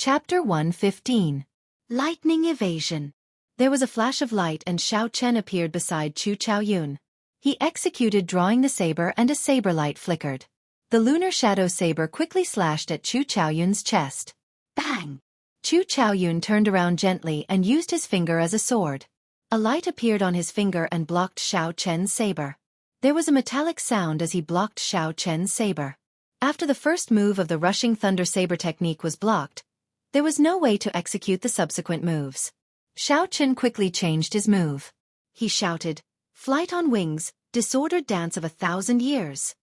Chapter 115. Lightning Evasion. There was a flash of light and Xiao Chen appeared beside Chu Chaoyun. He executed drawing the saber and a saber light flickered. The lunar shadow saber quickly slashed at Chu Chaoyun's chest. Bang! Chu Chaoyun turned around gently and used his finger as a sword. A light appeared on his finger and blocked Xiao Chen's saber. There was a metallic sound as he blocked Xiao Chen's saber. After the first move of the rushing thunder saber technique was blocked, there was no way to execute the subsequent moves. Xiao Chen quickly changed his move. He shouted, "Flight on wings, disordered dance of 1,000 years."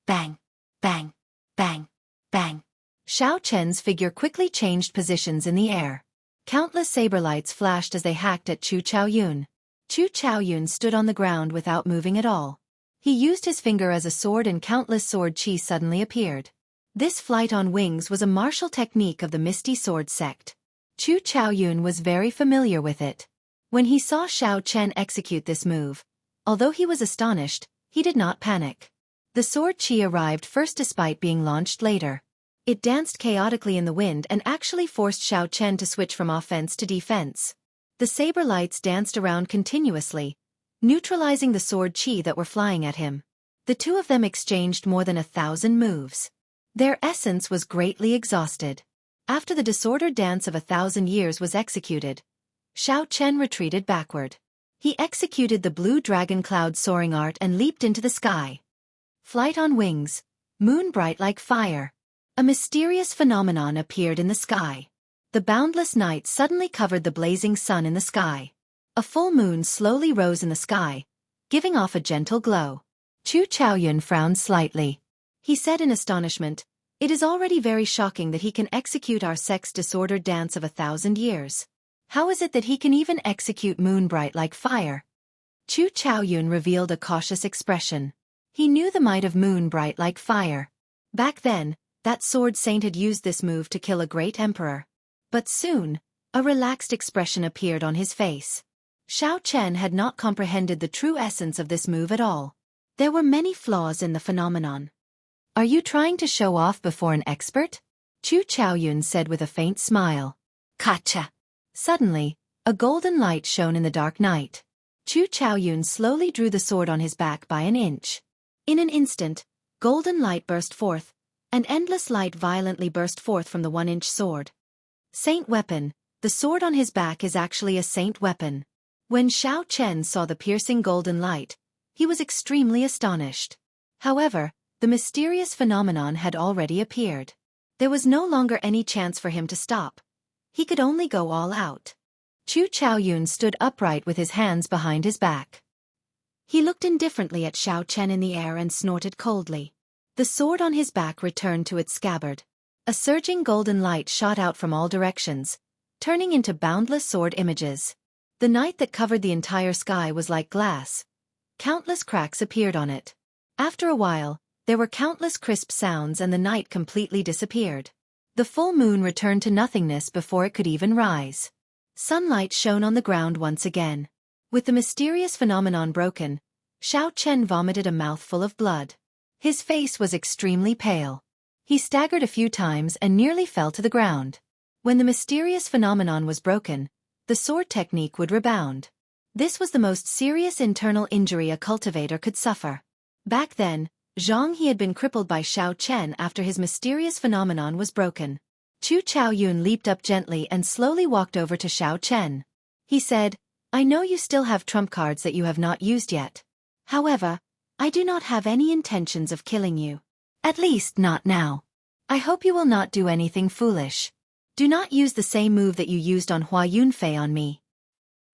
Bang! Bang! Bang! Bang! Xiao Chen's figure quickly changed positions in the air. Countless saber lights flashed as they hacked at Chu Chaoyun. Chu Chaoyun stood on the ground without moving at all. He used his finger as a sword and countless sword chi suddenly appeared. This flight on wings was a martial technique of the Misty Sword sect. Chu Chaoyun was very familiar with it. When he saw Xiao Chen execute this move, although he was astonished, he did not panic. The sword chi arrived first despite being launched later. It danced chaotically in the wind and actually forced Xiao Chen to switch from offense to defense. The saber lights danced around continuously, neutralizing the sword chi that were flying at him. The two of them exchanged more than 1,000 moves. Their essence was greatly exhausted. After the disordered dance of 1,000 years was executed, Xiao Chen retreated backward. He executed the blue dragon cloud soaring art and leaped into the sky. Flight on wings, moon bright like fire. A mysterious phenomenon appeared in the sky. The boundless night suddenly covered the blazing sun in the sky. A full moon slowly rose in the sky, giving off a gentle glow. Chu Chaoyun frowned slightly. He said in astonishment, "It is already very shocking that he can execute our sect's disordered dance of 1,000 years. How is it that he can even execute moon bright like fire?" Chu Chaoyun revealed a cautious expression. He knew the might of moon bright like fire. Back then, that sword saint had used this move to kill a great emperor. But soon, a relaxed expression appeared on his face. Xiao Chen had not comprehended the true essence of this move at all. There were many flaws in the phenomenon. "Are you trying to show off before an expert?" Chu Chaoyun said with a faint smile. "Gotcha!" Suddenly, a golden light shone in the dark night. Chu Chaoyun slowly drew the sword on his back by an inch. In an instant, golden light burst forth, and endless light violently burst forth from the 1-inch sword. Saint weapon, the sword on his back is actually a saint weapon. When Xiao Chen saw the piercing golden light, he was extremely astonished. However, the mysterious phenomenon had already appeared. There was no longer any chance for him to stop. He could only go all out. Chu Chaoyun stood upright with his hands behind his back. He looked indifferently at Xiao Chen in the air and snorted coldly. The sword on his back returned to its scabbard. A surging golden light shot out from all directions, turning into boundless sword images. The night that covered the entire sky was like glass. Countless cracks appeared on it. After a while, there were countless crisp sounds and the night completely disappeared. The full moon returned to nothingness before it could even rise. Sunlight shone on the ground once again. With the mysterious phenomenon broken, Xiao Chen vomited a mouthful of blood. His face was extremely pale. He staggered a few times and nearly fell to the ground. When the mysterious phenomenon was broken, the sword technique would rebound. This was the most serious internal injury a cultivator could suffer. Back then, Jianghu had been crippled by Xiao Chen after his mysterious phenomenon was broken. Chu Chaoyun leaped up gently and slowly walked over to Xiao Chen. He said, "I know you still have trump cards that you have not used yet. However, I do not have any intentions of killing you. At least not now. I hope you will not do anything foolish. Do not use the same move that you used on Hua Yunfei on me.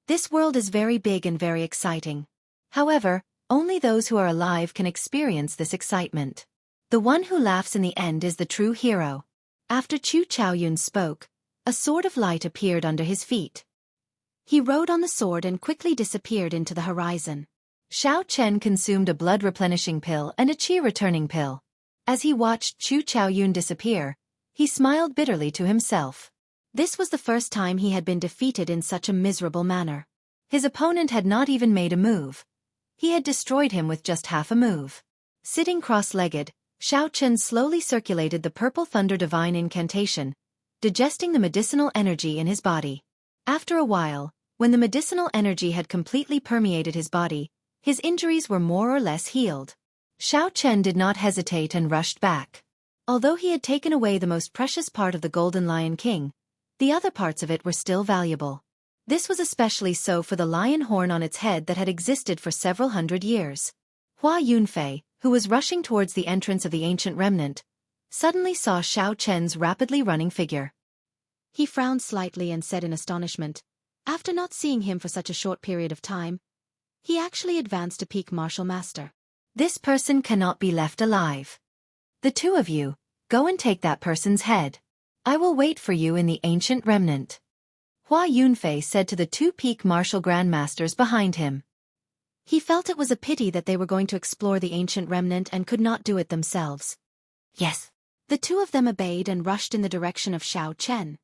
This world is very big and very exciting. However, only those who are alive can experience this excitement. The one who laughs in the end is the true hero." After Chu Chaoyun spoke, a sword of light appeared under his feet. He rode on the sword and quickly disappeared into the horizon. Xiao Chen consumed a blood-replenishing pill and a chi-returning pill. As he watched Chu Chaoyun disappear, he smiled bitterly to himself. This was the first time he had been defeated in such a miserable manner. His opponent had not even made a move. He had destroyed him with just half a move. Sitting cross-legged, Xiao Chen slowly circulated the purple thunder divine incantation, digesting the medicinal energy in his body. After a while, when the medicinal energy had completely permeated his body, his injuries were more or less healed. Xiao Chen did not hesitate and rushed back. Although he had taken away the most precious part of the Golden Lion King, the other parts of it were still valuable. This was especially so for the lion horn on its head that had existed for several hundred years. Hua Yunfei, who was rushing towards the entrance of the ancient remnant, suddenly saw Xiao Chen's rapidly running figure. He frowned slightly and said in astonishment, after not seeing him for such a short period of time, he actually advanced to peak martial master. This person cannot be left alive. The two of you, go and take that person's head. I will wait for you in the ancient remnant. Hua Yunfei said to the two peak martial grandmasters behind him. He felt it was a pity that they were going to explore the ancient remnant and could not do it themselves. Yes. The two of them obeyed and rushed in the direction of Xiao Chen.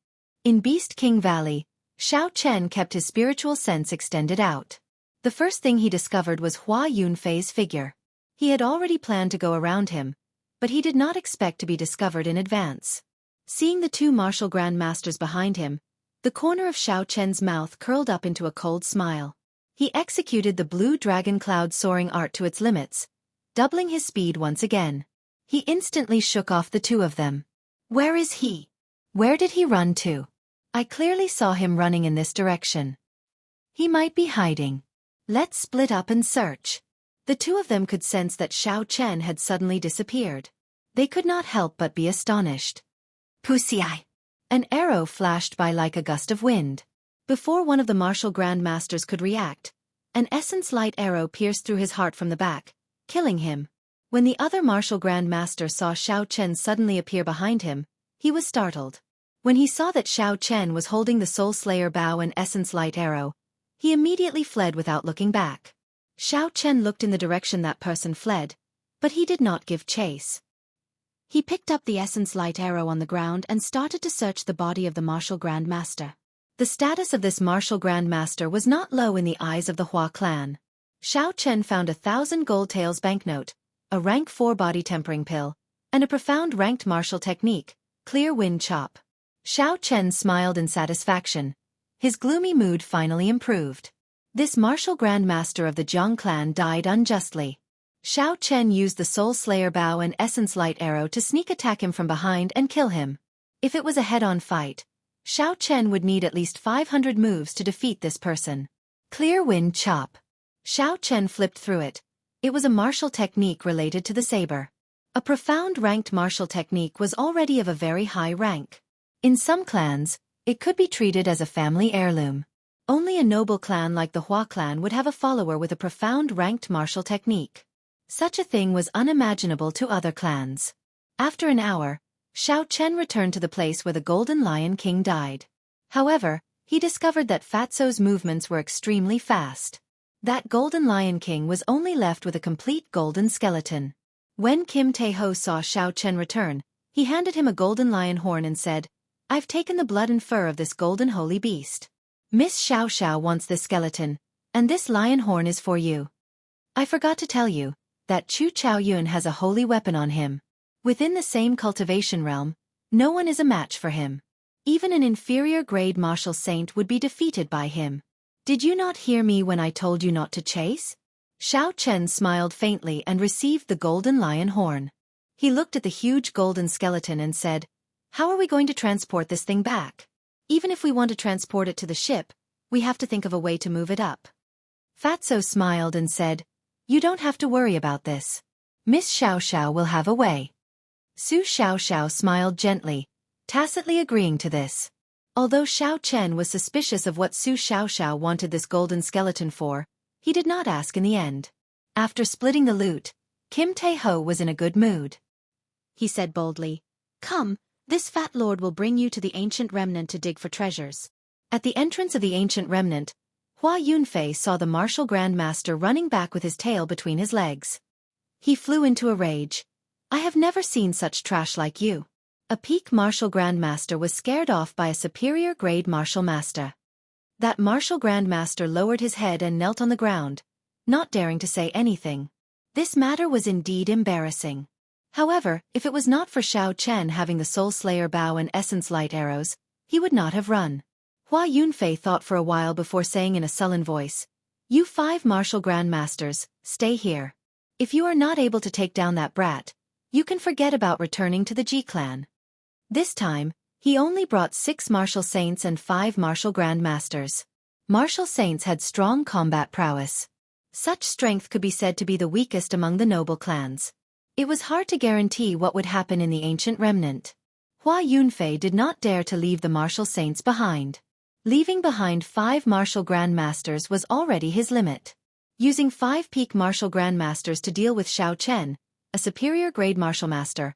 In Beast King Valley, Xiao Chen kept his spiritual sense extended out. The first thing he discovered was Hua Yunfei's figure. He had already planned to go around him, but he did not expect to be discovered in advance. Seeing the two martial grandmasters behind him, the corner of Xiao Chen's mouth curled up into a cold smile. He executed the blue dragon cloud soaring art to its limits, doubling his speed once again. He instantly shook off the two of them. Where is he? Where did he run to? I clearly saw him running in this direction. He might be hiding. Let's split up and search. The two of them could sense that Xiao Chen had suddenly disappeared. They could not help but be astonished. Wuxia! An arrow flashed by like a gust of wind. Before one of the martial grandmasters could react, an essence light arrow pierced through his heart from the back, killing him. When the other martial grandmaster saw Xiao Chen suddenly appear behind him, he was startled. When he saw that Xiao Chen was holding the Soul Slayer bow and essence light arrow, he immediately fled without looking back. Xiao Chen looked in the direction that person fled, but he did not give chase. He picked up the essence light arrow on the ground and started to search the body of the martial grandmaster. The status of this martial grandmaster was not low in the eyes of the Hua clan. Xiao Chen found 1,000 gold taels banknote, a rank 4 body tempering pill, and a profound ranked martial technique, clear wind chop. Xiao Chen smiled in satisfaction. His gloomy mood finally improved. This martial grandmaster of the Jiang clan died unjustly. Xiao Chen used the Soul Slayer bow and essence light arrow to sneak attack him from behind and kill him. If it was a head-on fight, Xiao Chen would need at least 500 moves to defeat this person. Clear wind chop. Xiao Chen flipped through it. It was a martial technique related to the saber. A profound ranked martial technique was already of a very high rank. In some clans, it could be treated as a family heirloom. Only a noble clan like the Hua clan would have a follower with a profound ranked martial technique. Such a thing was unimaginable to other clans. After an hour, Xiao Chen returned to the place where the Golden Lion King died. However, he discovered that Fatso's movements were extremely fast. That Golden Lion King was only left with a complete golden skeleton. When Kim Tae-ho saw Xiao Chen return, he handed him a golden lion horn and said, "I've taken the blood and fur of this golden holy beast. Miss Xiao wants this skeleton, and this lion horn is for you. I forgot to tell you that Chu Chaoyun has a holy weapon on him. Within the same cultivation realm, no one is a match for him. Even an inferior grade martial saint would be defeated by him. Did you not hear me when I told you not to chase?" Xiao Chen smiled faintly and received the golden lion horn. He looked at the huge golden skeleton and said, "How are we going to transport this thing back? Even if we want to transport it to the ship, we have to think of a way to move it up." Fatso smiled and said, "You don't have to worry about this. Miss Xiao will have a way." Su Xiao smiled gently, tacitly agreeing to this. Although Xiao Chen was suspicious of what Su Xiao wanted this golden skeleton for, he did not ask in the end. After splitting the loot, Kim Tae-ho was in a good mood. He said boldly, "Come, this fat lord will bring you to the ancient remnant to dig for treasures." At the entrance of the ancient remnant, Hua Yunfei saw the martial grandmaster running back with his tail between his legs. He flew into a rage. "I have never seen such trash like you." A peak martial grandmaster was scared off by a superior grade martial master. That martial grandmaster lowered his head and knelt on the ground, not daring to say anything. This matter was indeed embarrassing. However, if it was not for Xiao Chen having the Soul Slayer bow and Essence Light arrows, he would not have run. Hua Yunfei thought for a while before saying in a sullen voice, "You 5 martial grandmasters, stay here. If you are not able to take down that brat, you can forget about returning to the Ji clan." This time, he only brought 6 martial saints and 5 martial grandmasters. Martial saints had strong combat prowess. Such strength could be said to be the weakest among the noble clans. It was hard to guarantee what would happen in the ancient remnant. Hua Yunfei did not dare to leave the martial saints behind. Leaving behind 5 martial grandmasters was already his limit. Using 5 peak martial grandmasters to deal with Xiao Chen, a superior grade martial master,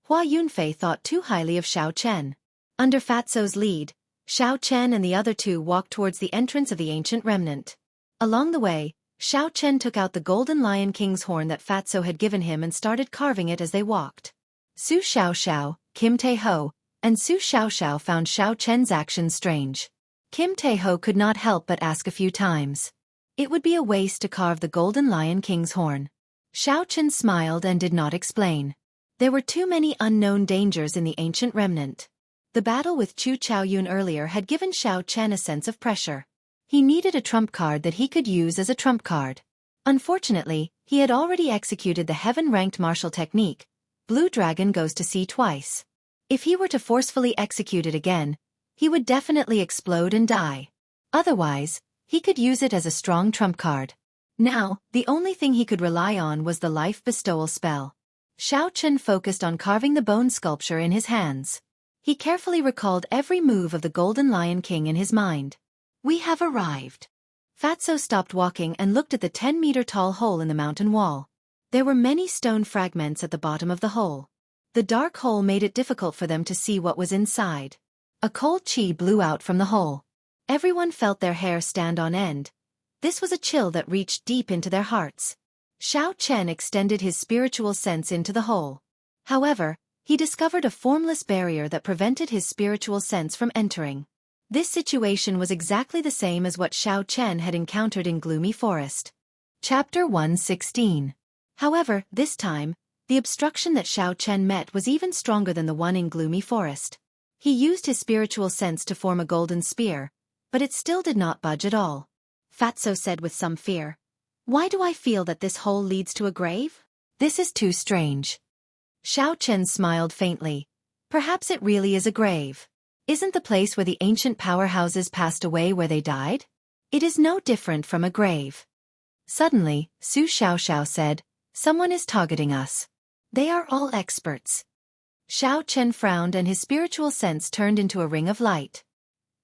Hua Yunfei thought too highly of Xiao Chen. Under Fatso's lead, Xiao Chen and the other 2 walked towards the entrance of the ancient remnant. Along the way, Xiao Chen took out the golden lion king's horn that Fatso had given him and started carving it as they walked. Su Xiaoxiao, Kim Tae-ho, and Su Xiaoxiao found Xiao Chen's actions strange. Kim Tae-ho could not help but ask a few times. It would be a waste to carve the golden lion king's horn. Xiao Chen smiled and did not explain. There were too many unknown dangers in the ancient remnant. The battle with Chu Chaoyun earlier had given Xiao Chen a sense of pressure. He needed a trump card that he could use as a trump card. Unfortunately, he had already executed the heaven-ranked martial technique, Blue Dragon Goes to Sea Twice. If he were to forcefully execute it again, he would definitely explode and die. Otherwise, he could use it as a strong trump card. Now, the only thing he could rely on was the life bestowal spell. Xiao Chen focused on carving the bone sculpture in his hands. He carefully recalled every move of the Golden Lion King in his mind. "We have arrived." Fatso stopped walking and looked at the 10-meter-tall hole in the mountain wall. There were many stone fragments at the bottom of the hole. The dark hole made it difficult for them to see what was inside. A cold chi blew out from the hole. Everyone felt their hair stand on end. This was a chill that reached deep into their hearts. Xiao Chen extended his spiritual sense into the hole. However, he discovered a formless barrier that prevented his spiritual sense from entering. This situation was exactly the same as what Xiao Chen had encountered in Gloomy Forest. Chapter 116. However, this time, the obstruction that Xiao Chen met was even stronger than the one in Gloomy Forest. He used his spiritual sense to form a golden spear, but it still did not budge at all. Fatso said with some fear, "Why do I feel that this hole leads to a grave? This is too strange." Xiao Chen smiled faintly. "Perhaps it really is a grave. Isn't the place where the ancient powerhouses passed away where they died? It is no different from a grave." Suddenly, Su Xiaoxiao said, "Someone is targeting us. They are all experts." Xiao Chen frowned and his spiritual sense turned into a ring of light.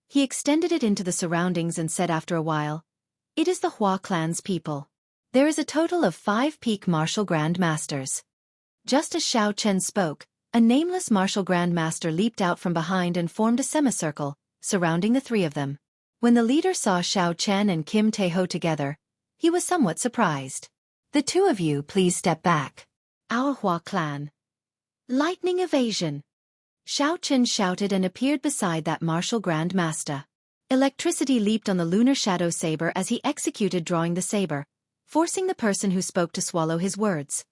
He extended it into the surroundings and said after a while, "It is the Hua clan's people. There is a total of 5 peak martial grandmasters." Just as Xiao Chen spoke, a nameless martial grandmaster leaped out from behind and formed a semicircle, surrounding the 3 of them. When the leader saw Xiao Chen and Kim Tae-ho together, he was somewhat surprised. "The 2 of you please step back. Our Hua clan." Lightning evasion. Xiao Chen shouted and appeared beside that martial grandmaster. Electricity leaped on the lunar shadow saber as he executed drawing the saber, forcing the person who spoke to swallow his words.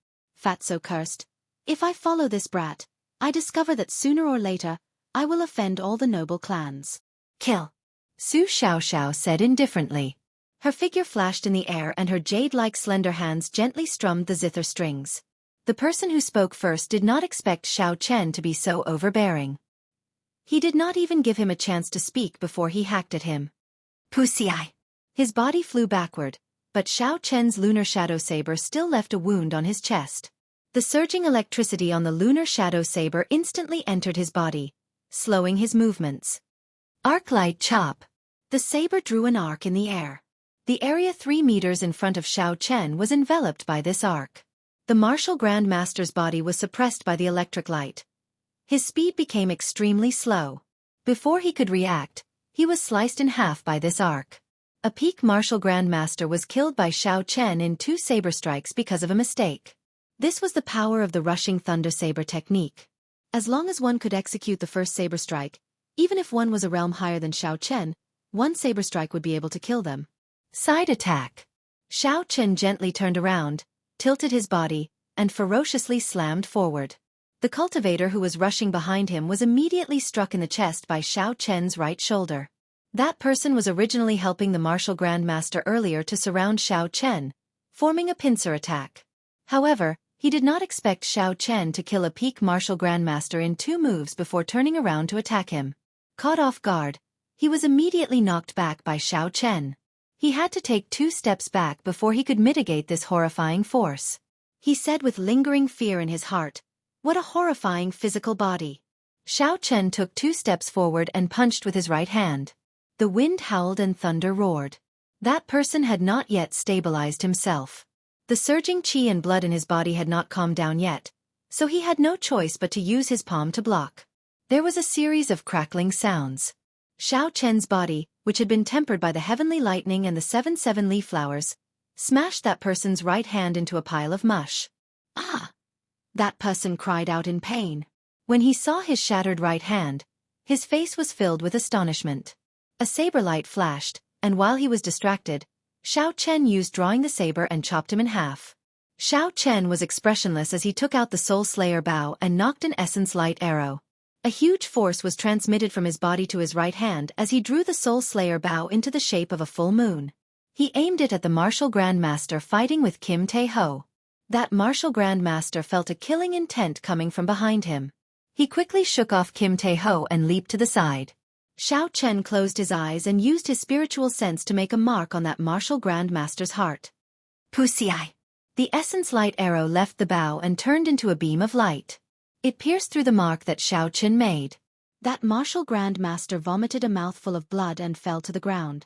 Fatso cursed, "If I follow this brat, I discover that sooner or later, I will offend all the noble clans." "Kill," Su Xiaoxiao said indifferently. Her figure flashed in the air and her jade-like slender hands gently strummed the zither strings. The person who spoke first did not expect Xiao Chen to be so overbearing. He did not even give him a chance to speak before he hacked at him. Pussy-eye. His body flew backward, but Xiao Chen's lunar shadow saber still left a wound on his chest. The surging electricity on the lunar shadow saber instantly entered his body, slowing his movements. Arc-light chop. The saber drew an arc in the air. The area 3 meters in front of Xiao Chen was enveloped by this arc. The martial grandmaster's body was suppressed by the electric light. His speed became extremely slow. Before he could react, he was sliced in half by this arc. A peak martial grandmaster was killed by Xiao Chen in 2 saber strikes because of a mistake. This was the power of the rushing thunder saber technique. As long as one could execute the first saber strike, even if one was a realm higher than Xiao Chen, one saber strike would be able to kill them. Side attack. Xiao Chen gently turned around, tilted his body, and ferociously slammed forward. The cultivator who was rushing behind him was immediately struck in the chest by Xiao Chen's right shoulder. That person was originally helping the martial grandmaster earlier to surround Xiao Chen, forming a pincer attack. However, he did not expect Xiao Chen to kill a peak martial grandmaster in 2 moves before turning around to attack him. Caught off guard, he was immediately knocked back by Xiao Chen. He had to take 2 steps back before he could mitigate this horrifying force. He said with lingering fear in his heart, "What a horrifying physical body." Xiao Chen took 2 steps forward and punched with his right hand. The wind howled and thunder roared. That person had not yet stabilized himself. The surging qi and blood in his body had not calmed down yet, so he had no choice but to use his palm to block. There was a series of crackling sounds. Xiao Chen's body, which had been tempered by the heavenly lightning and the 7 leaf flowers, smashed that person's right hand into a pile of mush. "Ah!" That person cried out in pain. When he saw his shattered right hand, his face was filled with astonishment. A saber light flashed, and while he was distracted, Xiao Chen used drawing the saber and chopped him in half. Xiao Chen was expressionless as he took out the Soul Slayer bow and knocked an essence light arrow. A huge force was transmitted from his body to his right hand as he drew the Soul Slayer bow into the shape of a full moon. He aimed it at the martial grandmaster fighting with Kim Tae-ho. That martial grandmaster felt a killing intent coming from behind him. He quickly shook off Kim Tae-ho and leaped to the side. Xiao Chen closed his eyes and used his spiritual sense to make a mark on that martial grandmaster's heart. Pusiai! The essence light arrow left the bow and turned into a beam of light. It pierced through the mark that Xiao Chen made. That martial grandmaster vomited a mouthful of blood and fell to the ground.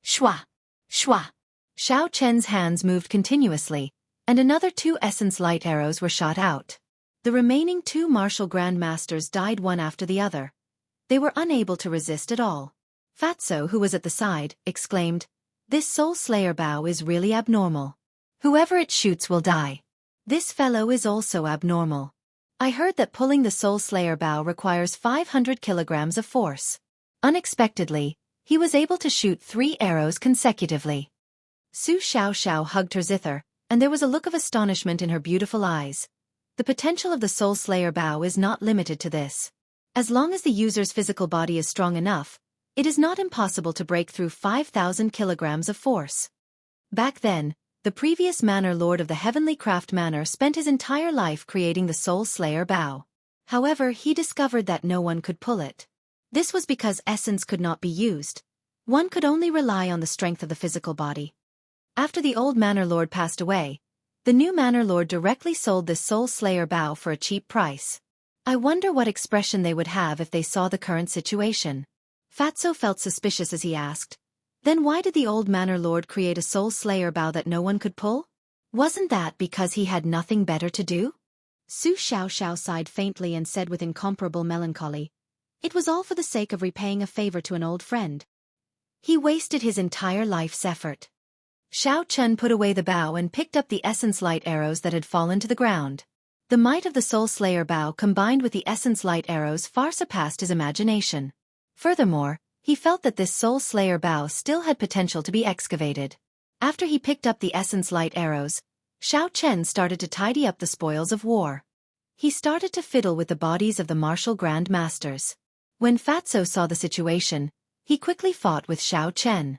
Shwa! Shwa! Xiao Chen's hands moved continuously, and another 2 essence light arrows were shot out. The remaining 2 martial grandmasters died one after the other. They were unable to resist at all. Fatso, who was at the side, exclaimed, "This Soul Slayer bow is really abnormal. Whoever it shoots will die. This fellow is also abnormal. I heard that pulling the Soul Slayer bow requires 500 kilograms of force." Unexpectedly, he was able to shoot 3 arrows consecutively. Su Xiaoxiao hugged her zither, and there was a look of astonishment in her beautiful eyes. The potential of the Soul Slayer bow is not limited to this. As long as the user's physical body is strong enough, it is not impossible to break through 5,000 kilograms of force. Back then, the previous Manor Lord of the Heavenly Craft Manor spent his entire life creating the Soul Slayer bow. However, he discovered that no one could pull it. This was because essence could not be used. One could only rely on the strength of the physical body. After the old Manor Lord passed away, the new Manor Lord directly sold this Soul Slayer bow for a cheap price. I wonder what expression they would have if they saw the current situation. Fatso felt suspicious as he asked, "Then why did the old Manor Lord create a Soul Slayer bow that no one could pull? Wasn't that because he had nothing better to do?" Su Xiaoxiao sighed faintly and said with incomparable melancholy, "It was all for the sake of repaying a favor to an old friend. He wasted his entire life's effort." Xiao Chen put away the bow and picked up the essence light arrows that had fallen to the ground. The might of the Soul Slayer bow combined with the essence light arrows far surpassed his imagination. Furthermore, he felt that this Soul Slayer bow still had potential to be excavated. After he picked up the essence light arrows, Xiao Chen started to tidy up the spoils of war. He started to fiddle with the bodies of the martial grand masters. When Fatso saw the situation, he quickly fought with Xiao Chen.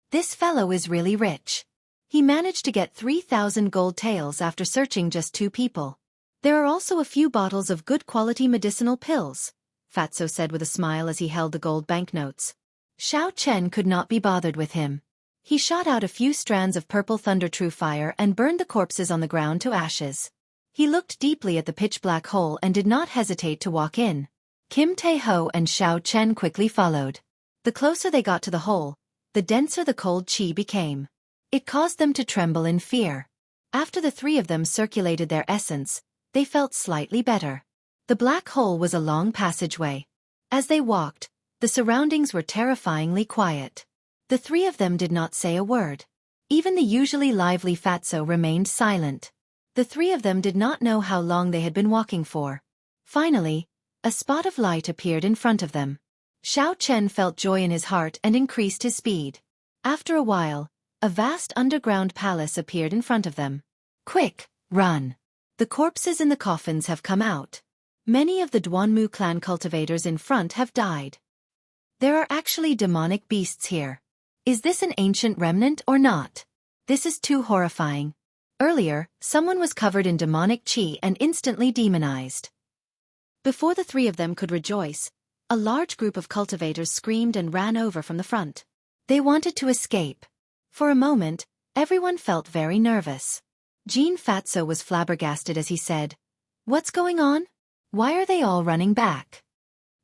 This fellow is really rich. He managed to get 3,000 gold taels after searching just 2 people. There are also a few bottles of good quality medicinal pills, Fatso said with a smile as he held the gold banknotes. Xiao Chen could not be bothered with him. He shot out a few strands of purple thunder true fire and burned the corpses on the ground to ashes. He looked deeply at the pitch-black hole and did not hesitate to walk in. Kim Tae-ho and Xiao Chen quickly followed. The closer they got to the hole, the denser the cold qi became. It caused them to tremble in fear. After the 3 of them circulated their essence, they felt slightly better. The black hole was a long passageway. As they walked, the surroundings were terrifyingly quiet. The 3 of them did not say a word. Even the usually lively Fatso remained silent. The 3 of them did not know how long they had been walking for. Finally, a spot of light appeared in front of them. Xiao Chen felt joy in his heart and increased his speed. After a while, a vast underground palace appeared in front of them. "Quick, run!" The corpses in the coffins have come out. Many of the Duanmu clan cultivators in front have died. There are actually demonic beasts here. Is this an ancient remnant or not? This is too horrifying. Earlier, someone was covered in demonic chi and instantly demonized. Before the three of them could rejoice, a large group of cultivators screamed and ran over from the front. They wanted to escape. For a moment, everyone felt very nervous. Jean Fatso was flabbergasted as he said, "What's going on? Why are they all running back?"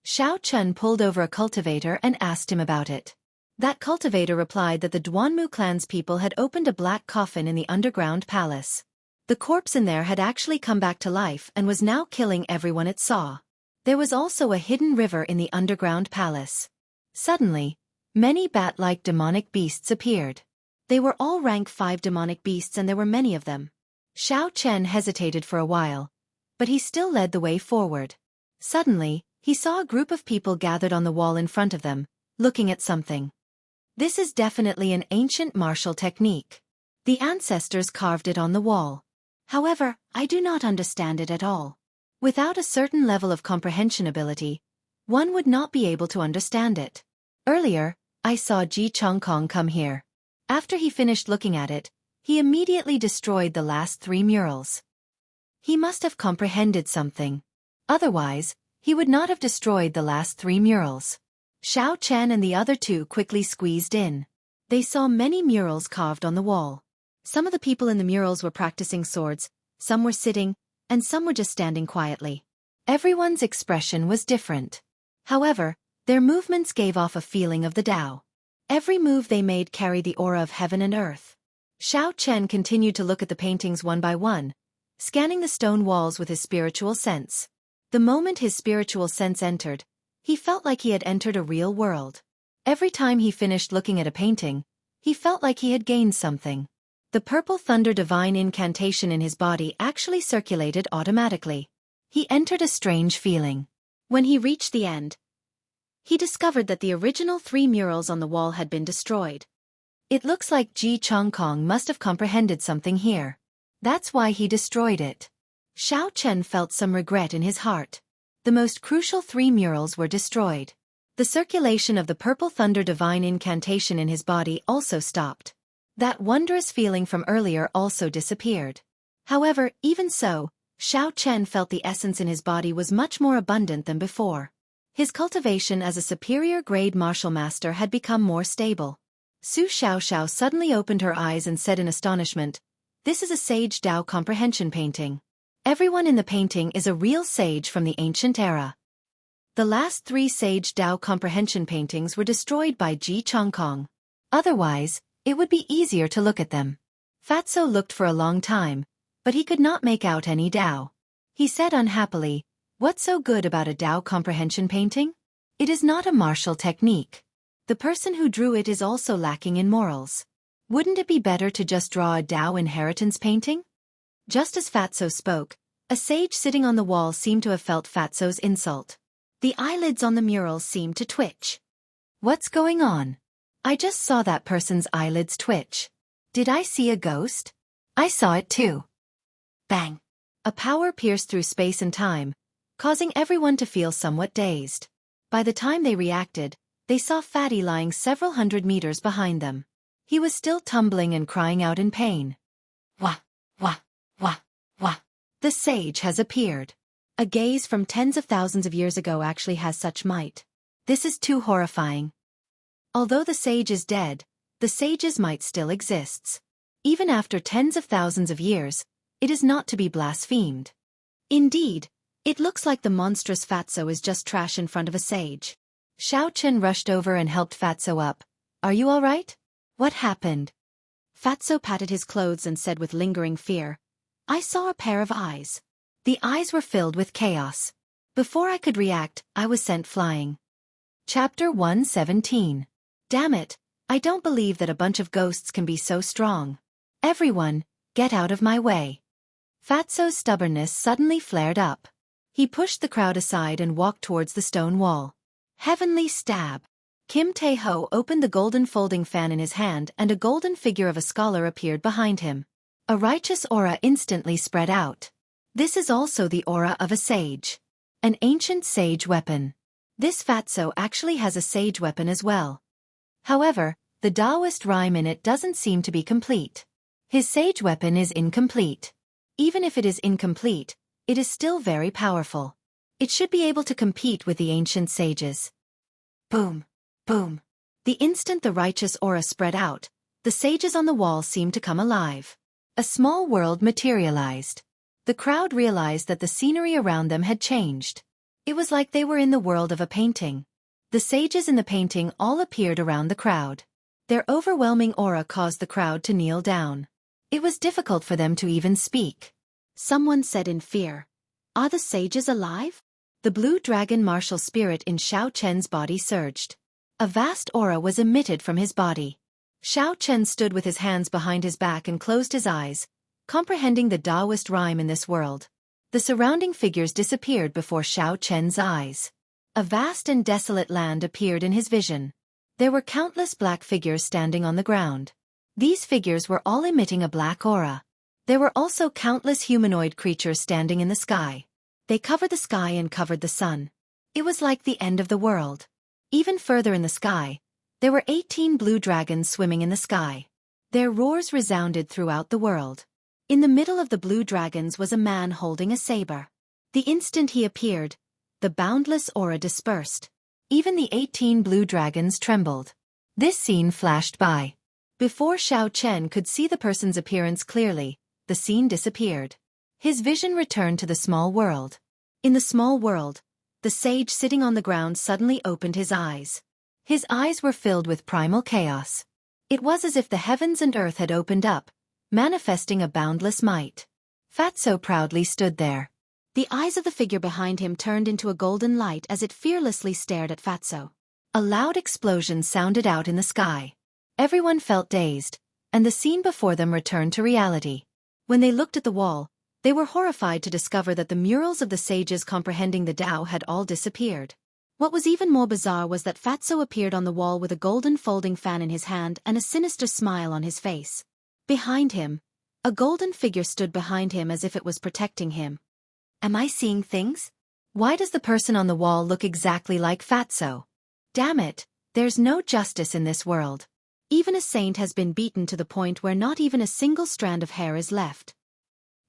Xiao Chun pulled over a cultivator and asked him about it. That cultivator replied that the Duanmu clan's people had opened a black coffin in the underground palace. The corpse in there had actually come back to life and was now killing everyone it saw. There was also a hidden river in the underground palace. Suddenly, many bat-like demonic beasts appeared. They were all rank 5 demonic beasts and there were many of them. Xiao Chen hesitated for a while, but he still led the way forward. Suddenly, he saw a group of people gathered on the wall in front of them, looking at something. This is definitely an ancient martial technique. The ancestors carved it on the wall. However, I do not understand it at all. Without a certain level of comprehension ability, one would not be able to understand it. Earlier, I saw Ji Chongkong come here. After he finished looking at it, he immediately destroyed the last 3 murals. He must have comprehended something. Otherwise, he would not have destroyed the last 3 murals. Xiao Chen and the other 2 quickly squeezed in. They saw many murals carved on the wall. Some of the people in the murals were practicing swords, some were sitting, and some were just standing quietly. Everyone's expression was different. However, their movements gave off a feeling of the Tao. Every move they made carried the aura of heaven and earth. Xiao Chen continued to look at the paintings one by one, scanning the stone walls with his spiritual sense. The moment his spiritual sense entered, he felt like he had entered a real world. Every time he finished looking at a painting, he felt like he had gained something. The purple thunder divine incantation in his body actually circulated automatically. He entered a strange feeling. When he reached the end, he discovered that the original 3 murals on the wall had been destroyed. It looks like Ji Chongkong must have comprehended something here. That's why he destroyed it. Xiao Chen felt some regret in his heart. The most crucial 3 murals were destroyed. The circulation of the purple thunder divine incantation in his body also stopped. That wondrous feeling from earlier also disappeared. However, even so, Xiao Chen felt the essence in his body was much more abundant than before. His cultivation as a superior grade martial master had become more stable. Su Xiaoxiao suddenly opened her eyes and said in astonishment, "This is a sage Tao comprehension painting. Everyone in the painting is a real sage from the ancient era." The last 3 sage Tao comprehension paintings were destroyed by Ji Chongkong. Otherwise, it would be easier to look at them. Fatso looked for a long time, but he could not make out any Tao. He said unhappily, "What's so good about a Tao comprehension painting? It is not a martial technique. The person who drew it is also lacking in morals. Wouldn't it be better to just draw a Tao inheritance painting?" Just as Fatso spoke, a sage sitting on the wall seemed to have felt Fatso's insult. The eyelids on the murals seemed to twitch. "What's going on? I just saw that person's eyelids twitch. Did I see a ghost? I saw it too." Bang! A power pierced through space and time, causing everyone to feel somewhat dazed. By the time they reacted, they saw Fatty lying several hundred meters behind them. He was still tumbling and crying out in pain. Wah, wah, wah, wah. The sage has appeared. A gaze from tens of thousands of years ago actually has such might. This is too horrifying. Although the sage is dead, the sage's might still exists. Even after tens of thousands of years, it is not to be blasphemed. Indeed, it looks like the monstrous Fatso is just trash in front of a sage. Xiao Chen rushed over and helped Fatso up. "Are you all right? What happened?" Fatso patted his clothes and said with lingering fear, "I saw a pair of eyes. The eyes were filled with chaos. Before I could react, I was sent flying." Chapter 117. Damn it, I don't believe that a bunch of ghosts can be so strong. Everyone, get out of my way. Fatso's stubbornness suddenly flared up. He pushed the crowd aside and walked towards the stone wall. Heavenly stab. Kim Tae-ho opened the golden folding fan in his hand and a golden figure of a scholar appeared behind him. A righteous aura instantly spread out. This is also the aura of a sage. An ancient sage weapon. This fatso actually has a sage weapon as well. However, the Taoist rhyme in it doesn't seem to be complete. His sage weapon is incomplete. Even if it is incomplete, it is still very powerful. It should be able to compete with the ancient sages. Boom! Boom! The instant the righteous aura spread out, the sages on the wall seemed to come alive. A small world materialized. The crowd realized that the scenery around them had changed. It was like they were in the world of a painting. The sages in the painting all appeared around the crowd. Their overwhelming aura caused the crowd to kneel down. It was difficult for them to even speak. Someone said in fear, "Are the sages alive?" The blue dragon martial spirit in Xiao Chen's body surged. A vast aura was emitted from his body. Xiao Chen stood with his hands behind his back and closed his eyes, comprehending the Taoist rhyme in this world. The surrounding figures disappeared before Xiao Chen's eyes. A vast and desolate land appeared in his vision. There were countless black figures standing on the ground. These figures were all emitting a black aura. There were also countless humanoid creatures standing in the sky. They covered the sky and covered the sun. It was like the end of the world. Even further in the sky, there were 18 blue dragons swimming in the sky. Their roars resounded throughout the world. In the middle of the blue dragons was a man holding a saber. The instant he appeared, the boundless aura dispersed. Even the 18 blue dragons trembled. This scene flashed by. Before Xiao Chen could see the person's appearance clearly, the scene disappeared. His vision returned to the small world. In the small world, the sage sitting on the ground suddenly opened his eyes. His eyes were filled with primal chaos. It was as if the heavens and earth had opened up, manifesting a boundless might. Fatso proudly stood there. The eyes of the figure behind him turned into a golden light as it fearlessly stared at Fatso. A loud explosion sounded out in the sky. Everyone felt dazed, and the scene before them returned to reality. When they looked at the wall, they were horrified to discover that the murals of the sages comprehending the Tao had all disappeared. What was even more bizarre was that Fatso appeared on the wall with a golden folding fan in his hand and a sinister smile on his face. Behind him, a golden figure stood behind him as if it was protecting him. Am I seeing things? Why does the person on the wall look exactly like Fatso? Damn it, there's no justice in this world. Even a saint has been beaten to the point where not even a single strand of hair is left.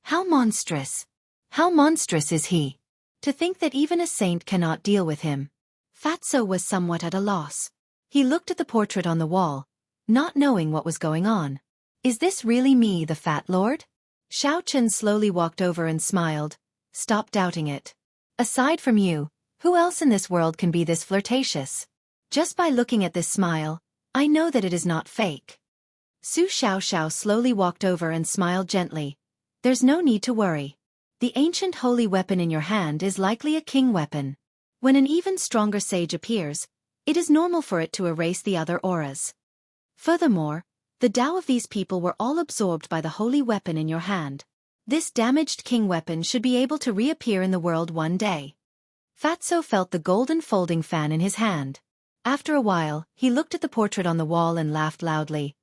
How monstrous! How monstrous is he? To think that even a saint cannot deal with him. Fatso was somewhat at a loss. He looked at the portrait on the wall, not knowing what was going on. Is this really me, the Fat Lord? Xiao Chen slowly walked over and smiled. Stop doubting it. Aside from you, who else in this world can be this flirtatious? Just by looking at this smile, I know that it is not fake. Su Xiaoxiao slowly walked over and smiled gently. There's no need to worry. The ancient holy weapon in your hand is likely a king weapon. When an even stronger sage appears, it is normal for it to erase the other auras. Furthermore, the Tao of these people were all absorbed by the holy weapon in your hand. This damaged king weapon should be able to reappear in the world one day. Fatso felt the golden folding fan in his hand. After a while, he looked at the portrait on the wall and laughed loudly.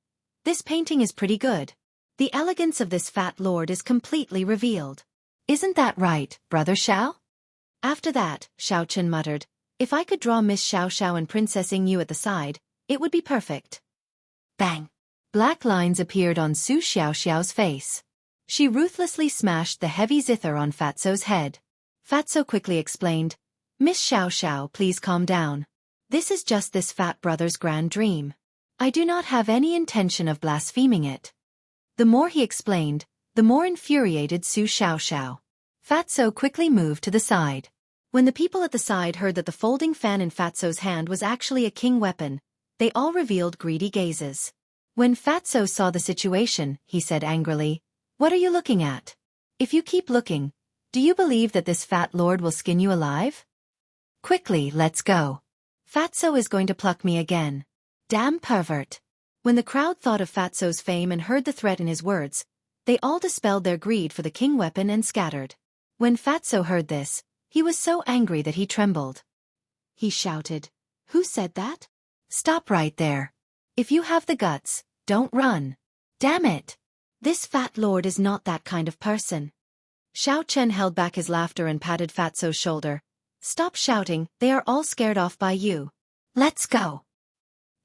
This painting is pretty good. The elegance of this fat lord is completely revealed. Isn't that right, Brother Xiao? After that, Xiao Chen muttered, if I could draw Miss Xiao Xiao and Princess Yingyu at the side, it would be perfect. Bang! Black lines appeared on Su Xiaoxiao's face. She ruthlessly smashed the heavy zither on Fatso's head. Fatso quickly explained, Miss Xiao Xiao, please calm down. This is just this fat brother's grand dream. I do not have any intention of blaspheming it. The more he explained, the more infuriated Su Xiaoxiao. Fatso quickly moved to the side. When the people at the side heard that the folding fan in Fatso's hand was actually a king weapon, they all revealed greedy gazes. When Fatso saw the situation, he said angrily, What are you looking at? If you keep looking, do you believe that this fat lord will skin you alive? Quickly, let's go. Fatso is going to pluck me again. Damn pervert. When the crowd thought of Fatso's fame and heard the threat in his words, they all dispelled their greed for the king weapon and scattered. When Fatso heard this, he was so angry that he trembled. He shouted, Who said that? Stop right there. If you have the guts, don't run. Damn it. This fat lord is not that kind of person. Xiao Chen held back his laughter and patted Fatso's shoulder. Stop shouting, they are all scared off by you. Let's go.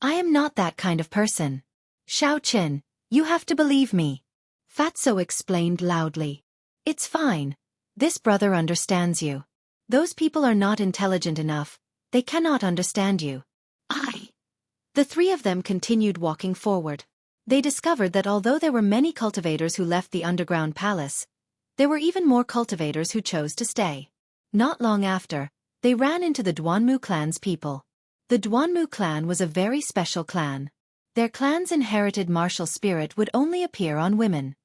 I am not that kind of person. Xiao Chen, you have to believe me. Fatso explained loudly. It's fine. This brother understands you. Those people are not intelligent enough. They cannot understand you. The three of them continued walking forward. They discovered that although there were many cultivators who left the underground palace, there were even more cultivators who chose to stay. Not long after, they ran into the Duanmu clan's people. The Duanmu clan was a very special clan. Their clan's inherited martial spirit would only appear on women.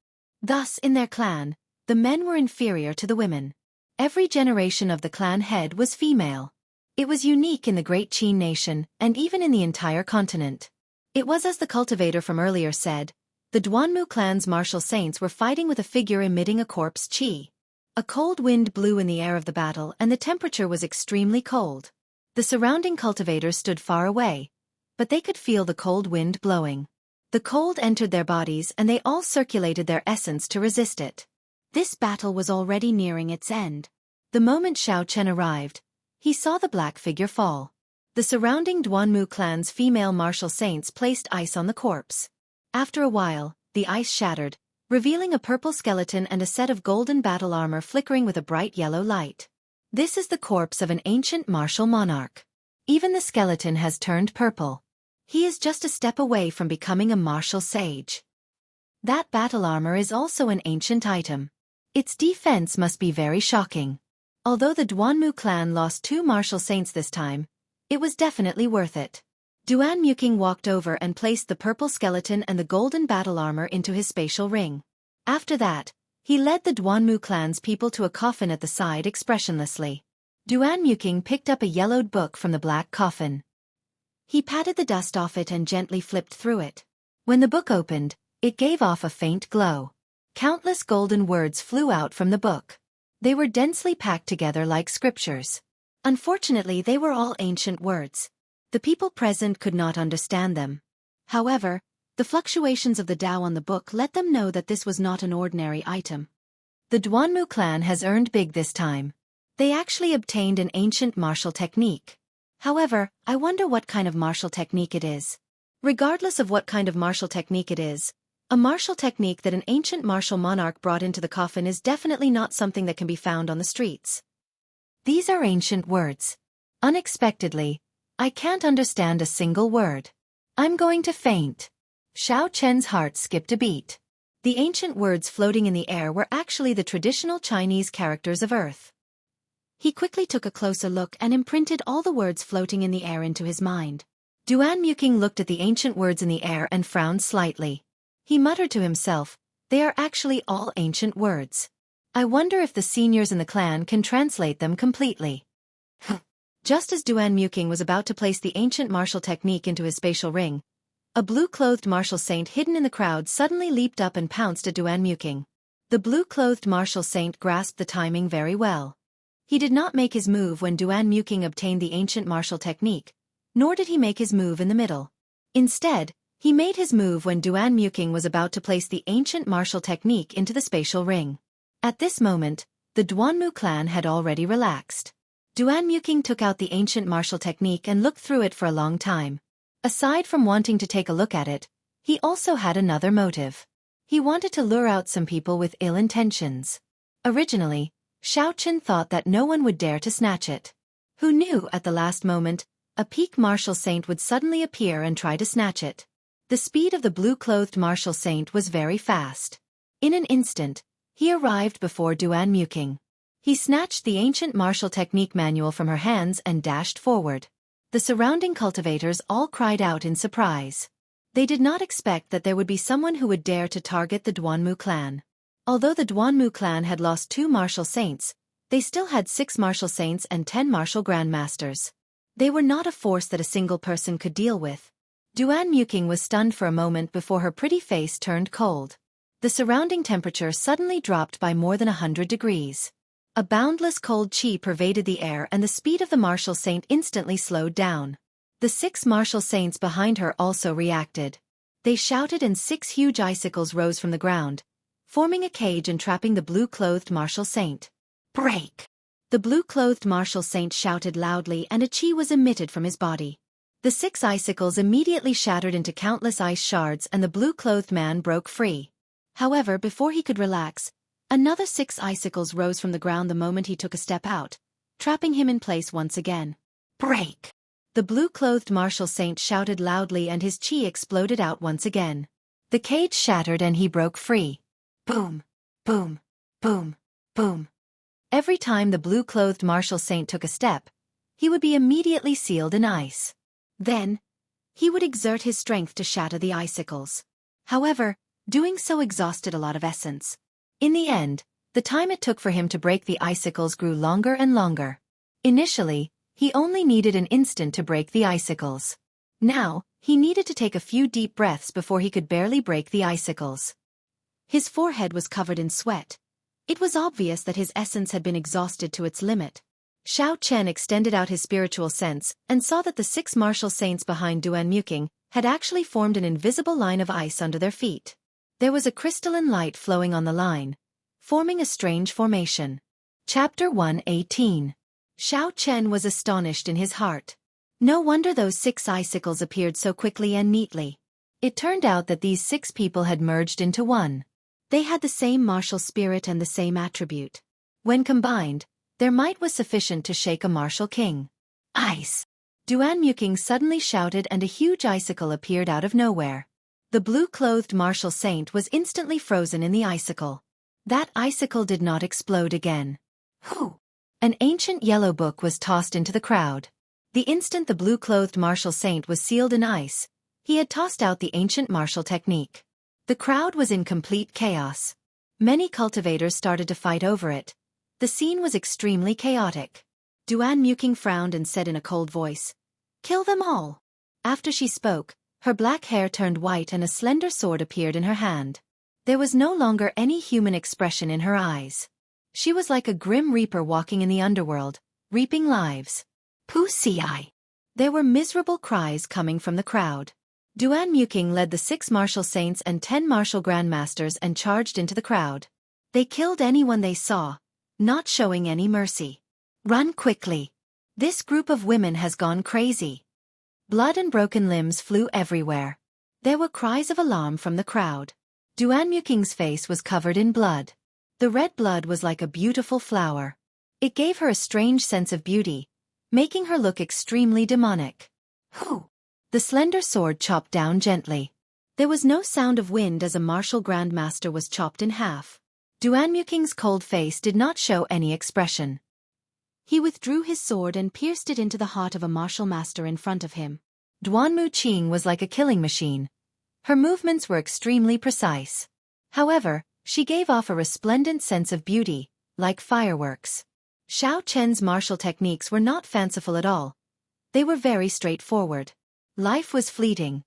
Thus, in their clan, the men were inferior to the women. Every generation of the clan head was female. It was unique in the Great Qin nation and even in the entire continent. It was as the cultivator from earlier said, the Duanmu clan's martial saints were fighting with a figure emitting a corpse qi. A cold wind blew in the air of the battle and the temperature was extremely cold. The surrounding cultivators stood far away, but they could feel the cold wind blowing. The cold entered their bodies and they all circulated their essence to resist it. This battle was already nearing its end. The moment Xiao Chen arrived, he saw the black figure fall. The surrounding Duanmu clan's female martial saints placed ice on the corpse. After a while, the ice shattered, revealing a purple skeleton and a set of golden battle armor flickering with a bright yellow light. This is the corpse of an ancient martial monarch. Even the skeleton has turned purple. He is just a step away from becoming a martial sage. That battle armor is also an ancient item. Its defense must be very shocking. Although the Duanmu clan lost 2 martial saints this time, it was definitely worth it. Duan Muking walked over and placed the purple skeleton and the golden battle armor into his spatial ring. After that, he led the Duanmu clan's people to a coffin at the side expressionlessly. Duan Muking picked up a yellowed book from the black coffin. He patted the dust off it and gently flipped through it. When the book opened, it gave off a faint glow. Countless golden words flew out from the book. They were densely packed together like scriptures. Unfortunately, they were all ancient words. The people present could not understand them. However, the fluctuations of the Tao on the book let them know that this was not an ordinary item. The Duanmu clan has earned big this time. They actually obtained an ancient martial technique. However, I wonder what kind of martial technique it is. Regardless of what kind of martial technique it is, a martial technique that an ancient martial monarch brought into the coffin is definitely not something that can be found on the streets. These are ancient words. Unexpectedly, I can't understand a single word. I'm going to faint. Xiao Chen's heart skipped a beat. The ancient words floating in the air were actually the traditional Chinese characters of Earth. He quickly took a closer look and imprinted all the words floating in the air into his mind. Duan Muking looked at the ancient words in the air and frowned slightly. He muttered to himself, they are actually all ancient words. I wonder if the seniors in the clan can translate them completely. Just as Duan Muking was about to place the ancient martial technique into his spatial ring, a blue-clothed martial saint hidden in the crowd suddenly leaped up and pounced at Duan Muking. The blue-clothed martial saint grasped the timing very well. He did not make his move when Duan Muking obtained the ancient martial technique, nor did he make his move in the middle. Instead, he made his move when Duan Muking was about to place the ancient martial technique into the spatial ring. At this moment, the Duanmu clan had already relaxed. Duan Muking took out the ancient martial technique and looked through it for a long time. Aside from wanting to take a look at it, he also had another motive. He wanted to lure out some people with ill intentions. Originally, Xiao Chen thought that no one would dare to snatch it. Who knew at the last moment, a peak martial saint would suddenly appear and try to snatch it. The speed of the blue-clothed martial saint was very fast. In an instant, he arrived before Duan Muking. He snatched the ancient martial technique manual from her hands and dashed forward. The surrounding cultivators all cried out in surprise. They did not expect that there would be someone who would dare to target the Duanmu clan. Although the Duanmu clan had lost 2 martial saints, they still had 6 martial saints and 10 martial grandmasters. They were not a force that a single person could deal with. Duan Muking was stunned for a moment before her pretty face turned cold. The surrounding temperature suddenly dropped by more than 100 degrees. A boundless cold qi pervaded the air and the speed of the martial saint instantly slowed down. The 6 martial saints behind her also reacted. They shouted and 6 huge icicles rose from the ground, forming a cage and trapping the blue-clothed martial saint. Break! The blue-clothed martial saint shouted loudly and a chi was emitted from his body. The 6 icicles immediately shattered into countless ice shards and the blue-clothed man broke free. However, before he could relax, another 6 icicles rose from the ground the moment he took a step out, trapping him in place once again. Break! The blue-clothed martial saint shouted loudly and his chi exploded out once again. The cage shattered and he broke free. Boom! Boom! Boom! Boom! Every time the blue-clothed martial saint took a step, he would be immediately sealed in ice. Then, he would exert his strength to shatter the icicles. However, doing so exhausted a lot of essence. In the end, the time it took for him to break the icicles grew longer and longer. Initially, he only needed an instant to break the icicles. Now, he needed to take a few deep breaths before he could barely break the icicles. His forehead was covered in sweat. It was obvious that his essence had been exhausted to its limit. Xiao Chen extended out his spiritual sense and saw that the 6 martial saints behind Duan Muqing had actually formed an invisible line of ice under their feet. There was a crystalline light flowing on the line, forming a strange formation. Chapter 118. Xiao Chen was astonished in his heart. No wonder those 6 icicles appeared so quickly and neatly. It turned out that these 6 people had merged into one. They had the same martial spirit and the same attribute. When combined, their might was sufficient to shake a martial king. Ice! Duan Muqing suddenly shouted and a huge icicle appeared out of nowhere. The blue-clothed martial saint was instantly frozen in the icicle. That icicle did not explode again. Whew! An ancient yellow book was tossed into the crowd. The instant the blue-clothed martial saint was sealed in ice, he had tossed out the ancient martial technique. The crowd was in complete chaos. Many cultivators started to fight over it. The scene was extremely chaotic. Duan Muqing frowned and said in a cold voice, "Kill them all." After she spoke, her black hair turned white and a slender sword appeared in her hand. There was no longer any human expression in her eyes. She was like a grim reaper walking in the underworld, reaping lives. Pussy. There were miserable cries coming from the crowd. Duan Muqing led the 6 martial saints and 10 martial grandmasters and charged into the crowd. They killed anyone they saw, not showing any mercy. Run quickly. This group of women has gone crazy. Blood and broken limbs flew everywhere. There were cries of alarm from the crowd. Duan Muqing's face was covered in blood. The red blood was like a beautiful flower. It gave her a strange sense of beauty, making her look extremely demonic. Whew! The slender sword chopped down gently. There was no sound of wind as a martial grandmaster was chopped in half. Duan Muqing's cold face did not show any expression. He withdrew his sword and pierced it into the heart of a martial master in front of him. Duan Muqing was like a killing machine. Her movements were extremely precise. However, she gave off a resplendent sense of beauty, like fireworks. Xiao Chen's martial techniques were not fanciful at all. They were very straightforward. Life was fleeting.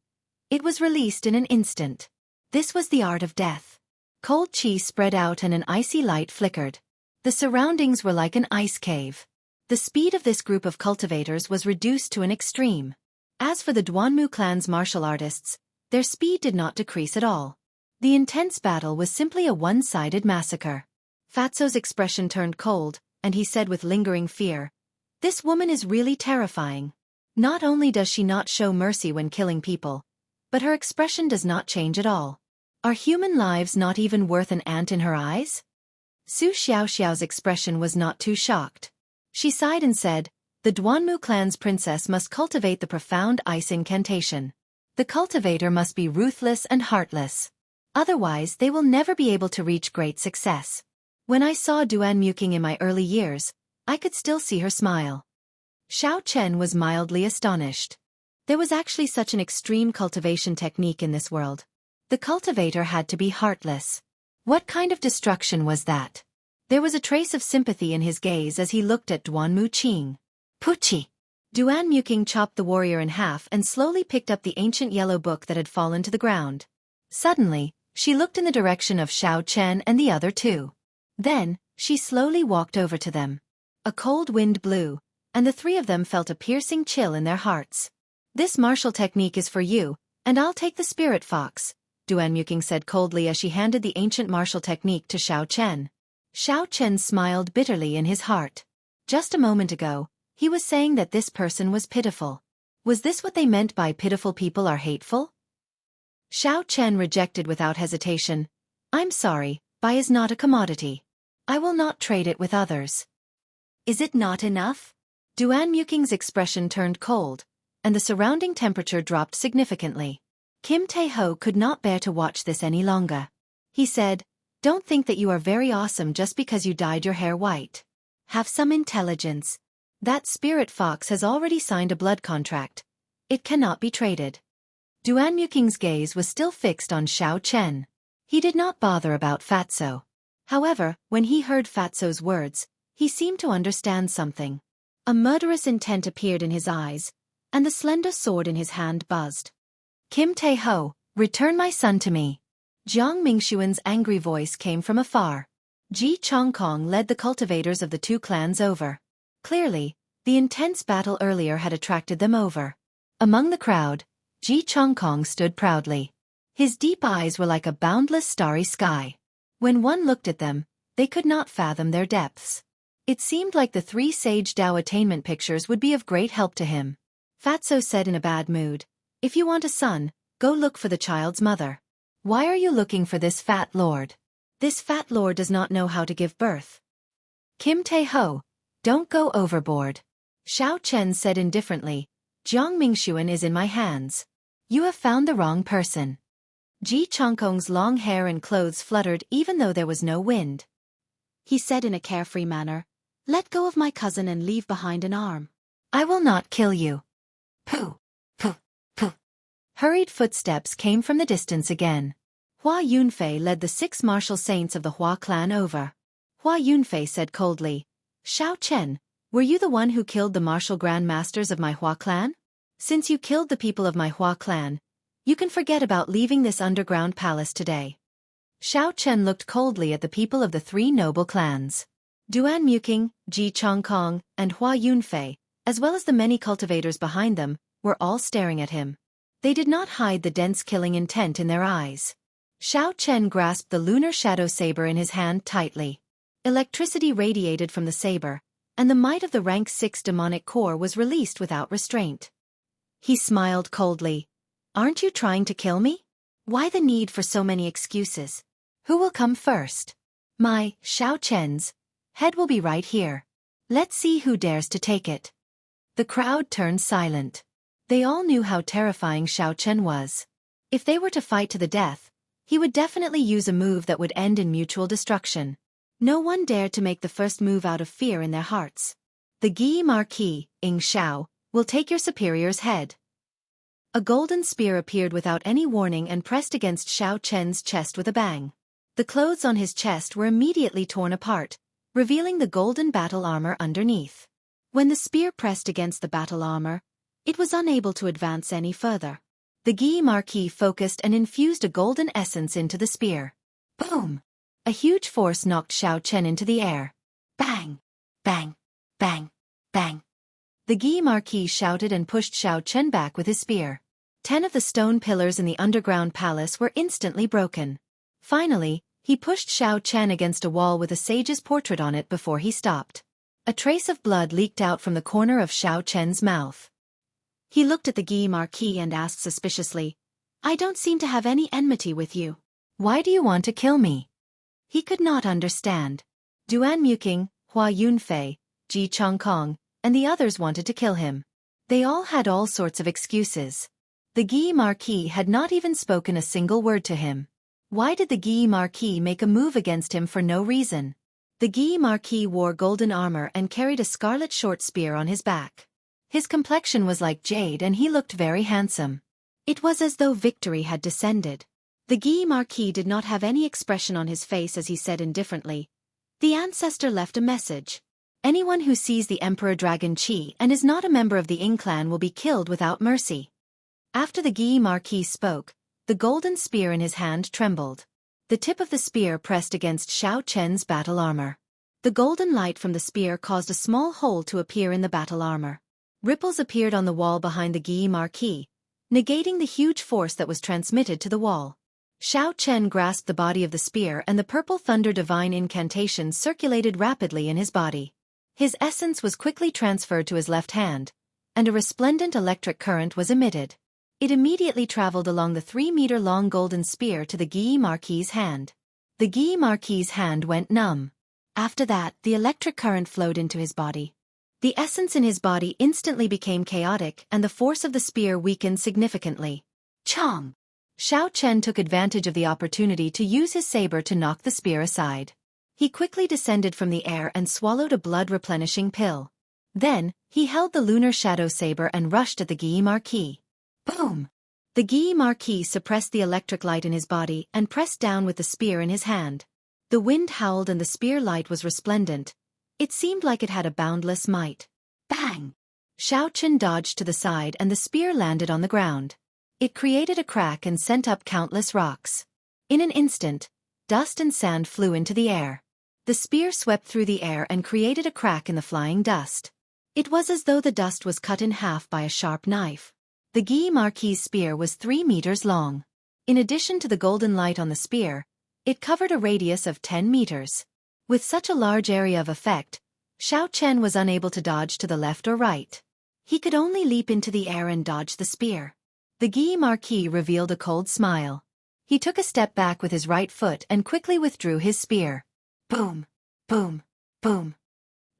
It was released in an instant. This was the art of death. Cold chi spread out and an icy light flickered. The surroundings were like an ice cave. The speed of this group of cultivators was reduced to an extreme. As for the Duanmu clan's martial artists, their speed did not decrease at all. The intense battle was simply a one-sided massacre. Fatso's expression turned cold, and he said with lingering fear, "This woman is really terrifying. Not only does she not show mercy when killing people, but her expression does not change at all. Are human lives not even worth an ant in her eyes?" Su Xiaoxiao's expression was not too shocked. She sighed and said, "The Duanmu clan's princess must cultivate the profound ice incantation. The cultivator must be ruthless and heartless. Otherwise they will never be able to reach great success." When I saw Duan Muqing in my early years, I could still see her smile. Xiao Chen was mildly astonished. There was actually such an extreme cultivation technique in this world. The cultivator had to be heartless. What kind of destruction was that? There was a trace of sympathy in his gaze as he looked at Duan Muqing. Puchi! Duan Muqing chopped the warrior in half and slowly picked up the ancient yellow book that had fallen to the ground. Suddenly, she looked in the direction of Xiao Chen and the other 2. Then, she slowly walked over to them. A cold wind blew, and the 3 of them felt a piercing chill in their hearts. "This martial technique is for you, and I'll take the spirit fox," Duanmuking said coldly as she handed the ancient martial technique to Xiao Chen. Xiao Chen smiled bitterly in his heart. Just a moment ago, he was saying that this person was pitiful. Was this what they meant by pitiful people are hateful? Xiao Chen rejected without hesitation. I'm sorry, Bai is not a commodity. I will not trade it with others. Is it not enough? Duanmuking's expression turned cold, and the surrounding temperature dropped significantly. Kim Tae-ho could not bear to watch this any longer. He said, don't think that you are very awesome just because you dyed your hair white. Have some intelligence. That spirit fox has already signed a blood contract. It cannot be traded. Duanmuking's gaze was still fixed on Xiao Chen. He did not bother about Fatso. However, when he heard Fatso's words, he seemed to understand something. A murderous intent appeared in his eyes, and the slender sword in his hand buzzed. Kim Tae-ho, return my son to me. Jiang Mingxuan's angry voice came from afar. Ji Chongkong led the cultivators of the two clans over. Clearly, the intense battle earlier had attracted them over. Among the crowd, Ji Chongkong stood proudly. His deep eyes were like a boundless starry sky. When one looked at them, they could not fathom their depths. It seemed like the three Sage Dao attainment pictures would be of great help to him. Fatso said in a bad mood, if you want a son, go look for the child's mother. Why are you looking for this fat lord? This fat lord does not know how to give birth. Kim Tae-ho, don't go overboard. Xiao Chen said indifferently, Jiang Mingxuan is in my hands. You have found the wrong person. Ji Chongkong's long hair and clothes fluttered even though there was no wind. He said in a carefree manner, let go of my cousin and leave behind an arm. I will not kill you. Pooh, pooh, pooh. Hurried footsteps came from the distance again. Hua Yunfei led the 6 martial saints of the Hua clan over. Hua Yunfei said coldly, Xiao Chen, were you the one who killed the martial grand masters of my Hua clan? Since you killed the people of my Hua clan, you can forget about leaving this underground palace today. Xiao Chen looked coldly at the people of the 3 noble clans. Duanmuking, Ji Chongkong, and Hua Yunfei, as well as the many cultivators behind them, were all staring at him. They did not hide the dense killing intent in their eyes. Xiao Chen grasped the lunar shadow saber in his hand tightly. Electricity radiated from the saber, and the might of the rank 6 demonic core was released without restraint. He smiled coldly. Aren't you trying to kill me? Why the need for so many excuses? Who will come first? My, Xiao Chen's, head will be right here. Let's see who dares to take it. The crowd turned silent. They all knew how terrifying Xiao Chen was. If they were to fight to the death, he would definitely use a move that would end in mutual destruction. No one dared to make the first move out of fear in their hearts. The Guy Marquis, Ing Xiao, will take your superior's head. A golden spear appeared without any warning and pressed against Xiao Chen's chest with a bang. The clothes on his chest were immediately torn apart, revealing the golden battle armor underneath. When the spear pressed against the battle armor, it was unable to advance any further. The Guy Marquis focused and infused a golden essence into the spear. Boom! A huge force knocked Xiao Chen into the air. Bang! Bang! Bang! Bang! The Guy Marquis shouted and pushed Xiao Chen back with his spear. 10 of the stone pillars in the underground palace were instantly broken. Finally, he pushed Xiao Chen against a wall with a sage's portrait on it before he stopped. A trace of blood leaked out from the corner of Xiao Chen's mouth. He looked at the Guy Marquis and asked suspiciously, I don't seem to have any enmity with you. Why do you want to kill me? He could not understand. Duanmuking, Hua Yunfei, Ji Chongkong, and the others wanted to kill him. They all had all sorts of excuses. The Guy Marquis had not even spoken a single word to him. Why did the Guy Marquis make a move against him for no reason? The Guy Marquis wore golden armor and carried a scarlet short spear on his back. His complexion was like jade and he looked very handsome. It was as though victory had descended. The Guy Marquis did not have any expression on his face as he said indifferently, the ancestor left a message. Anyone who sees the Emperor Dragon Qi and is not a member of the Ying clan will be killed without mercy. After the Guy Marquis spoke, the golden spear in his hand trembled. The tip of the spear pressed against Xiao Chen's battle armor. The golden light from the spear caused a small hole to appear in the battle armor. Ripples appeared on the wall behind the Guy Marquis, negating the huge force that was transmitted to the wall. Xiao Chen grasped the body of the spear and the purple thunder divine incantation circulated rapidly in his body. His essence was quickly transferred to his left hand, and a resplendent electric current was emitted. It immediately traveled along the 3-meter-long golden spear to the Guy Marquis's hand. The Guy Marquis's hand went numb. After that, the electric current flowed into his body. The essence in his body instantly became chaotic and the force of the spear weakened significantly. Chong! Xiao Chen took advantage of the opportunity to use his saber to knock the spear aside. He quickly descended from the air and swallowed a blood-replenishing pill. Then, he held the lunar shadow saber and rushed at the Guy Marquis. Boom! The Guy Marquis suppressed the electric light in his body and pressed down with the spear in his hand. The wind howled and the spear light was resplendent. It seemed like it had a boundless might. Bang! Xiao Chen dodged to the side and the spear landed on the ground. It created a crack and sent up countless rocks. In an instant, dust and sand flew into the air. The spear swept through the air and created a crack in the flying dust. It was as though the dust was cut in half by a sharp knife. The Guy Marquis's spear was 3 meters long. In addition to the golden light on the spear, it covered a radius of 10 meters. With such a large area of effect, Xiao Chen was unable to dodge to the left or right. He could only leap into the air and dodge the spear. The Guy Marquis revealed a cold smile. He took a step back with his right foot and quickly withdrew his spear. Boom! Boom! Boom!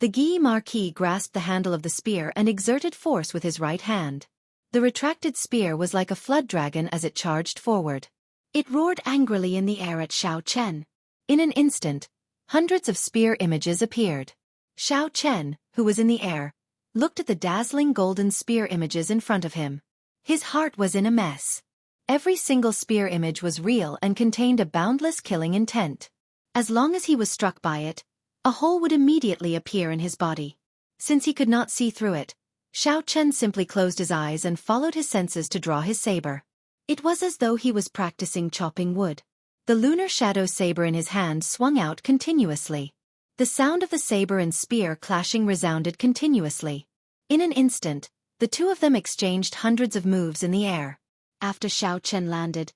The Guy Marquis grasped the handle of the spear and exerted force with his right hand. The retracted spear was like a flood dragon as it charged forward. It roared angrily in the air at Xiao Chen. In an instant, hundreds of spear images appeared. Xiao Chen, who was in the air, looked at the dazzling golden spear images in front of him. His heart was in a mess. Every single spear image was real and contained a boundless killing intent. As long as he was struck by it, a hole would immediately appear in his body. Since he could not see through it, Xiao Chen simply closed his eyes and followed his senses to draw his saber. It was as though he was practicing chopping wood. The lunar shadow saber in his hand swung out continuously. The sound of the saber and spear clashing resounded continuously. In an instant, the two of them exchanged hundreds of moves in the air. After Xiao Chen landed,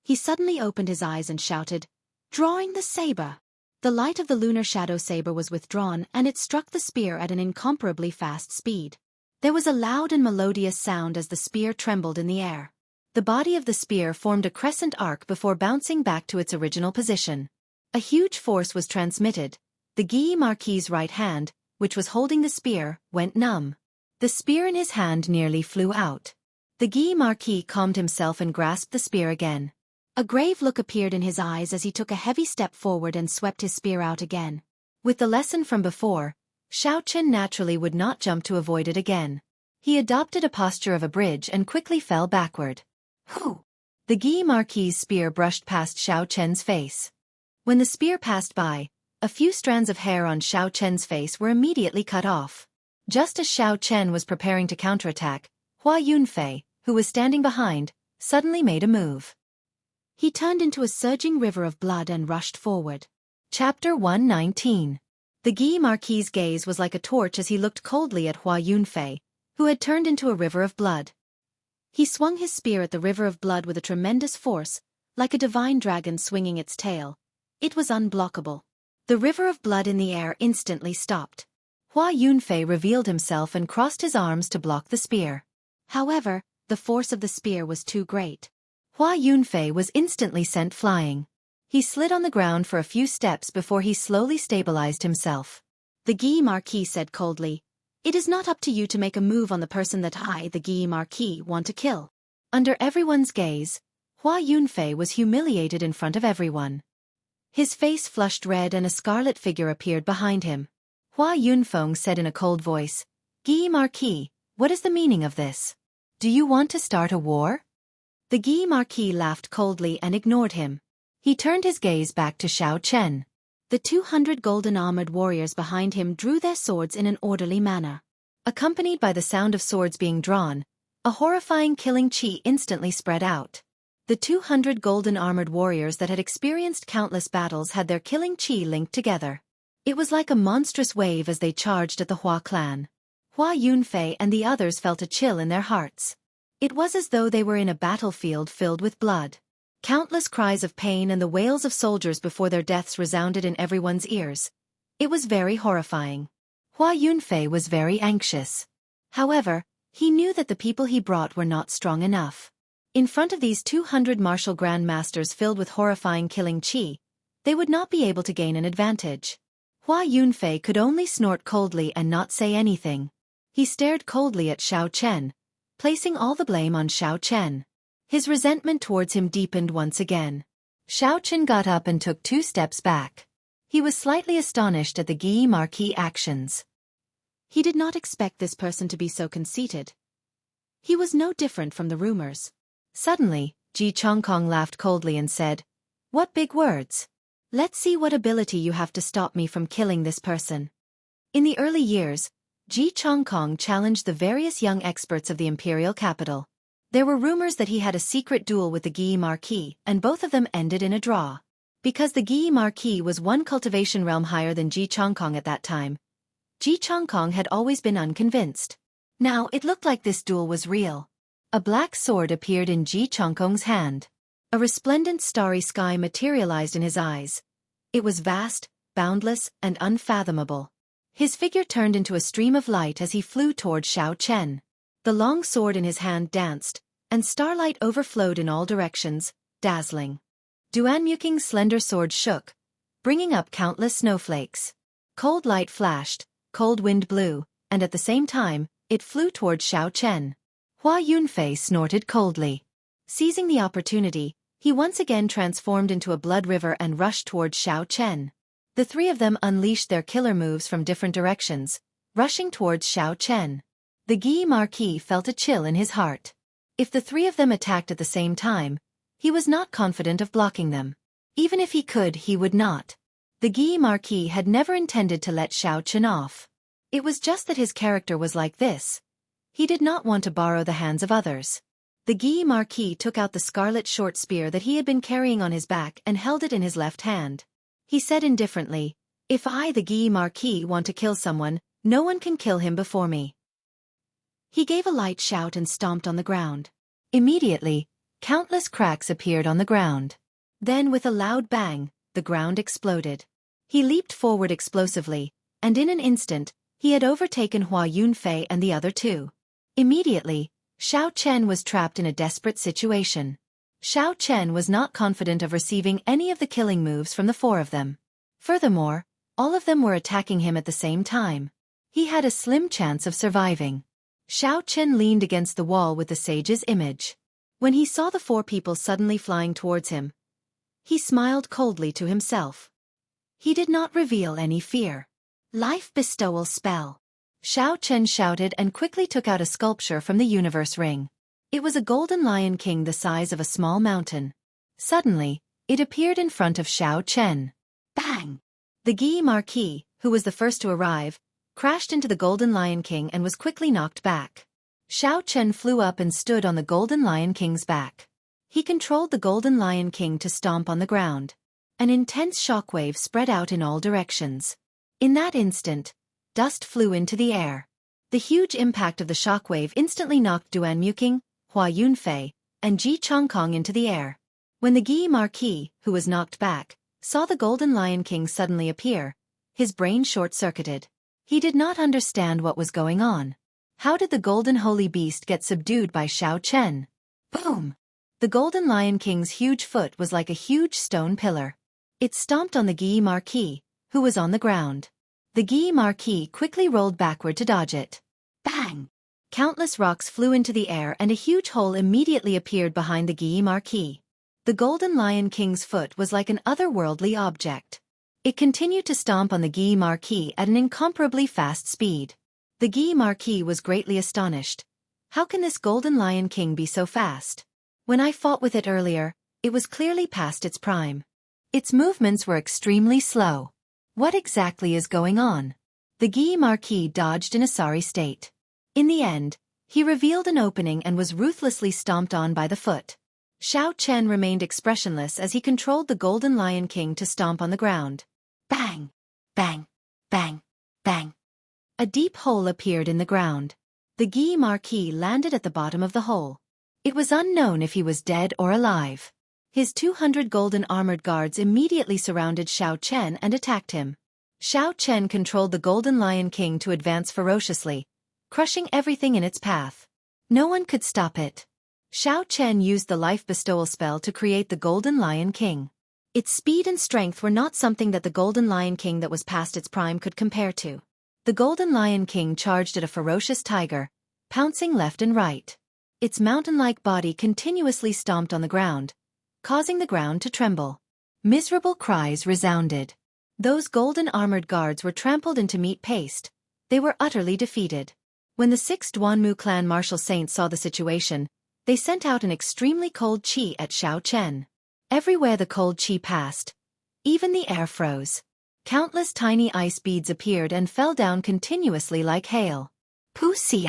he suddenly opened his eyes and shouted, "Drawing the saber!" The light of the lunar shadow saber was withdrawn and it struck the spear at an incomparably fast speed. There was a loud and melodious sound as the spear trembled in the air. The body of the spear formed a crescent arc before bouncing back to its original position. A huge force was transmitted. The Guy Marquis's right hand, which was holding the spear, went numb. The spear in his hand nearly flew out. The Guy Marquis calmed himself and grasped the spear again. A grave look appeared in his eyes as he took a heavy step forward and swept his spear out again. With the lesson from before, Xiao Chen naturally would not jump to avoid it again. He adopted a posture of a bridge and quickly fell backward. Hoo! The Guy Marquis's spear brushed past Xiao Chen's face. When the spear passed by, a few strands of hair on Xiao Chen's face were immediately cut off. Just as Xiao Chen was preparing to counterattack, Hua Yunfei, who was standing behind, suddenly made a move. He turned into a surging river of blood and rushed forward. Chapter 119. The Guy Marquis's gaze was like a torch as he looked coldly at Hua Yunfei, who had turned into a river of blood. He swung his spear at the river of blood with a tremendous force, like a divine dragon swinging its tail. It was unblockable. The river of blood in the air instantly stopped. Hua Yunfei revealed himself and crossed his arms to block the spear. However, the force of the spear was too great. Hua Yunfei was instantly sent flying. He slid on the ground for a few steps before he slowly stabilized himself. The Guy Marquis said coldly, "It is not up to you to make a move on the person that I, the Guy Marquis, want to kill." Under everyone's gaze, Hua Yunfei was humiliated in front of everyone. His face flushed red and a scarlet figure appeared behind him. Hua Yunfeng said in a cold voice, "Guy Marquis, what is the meaning of this? Do you want to start a war?" The Guy Marquis laughed coldly and ignored him. He turned his gaze back to Xiao Chen. The 200 golden-armored warriors behind him drew their swords in an orderly manner. Accompanied by the sound of swords being drawn, a horrifying killing chi instantly spread out. The 200 golden-armored warriors that had experienced countless battles had their killing chi linked together. It was like a monstrous wave as they charged at the Hua clan. Hua Yunfei and the others felt a chill in their hearts. It was as though they were in a battlefield filled with blood. Countless cries of pain and the wails of soldiers before their deaths resounded in everyone's ears. It was very horrifying. Hua Yunfei was very anxious. However, he knew that the people he brought were not strong enough. In front of these 200 martial grandmasters filled with horrifying killing qi, they would not be able to gain an advantage. Hua Yunfei could only snort coldly and not say anything. He stared coldly at Xiao Chen, placing all the blame on Xiao Chen. His resentment towards him deepened once again. Xiao Chen got up and took 2 steps back. He was slightly astonished at the Guy Marquis' actions. He did not expect this person to be so conceited. He was no different from the rumors. Suddenly, Ji Chongkong laughed coldly and said, "What big words? Let's see what ability you have to stop me from killing this person." In the early years, Ji Chongkong challenged the various young experts of the imperial capital. There were rumors that he had a secret duel with the Guy Marquis, and both of them ended in a draw. Because the Guy Marquis was one cultivation realm higher than Ji Chongkong at that time, Ji Chongkong had always been unconvinced. Now it looked like this duel was real. A black sword appeared in Ji Chongkong's hand. A resplendent starry sky materialized in his eyes. It was vast, boundless, and unfathomable. His figure turned into a stream of light as he flew toward Xiao Chen. The long sword in his hand danced, and starlight overflowed in all directions, dazzling. Duanmuking's slender sword shook, bringing up countless snowflakes. Cold light flashed, cold wind blew, and at the same time, it flew toward Xiao Chen. Hua Yunfei snorted coldly. Seizing the opportunity, he once again transformed into a blood river and rushed toward Xiao Chen. The 3 of them unleashed their killer moves from different directions, rushing towards Xiao Chen. The Guy Marquis felt a chill in his heart. If the 3 of them attacked at the same time, he was not confident of blocking them. Even if he could, he would not. The Guy Marquis had never intended to let Xiao Chen off. It was just that his character was like this. He did not want to borrow the hands of others. The Guy Marquis took out the scarlet short spear that he had been carrying on his back and held it in his left hand. He said indifferently, "If I, the Guy Marquis, want to kill someone, no one can kill him before me." He gave a light shout and stomped on the ground. Immediately, countless cracks appeared on the ground. Then with a loud bang, the ground exploded. He leaped forward explosively, and in an instant, he had overtaken Hua Yunfei and the other 2. Immediately, Xiao Chen was trapped in a desperate situation. Xiao Chen was not confident of receiving any of the killing moves from the 4 of them. Furthermore, all of them were attacking him at the same time. He had a slim chance of surviving. Xiao Chen leaned against the wall with the sage's image. When he saw the 4 people suddenly flying towards him, he smiled coldly to himself. He did not reveal any fear. Life bestowal spell. Xiao Chen shouted and quickly took out a sculpture from the universe ring. It was a golden lion king the size of a small mountain. Suddenly, it appeared in front of Xiao Chen. Bang! The Guy Marquis, who was the first to arrive, crashed into the golden lion king and was quickly knocked back. Xiao Chen flew up and stood on the golden lion king's back. He controlled the golden lion king to stomp on the ground. An intense shockwave spread out in all directions. In that instant, dust flew into the air. The huge impact of the shockwave instantly knocked Duanmuking, Hua Yunfei, and Ji Chongkong into the air. When the Guy Marquis, who was knocked back, saw the golden lion king suddenly appear, his brain short-circuited. He did not understand what was going on. How did the golden holy beast get subdued by Xiao Chen? Boom! The golden lion king's huge foot was like a huge stone pillar. It stomped on the Guy Marquis, who was on the ground. The Guy Marquis quickly rolled backward to dodge it. Bang! Countless rocks flew into the air and a huge hole immediately appeared behind the Guy Marquis. The golden lion king's foot was like an otherworldly object. It continued to stomp on the Guy Marquis at an incomparably fast speed. The Guy Marquis was greatly astonished. How can this golden lion king be so fast? When I fought with it earlier, it was clearly past its prime. Its movements were extremely slow. What exactly is going on? The Guy Marquis dodged in a sorry state. In the end, he revealed an opening and was ruthlessly stomped on by the foot. Xiao Chen remained expressionless as he controlled the golden lion king to stomp on the ground. Bang! Bang! Bang! Bang! A deep hole appeared in the ground. The Guy Marquis landed at the bottom of the hole. It was unknown if he was dead or alive. His 200 golden armored guards immediately surrounded Xiao Chen and attacked him. Xiao Chen controlled the Golden Lion King to advance ferociously, crushing everything in its path. No one could stop it. Xiao Chen used the life bestowal spell to create the Golden Lion King. Its speed and strength were not something that the Golden Lion King that was past its prime could compare to. The Golden Lion King charged at a ferocious tiger, pouncing left and right. Its mountain-like body continuously stomped on the ground, causing the ground to tremble. Miserable cries resounded. Those golden armored guards were trampled into meat paste. They were utterly defeated. When the 6 Duanmu clan martial saints saw the situation, they sent out an extremely cold qi at Xiao Chen. Everywhere the cold qi passed, even the air froze. Countless tiny ice beads appeared and fell down continuously like hail. Pussy!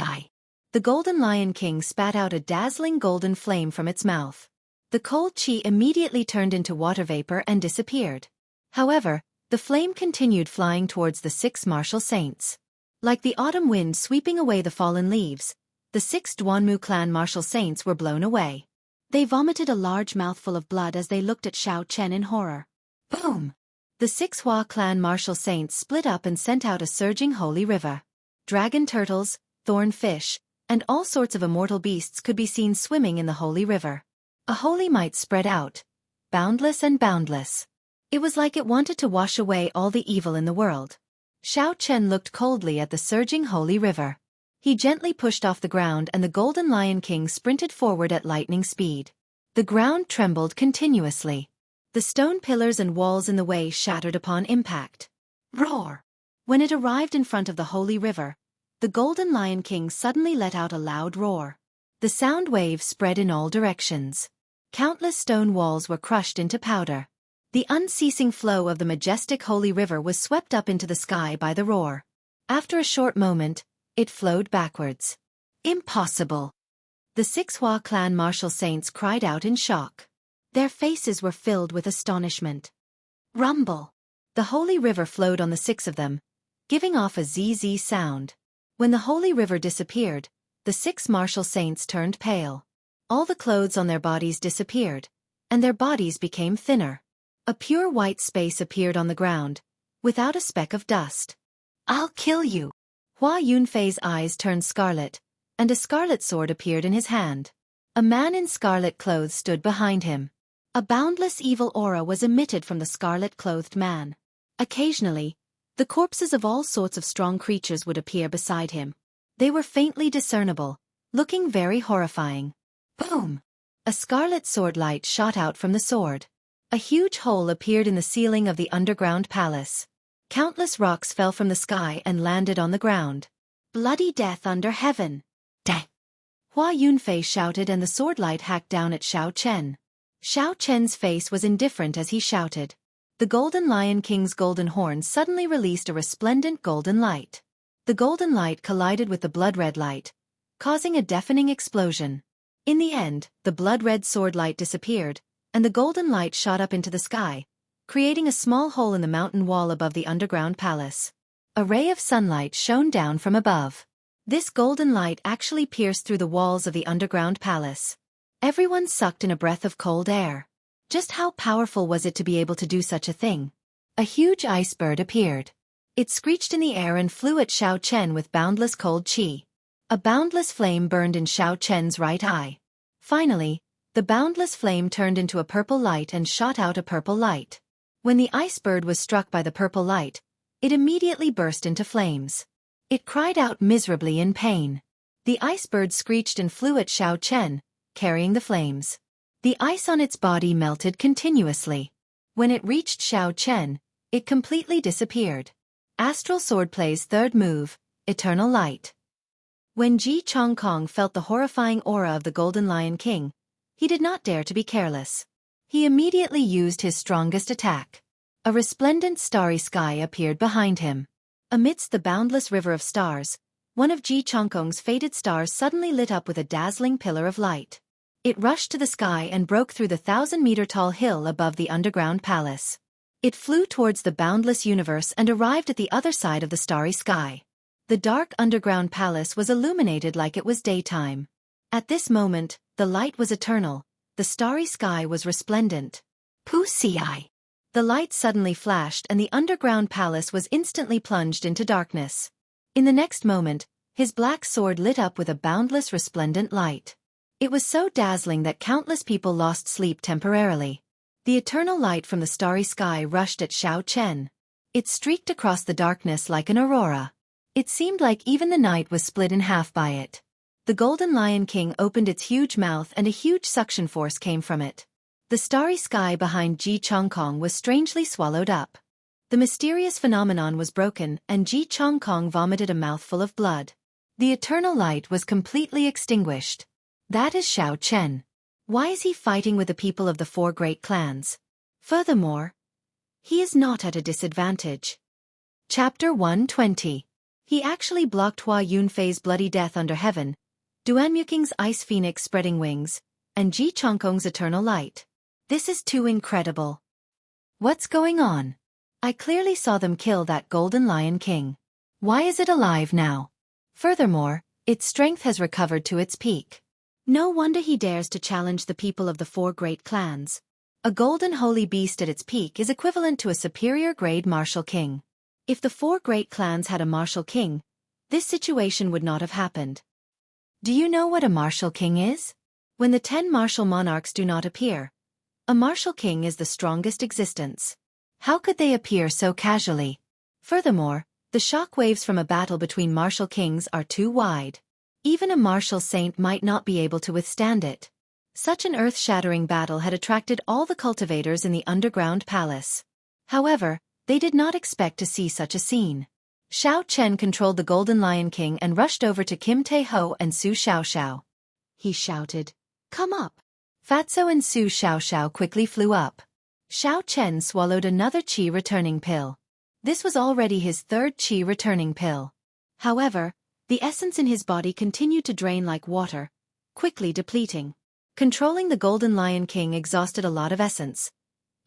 The Golden Lion King spat out a dazzling golden flame from its mouth. The cold qi immediately turned into water vapor and disappeared. However, the flame continued flying towards the 6 martial saints. Like the autumn wind sweeping away the fallen leaves, the 6 Duanmu clan martial saints were blown away. They vomited a large mouthful of blood as they looked at Xiao Chen in horror. Boom! The 6 Hua clan martial saints split up and sent out a surging holy river. Dragon turtles, thorn fish, and all sorts of immortal beasts could be seen swimming in the holy river. A holy might spread out, boundless and boundless. It was like it wanted to wash away all the evil in the world. Xiao Chen looked coldly at the surging holy river. He gently pushed off the ground and the Golden Lion King sprinted forward at lightning speed. The ground trembled continuously. The stone pillars and walls in the way shattered upon impact. Roar! When it arrived in front of the holy river, the Golden Lion King suddenly let out a loud roar. The sound wave spread in all directions. Countless stone walls were crushed into powder. The unceasing flow of the majestic holy river was swept up into the sky by the roar. After a short moment, it flowed backwards. Impossible! The 6 Hua clan martial saints cried out in shock. Their faces were filled with astonishment. Rumble! The holy river flowed on the 6 of them, giving off a zzz sound. When the holy river disappeared, the 6 martial saints turned pale. All the clothes on their bodies disappeared, and their bodies became thinner. A pure white space appeared on the ground, without a speck of dust. I'll kill you! Hua Yunfei's eyes turned scarlet, and a scarlet sword appeared in his hand. A man in scarlet clothes stood behind him. A boundless evil aura was emitted from the scarlet-clothed man. Occasionally, the corpses of all sorts of strong creatures would appear beside him. They were faintly discernible, looking very horrifying. Boom! A scarlet sword light shot out from the sword. A huge hole appeared in the ceiling of the underground palace. Countless rocks fell from the sky and landed on the ground. Bloody death under heaven! Dang! Hua Yunfei shouted and the sword light hacked down at Xiao Chen. Xiao Chen's face was indifferent as he shouted. The Golden Lion King's golden horn suddenly released a resplendent golden light. The golden light collided with the blood-red light, causing a deafening explosion. In the end, the blood-red sword light disappeared, and the golden light shot up into the sky, creating a small hole in the mountain wall above the underground palace. A ray of sunlight shone down from above. This golden light actually pierced through the walls of the underground palace. Everyone sucked in a breath of cold air. Just how powerful was it to be able to do such a thing? A huge ice bird appeared. It screeched in the air and flew at Xiao Chen with boundless cold qi. A boundless flame burned in Xiao Chen's right eye. Finally, the boundless flame turned into a purple light and shot out a purple light. When the ice bird was struck by the purple light, it immediately burst into flames. It cried out miserably in pain. The ice bird screeched and flew at Xiao Chen, carrying the flames. The ice on its body melted continuously. When it reached Xiao Chen, it completely disappeared. Astral Swordplay's third move, Eternal Light. When Ji Chongkong felt the horrifying aura of the Golden Lion King, he did not dare to be careless. He immediately used his strongest attack. A resplendent starry sky appeared behind him. Amidst the boundless river of stars, one of Ji Chongkong's faded stars suddenly lit up with a dazzling pillar of light. It rushed to the sky and broke through the 1,000-meter-tall hill above the underground palace. It flew towards the boundless universe and arrived at the other side of the starry sky. The dark underground palace was illuminated like it was daytime. At this moment, the light was eternal, the starry sky was resplendent. Wuxia. The light suddenly flashed and the underground palace was instantly plunged into darkness. In the next moment, his black sword lit up with a boundless resplendent light. It was so dazzling that countless people lost sleep temporarily. The eternal light from the starry sky rushed at Xianxia. It streaked across the darkness like an aurora. It seemed like even the night was split in half by it. The Golden Lion King opened its huge mouth and a huge suction force came from it. The starry sky behind Jianghu was strangely swallowed up. The mysterious phenomenon was broken and Jianghu vomited a mouthful of blood. The eternal light was completely extinguished. That is Xianxia. Why is he fighting with the people of the four great clans? Furthermore, he is not at a disadvantage. Chapter 120. He actually blocked Hua Yunfei's bloody death under heaven, Duanmuking's ice phoenix spreading wings, and Ji Chongkong's eternal light. This is too incredible. What's going on? I clearly saw them kill that Golden Lion King. Why is it alive now? Furthermore, its strength has recovered to its peak. No wonder he dares to challenge the people of the four great clans. A golden holy beast at its peak is equivalent to a superior grade martial king. If the four great clans had a martial king, this situation would not have happened. Do you know what a martial king is? When the 10 martial monarchs do not appear, a martial king is the strongest existence. How could they appear so casually? Furthermore, the shock waves from a battle between martial kings are too wide. Even a martial saint might not be able to withstand it. Such an earth-shattering battle had attracted all the cultivators in the underground palace. However, they did not expect to see such a scene. Xianxia controlled the Golden Lion King and rushed over to Kim Tae-ho and Su Xiaoxiao. He shouted, "Come up!" Fatso and Su Xiaoxiao quickly flew up. Xianxia swallowed another qi returning pill. This was already his third qi returning pill. However, the essence in his body continued to drain like water, quickly depleting. Controlling the Golden Lion King exhausted a lot of essence.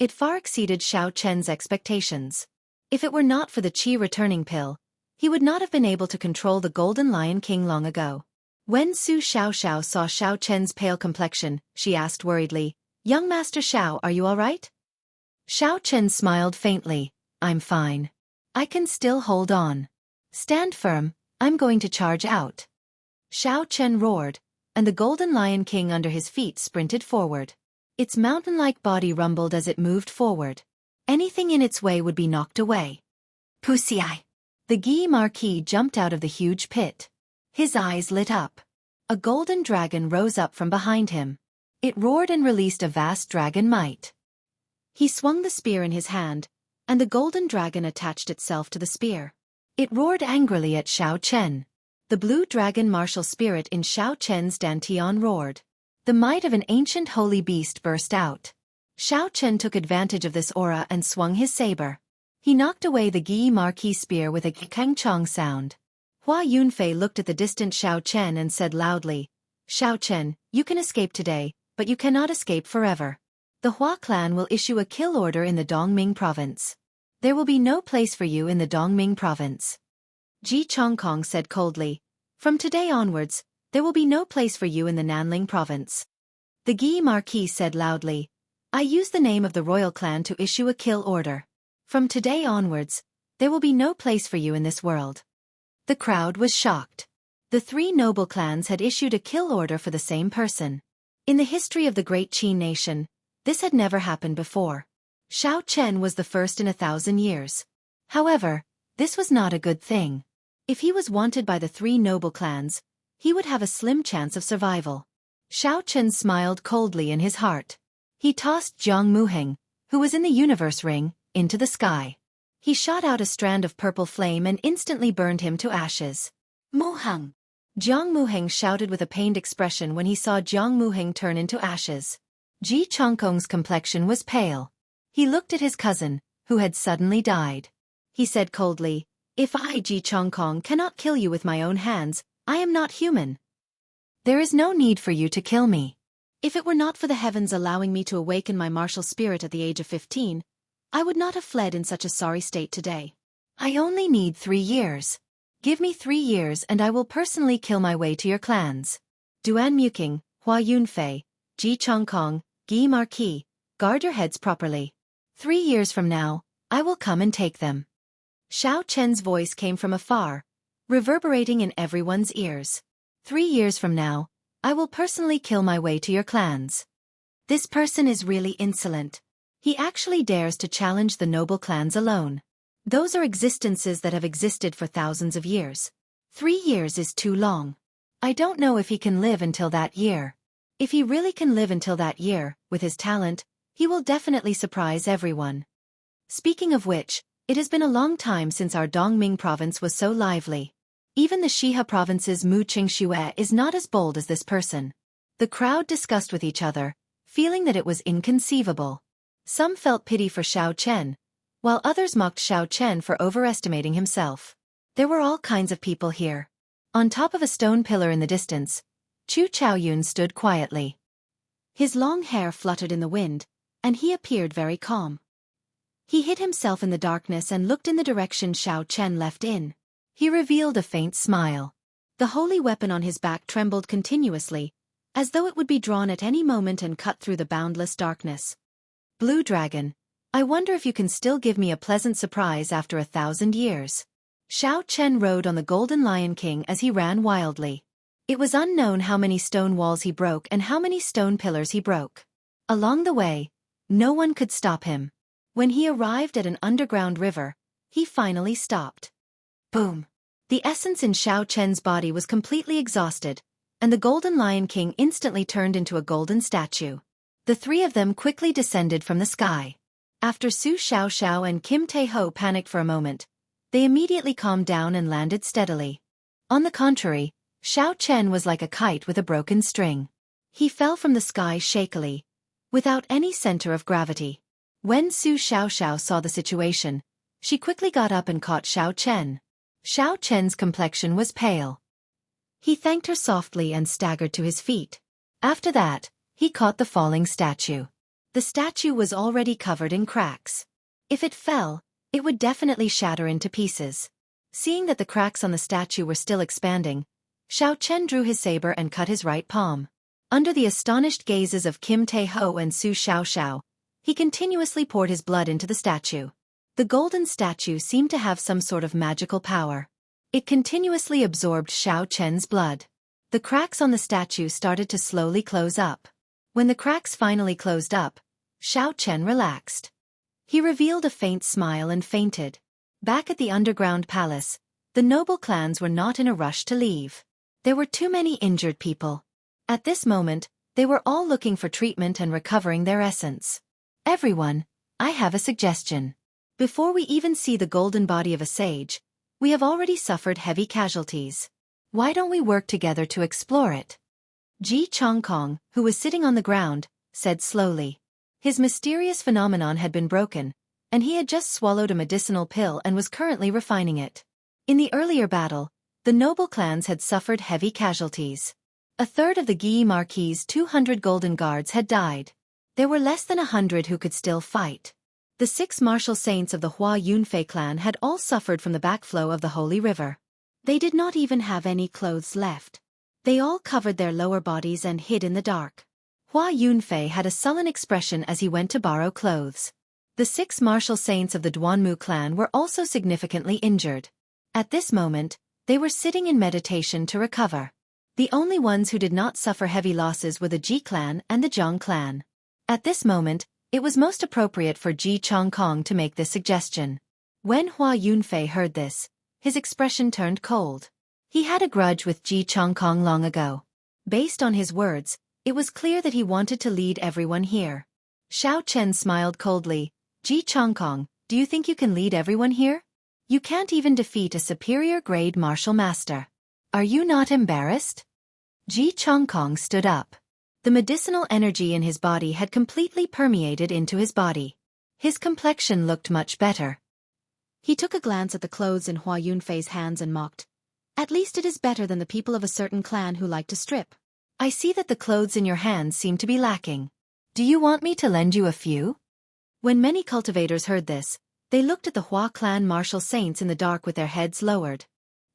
It far exceeded Xianxia's expectations. If it were not for the qi returning pill, he would not have been able to control the Golden Lion King long ago. When Su Xiaoxiao saw Xianxia's pale complexion, she asked worriedly, "Young Master Xiao, are you all right?" Xianxia smiled faintly, "I'm fine. I can still hold on. Stand firm, I'm going to charge out." Xianxia roared, and the Golden Lion King under his feet sprinted forward. Its mountain-like body rumbled as it moved forward. Anything in its way would be knocked away. Wuxia. The Guy Marquis jumped out of the huge pit. His eyes lit up. A golden dragon rose up from behind him. It roared and released a vast dragon might. He swung the spear in his hand, and the golden dragon attached itself to the spear. It roared angrily at Xianxia. The blue dragon martial spirit in Xianxia's dantian roared. The might of an ancient holy beast burst out. Xianxia took advantage of this aura and swung his saber. He knocked away the Guy Marquis spear with a kang-chong sound. Hua Yunfei looked at the distant Xianxia and said loudly, "Xianxia, you can escape today, but you cannot escape forever. The Hua clan will issue a kill order in the Dongming province. There will be no place for you in the Dongming province." Ji Chongkong said coldly, "From today onwards, there will be no place for you in the Nanling province." The Guy Marquis said loudly, "I use the name of the royal clan to issue a kill order. From today onwards, there will be no place for you in this world." The crowd was shocked. The 3 noble clans had issued a kill order for the same person. In the history of the great Qin nation, this had never happened before. Xianxia was the first in 1,000 years. However, this was not a good thing. If he was wanted by the 3 noble clans, he would have a slim chance of survival. Xianxia smiled coldly in his heart. He tossed Jiang Muheng, who was in the universe ring, into the sky. He shot out a strand of purple flame and instantly burned him to ashes. "Muheng!" Jiang Muheng shouted with a pained expression when he saw Jiang Muheng turn into ashes. Ji Chongkong's complexion was pale. He looked at his cousin, who had suddenly died. He said coldly, "If I, Ji Chongkong, cannot kill you with my own hands, I am not human. There is no need for you to kill me. If it were not for the heavens allowing me to awaken my martial spirit at the age of 15, I would not have fled in such a sorry state today. I only need 3 years. Give me 3 years and I will personally kill my way to your clans." Duanmuking, Hua Yunfei, Ji Chongkong, Gi Marquis, guard your heads properly. 3 years from now, I will come and take them. Xiao Chen's voice came from afar, reverberating in everyone's ears. 3 years from now, I will personally kill my way to your clans. This person is really insolent. He actually dares to challenge the noble clans alone. Those are existences that have existed for thousands of years. 3 years is too long. I don't know if he can live until that year. If he really can live until that year, with his talent, he will definitely surprise everyone. Speaking of which, it has been a long time since our Dongming province was so lively. Even the Shihe province's Mu Qingxue is not as bold as this person. The crowd discussed with each other, feeling that it was inconceivable. Some felt pity for Xiao Chen, while others mocked Xiao Chen for overestimating himself. There were all kinds of people here. On top of a stone pillar in the distance, Chu Chaoyun stood quietly. His long hair fluttered in the wind, and he appeared very calm. He hid himself in the darkness and looked in the direction Xiao Chen left in. He revealed a faint smile. The holy weapon on his back trembled continuously, as though it would be drawn at any moment and cut through the boundless darkness. Blue Dragon, I wonder if you can still give me a pleasant surprise after 1,000 years. Xiao Chen rode on the Golden Lion King as he ran wildly. It was unknown how many stone walls he broke and how many stone pillars he broke. Along the way, no one could stop him. When he arrived at an underground river, he finally stopped. Boom! The essence in Xiao Chen's body was completely exhausted, and the Golden Lion King instantly turned into a golden statue. The three of them quickly descended from the sky. After Su Xiaoxiao and Kim Tae-ho panicked for a moment, they immediately calmed down and landed steadily. On the contrary, Xiao Chen was like a kite with a broken string. He fell from the sky shakily, without any center of gravity. When Su Xiaoxiao saw the situation, she quickly got up and caught Xiao Chen. Xiao Chen's complexion was pale. He thanked her softly and staggered to his feet. After that, he caught the falling statue. The statue was already covered in cracks. If it fell, it would definitely shatter into pieces. Seeing that the cracks on the statue were still expanding, Xiao Chen drew his saber and cut his right palm. Under the astonished gazes of Kim Tae-ho and Su Xiaoxiao, he continuously poured his blood into the statue. The golden statue seemed to have some sort of magical power. It continuously absorbed Xiao Chen's blood. The cracks on the statue started to slowly close up. When the cracks finally closed up, Xiao Chen relaxed. He revealed a faint smile and fainted. Back at the underground palace, the noble clans were not in a rush to leave. There were too many injured people. At this moment, they were all looking for treatment and recovering their essence. Everyone, I have a suggestion. Before we even see the golden body of a sage, we have already suffered heavy casualties. Why don't we work together to explore it? Ji Chongkong, who was sitting on the ground, said slowly. His mysterious phenomenon had been broken, and he had just swallowed a medicinal pill and was currently refining it. In the earlier battle, the noble clans had suffered heavy casualties. A third of the Guyi Marquis' 200 golden guards had died. There were less than 100 who could still fight. The 6 martial saints of the Hua Yunfei clan had all suffered from the backflow of the holy river. They did not even have any clothes left. They all covered their lower bodies and hid in the dark. Hua Yunfei had a sullen expression as he went to borrow clothes. The 6 martial saints of the Duanmu clan were also significantly injured. At this moment, they were sitting in meditation to recover. The only ones who did not suffer heavy losses were the Ji clan and the Jiang clan. At this moment, it was most appropriate for Ji Chongkong to make this suggestion. When Hua Yunfei heard this, his expression turned cold. He had a grudge with Ji Chongkong long ago. Based on his words, it was clear that he wanted to lead everyone here. Xiao Chen smiled coldly. Ji Chongkong, do you think you can lead everyone here? You can't even defeat a superior-grade martial master. Are you not embarrassed? Ji Chongkong stood up. The medicinal energy in his body had completely permeated into his body. His complexion looked much better. He took a glance at the clothes in Hua Yunfei's hands and mocked. At least it is better than the people of a certain clan who like to strip. I see that the clothes in your hands seem to be lacking. Do you want me to lend you a few? When many cultivators heard this, they looked at the Hua clan martial saints in the dark with their heads lowered.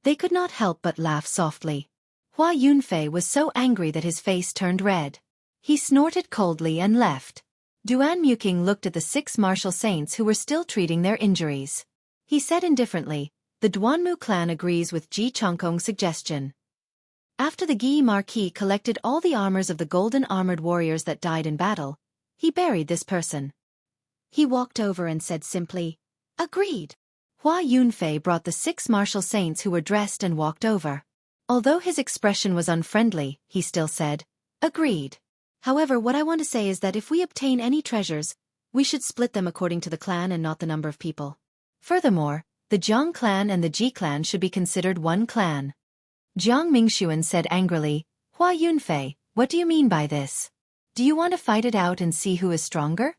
They could not help but laugh softly. Hua Yunfei was so angry that his face turned red. He snorted coldly and left. Duan Muking looked at the 6 martial saints who were still treating their injuries. He said indifferently, "The Duanmu clan agrees with Ji Chongkong's suggestion." After the Gi Marquis collected all the armors of the golden armored warriors that died in battle, he buried this person. He walked over and said simply, "Agreed." Hua Yunfei brought the 6 martial saints who were dressed and walked over. Although his expression was unfriendly, he still said, "Agreed. However, what I want to say is that if we obtain any treasures, we should split them according to the clan and not the number of people. Furthermore, the Jiang clan and the Ji clan should be considered one clan." Jiang Mingxuan said angrily, "Hua Yunfei, what do you mean by this? Do you want to fight it out and see who is stronger?"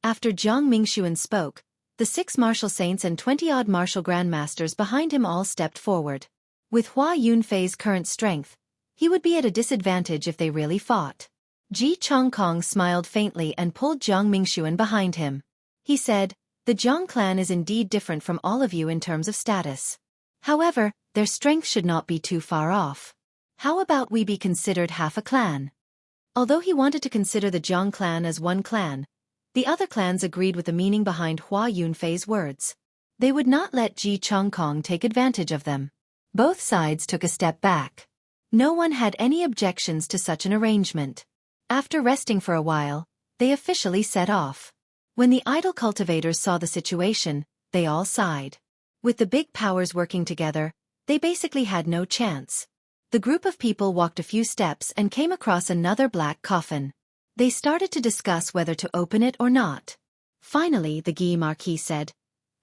After Jiang Mingxuan spoke, the 6 martial saints and 20-odd martial grandmasters behind him all stepped forward. With Hua Yunfei's current strength, he would be at a disadvantage if they really fought. Ji Chongkong smiled faintly and pulled Jiang Mingxuan behind him. He said, "The Jiang clan is indeed different from all of you in terms of status. However, their strength should not be too far off. How about we be considered half a clan?" Although he wanted to consider the Jiang clan as one clan, the other clans agreed with the meaning behind Hua Yunfei's words. They would not let Ji Chongkong take advantage of them. Both sides took a step back. No one had any objections to such an arrangement. After resting for a while, they officially set off. When the idle cultivators saw the situation, they all sighed. With the big powers working together, they basically had no chance. The group of people walked a few steps and came across another black coffin. They started to discuss whether to open it or not. Finally, the Gi Marquis said,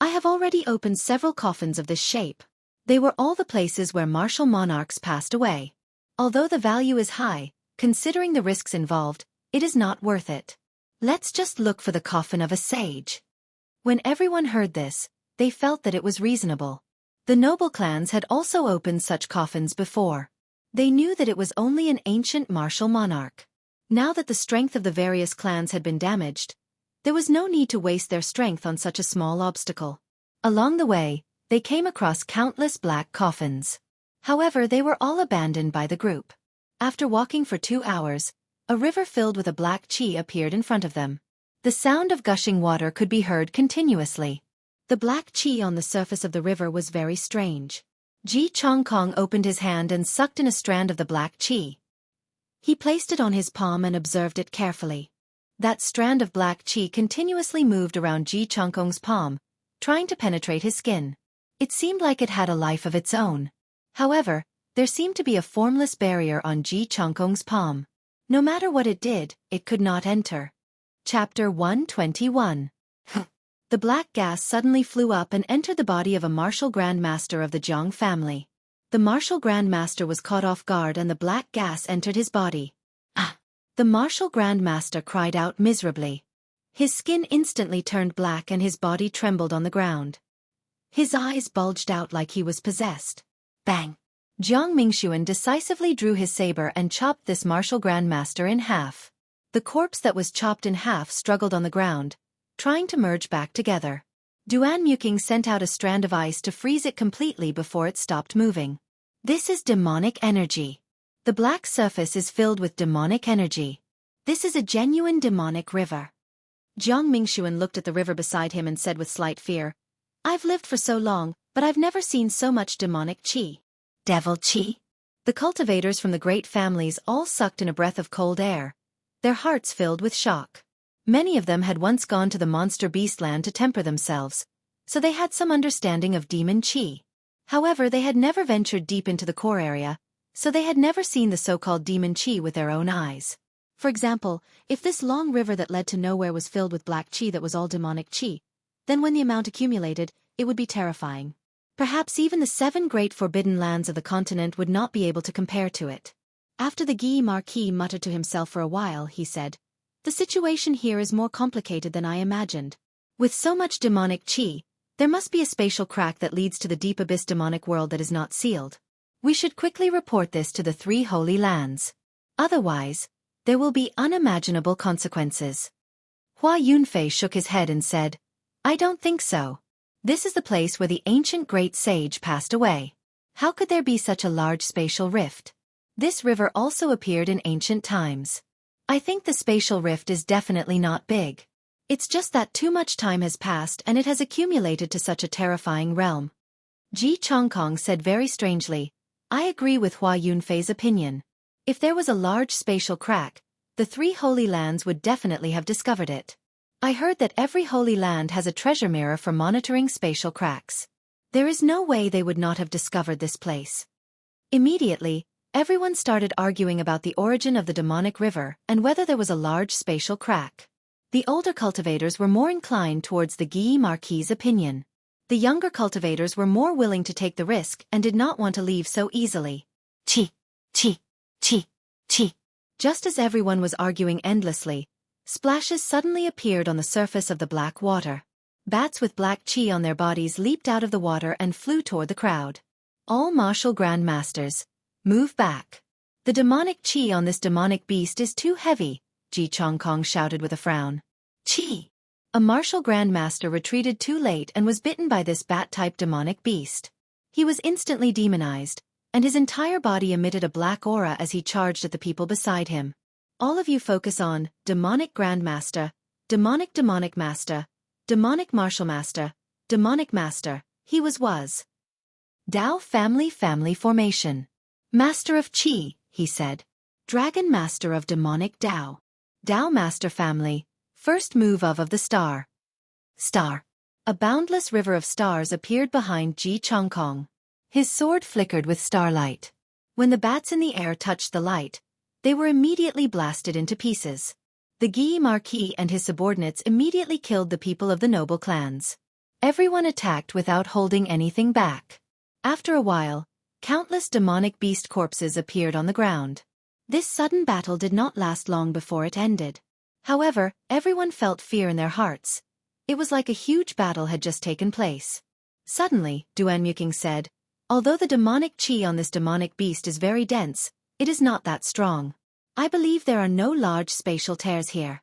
"I have already opened several coffins of this shape. They were all the places where martial monarchs passed away. Although the value is high, considering the risks involved, it is not worth it. Let's just look for the coffin of a sage." When everyone heard this, they felt that it was reasonable. The noble clans had also opened such coffins before. They knew that it was only an ancient martial monarch. Now that the strength of the various clans had been damaged, there was no need to waste their strength on such a small obstacle. Along the way, they came across countless black coffins. However, they were all abandoned by the group. After walking for 2 hours, a river filled with a black qi appeared in front of them. The sound of gushing water could be heard continuously. The black qi on the surface of the river was very strange. Ji Chongkong opened his hand and sucked in a strand of the black qi. He placed it on his palm and observed it carefully. That strand of black qi continuously moved around Ji Chongkong's palm, trying to penetrate his skin. It seemed like it had a life of its own. However, there seemed to be a formless barrier on Ji Chongkong's palm. No matter what it did, it could not enter. Chapter 121. The black gas suddenly flew up and entered the body of a martial grandmaster of the Jiang family. The martial grandmaster was caught off guard and the black gas entered his body. Ah! The martial grandmaster cried out miserably. His skin instantly turned black and his body trembled on the ground. His eyes bulged out like he was possessed. Bang! Jiang Mingxuan decisively drew his saber and chopped this martial grandmaster in half. The corpse that was chopped in half struggled on the ground, trying to merge back together. Duan Muking sent out a strand of ice to freeze it completely before it stopped moving. This is demonic energy. The black surface is filled with demonic energy. This is a genuine demonic river. Jiang Mingxuan looked at the river beside him and said with slight fear, "I've lived for so long, but I've never seen so much demonic qi." Devil qi? The cultivators from the great families all sucked in a breath of cold air, their hearts filled with shock. Many of them had once gone to the monster beastland to temper themselves, so they had some understanding of demon qi. However, they had never ventured deep into the core area, so they had never seen the so-called demon qi with their own eyes. For example, if this long river that led to nowhere was filled with black qi that was all demonic qi, then when the amount accumulated, it would be terrifying. Perhaps even the 7 great forbidden lands of the continent would not be able to compare to it. After the Gi Marquis muttered to himself for a while, he said, "The situation here is more complicated than I imagined. With so much demonic qi, there must be a spatial crack that leads to the deep abyss demonic world that is not sealed. We should quickly report this to the 3 holy lands. Otherwise, there will be unimaginable consequences." Hua Yunfei shook his head and said, "I don't think so. This is the place where the ancient great sage passed away. How could there be such a large spatial rift? This river also appeared in ancient times. I think the spatial rift is definitely not big. It's just that too much time has passed and it has accumulated to such a terrifying realm. Ji Chongkong said very strangely, I agree with Hua Yunfei's opinion. If there was a large spatial crack, the 3 Holy Lands would definitely have discovered it. I heard that every Holy Land has a treasure mirror for monitoring spatial cracks. There is no way they would not have discovered this place. Immediately, everyone started arguing about the origin of the demonic river and whether there was a large spatial crack. The older cultivators were more inclined towards the Guy Marquis's opinion. The younger cultivators were more willing to take the risk and did not want to leave so easily. Chi, chi, chi, chi. Just as everyone was arguing endlessly, splashes suddenly appeared on the surface of the black water. Bats with black chi on their bodies leaped out of the water and flew toward the crowd. All martial grandmasters, move back. The demonic chi on this demonic beast is too heavy, Ji Chongkong shouted with a frown. Chi! A martial grandmaster retreated too late and was bitten by this bat-type demonic beast. He was instantly demonized, and his entire body emitted a black aura as he charged at the people beside him. All of you focus on demonic grandmaster, demonic master, demonic martial master, demonic master. He was. Dao family formation. Master of Qi, he said. Dragon master of demonic Dao. Dao master family. First move of the star. Star. A boundless river of stars appeared behind Ji Chongkong. His sword flickered with starlight. When the bats in the air touched the light, they were immediately blasted into pieces. The Guy Marquis and his subordinates immediately killed the people of the noble clans. Everyone attacked without holding anything back. After a while, countless demonic beast corpses appeared on the ground. This sudden battle did not last long before it ended. However, everyone felt fear in their hearts. It was like a huge battle had just taken place. Suddenly, Duan Muking said, although the demonic qi on this demonic beast is very dense, it is not that strong. I believe there are no large spatial tears here.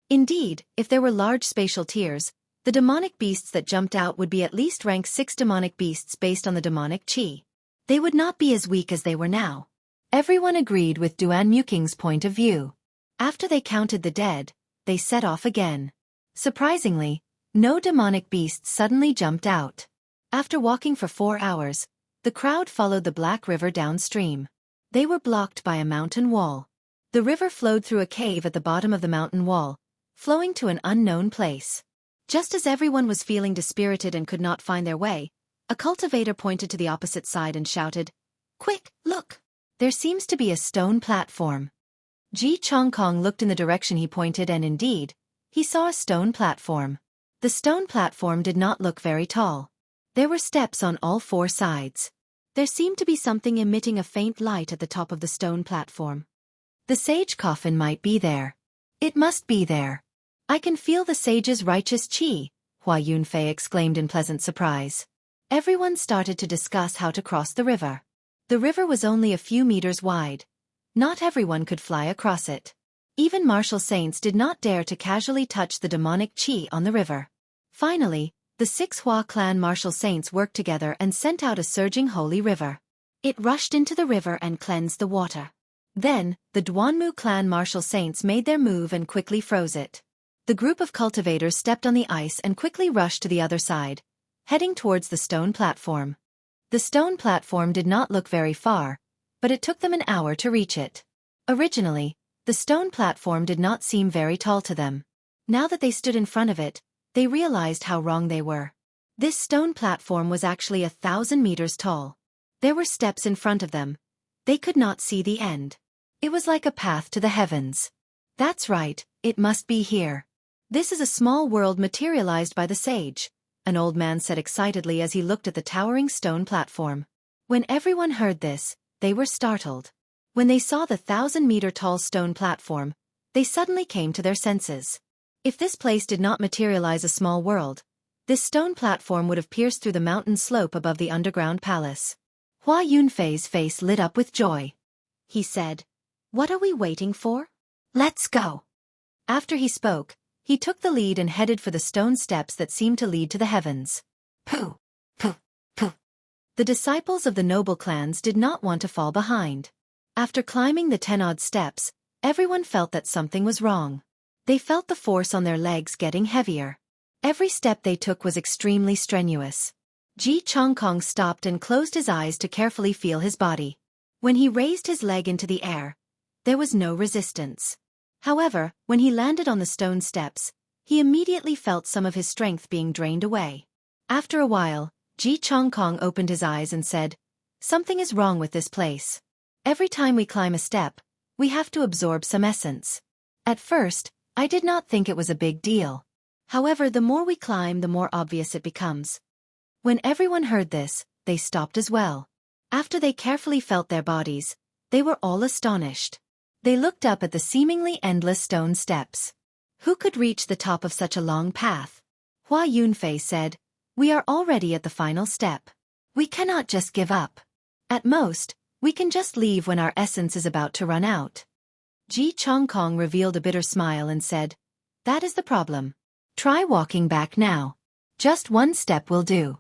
Indeed, if there were large spatial tears, the demonic beasts that jumped out would be at least rank 6 demonic beasts based on the demonic qi. They would not be as weak as they were now. Everyone agreed with Duan Muking's point of view. After they counted the dead, they set off again. Surprisingly, no demonic beasts suddenly jumped out. After walking for 4 hours, the crowd followed the Black River downstream. They were blocked by a mountain wall. The river flowed through a cave at the bottom of the mountain wall, flowing to an unknown place. Just as everyone was feeling dispirited and could not find their way, a cultivator pointed to the opposite side and shouted, "Quick, look! There seems to be a stone platform." Ji Chongkong looked in the direction he pointed and indeed, he saw a stone platform. The stone platform did not look very tall. There were steps on all 4 sides. There seemed to be something emitting a faint light at the top of the stone platform. The sage coffin might be there. It must be there. I can feel the sage's righteous qi, Hua Yunfei exclaimed in pleasant surprise. Everyone started to discuss how to cross the river. The river was only a few meters wide. Not everyone could fly across it. Even martial saints did not dare to casually touch the demonic qi on the river. Finally, the 6 Hua clan martial saints worked together and sent out a surging holy river. It rushed into the river and cleansed the water. Then, the Duanmu clan martial saints made their move and quickly froze it. The group of cultivators stepped on the ice and quickly rushed to the other side, heading towards the stone platform. The stone platform did not look very far, but it took them an hour to reach it. Originally, the stone platform did not seem very tall to them. Now that they stood in front of it, they realized how wrong they were. This stone platform was actually 1,000 meters tall. There were steps in front of them. They could not see the end. It was like a path to the heavens. That's right, it must be here. This is a small world materialized by the sage, an old man said excitedly as he looked at the towering stone platform. When everyone heard this, they were startled. When they saw the 1,000-meter-tall stone platform, they suddenly came to their senses. If this place did not materialize a small world, this stone platform would have pierced through the mountain slope above the underground palace. Hua Yunfei's face lit up with joy. He said, "What are we waiting for? Let's go." After he spoke, he took the lead and headed for the stone steps that seemed to lead to the heavens. Pooh! Pooh! Pooh! The disciples of the noble clans did not want to fall behind. After climbing the 10-odd steps, Everyone felt that something was wrong. They felt the force on their legs getting heavier. Every step they took was extremely strenuous. Ji Chongkong stopped and closed his eyes to carefully feel his body. When he raised his leg into the air, there was no resistance. However, when he landed on the stone steps, he immediately felt some of his strength being drained away. After a while, Ji Chongkong opened his eyes and said, "Something is wrong with this place. Every time we climb a step, we have to absorb some essence." At first, I did not think it was a big deal. However, the more we climb, the more obvious it becomes. When everyone heard this, they stopped as well. After they carefully felt their bodies, they were all astonished. They looked up at the seemingly endless stone steps. Who could reach the top of such a long path? Hua Yunfei said, "We are already at the final step. We cannot just give up. At most, we can just leave when our essence is about to run out." Ji Chongkong revealed a bitter smile and said, "That is the problem. Try walking back now. Just one step will do."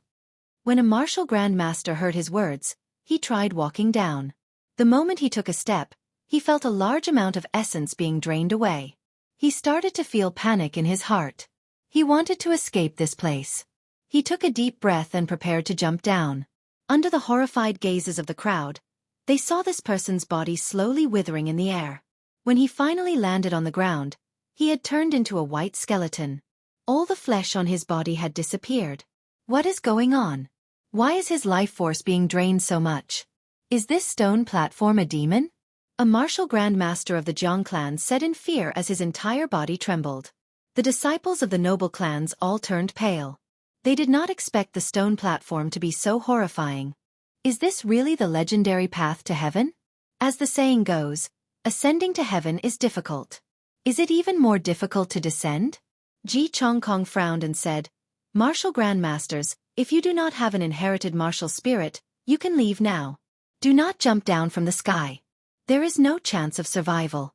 When a martial grandmaster heard his words, he tried walking down. The moment he took a step, he felt a large amount of essence being drained away. He started to feel panic in his heart. He wanted to escape this place. He took a deep breath and prepared to jump down. Under the horrified gazes of the crowd, they saw this person's body slowly withering in the air. When he finally landed on the ground, he had turned into a white skeleton. All the flesh on his body had disappeared. What is going on? Why is his life force being drained so much? Is this stone platform a demon? A martial grandmaster of the Jiang clan said in fear as his entire body trembled. The disciples of the noble clans all turned pale. They did not expect the stone platform to be so horrifying. Is this really the legendary path to heaven? As the saying goes, ascending to heaven is difficult. Is it even more difficult to descend? Ji Chongkong frowned and said, "Martial grandmasters, if you do not have an inherited martial spirit, you can leave now. Do not jump down from the sky. There is no chance of survival."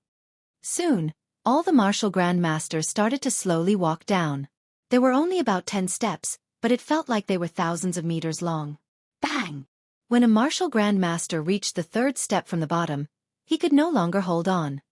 Soon, all the martial grandmasters started to slowly walk down. There were only about 10 steps, but it felt like they were thousands of meters long. Bang! When a martial grandmaster reached the 3rd step from the bottom, he could no longer hold on.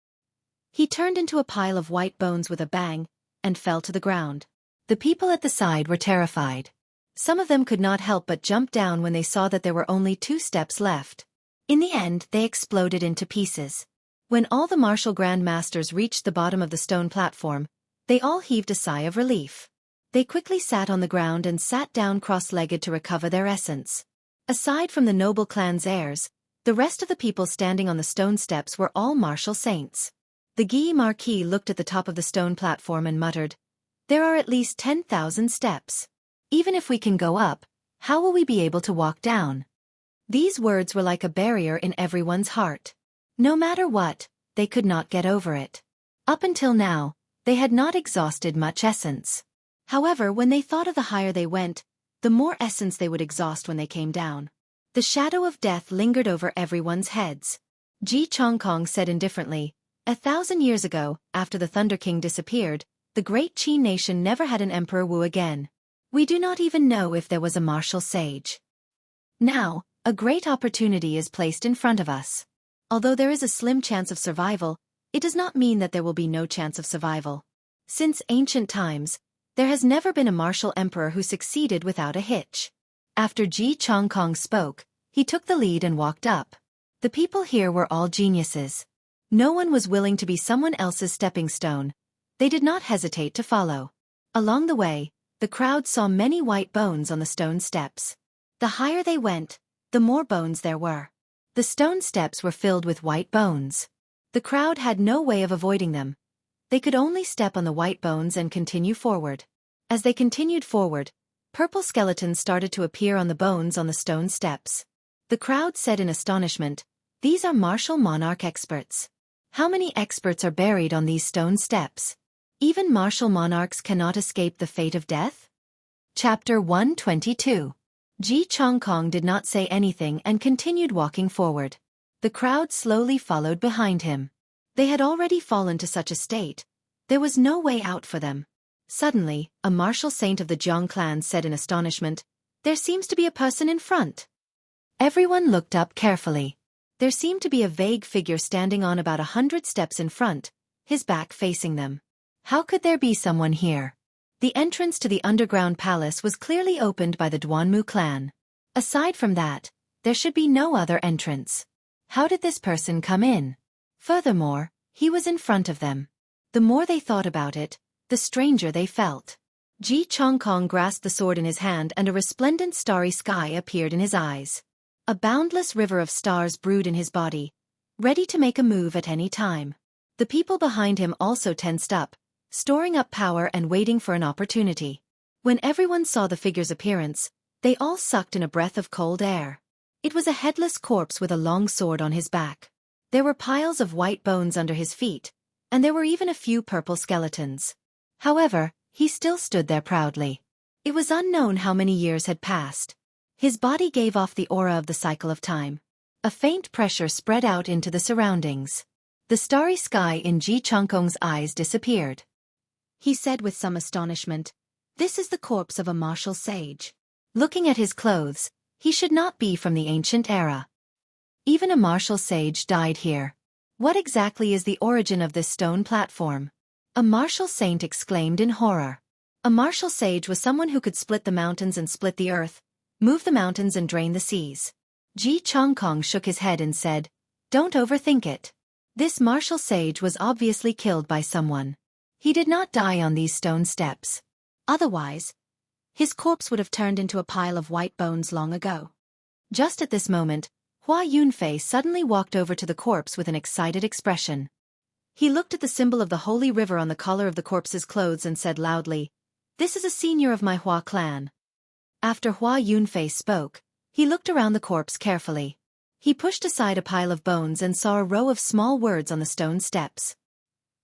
He turned into a pile of white bones with a bang, and fell to the ground. The people at the side were terrified. Some of them could not help but jump down when they saw that there were only 2 steps left. In the end, they exploded into pieces. When all the martial grandmasters reached the bottom of the stone platform, they all heaved a sigh of relief. They quickly sat on the ground and sat down cross-legged to recover their essence. Aside from the noble clan's heirs, the rest of the people standing on the stone steps were all martial saints. The Guy Marquis looked at the top of the stone platform and muttered, "There are at least 10,000 steps. Even if we can go up, how will we be able to walk down?" These words were like a barrier in everyone's heart. No matter what, they could not get over it. Up until now, they had not exhausted much essence. However, when they thought of the higher they went, the more essence they would exhaust when they came down. The shadow of death lingered over everyone's heads. Ji Chongkong said indifferently, 1,000 years ago, after the Thunder King disappeared, the great Qi nation never had an Emperor Wu again. We do not even know if there was a martial sage. Now, a great opportunity is placed in front of us. Although there is a slim chance of survival, it does not mean that there will be no chance of survival. Since ancient times, there has never been a martial emperor who succeeded without a hitch. After Ji Chongkong spoke, he took the lead and walked up. The people here were all geniuses. No one was willing to be someone else's stepping stone. They did not hesitate to follow. Along the way, the crowd saw many white bones on the stone steps. The higher they went, the more bones there were. The stone steps were filled with white bones. The crowd had no way of avoiding them. They could only step on the white bones and continue forward. As they continued forward, purple skeletons started to appear on the bones on the stone steps. The crowd said in astonishment, "These are martial monarch experts. How many experts are buried on these stone steps? Even martial monarchs cannot escape the fate of death?" Chapter 122. Ji Chongkong did not say anything and continued walking forward. The crowd slowly followed behind him. They had already fallen to such a state. There was no way out for them. Suddenly, a martial saint of the Jiang clan said in astonishment, "There seems to be a person in front." Everyone looked up carefully. There seemed to be a vague figure standing on about 100 steps in front, his back facing them. How could there be someone here? The entrance to the underground palace was clearly opened by the Duanmu clan. Aside from that, there should be no other entrance. How did this person come in? Furthermore, he was in front of them. The more they thought about it, the stranger they felt. Ji Chongkong grasped the sword in his hand and a resplendent starry sky appeared in his eyes. A boundless river of stars brewed in his body, ready to make a move at any time. The people behind him also tensed up, storing up power and waiting for an opportunity. When everyone saw the figure's appearance, they all sucked in a breath of cold air. It was a headless corpse with a long sword on his back. There were piles of white bones under his feet, and there were even a few purple skeletons. However, he still stood there proudly. It was unknown how many years had passed. His body gave off the aura of the cycle of time. A faint pressure spread out into the surroundings. The starry sky in Ji Chongkong's eyes disappeared. He said with some astonishment, "This is the corpse of a martial sage." Looking at his clothes, he should not be from the ancient era. Even a martial sage died here. What exactly is the origin of this stone platform? A martial saint exclaimed in horror. A martial sage was someone who could split the mountains and split the earth, move the mountains and drain the seas. Ji Chongkong shook his head and said, "Don't overthink it. This martial sage was obviously killed by someone. He did not die on these stone steps. Otherwise, his corpse would have turned into a pile of white bones long ago." Just at this moment, Hua Yunfei suddenly walked over to the corpse with an excited expression. He looked at the symbol of the holy river on the collar of the corpse's clothes and said loudly, "This is a senior of my Hua clan." After Hua Yunfei spoke, he looked around the corpse carefully. He pushed aside a pile of bones and saw a row of small words on the stone steps.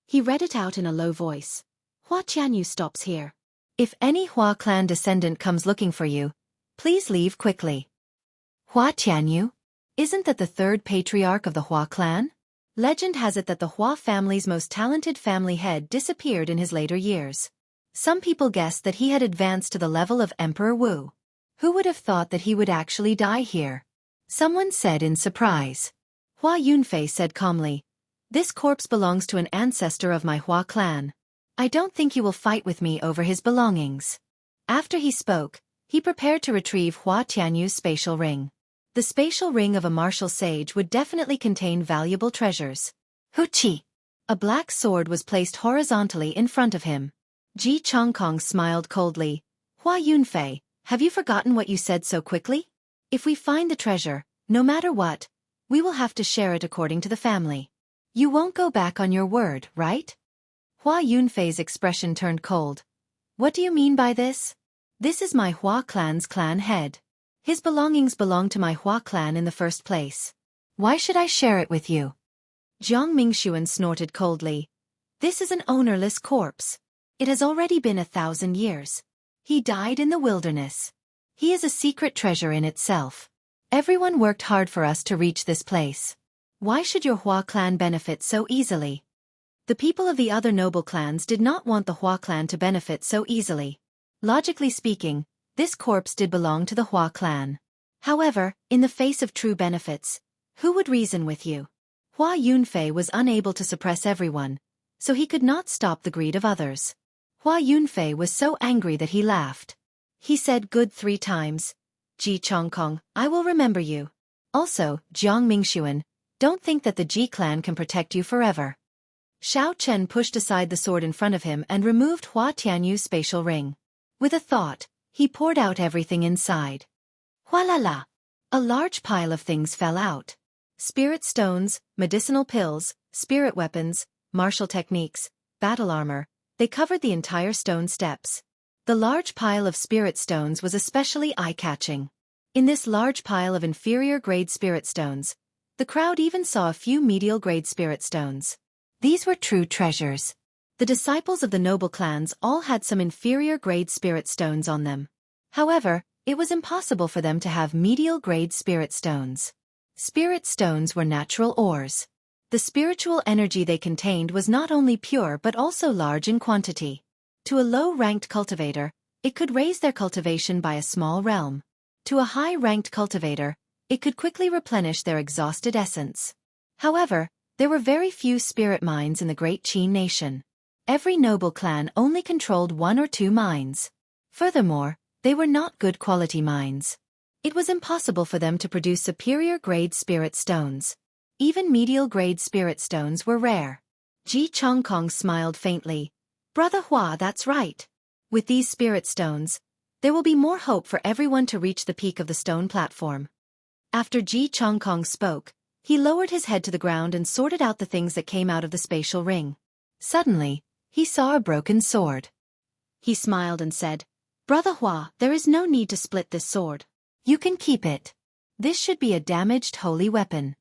He read it out in a low voice. "Hua Qianyu stops here. If any Hua clan descendant comes looking for you, please leave quickly." Hua Qianyu? Isn't that the third patriarch of the Hua clan? Legend has it that the Hua family's most talented family head disappeared in his later years. Some people guessed that he had advanced to the level of Emperor Wu. Who would have thought that he would actually die here? Someone said in surprise. Hua Yunfei said calmly, "This corpse belongs to an ancestor of my Hua clan. I don't think you will fight with me over his belongings." After he spoke, he prepared to retrieve Hua Tianyu's spatial ring. The spatial ring of a martial sage would definitely contain valuable treasures. Huchi! A black sword was placed horizontally in front of him. Ji Chongkong smiled coldly. "Hua Yunfei, have you forgotten what you said so quickly? If we find the treasure, no matter what, we will have to share it according to the family. You won't go back on your word, right?" Hua Yunfei's expression turned cold. "What do you mean by this? This is my Hua clan's clan head. His belongings belong to my Hua clan in the first place. Why should I share it with you?" Jiang Mingxuan snorted coldly. "This is an ownerless corpse. It has already been 1,000 years. He died in the wilderness. He is a secret treasure in itself. Everyone worked hard for us to reach this place. Why should your Hua clan benefit so easily?" The people of the other noble clans did not want the Hua clan to benefit so easily. Logically speaking, this corpse did belong to the Hua clan. However, in the face of true benefits, who would reason with you? Hua Yunfei was unable to suppress everyone, so he could not stop the greed of others. Hua Yunfei was so angry that he laughed. He said good 3 times, "Ji Chongkong, I will remember you. Also, Jiang Mingxuan, don't think that the Ji clan can protect you forever." Xiao Chen pushed aside the sword in front of him and removed Hua Tianyu's spatial ring. With a thought, he poured out everything inside. Hualala! A large pile of things fell out. Spirit stones, medicinal pills, spirit weapons, martial techniques, battle armor, they covered the entire stone steps. The large pile of spirit stones was especially eye-catching. In this large pile of inferior-grade spirit stones, the crowd even saw a few medial-grade spirit stones. These were true treasures. The disciples of the noble clans all had some inferior-grade spirit stones on them. However, it was impossible for them to have medial-grade spirit stones. Spirit stones were natural ores. The spiritual energy they contained was not only pure but also large in quantity. To a low-ranked cultivator, it could raise their cultivation by a small realm. To a high-ranked cultivator, It could quickly replenish their exhausted essence. However, there were very few spirit mines in the great Qin nation. Every noble clan only controlled 1 or 2 mines. Furthermore, they were not good quality mines. It was impossible for them to produce superior grade spirit stones. Even medial grade spirit stones were rare. Ji Chongkong smiled faintly. Brother Hua, that's right. With these spirit stones, there will be more hope for everyone to reach the peak of the stone platform. After Ji Chongkong spoke, he lowered his head to the ground and sorted out the things that came out of the spatial ring. Suddenly, he saw a broken sword. He smiled and said, Brother Hua, there is no need to split this sword. You can keep it. This should be a damaged holy weapon.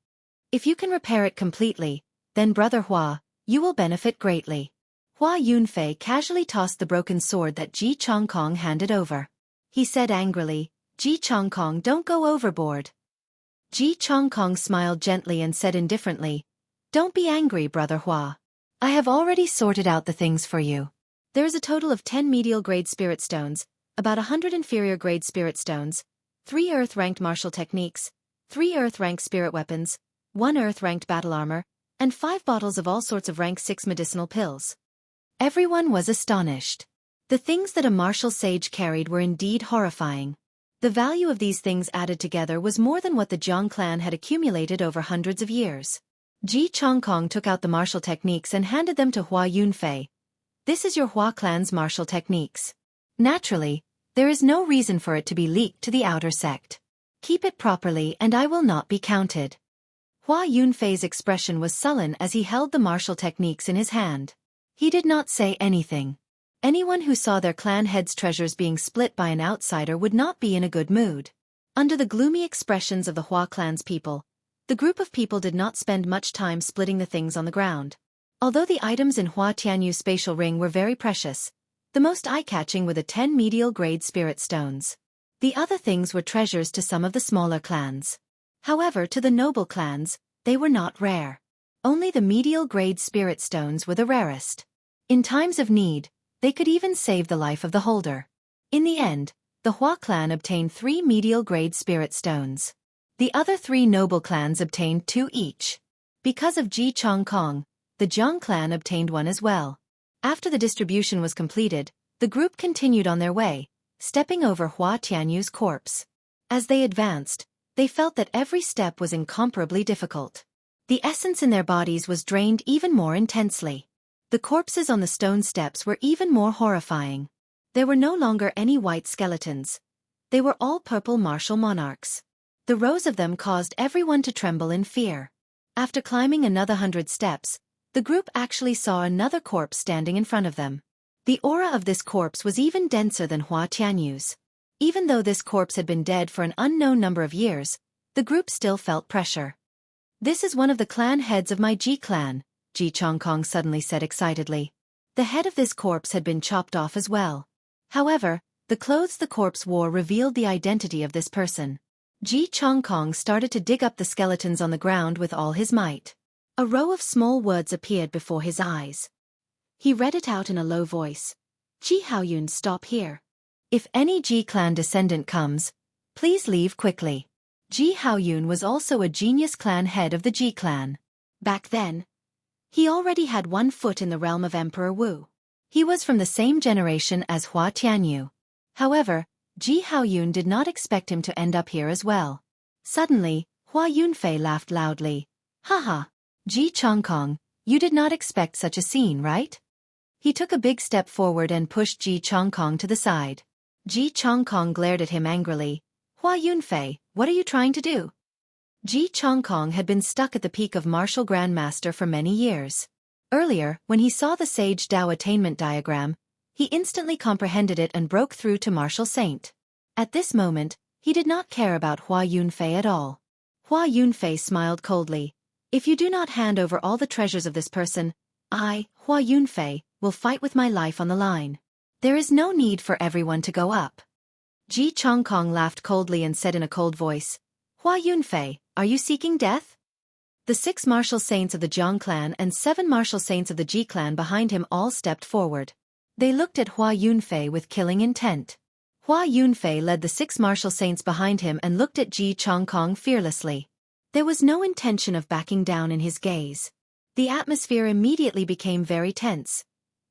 If you can repair it completely, then Brother Hua, you will benefit greatly. Hua Yunfei casually tossed the broken sword that Ji Chongkong handed over. He said angrily, Ji Chongkong, don't go overboard. Ji Chongkong smiled gently and said indifferently, Don't be angry, Brother Hua. I have already sorted out the things for you. There is a total of 10 medial grade spirit stones, about 100 inferior grade spirit stones, 3 earth-ranked martial techniques, 3 earth-ranked spirit weapons, 1 earth-ranked battle armor, and 5 bottles of all sorts of rank 6 medicinal pills. Everyone was astonished. The things that a martial sage carried were indeed horrifying. The value of these things added together was more than what the Jiang clan had accumulated over hundreds of years. Ji Chongkong took out the martial techniques and handed them to Hua Yunfei. This is your Hua clan's martial techniques. Naturally, there is no reason for it to be leaked to the outer sect. Keep it properly and I will not be counted. Hua Yunfei's expression was sullen as he held the martial techniques in his hand. He did not say anything. Anyone who saw their clan head's treasures being split by an outsider would not be in a good mood. Under the gloomy expressions of the Hua clan's people, the group of people did not spend much time splitting the things on the ground. Although the items in Hua Tianyu's spatial ring were very precious, the most eye-catching were the 10 medial grade spirit stones. The other things were treasures to some of the smaller clans. However, to the noble clans, they were not rare. Only the medial grade spirit stones were the rarest. In times of need, they could even save the life of the holder. In the end, the Hua clan obtained 3 medial grade spirit stones. The other 3 noble clans obtained 2 each. Because of Ji Chongkong, the Jiang clan obtained 1 as well. After the distribution was completed, the group continued on their way, stepping over Hua Tianyu's corpse. As they advanced, they felt that every step was incomparably difficult. The essence in their bodies was drained even more intensely. The corpses on the stone steps were even more horrifying. There were no longer any white skeletons. They were all purple martial monarchs. The rows of them caused everyone to tremble in fear. After climbing another 100 steps, the group actually saw another corpse standing in front of them. The aura of this corpse was even denser than Hua Tianyu's. Even though this corpse had been dead for an unknown number of years, the group still felt pressure. This is one of the clan heads of my Ji clan, Ji Chongkong suddenly said excitedly. The head of this corpse had been chopped off as well. However, the clothes the corpse wore revealed the identity of this person. Ji Chongkong started to dig up the skeletons on the ground with all his might. A row of small words appeared before his eyes. He read it out in a low voice. Ji Haoyun, stop here. If any Ji clan descendant comes, please leave quickly. Ji Haoyun was also a genius clan head of the Ji clan. Back then, he already had 1 foot in the realm of Emperor Wu. He was from the same generation as Hua Tianyu. However, Ji Haoyun did not expect him to end up here as well. Suddenly, Hua Yunfei laughed loudly. Haha, Ji Chongkong, you did not expect such a scene, right? He took a big step forward and pushed Ji Chongkong to the side. Ji Chongkong glared at him angrily. Hua Yunfei, what are you trying to do? Ji Chongkong had been stuck at the peak of Martial Grandmaster for many years. Earlier, when he saw the Sage Dao attainment diagram, he instantly comprehended it and broke through to Martial Saint. At this moment, he did not care about Hua Yunfei at all. Hua Yunfei smiled coldly. If you do not hand over all the treasures of this person, I, Hua Yunfei, will fight with my life on the line. There is no need for everyone to go up. Ji Chongkong laughed coldly and said in a cold voice, Hua Yunfei, are you seeking death? The 6 martial saints of the Jiang clan and 7 martial saints of the Ji clan behind him all stepped forward. They looked at Hua Yunfei with killing intent. Hua Yunfei led the 6 martial saints behind him and looked at Ji Chongkong fearlessly. There was no intention of backing down in his gaze. The atmosphere immediately became very tense.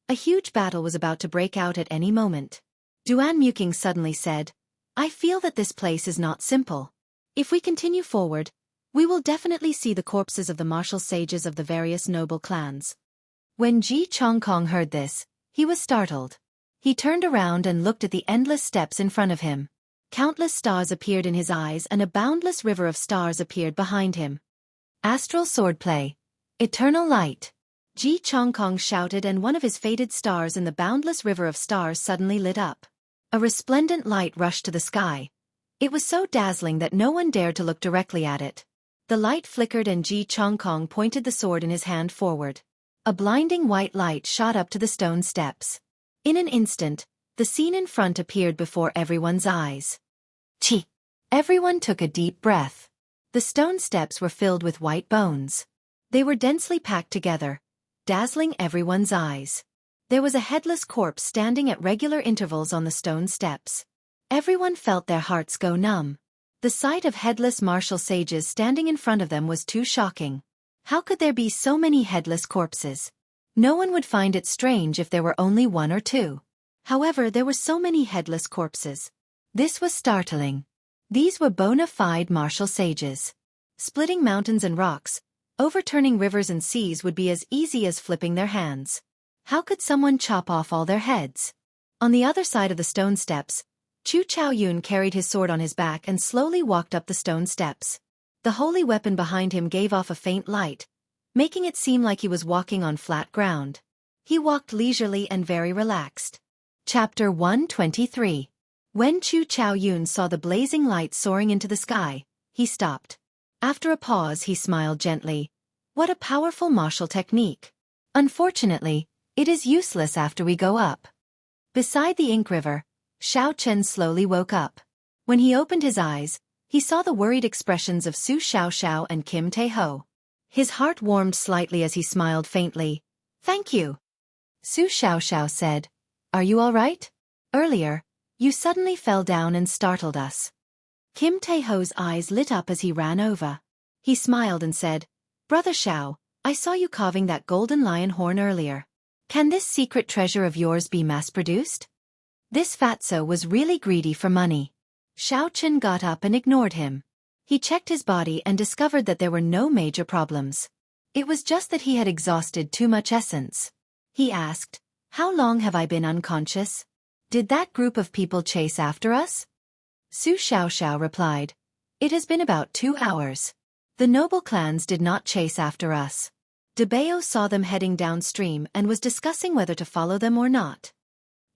A huge battle was about to break out at any moment. Duan Muking suddenly said, "I feel that this place is not simple. If we continue forward, we will definitely see the corpses of the martial sages of the various noble clans." When Ji Chongkong heard this, he was startled. He turned around and looked at the endless steppes in front of him. Countless stars appeared in his eyes and a boundless river of stars appeared behind him. Astral swordplay. Eternal light. Ji Chongkong shouted, and one of his faded stars in the boundless river of stars suddenly lit up. A resplendent light rushed to the sky. It was so dazzling that no one dared to look directly at it. The light flickered and Ji Chongkong pointed the sword in his hand forward. A blinding white light shot up to the stone steps. In an instant, the scene in front appeared before everyone's eyes. Chi! Everyone took a deep breath. The stone steps were filled with white bones. They were densely packed together, dazzling everyone's eyes. There was a headless corpse standing at regular intervals on the stone steps. Everyone felt their hearts go numb. The sight of headless martial sages standing in front of them was too shocking. How could there be so many headless corpses? No one would find it strange if there were only 1 or 2. However, there were so many headless corpses. This was startling. These were bona fide martial sages. Splitting mountains and rocks, overturning rivers and seas would be as easy as flipping their hands. How could someone chop off all their heads? On the other side of the stone steps, Chu Chaoyun carried his sword on his back and slowly walked up the stone steps. The holy weapon behind him gave off a faint light, making it seem like he was walking on flat ground. He walked leisurely and very relaxed. Chapter 123. When Chu Chaoyun saw the blazing light soaring into the sky, he stopped. After a pause, he smiled gently. What a powerful martial technique. Unfortunately, it is useless after we go up. Beside the ink river, Xiao Chen slowly woke up. When he opened his eyes, he saw the worried expressions of Su Xiaoxiao and Kim Taeho. His heart warmed slightly as he smiled faintly. "Thank you." Su Xiaoxiao said, "Are you all right? Earlier, you suddenly fell down and startled us." Kim Taeho's eyes lit up as he ran over. He smiled and said, "Brother Xiao, I saw you carving that golden lion horn earlier. Can this secret treasure of yours be mass-produced?" This fatso was really greedy for money. Xiao Chen got up and ignored him. He checked his body and discovered that there were no major problems. It was just that he had exhausted too much essence. He asked, "How long have I been unconscious? Did that group of people chase after us?" Su Xiaoxiao replied, "It has been about 2 hours. The noble clans did not chase after us. Debao saw them heading downstream and was discussing whether to follow them or not."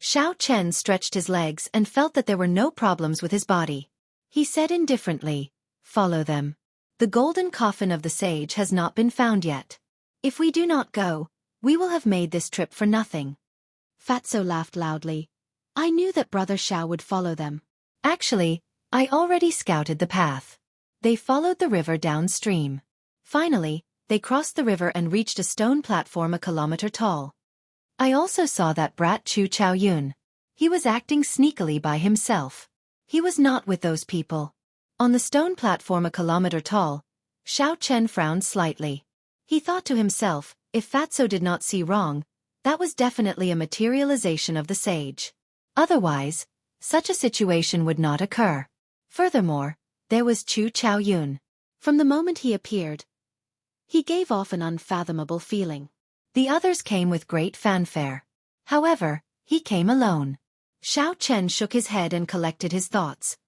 Xiao Chen stretched his legs and felt that there were no problems with his body. He said indifferently, "Follow them. The golden coffin of the sage has not been found yet. If we do not go, we will have made this trip for nothing." Fatso laughed loudly. "I knew that Brother Xiao would follow them. Actually, I already scouted the path." They followed the river downstream. Finally, they crossed the river and reached a stone platform a kilometer tall. "I also saw that brat Chu Chaoyun. He was acting sneakily by himself. He was not with those people." On the stone platform a kilometer tall, Xiao Chen frowned slightly. He thought to himself, if Fatso did not see wrong, that was definitely a materialization of the sage. Otherwise, such a situation would not occur. Furthermore, there was Chu Chaoyun. From the moment he appeared, he gave off an unfathomable feeling. The others came with great fanfare. However, he came alone. Xiao Chen shook his head and collected his thoughts.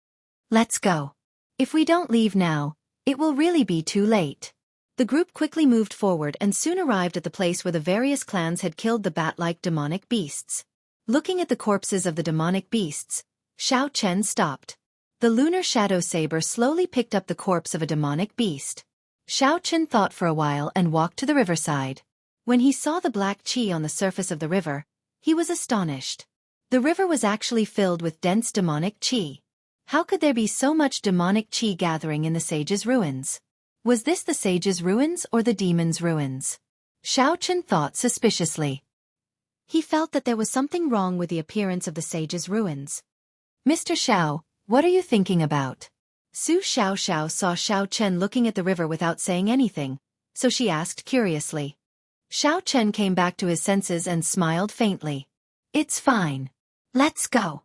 "Let's go. If we don't leave now, it will really be too late." The group quickly moved forward and soon arrived at the place where the various clans had killed the bat-like demonic beasts. Looking at the corpses of the demonic beasts, Xiao Chen stopped. The lunar shadow saber slowly picked up the corpse of a demonic beast. Xiao Chen thought for a while and walked to the riverside. When he saw the black qi on the surface of the river, he was astonished. The river was actually filled with dense demonic qi. How could there be so much demonic qi gathering in the sage's ruins? Was this the sage's ruins or the demon's ruins? Xiao Chen thought suspiciously. He felt that there was something wrong with the appearance of the sage's ruins. Mr. Xiao, what are you thinking about? Su Xiaoxiao saw Xiao Chen looking at the river without saying anything, so she asked curiously. Xiao Chen came back to his senses and smiled faintly. It's fine. Let's go.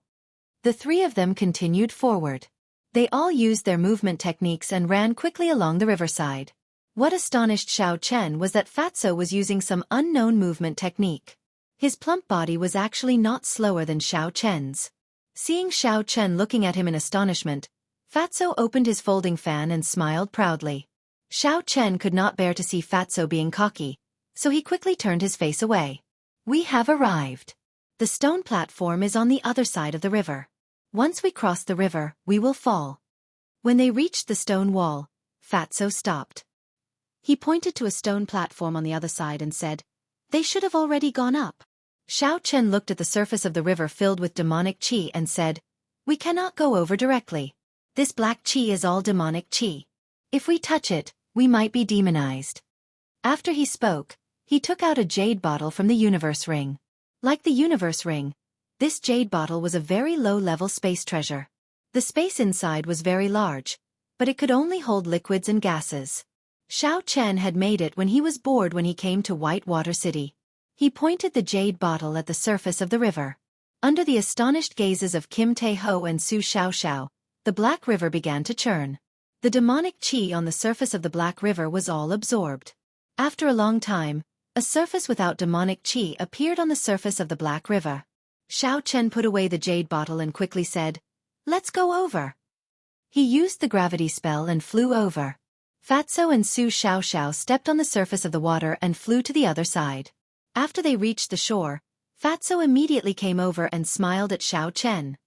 The three of them continued forward. They all used their movement techniques and ran quickly along the riverside. What astonished Xiao Chen was that Fatso was using some unknown movement technique. His plump body was actually not slower than Xiao Chen's. Seeing Xiao Chen looking at him in astonishment, Fatso opened his folding fan and smiled proudly. Xiao Chen could not bear to see Fatso being cocky, so he quickly turned his face away. We have arrived. The stone platform is on the other side of the river. Once we cross the river, we will fall. When they reached the stone wall, Fatso stopped. He pointed to a stone platform on the other side and said, "They should have already gone up." Xiao Chen looked at the surface of the river filled with demonic qi and said, "We cannot go over directly. This black qi is all demonic qi. If we touch it, we might be demonized." After he spoke, he took out a jade bottle from the universe ring. Like the universe ring, this jade bottle was a very low-level space treasure. The space inside was very large, but it could only hold liquids and gases. Xiao Chen had made it when he was bored when he came to Whitewater City. He pointed the jade bottle at the surface of the river. Under the astonished gazes of Kim Tae-ho and Su Xiaoxiao, the Black River began to churn. The demonic qi on the surface of the Black River was all absorbed. After a long time, a surface without demonic qi appeared on the surface of the Black River. Xiao Chen put away the jade bottle and quickly said, "Let's go over." He used the gravity spell and flew over. Fatso and Su Xiaoxiao stepped on the surface of the water and flew to the other side. After they reached the shore, Fatso immediately came over and smiled at Xiao Chen.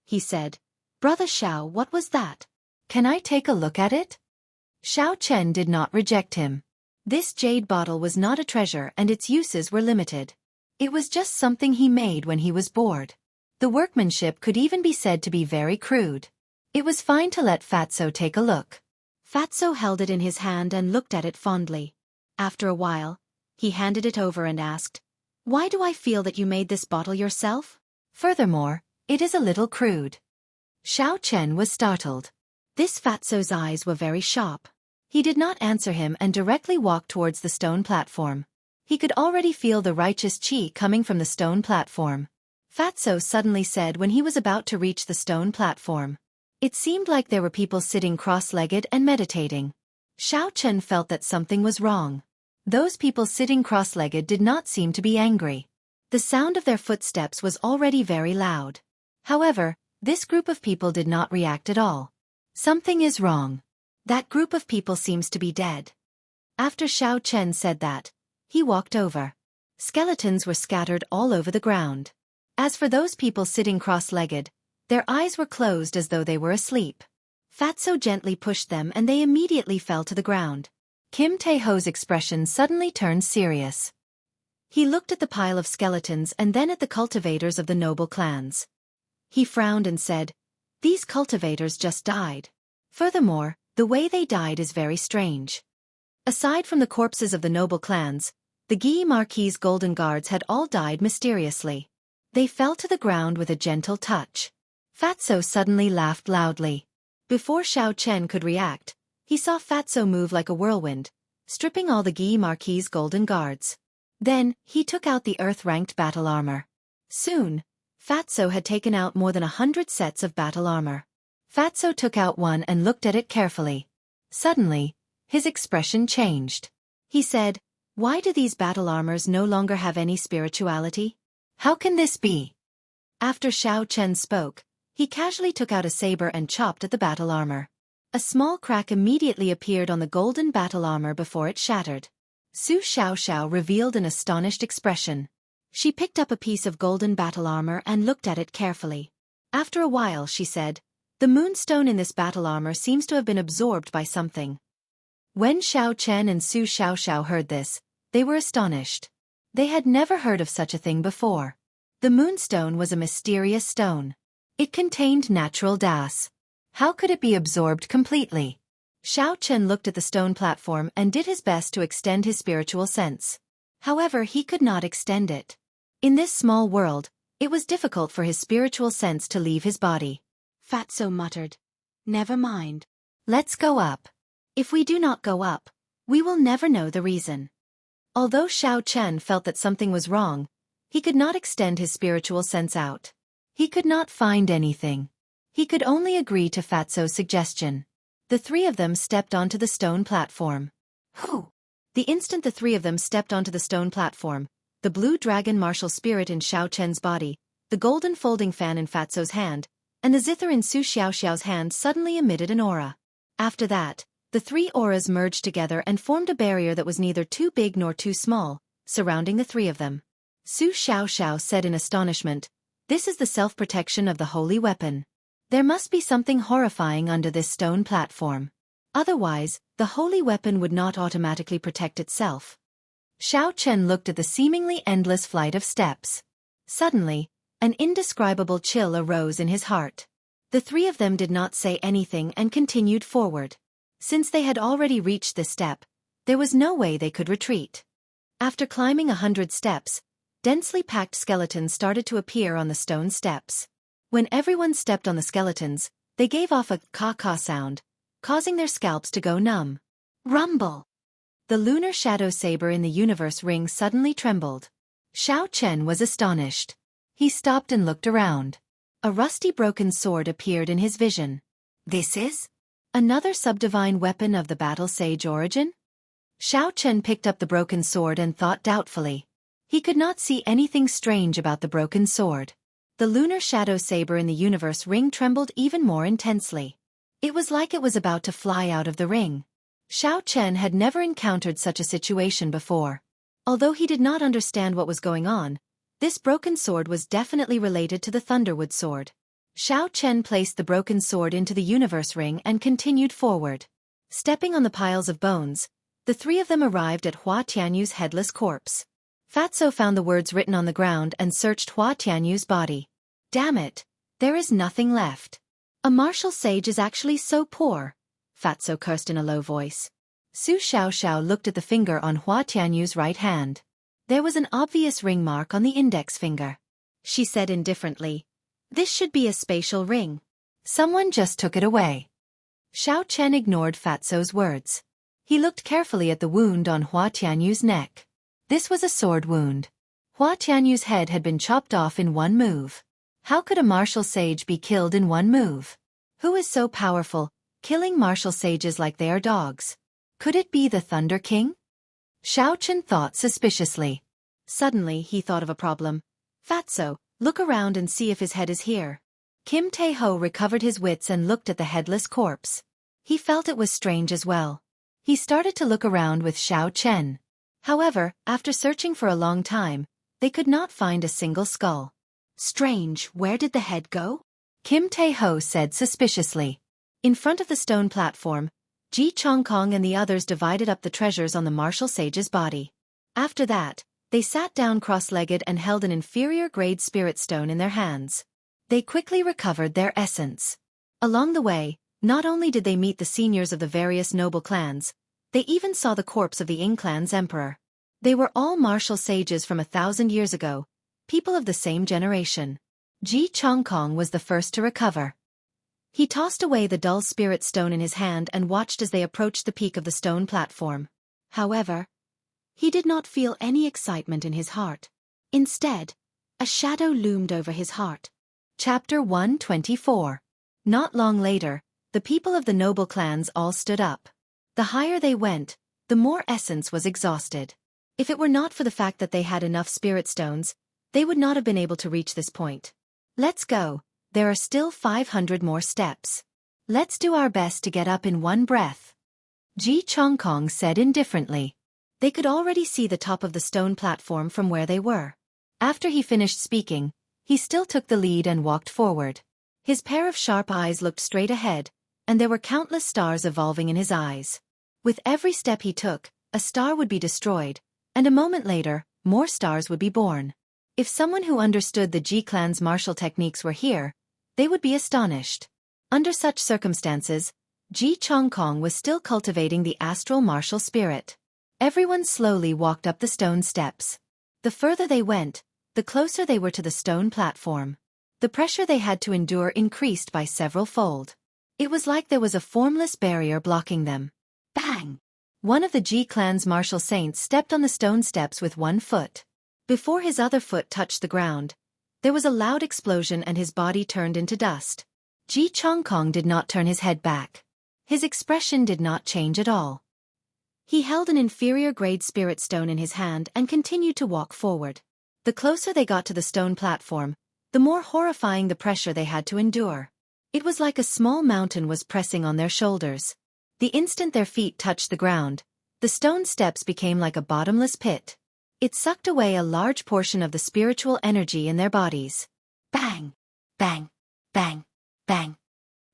He said, "Brother Xiao, what was that? Can I take a look at it?" Xiao Chen did not reject him. This jade bottle was not a treasure and its uses were limited. It was just something he made when he was bored. The workmanship could even be said to be very crude. It was fine to let Fatso take a look. Fatso held it in his hand and looked at it fondly. After a while, he handed it over and asked, "Why do I feel that you made this bottle yourself? Furthermore, it is a little crude." Xiao Chen was startled. This Fatso's eyes were very sharp. He did not answer him and directly walked towards the stone platform. He could already feel the righteous qi coming from the stone platform. Fatso suddenly said when he was about to reach the stone platform. It seemed like there were people sitting cross-legged and meditating. Xiao Chen felt that something was wrong. Those people sitting cross-legged did not seem to be angry. The sound of their footsteps was already very loud. However, this group of people did not react at all. Something is wrong. That group of people seems to be dead. After Xiao Chen said that, he walked over. Skeletons were scattered all over the ground. As for those people sitting cross-legged, their eyes were closed as though they were asleep. Fatso gently pushed them and they immediately fell to the ground. Kim Tae-ho's expression suddenly turned serious. He looked at the pile of skeletons and then at the cultivators of the noble clans. He frowned and said, "These cultivators just died. Furthermore, the way they died is very strange." Aside from the corpses of the noble clans, the Guy Marquis' golden guards had all died mysteriously. They fell to the ground with a gentle touch. Fatso suddenly laughed loudly. Before Xiao Chen could react, he saw Fatso move like a whirlwind, stripping all the Guy Marquis' golden guards. Then, he took out the earth-ranked battle armor. Soon, Fatso had taken out more than 100 sets of battle armor. Fatso took out one and looked at it carefully. Suddenly, his expression changed. He said, "Why do these battle armors no longer have any spirituality? How can this be?" After Xiao Chen spoke, he casually took out a saber and chopped at the battle armor. A small crack immediately appeared on the golden battle armor before it shattered. Su Xiaoxiao revealed an astonished expression. She picked up a piece of golden battle armor and looked at it carefully. After a while she said, "The moonstone in this battle armor seems to have been absorbed by something." When Xiao Chen and Su Xiaoxiao heard this, they were astonished. They had never heard of such a thing before. The moonstone was a mysterious stone. It contained natural das. How could it be absorbed completely? Xiao Chen looked at the stone platform and did his best to extend his spiritual sense. However, he could not extend it. In this small world, It was difficult for his spiritual sense to leave his body. Fatso muttered. Never mind. Let's go up. If we do not go up, we will never know the reason. Although Xiao Chen felt that something was wrong, he could not extend his spiritual sense out. He could not find anything. He could only agree to Fatso's suggestion. The three of them stepped onto the stone platform. Whew! The instant the three of them stepped onto the stone platform, the blue dragon martial spirit in Xiao Chen's body, the golden folding fan in Fatso's hand, and the zither in Su Xiaoxiao's hand suddenly emitted an aura. After that, the three auras merged together and formed a barrier that was neither too big nor too small, surrounding the three of them. Su Xiaoxiao said in astonishment, "This is the self-protection of the holy weapon. There must be something horrifying under this stone platform. Otherwise, the holy weapon would not automatically protect itself." Xiao Chen looked at the seemingly endless flight of steps. Suddenly, an indescribable chill arose in his heart. The three of them did not say anything and continued forward. Since they had already reached this step, there was no way they could retreat. After climbing 100 steps, densely packed skeletons started to appear on the stone steps. When everyone stepped on the skeletons, they gave off a caw-caw sound, causing their scalps to go numb. Rumble! The lunar shadow saber in the universe ring suddenly trembled. Xiao Chen was astonished. He stopped and looked around. A rusty broken sword appeared in his vision. This is another subdivine weapon of the battle sage origin? Xiao Chen picked up the broken sword and thought doubtfully. He could not see anything strange about the broken sword. The lunar shadow saber in the universe ring trembled even more intensely. It was like it was about to fly out of the ring. Xiao Chen had never encountered such a situation before. Although he did not understand what was going on, this broken sword was definitely related to the Thunderwood sword. Xiao Chen placed the broken sword into the universe ring and continued forward. Stepping on the piles of bones, the three of them arrived at Hua Tianyu's headless corpse. Fatso found the words written on the ground and searched Hua Tianyu's body. Damn it, there is nothing left. A martial sage is actually so poor, Fatso cursed in a low voice. Su Xiaoxiao looked at the finger on Hua Tianyu's right hand. There was an obvious ring mark on the index finger. She said indifferently, "This should be a spatial ring. Someone just took it away." Xiao Chen ignored Fatso's words. He looked carefully at the wound on Hua Tianyu's neck. This was a sword wound. Hua Tianyu's head had been chopped off in one move. How could a martial sage be killed in one move? Who is so powerful, killing martial sages like they are dogs? Could it be the Thunder King? Xiao Chen thought suspiciously. Suddenly he thought of a problem. "Fatso, look around and see if his head is here." Kim Tae-ho recovered his wits and looked at the headless corpse. He felt it was strange as well. He started to look around with Xiao Chen. However, after searching for a long time, they could not find a single skull. "Strange, where did the head go?" Kim Tae-ho said suspiciously. In front of the stone platform, Ji Chongkong and the others divided up the treasures on the martial sage's body. After that, they sat down cross-legged and held an inferior-grade spirit stone in their hands. They quickly recovered their essence. Along the way, not only did they meet the seniors of the various noble clans, they even saw the corpse of the Ying clan's emperor. They were all martial sages from 1,000 years ago, people of the same generation. Ji Chongkong was the first to recover. He tossed away the dull spirit stone in his hand and watched as they approached the peak of the stone platform. However, he did not feel any excitement in his heart. Instead, a shadow loomed over his heart. Chapter 124. Not long later, the people of the noble clans all stood up. The higher they went, the more essence was exhausted. If it were not for the fact that they had enough spirit stones, they would not have been able to reach this point. "Let's go. There are still 500 more steps. Let's do our best to get up in one breath," Ji Chongkong said indifferently. They could already see the top of the stone platform from where they were. After he finished speaking, he still took the lead and walked forward. His pair of sharp eyes looked straight ahead, and there were countless stars evolving in his eyes. With every step he took, a star would be destroyed, and a moment later, more stars would be born. If someone who understood the Ji clan's martial techniques were here, they would be astonished. Under such circumstances, Ji Chongkong was still cultivating the astral martial spirit. Everyone slowly walked up the stone steps. The further they went, the closer they were to the stone platform. The pressure they had to endure increased by several fold. It was like there was a formless barrier blocking them. Bang! One of the Ji clan's martial saints stepped on the stone steps with one foot. Before his other foot touched the ground, there was a loud explosion and his body turned into dust. Ji Chongkong did not turn his head back. His expression did not change at all. He held an inferior-grade spirit stone in his hand and continued to walk forward. The closer they got to the stone platform, the more horrifying the pressure they had to endure. It was like a small mountain was pressing on their shoulders. The instant their feet touched the ground, the stone steps became like a bottomless pit. It sucked away a large portion of the spiritual energy in their bodies. Bang! Bang! Bang! Bang!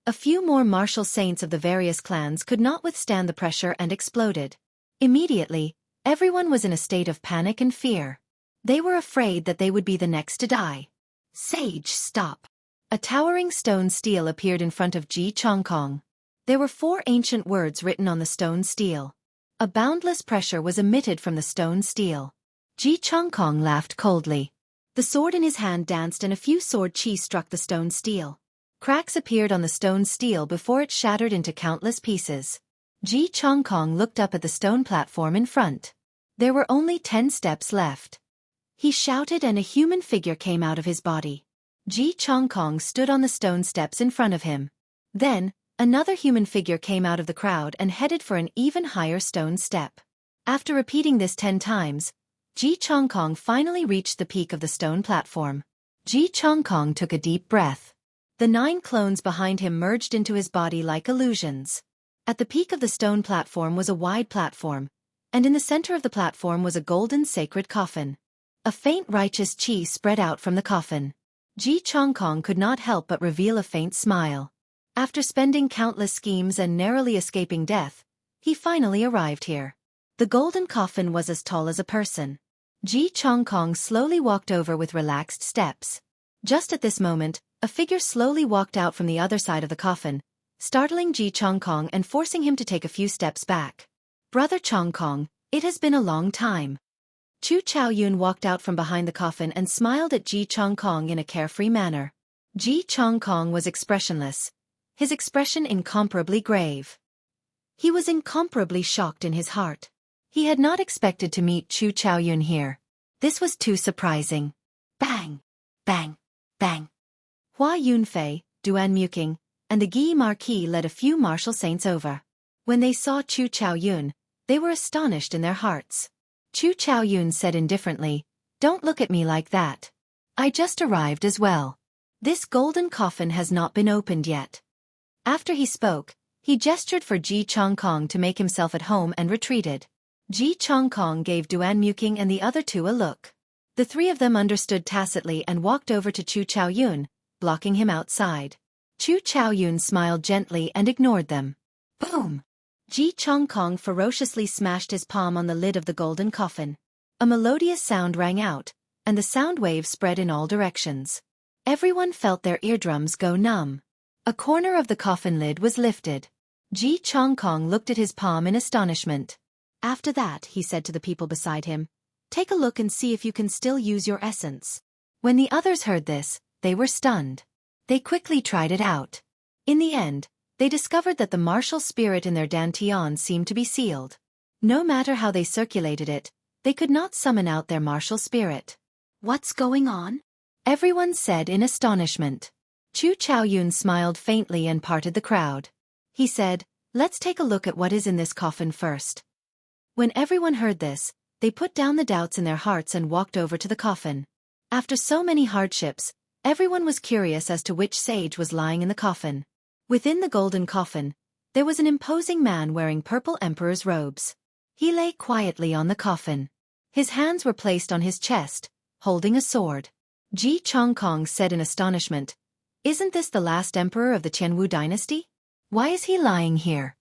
A few more martial saints of the various clans could not withstand the pressure and exploded. Immediately, everyone was in a state of panic and fear. They were afraid that they would be the next to die. Sage, stop! A towering stone stele appeared in front of Ji Chongkong. There were 4 ancient words written on the stone stele. A boundless pressure was emitted from the stone stele. Ji Chongkong laughed coldly. The sword in his hand danced and a few sword chi struck the stone stele. Cracks appeared on the stone stele before it shattered into countless pieces. Ji Chongkong looked up at the stone platform in front. There were only 10 steps left. He shouted and a human figure came out of his body. Ji Chongkong stood on the stone steps in front of him. Then, another human figure came out of the crowd and headed for an even higher stone step. After repeating this 10 times, Ji Chongkong finally reached the peak of the stone platform. Ji Chongkong took a deep breath. The 9 clones behind him merged into his body like illusions. At the peak of the stone platform was a wide platform, and in the center of the platform was a golden sacred coffin. A faint righteous chi spread out from the coffin. Ji Chongkong could not help but reveal a faint smile. After spending countless schemes and narrowly escaping death, he finally arrived here. The golden coffin was as tall as a person. Ji Chongkong slowly walked over with relaxed steps. Just at this moment, a figure slowly walked out from the other side of the coffin, startling Ji Chongkong and forcing him to take a few steps back. "Brother Chongkong, it has been a long time." Chu Chaoyun walked out from behind the coffin and smiled at Ji Chongkong in a carefree manner. Ji Chongkong was expressionless, his expression incomparably grave. He was incomparably shocked in his heart. He had not expected to meet Chu Chaoyun here. This was too surprising. Bang! Bang! Bang! Hua Yunfei, Duan Muking, and the Guy Marquis led a few martial saints over. When they saw Chu Chaoyun, they were astonished in their hearts. Chu Chaoyun said indifferently, "Don't look at me like that. I just arrived as well. This golden coffin has not been opened yet." After he spoke, he gestured for Ji Chongkong to make himself at home and retreated. Ji Chongkong gave Duan Muking and the other 2 a look. The 3 of them understood tacitly and walked over to Chu Chaoyun, blocking him outside. Chu Chaoyun smiled gently and ignored them. Boom! Ji Chongkong ferociously smashed his palm on the lid of the golden coffin. A melodious sound rang out, and the sound wave spread in all directions. Everyone felt their eardrums go numb. A corner of the coffin lid was lifted. Ji Chongkong looked at his palm in astonishment. "After that," he said to the people beside him, "take a look and see if you can still use your essence." When the others heard this, they were stunned. They quickly tried it out. In the end, they discovered that the martial spirit in their dantian seemed to be sealed. No matter how they circulated it, they could not summon out their martial spirit. "What's going on?" everyone said in astonishment. Chu Chaoyun smiled faintly and parted the crowd. He said, "Let's take a look at what is in this coffin first." When everyone heard this, they put down the doubts in their hearts and walked over to the coffin. After so many hardships, everyone was curious as to which sage was lying in the coffin. Within the golden coffin, there was an imposing man wearing purple emperor's robes. He lay quietly on the coffin. His hands were placed on his chest, holding a sword. Ji Chongkong said in astonishment, "Isn't this the last emperor of the Qianwu dynasty? Why is he lying here?"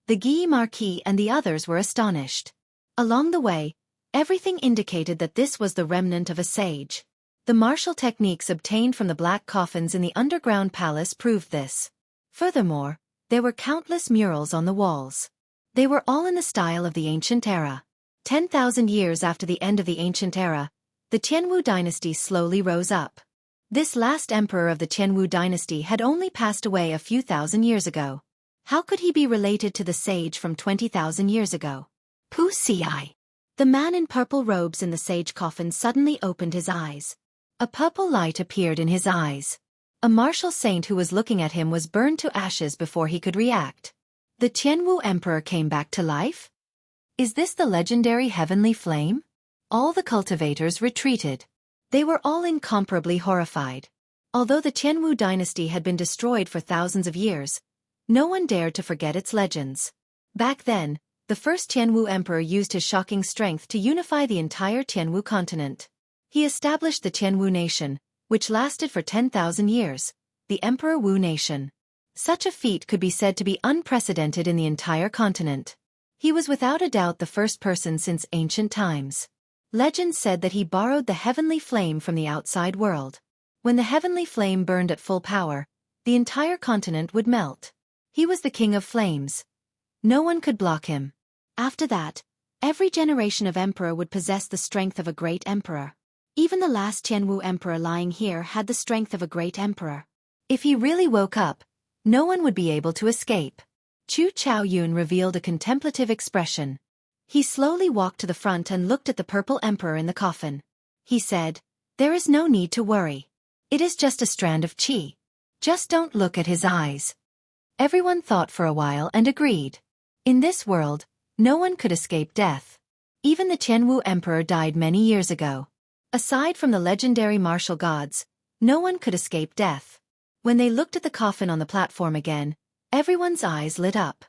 The Guy Marquis and the others were astonished. Along the way, everything indicated that this was the remnant of a sage. The martial techniques obtained from the black coffins in the underground palace proved this. Furthermore, there were countless murals on the walls. They were all in the style of the ancient era. 10,000 years after the end of the ancient era, The Qianwu dynasty slowly rose up. This last emperor of the Qianwu dynasty had only passed away a few thousand years ago. How could he be related to the sage from 20,000 years ago? Wuxia. The man in purple robes in the sage coffin suddenly opened his eyes. A purple light appeared in his eyes. A martial saint who was looking at him was burned to ashes before he could react. The Qianwu emperor came back to life? Is this the legendary heavenly flame? All the cultivators retreated. They were all incomparably horrified. Although the Qianwu dynasty had been destroyed for thousands of years, no one dared to forget its legends. Back then, the first Qianwu emperor used his shocking strength to unify the entire Qianwu continent. He established the Qianwu nation, which lasted for 10,000 years, the Emperor Wu nation. Such a feat could be said to be unprecedented in the entire continent. He was without a doubt the first person since ancient times. Legends said that he borrowed the heavenly flame from the outside world. When the heavenly flame burned at full power, the entire continent would melt. He was the king of flames. No one could block him. After that, every generation of emperor would possess the strength of a great emperor. Even the last Qianwu emperor lying here had the strength of a great emperor. If he really woke up, no one would be able to escape. Chu Chaoyun revealed a contemplative expression. He slowly walked to the front and looked at the purple emperor in the coffin. He said, "There is no need to worry. It is just a strand of qi. Just don't look at his eyes." Everyone thought for a while and agreed. In this world, no one could escape death. Even the Qianwu emperor died many years ago. Aside from the legendary martial gods, no one could escape death. When they looked at the coffin on the platform again, everyone's eyes lit up.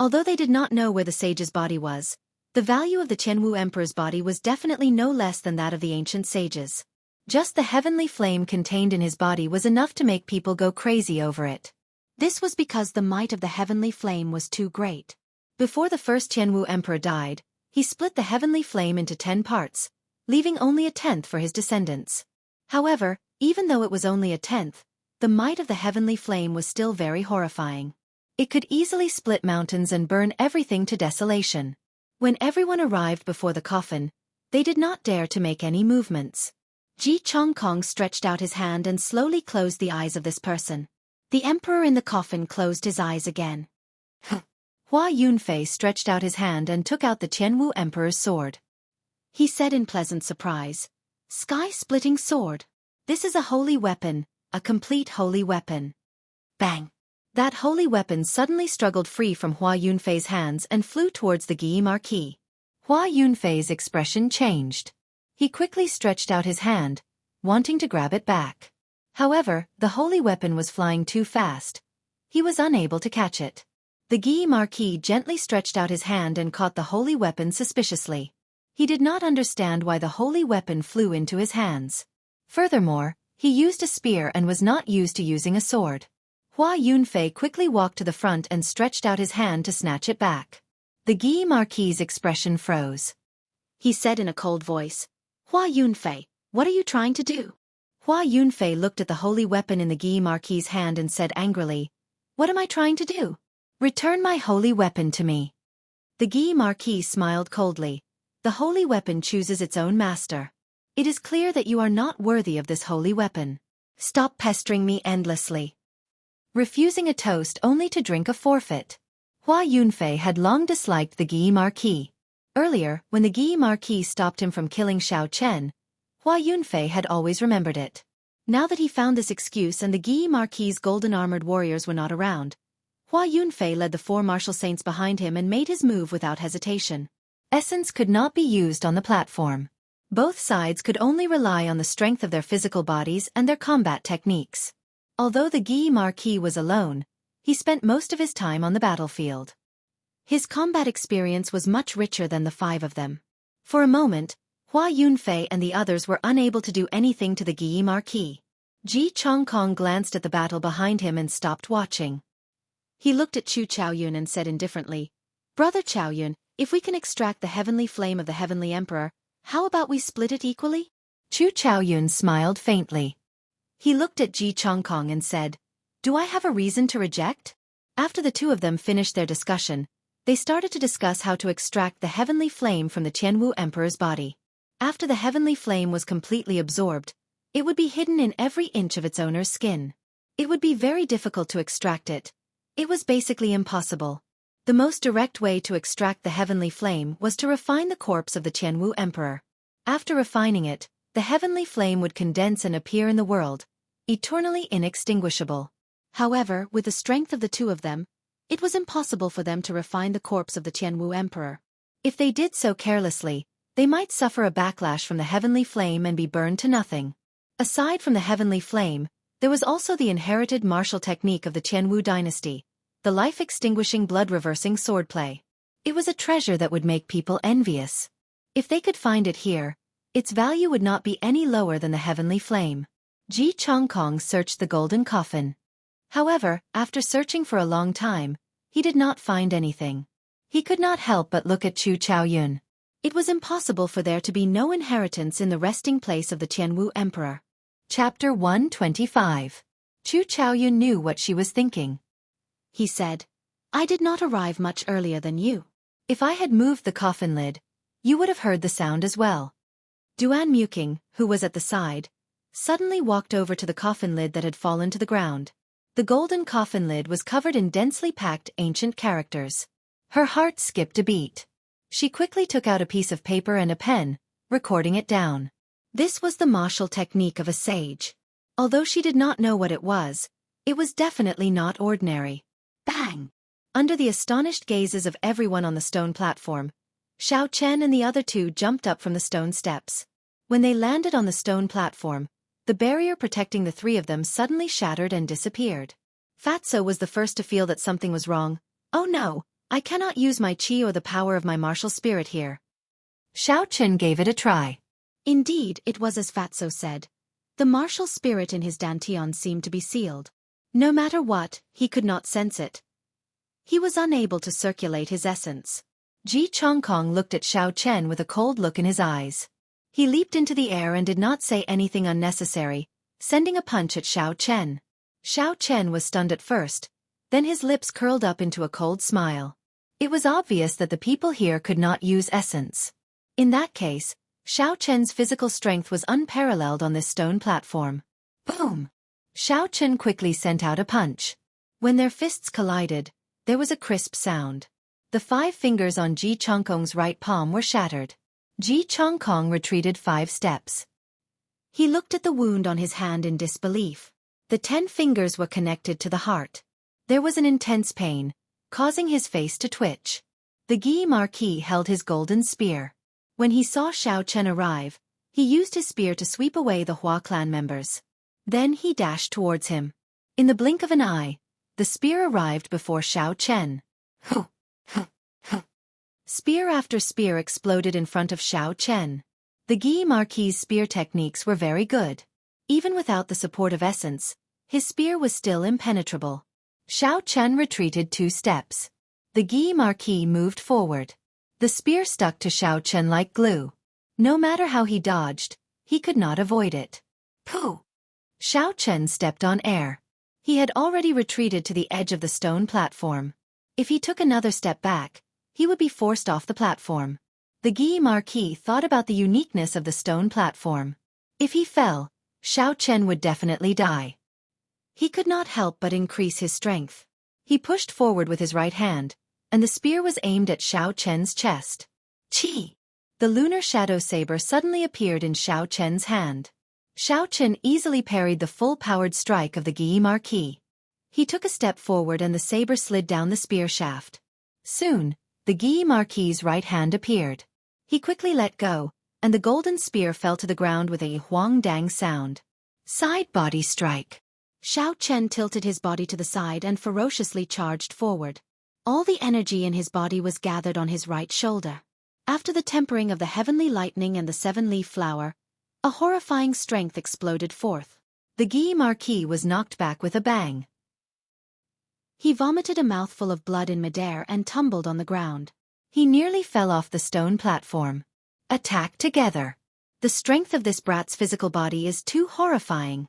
Although they did not know where the sage's body was, the value of the Qianwu emperor's body was definitely no less than that of the ancient sages. Just the heavenly flame contained in his body was enough to make people go crazy over it. This was because the might of the heavenly flame was too great. Before the first Qianwu emperor died, he split the heavenly flame into 10 parts, leaving only a 10th for his descendants. However, even though it was only a 10th, the might of the heavenly flame was still very horrifying. It could easily split mountains and burn everything to desolation. When everyone arrived before the coffin, they did not dare to make any movements. Ji Chongkong stretched out his hand and slowly closed the eyes of this person. The emperor in the coffin closed his eyes again. Hua Yunfei stretched out his hand and took out the Qianwu emperor's sword. He said in pleasant surprise, "Sky-splitting sword. This is a holy weapon, a complete holy weapon." Bang! That holy weapon suddenly struggled free from Hua Yunfei's hands and flew towards the Guyi Marquis. Hua Yunfei's expression changed. He quickly stretched out his hand, wanting to grab it back. However, the holy weapon was flying too fast. He was unable to catch it. The Guyi Marquis gently stretched out his hand and caught the holy weapon suspiciously. He did not understand why the holy weapon flew into his hands. Furthermore, he used a spear and was not used to using a sword. Hua Yunfei quickly walked to the front and stretched out his hand to snatch it back. The Guyi Marquis' expression froze. He said in a cold voice, "Hua Yunfei, what are you trying to do?" Hua Yunfei looked at the holy weapon in the Guyi Marquis' hand and said angrily, "What am I trying to do? Return my holy weapon to me." The Guyi Marquis smiled coldly. "The holy weapon chooses its own master. It is clear that you are not worthy of this holy weapon. Stop pestering me endlessly." Refusing a toast only to drink a forfeit. Hua Yunfei had long disliked the Guyi Marquis. Earlier, when the Guyi Marquis stopped him from killing Xiao Chen, Hua Yunfei had always remembered it. Now that he found this excuse and the Guyi Marquis' golden-armored warriors were not around, Hua Yunfei led the 4 martial saints behind him and made his move without hesitation. Essence could not be used on the platform. Both sides could only rely on the strength of their physical bodies and their combat techniques. Although the Guyi Marquis was alone, he spent most of his time on the battlefield. His combat experience was much richer than the 5 of them. For a moment, Hua Yunfei and the others were unable to do anything to the Guyi Marquis. Ji Chongkong glanced at the battle behind him and stopped watching. He looked at Chu Chaoyun and said indifferently, "Brother Chaoyun, if we can extract the heavenly flame of the heavenly emperor, how about we split it equally?" Chu Chaoyun smiled faintly. He looked at Ji Chongkong and said, "Do I have a reason to reject?" After the 2 of them finished their discussion, they started to discuss how to extract the heavenly flame from the Qianwu emperor's body. After the heavenly flame was completely absorbed, it would be hidden in every inch of its owner's skin. It would be very difficult to extract it. It was basically impossible. The most direct way to extract the heavenly flame was to refine the corpse of the Jianghu emperor. After refining it, the heavenly flame would condense and appear in the world, eternally inextinguishable. However, with the strength of the two of them, it was impossible for them to refine the corpse of the Jianghu emperor. If they did so carelessly, they might suffer a backlash from the heavenly flame and be burned to nothing. Aside from the heavenly flame, there was also the inherited martial technique of the Jianghu dynasty, the life-extinguishing blood-reversing swordplay. It was a treasure that would make people envious. If they could find it here, its value would not be any lower than the heavenly flame. Xianxia searched the golden coffin. However, after searching for a long time, he did not find anything. He could not help but look at Chu Chaoyun. It was impossible for there to be no inheritance in the resting place of the Jianghu emperor. Chapter 125. Chu Chaoyun knew what she was thinking. He said, "I did not arrive much earlier than you. If I had moved the coffin lid, you would have heard the sound as well." Duan Muking, who was at the side, suddenly walked over to the coffin lid that had fallen to the ground. The golden coffin lid was covered in densely packed ancient characters. Her heart skipped a beat. She quickly took out a piece of paper and a pen, recording it down. This was the martial technique of a sage. Although she did not know what it was definitely not ordinary. Bang! Under the astonished gazes of everyone on the stone platform, Xiao Chen and the other two jumped up from the stone steps. When they landed on the stone platform, the barrier protecting the three of them suddenly shattered and disappeared. Fatso was the first to feel that something was wrong. "Oh no, I cannot use my qi or the power of my martial spirit here." Xiao Chen gave it a try. Indeed, it was as Fatso said. The martial spirit in his dantian seemed to be sealed. No matter what, he could not sense it. He was unable to circulate his essence. Ji Chongkong looked at Xiao Chen with a cold look in his eyes. He leaped into the air and did not say anything unnecessary, sending a punch at Xiao Chen. Xiao Chen was stunned at first, then his lips curled up into a cold smile. It was obvious that the people here could not use essence. In that case, Xiao Chen's physical strength was unparalleled on this stone platform. Boom! Xiao Chen quickly sent out a punch. When their fists collided, there was a crisp sound. The 5 fingers on Ji Chongkong's right palm were shattered. Ji Chongkong retreated 5 steps. He looked at the wound on his hand in disbelief. The 10 fingers were connected to the heart. There was an intense pain, causing his face to twitch. The Guy Marquis held his golden spear. When he saw Xiao Chen arrive, he used his spear to sweep away the Hua clan members. Then he dashed towards him. In the blink of an eye, the spear arrived before Xiao Chen. Spear after spear exploded in front of Xiao Chen. The Guy Marquis' spear techniques were very good. Even without the support of essence, his spear was still impenetrable. Xiao Chen retreated 2 steps. The Guy Marquis moved forward. The spear stuck to Xiao Chen like glue. No matter how he dodged, he could not avoid it. Pooh! Xiao Chen stepped on air. He had already retreated to the edge of the stone platform. If he took another step back, he would be forced off the platform. The Guy Marquis thought about the uniqueness of the stone platform. If he fell, Xiao Chen would definitely die. He could not help but increase his strength. He pushed forward with his right hand, and the spear was aimed at Xiao Chen's chest. Chi! The lunar shadow saber suddenly appeared in Xiao Chen's hand. Xiao Chen easily parried the full-powered strike of the Guy Marquis. He took a step forward and the saber slid down the spear shaft. Soon, the Guy Marquis' right hand appeared. He quickly let go, and the golden spear fell to the ground with a huang-dang sound. Side body strike. Xiao Chen tilted his body to the side and ferociously charged forward. All the energy in his body was gathered on his right shoulder. After the tempering of the heavenly lightning and the 7-leaf flower, a horrifying strength exploded forth. The Guy Marquis was knocked back with a bang. He vomited a mouthful of blood in midair and tumbled on the ground. He nearly fell off the stone platform. Attack together. The strength of this brat's physical body is too horrifying.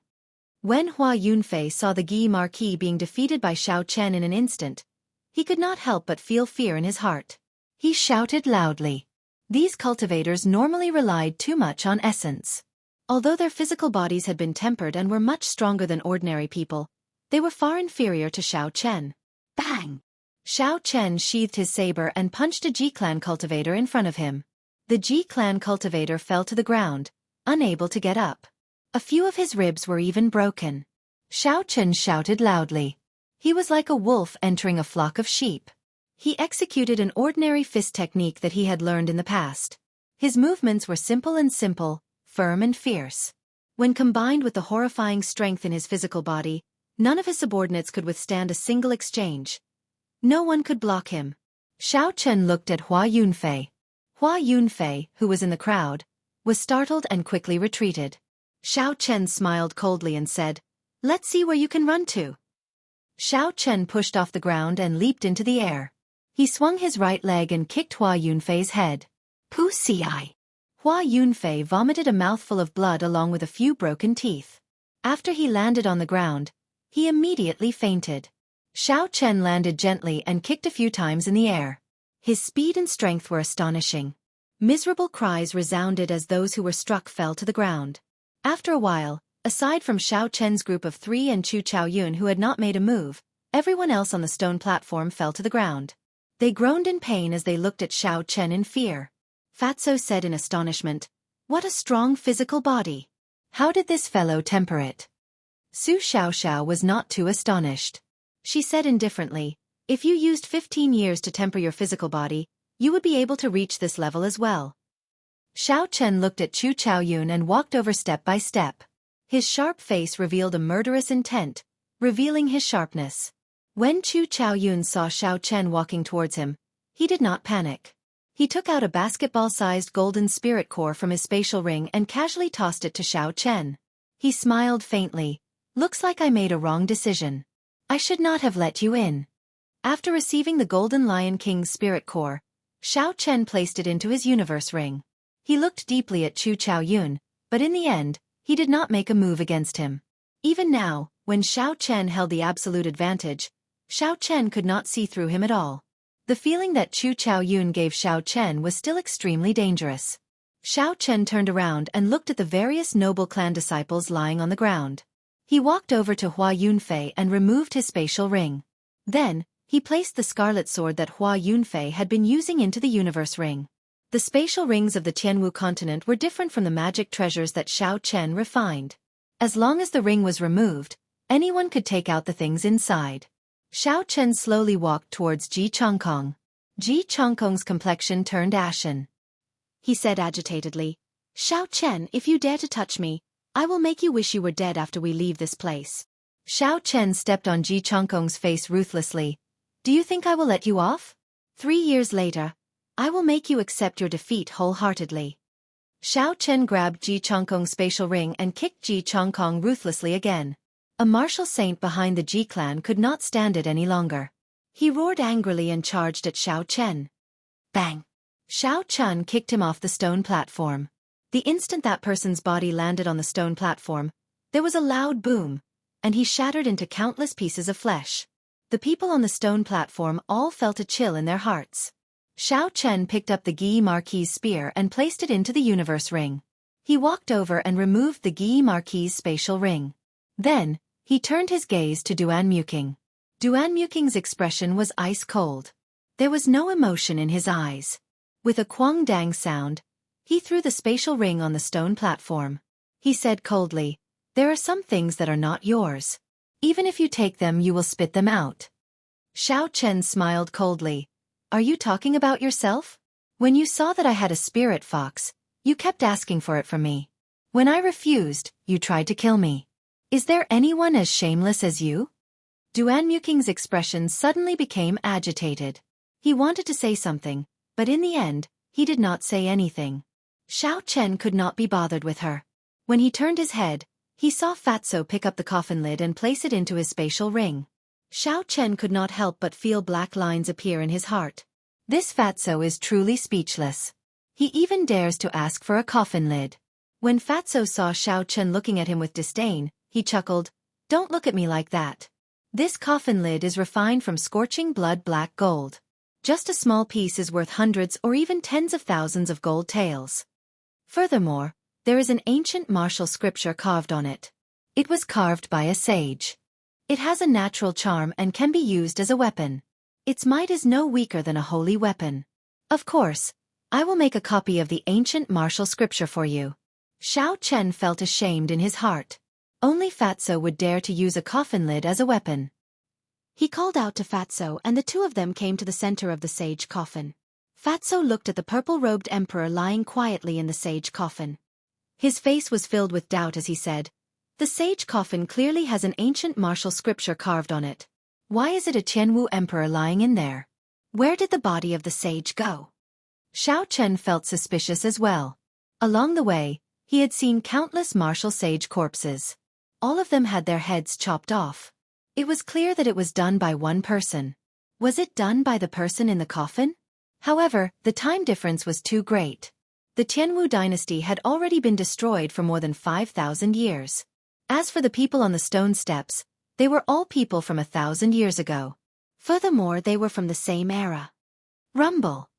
When Hua Yunfei saw the Guy Marquis being defeated by Xiao Chen in an instant, he could not help but feel fear in his heart. He shouted loudly. These cultivators normally relied too much on essence. Although their physical bodies had been tempered and were much stronger than ordinary people, they were far inferior to Xiao Chen. Bang! Xiao Chen sheathed his saber and punched a Ji-clan cultivator in front of him. The Ji-clan cultivator fell to the ground, unable to get up. A few of his ribs were even broken. Xiao Chen shouted loudly. He was like a wolf entering a flock of sheep. He executed an ordinary fist technique that he had learned in the past. His movements were simple, firm and fierce. When combined with the horrifying strength in his physical body, none of his subordinates could withstand a single exchange. No one could block him. Xiao Chen looked at Hua Yunfei. Hua Yunfei, who was in the crowd, was startled and quickly retreated. Xiao Chen smiled coldly and said, "Let's see where you can run to." Xiao Chen pushed off the ground and leaped into the air. He swung his right leg and kicked Hua Yunfei's head. Pussy eye. Hua Yunfei vomited a mouthful of blood along with a few broken teeth. After he landed on the ground, he immediately fainted. Xiao Chen landed gently and kicked a few times in the air. His speed and strength were astonishing. Miserable cries resounded as those who were struck fell to the ground. After a while, aside from Xiao Chen's group of 3 and Chu Chaoyun who had not made a move, everyone else on the stone platform fell to the ground. They groaned in pain as they looked at Xiao Chen in fear. Fatso said in astonishment, "What a strong physical body! How did this fellow temper it?" Su Xiaoxiao was not too astonished. She said indifferently, "If you used 15 years to temper your physical body, you would be able to reach this level as well." Xiao Chen looked at Chu Chaoyun and walked over step by step. His sharp face revealed a murderous intent, revealing his sharpness. When Chu Chaoyun saw Xiao Chen walking towards him, he did not panic. He took out a basketball-sized golden spirit core from his spatial ring and casually tossed it to Xiao Chen. He smiled faintly. "Looks like I made a wrong decision. I should not have let you in." After receiving the Golden Lion King's spirit core, Xiao Chen placed it into his universe ring. He looked deeply at Chu Chaoyun, but in the end, he did not make a move against him. Even now, when Xiao Chen held the absolute advantage, Xiao Chen could not see through him at all. The feeling that Chu Chaoyun gave Xiao Chen was still extremely dangerous. Xiao Chen turned around and looked at the various noble clan disciples lying on the ground. He walked over to Hua Yunfei and removed his spatial ring. Then, he placed the scarlet sword that Hua Yunfei had been using into the universe ring. The spatial rings of the Tianwu continent were different from the magic treasures that Xiao Chen refined. As long as the ring was removed, anyone could take out the things inside. Xiao Chen slowly walked towards Ji Changkong. Ji Changkong's complexion turned ashen. He said agitatedly, "Xiao Chen, if you dare to touch me, I will make you wish you were dead after we leave this place." Xiao Chen stepped on Ji Changkong's face ruthlessly. "Do you think I will let you off? 3 years later, I will make you accept your defeat wholeheartedly." Xiao Chen grabbed Ji Changkong's spatial ring and kicked Ji Changkong ruthlessly again. A martial saint behind the Ji clan could not stand it any longer. He roared angrily and charged at Xiao Chen. Bang! Xiao Chen kicked him off the stone platform. The instant that person's body landed on the stone platform, there was a loud boom, and he shattered into countless pieces of flesh. The people on the stone platform all felt a chill in their hearts. Xiao Chen picked up the Guy Marquis's spear and placed it into the universe ring. He walked over and removed the Guy Marquis's spatial ring. Then, he turned his gaze to Duan Muqing. Duan Muqing's expression was ice cold. There was no emotion in his eyes. With a quang dang sound, he threw the spatial ring on the stone platform. He said coldly, "There are some things that are not yours. Even if you take them, you will spit them out." Xiao Chen smiled coldly. "Are you talking about yourself? When you saw that I had a spirit fox, you kept asking for it from me. When I refused, you tried to kill me. Is there anyone as shameless as you?" Duan Muqing's expression suddenly became agitated. He wanted to say something, but in the end, he did not say anything. Xiao Chen could not be bothered with her. When he turned his head, he saw Fatso pick up the coffin lid and place it into his spatial ring. Xiao Chen could not help but feel black lines appear in his heart. This Fatso is truly speechless. He even dares to ask for a coffin lid. When Fatso saw Xiao Chen looking at him with disdain, he chuckled, "Don't look at me like that. This coffin lid is refined from scorching blood black gold. Just a small piece is worth hundreds or even tens of thousands of gold taels. Furthermore, there is an ancient martial scripture carved on it. It was carved by a sage. It has a natural charm and can be used as a weapon. Its might is no weaker than a holy weapon. Of course, I will make a copy of the ancient martial scripture for you. Xiao Chen felt ashamed in his heart. Only Fatso would dare to use a coffin lid as a weapon. He called out to Fatso and the two of them came to the center of the sage coffin. Fatso looked at the purple-robed emperor lying quietly in the sage coffin. His face was filled with doubt as he said, "The sage coffin clearly has an ancient martial scripture carved on it. Why is it a Jianghu emperor lying in there? Where did the body of the sage go?" Xiao Chen felt suspicious as well. Along the way, he had seen countless martial sage corpses. All of them had their heads chopped off. It was clear that it was done by one person. Was it done by the person in the coffin? However, the time difference was too great. The Tianwu dynasty had already been destroyed for more than 5,000 years. As for the people on the stone steps, they were all people from 1,000 years ago. Furthermore, they were from the same era. Rumble.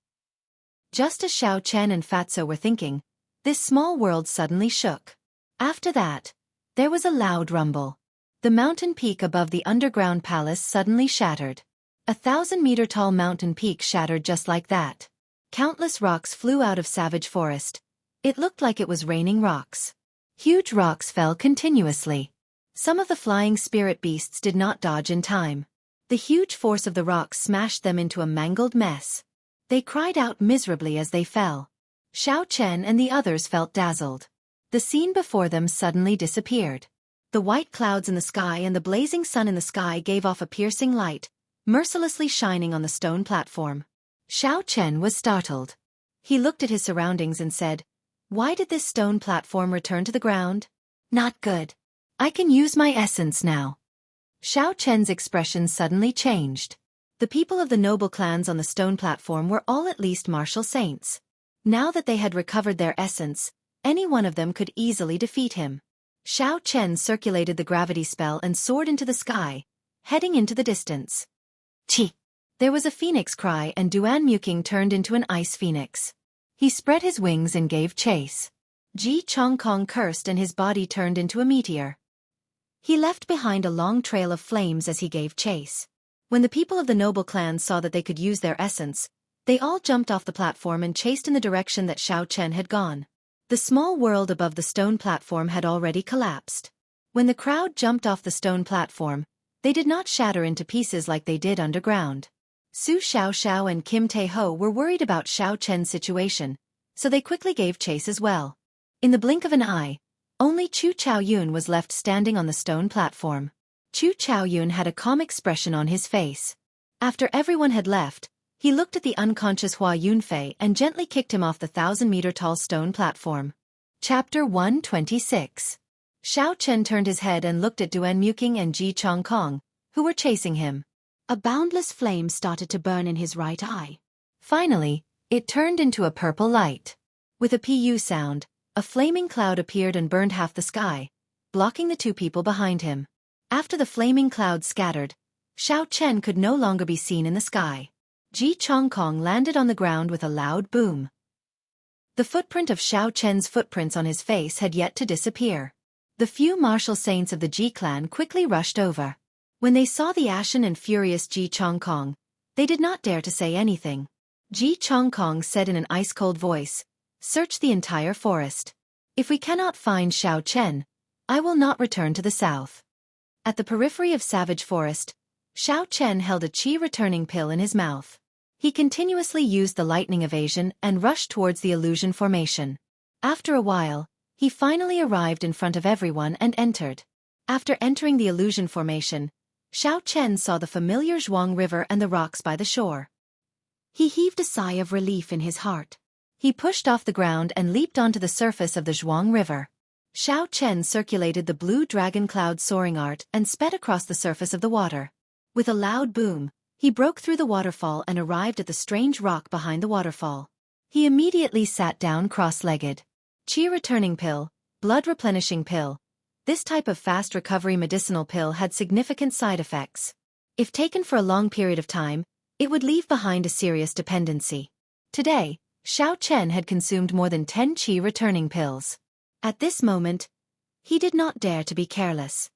Just as Xiao Chen and Fatso were thinking, this small world suddenly shook. After that, there was a loud rumble. The mountain peak above the underground palace suddenly shattered. 1,000-meter-tall mountain peak shattered just like that. Countless rocks flew out of Savage Forest. It looked like it was raining rocks. Huge rocks fell continuously. Some of the flying spirit beasts did not dodge in time. The huge force of the rocks smashed them into a mangled mess. They cried out miserably as they fell. Xiao Chen and the others felt dazzled. The scene before them suddenly disappeared. The white clouds in the sky and the blazing sun in the sky gave off a piercing light, mercilessly shining on the stone platform. Xiao Chen was startled. He looked at his surroundings and said, "Why did this stone platform return to the ground? Not good. I can use my essence now." Xiao Chen's expression suddenly changed. The people of the noble clans on the stone platform were all at least martial saints. Now that they had recovered their essence, any one of them could easily defeat him. Xiao Chen circulated the gravity spell and soared into the sky, heading into the distance. Chi! There was a phoenix cry and Duan Muking turned into an ice phoenix. He spread his wings and gave chase. Ji Chongkong cursed and his body turned into a meteor. He left behind a long trail of flames as he gave chase. When the people of the noble clans saw that they could use their essence, they all jumped off the platform and chased in the direction that Xiao Chen had gone. The small world above the stone platform had already collapsed. When the crowd jumped off the stone platform, they did not shatter into pieces like they did underground. Su Xiaoxiao and Kim Tae-ho were worried about Xiao Chen's situation, so they quickly gave chase as well. In the blink of an eye, only Chu Chaoyun was left standing on the stone platform. Chu Chaoyun had a calm expression on his face. After everyone had left, he looked at the unconscious Hua Yunfei and gently kicked him off the 1,000-meter-tall stone platform. Chapter 126. Xiao Chen turned his head and looked at Duan Muking and Ji Chongkong, who were chasing him. A boundless flame started to burn in his right eye. Finally, it turned into a purple light. With a pu sound, a flaming cloud appeared and burned half the sky, blocking the two people behind him. After the flaming cloud scattered, Xiao Chen could no longer be seen in the sky. Ji Chongkong landed on the ground with a loud boom. The footprint of Xiao Chen's footprints on his face had yet to disappear. The few martial saints of the Ji clan quickly rushed over. When they saw the ashen and furious Ji Chongkong, they did not dare to say anything. Ji Chongkong said in an ice-cold voice, "Search the entire forest. If we cannot find Xiao Chen, I will not return to the south." At the periphery of Savage Forest, Xiao Chen held a chi returning pill in his mouth. He continuously used the lightning evasion and rushed towards the illusion formation. After a while, he finally arrived in front of everyone and entered. After entering the illusion formation, Xiao Chen saw the familiar Zhuang River and the rocks by the shore. He heaved a sigh of relief in his heart. He pushed off the ground and leaped onto the surface of the Zhuang River. Xiao Chen circulated the blue dragon cloud soaring art and sped across the surface of the water. With a loud boom, he broke through the waterfall and arrived at the strange rock behind the waterfall. He immediately sat down cross-legged. Qi returning pill, blood replenishing pill. This type of fast recovery medicinal pill had significant side effects. If taken for a long period of time, It would leave behind a serious dependency. Today, Xiao Chen had consumed more than 10 qi returning pills. At this moment, he did not dare to be careless.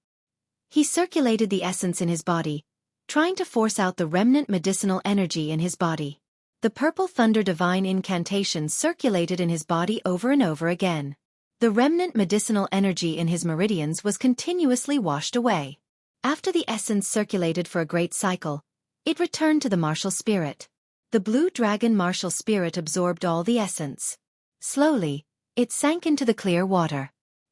He circulated the essence in his body, trying to force out the remnant medicinal energy in his body. The purple thunder divine incantation circulated in his body over and over again. The remnant medicinal energy in his meridians was continuously washed away. After the essence circulated for a great cycle, it returned to the martial spirit. The blue dragon martial spirit absorbed all the essence. Slowly, it sank into the clear water.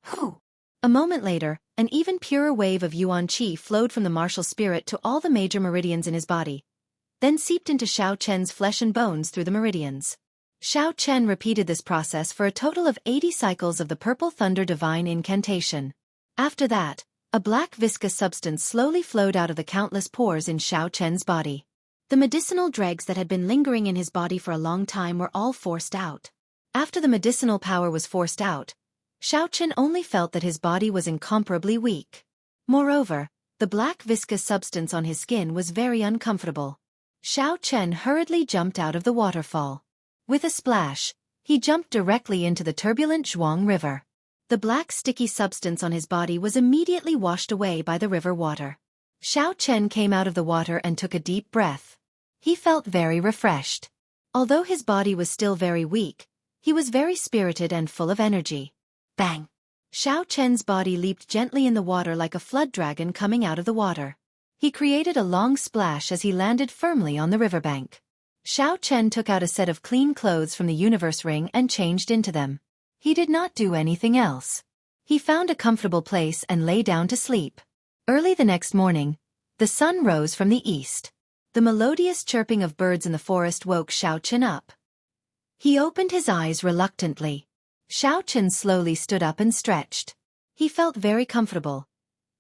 Whew! A moment later, an even purer wave of yuan qi flowed from the martial spirit to all the major meridians in his body, then seeped into Xiao Chen's flesh and bones through the meridians. Xiao Chen repeated this process for a total of 80 cycles of the purple thunder divine incantation. After that, a black viscous substance slowly flowed out of the countless pores in Xiao Chen's body. The medicinal dregs that had been lingering in his body for a long time were all forced out. After the medicinal power was forced out, Xiao Chen only felt that his body was incomparably weak. Moreover, the black viscous substance on his skin was very uncomfortable. Xiao Chen hurriedly jumped out of the waterfall. With a splash, he jumped directly into the turbulent Zhuang River. The black sticky substance on his body was immediately washed away by the river water. Xiao Chen came out of the water and took a deep breath. He felt very refreshed. Although his body was still very weak, he was very spirited and full of energy. Bang! Xiao Chen's body leaped gently in the water like a flood dragon coming out of the water. He created a long splash as he landed firmly on the riverbank. Xiao Chen took out a set of clean clothes from the universe ring and changed into them. He did not do anything else. He found a comfortable place and lay down to sleep. Early the next morning, the sun rose from the east. The melodious chirping of birds in the forest woke Xiao Chen up. He opened his eyes reluctantly. Xiao Chen slowly stood up and stretched. He felt very comfortable.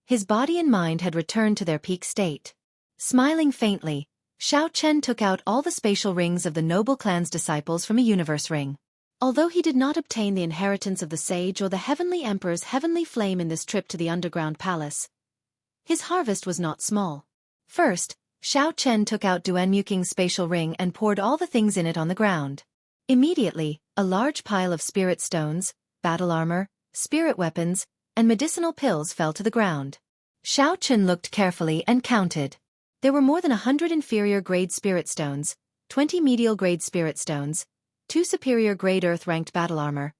His body and mind had returned to their peak state. Smiling faintly, Xiao Chen took out all the spatial rings of the noble clan's disciples from a universe ring. Although he did not obtain the inheritance of the sage or the heavenly emperor's heavenly flame in this trip to the underground palace, his harvest was not small. First, Xiao Chen took out Duanmuking's spatial ring and poured all the things in it on the ground. Immediately, a large pile of spirit stones, battle armor, spirit weapons, and medicinal pills fell to the ground. Xiao Chen looked carefully and counted. There were more than 100 inferior-grade spirit stones, 20 medial-grade spirit stones, 2 superior-grade earth-ranked battle armor,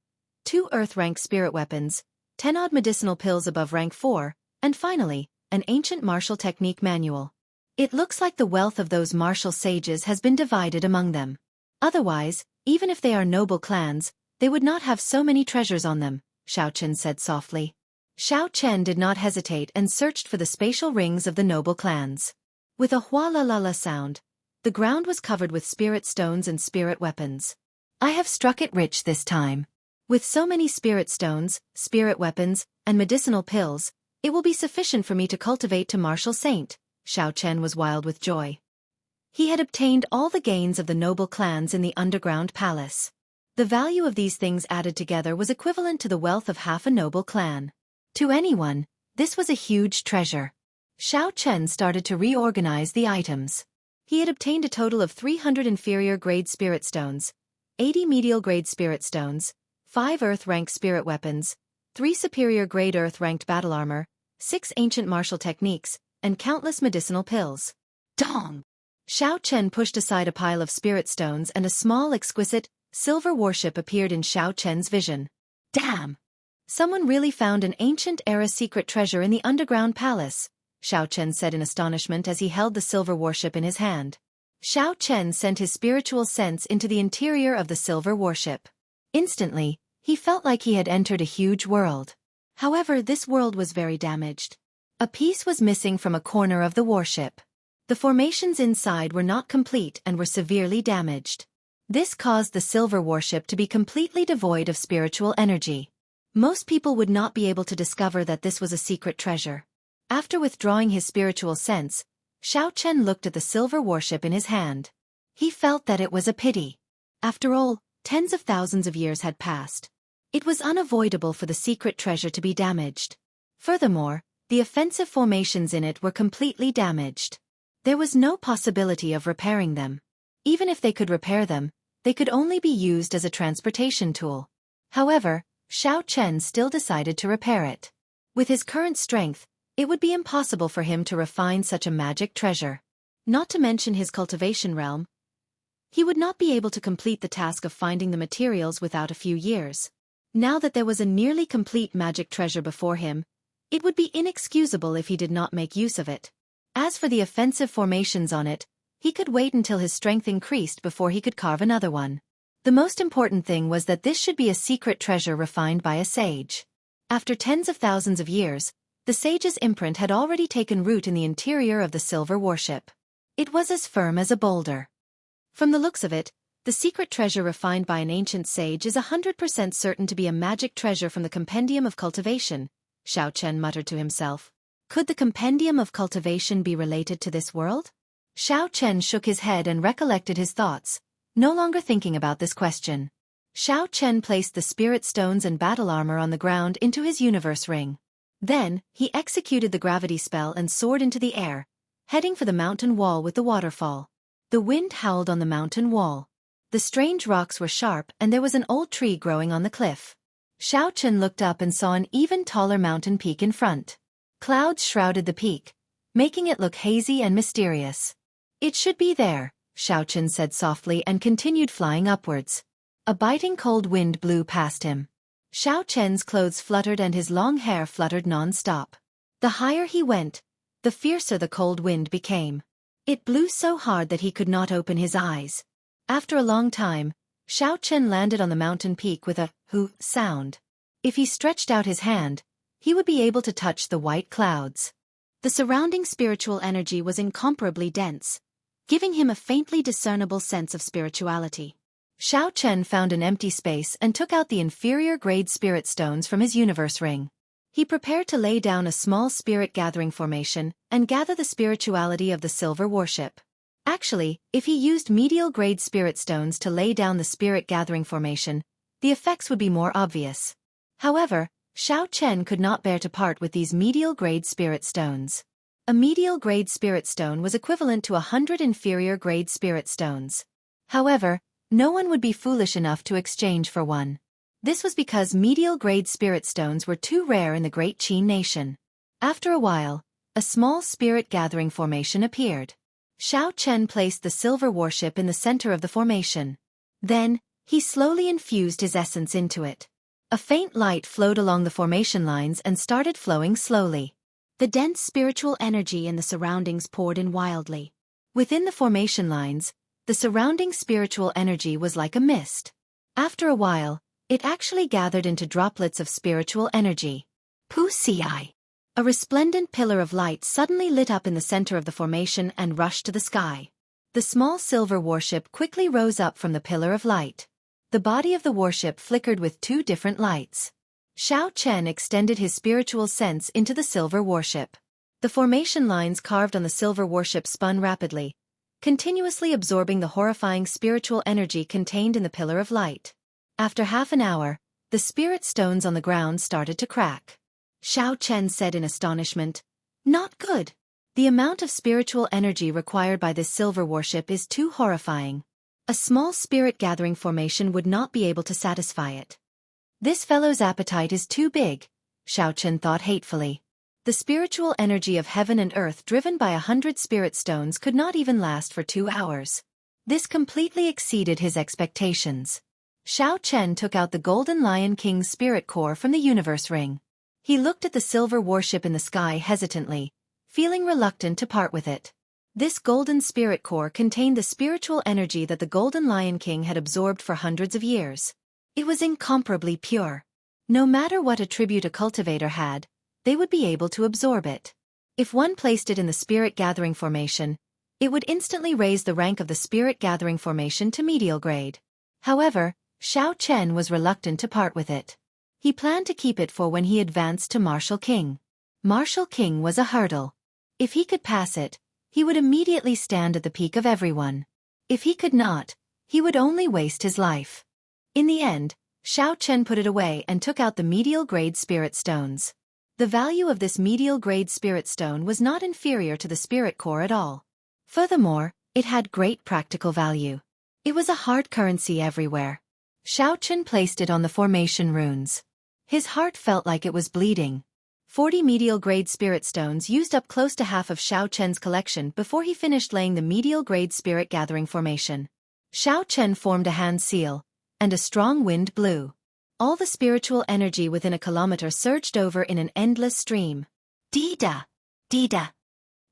2 earth-ranked spirit weapons, 10 odd medicinal pills above rank 4, and finally, an ancient martial technique manual. It looks like the wealth of those martial sages has been divided among them. Otherwise, even if they are noble clans, they would not have so many treasures on them, Xiao Chen said softly. Xiao Chen did not hesitate and searched for the spatial rings of the noble clans. With a hua-la-la-la sound, the ground was covered with spirit stones and spirit weapons. I have struck it rich this time. With so many spirit stones, spirit weapons, and medicinal pills, it will be sufficient for me to cultivate to martial saint. Xiao Chen was wild with joy. He had obtained all the gains of the noble clans in the underground palace. The value of these things added together was equivalent to the wealth of half a noble clan. To anyone, this was a huge treasure. Xiao Chen started to reorganize the items. He had obtained a total of 300 inferior-grade spirit stones, 80 medial-grade spirit stones, 5 earth-ranked spirit weapons, 3 superior-grade earth-ranked battle armor, 6 ancient martial techniques, and countless medicinal pills. Dong! Xiao Chen pushed aside a pile of spirit stones and a small exquisite, silver warship appeared in Xiao Chen's vision. Damn! Someone really found an ancient-era secret treasure in the underground palace, Xiao Chen said in astonishment as he held the silver warship in his hand. Xiao Chen sent his spiritual sense into the interior of the silver warship. Instantly, he felt like he had entered a huge world. However, this world was very damaged. A piece was missing from a corner of the warship. The formations inside were not complete and were severely damaged. This caused the silver warship to be completely devoid of spiritual energy. Most people would not be able to discover that this was a secret treasure. After withdrawing his spiritual sense, Xiao Chen looked at the silver warship in his hand. He felt that it was a pity. After all, tens of thousands of years had passed. It was unavoidable for the secret treasure to be damaged. Furthermore, the offensive formations in it were completely damaged. There was no possibility of repairing them. Even if they could repair them, they could only be used as a transportation tool. However, Xiao Chen still decided to repair it. With his current strength, it would be impossible for him to refine such a magic treasure. Not to mention his cultivation realm, he would not be able to complete the task of finding the materials without a few years. Now that there was a nearly complete magic treasure before him, it would be inexcusable if he did not make use of it. As for the offensive formations on it, he could wait until his strength increased before he could carve another one. The most important thing was that this should be a secret treasure refined by a sage. After tens of thousands of years, the sage's imprint had already taken root in the interior of the silver warship. It was as firm as a boulder. From the looks of it, the secret treasure refined by an ancient sage is 100% certain to be a magic treasure from the Compendium of Cultivation, Xiao Chen muttered to himself. Could the Compendium of Cultivation be related to this world? Xiao Chen shook his head and recollected his thoughts, no longer thinking about this question. Xiao Chen placed the spirit stones and battle armor on the ground into his universe ring. Then, he executed the gravity spell and soared into the air, heading for the mountain wall with the waterfall. The wind howled on the mountain wall. The strange rocks were sharp and there was an old tree growing on the cliff. Xiao Chen looked up and saw an even taller mountain peak in front. Clouds shrouded the peak, making it look hazy and mysterious. It should be there, Xiao Chen said softly and continued flying upwards. A biting cold wind blew past him. Xiao Chen's clothes fluttered and his long hair fluttered non-stop. The higher he went, the fiercer the cold wind became. It blew so hard that he could not open his eyes. After a long time, Xiao Chen landed on the mountain peak with a "hoo" sound. If he stretched out his hand, he would be able to touch the white clouds. The surrounding spiritual energy was incomparably dense, giving him a faintly discernible sense of spirituality. Xiao Chen found an empty space and took out the inferior-grade spirit stones from his universe ring. He prepared to lay down a small spirit-gathering formation and gather the spirituality of the silver warship. Actually, if he used medial-grade spirit stones to lay down the spirit-gathering formation, the effects would be more obvious. However, Xiao Chen could not bear to part with these medial-grade spirit stones. A medial-grade spirit stone was equivalent to 100 inferior-grade spirit stones. However, no one would be foolish enough to exchange for one. This was because medial-grade spirit stones were too rare in the Great Qin nation. After a while, a small spirit-gathering formation appeared. Xiao Chen placed the silver warship in the center of the formation. Then, he slowly infused his essence into it. A faint light flowed along the formation lines and started flowing slowly. The dense spiritual energy in the surroundings poured in wildly. Within the formation lines, the surrounding spiritual energy was like a mist. After a while, it actually gathered into droplets of spiritual energy. Wuxia. A resplendent pillar of light suddenly lit up in the center of the formation and rushed to the sky. The small silver warship quickly rose up from the pillar of light. The body of the warship flickered with two different lights. Xiao Chen extended his spiritual sense into the silver warship. The formation lines carved on the silver warship spun rapidly, continuously absorbing the horrifying spiritual energy contained in the pillar of light. After half an hour, the spirit stones on the ground started to crack. Xiao Chen said in astonishment, "Not good. The amount of spiritual energy required by this silver warship is too horrifying. A small spirit-gathering formation would not be able to satisfy it. This fellow's appetite is too big," Xiao Chen thought hatefully. The spiritual energy of heaven and earth driven by 100 spirit stones could not even last for 2 hours. This completely exceeded his expectations. Xiao Chen took out the Golden Lion King's spirit core from the universe ring. He looked at the silver warship in the sky hesitantly, feeling reluctant to part with it. This golden spirit core contained the spiritual energy that the Golden Lion King had absorbed for hundreds of years. It was incomparably pure. No matter what attribute a cultivator had, they would be able to absorb it. If one placed it in the spirit-gathering formation, it would instantly raise the rank of the spirit-gathering formation to medial grade. However, Xiao Chen was reluctant to part with it. He planned to keep it for when he advanced to Martial King. Martial King was a hurdle. If he could pass it, he would immediately stand at the peak of everyone. If he could not, he would only waste his life. In the end, Xiao Chen put it away and took out the medial-grade spirit stones. The value of this medial-grade spirit stone was not inferior to the spirit core at all. Furthermore, it had great practical value. It was a hard currency everywhere. Xiaochen placed it on the formation runes. His heart felt like it was bleeding. 40 medial-grade spirit stones used up close to half of Xiaochen's collection before he finished laying the medial-grade spirit-gathering formation. Xiaochen formed a hand seal, and a strong wind blew. All the spiritual energy within a kilometer surged over in an endless stream. Dida! Dida!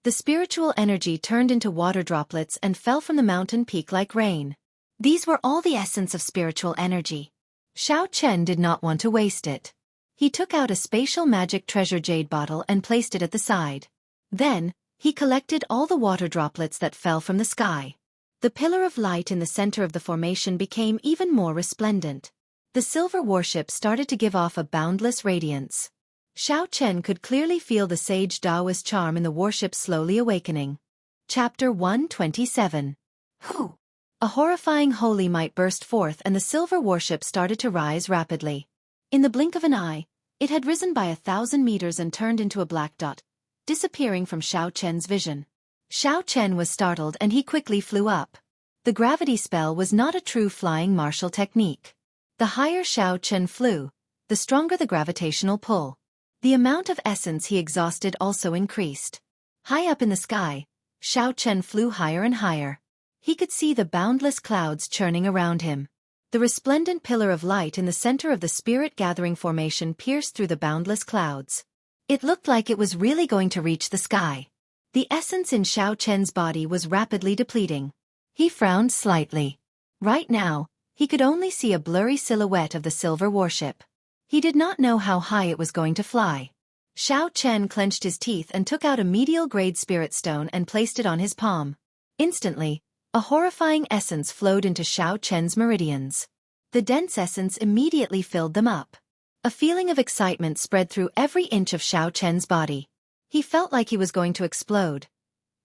The spiritual energy turned into water droplets and fell from the mountain peak like rain. These were all the essence of spiritual energy. Xiaochen did not want to waste it. He took out a spatial magic treasure jade bottle and placed it at the side. Then, he collected all the water droplets that fell from the sky. The pillar of light in the center of the formation became even more resplendent. The silver warship started to give off a boundless radiance. Xiaochen could clearly feel the sage Daoist charm in the warship slowly awakening. Chapter 127. Who? A horrifying holy might burst forth and the silver warship started to rise rapidly. In the blink of an eye, it had risen by 1,000 meters and turned into a black dot, disappearing from Xiaochen's vision. Xiaochen was startled and he quickly flew up. The gravity spell was not a true flying martial technique. The higher Xiaochen flew, the stronger the gravitational pull. The amount of essence he exhausted also increased. High up in the sky, Xiaochen flew higher and higher. He could see the boundless clouds churning around him. The resplendent pillar of light in the center of the spirit-gathering formation pierced through the boundless clouds. It looked like it was really going to reach the sky. The essence in Xiaochen's body was rapidly depleting. He frowned slightly. Right now, he could only see a blurry silhouette of the silver warship. He did not know how high it was going to fly. Xiaochen clenched his teeth and took out a medial-grade spirit stone and placed it on his palm. Instantly, a horrifying essence flowed into Xiaochen's meridians. The dense essence immediately filled them up. A feeling of excitement spread through every inch of Xiaochen's body. He felt like he was going to explode.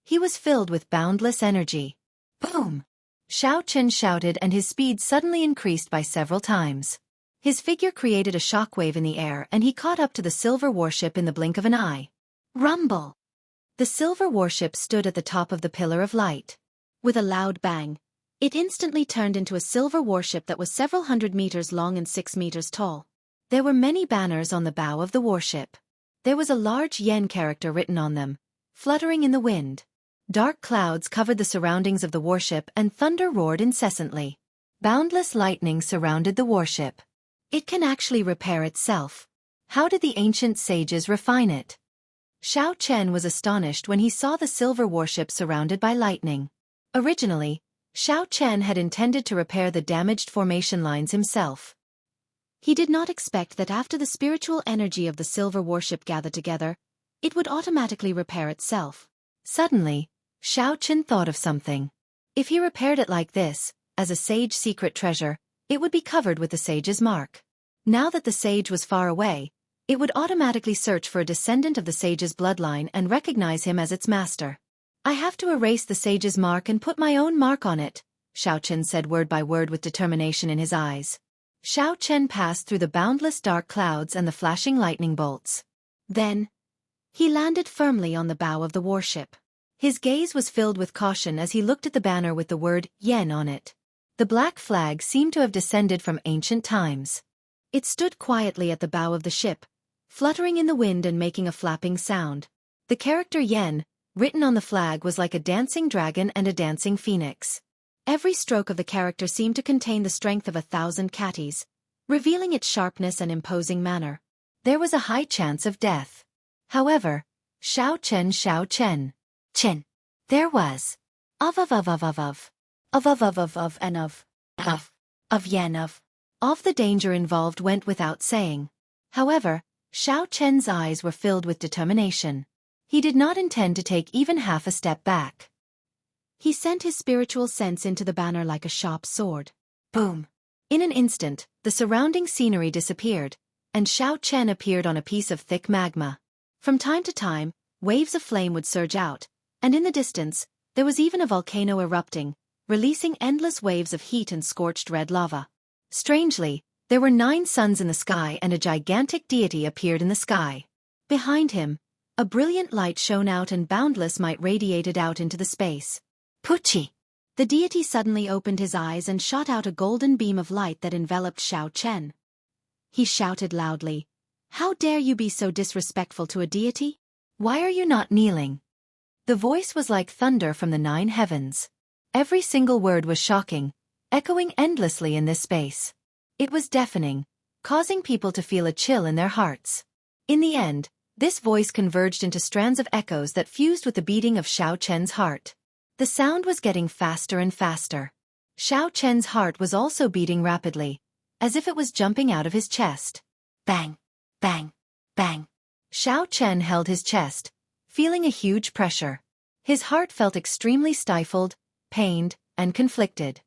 He was filled with boundless energy. Boom! Xiaochen shouted and his speed suddenly increased by several times. His figure created a shockwave in the air and he caught up to the silver warship in the blink of an eye. Rumble! The silver warship stood at the top of the pillar of light. With a loud bang, it instantly turned into a silver warship that was several hundred meters long and 6 meters tall. There were many banners on the bow of the warship. There was a large yen character written on them, fluttering in the wind. Dark clouds covered the surroundings of the warship and thunder roared incessantly. Boundless lightning surrounded the warship. It can actually repair itself. How did the ancient sages refine it? Xiaochen was astonished when he saw the silver warship surrounded by lightning. Originally, Xiaochen had intended to repair the damaged formation lines himself. He did not expect that after the spiritual energy of the silver warship gathered together, it would automatically repair itself. Suddenly, Xiaochen thought of something. If he repaired it like this, as a sage secret treasure, it would be covered with the sage's mark. Now that the sage was far away, it would automatically search for a descendant of the sage's bloodline and recognize him as its master. I have to erase the sage's mark and put my own mark on it, Xiaochen said word by word with determination in his eyes. Xiaochen passed through the boundless dark clouds and the flashing lightning bolts. Then, he landed firmly on the bow of the warship. His gaze was filled with caution as he looked at the banner with the word yen on it. The black flag seemed to have descended from ancient times. It stood quietly at the bow of the ship, fluttering in the wind and making a flapping sound. The character yen, written on the flag, was like a dancing dragon and a dancing phoenix. Every stroke of the character seemed to contain the strength of 1,000 catties, revealing its sharpness and imposing manner. There was a high chance of death. However, Xiaochen, Chen. There was. Of yen of. The danger involved went without saying. However, Xiaochen's eyes were filled with determination. He did not intend to take even half a step back. He sent his spiritual sense into the banner like a sharp sword. Boom! In an instant, the surrounding scenery disappeared, and Xiaochen appeared on a piece of thick magma. From time to time, waves of flame would surge out, and in the distance, there was even a volcano erupting, releasing endless waves of heat and scorched red lava. Strangely, there were 9 suns in the sky and a gigantic deity appeared in the sky. Behind him, A brilliant light shone out and boundless might radiated out into the space. Pucci. The deity suddenly opened his eyes and shot out a golden beam of light that enveloped Xiao Chen. He shouted loudly, "How dare you be so disrespectful to a deity? Why are you not kneeling?" The voice was like thunder from the 9 heavens. Every single word was shocking, echoing endlessly in this space. It was deafening, causing people to feel a chill in their hearts. In the end, this voice converged into strands of echoes that fused with the beating of Xiao Chen's heart. The sound was getting faster and faster. Xiao Chen's heart was also beating rapidly, as if it was jumping out of his chest. Bang, bang, bang. Xiao Chen held his chest, feeling a huge pressure. His heart felt extremely stifled, pained, and conflicted.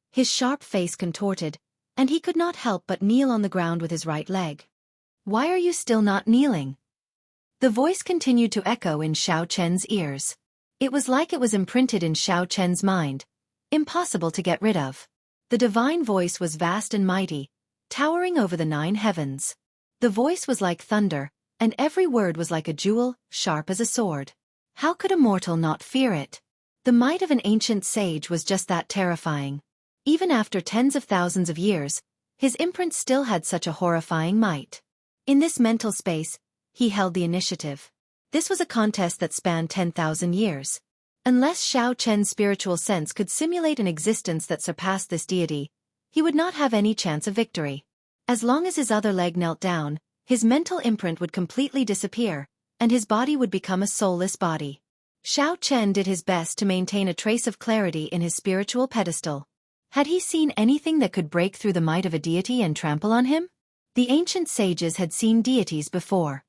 His sharp face contorted, and he could not help but kneel on the ground with his right leg. "Why are you still not kneeling?" The voice continued to echo in Xiao Chen's ears. It was like it was imprinted in Xiao Chen's mind, impossible to get rid of. The divine voice was vast and mighty, towering over the 9 heavens. The voice was like thunder, and every word was like a jewel, sharp as a sword. How could a mortal not fear it? The might of an ancient sage was just that terrifying. Even after tens of thousands of years, his imprint still had such a horrifying might. In this mental space, he held the initiative. This was a contest that spanned 10,000 years. Unless Xiao Chen's spiritual sense could simulate an existence that surpassed this deity, he would not have any chance of victory. As long as his other leg knelt down, his mental imprint would completely disappear, and his body would become a soulless body. Xiao Chen did his best to maintain a trace of clarity in his spiritual pedestal. Had he seen anything that could break through the might of a deity and trample on him? The ancient sages had seen deities before.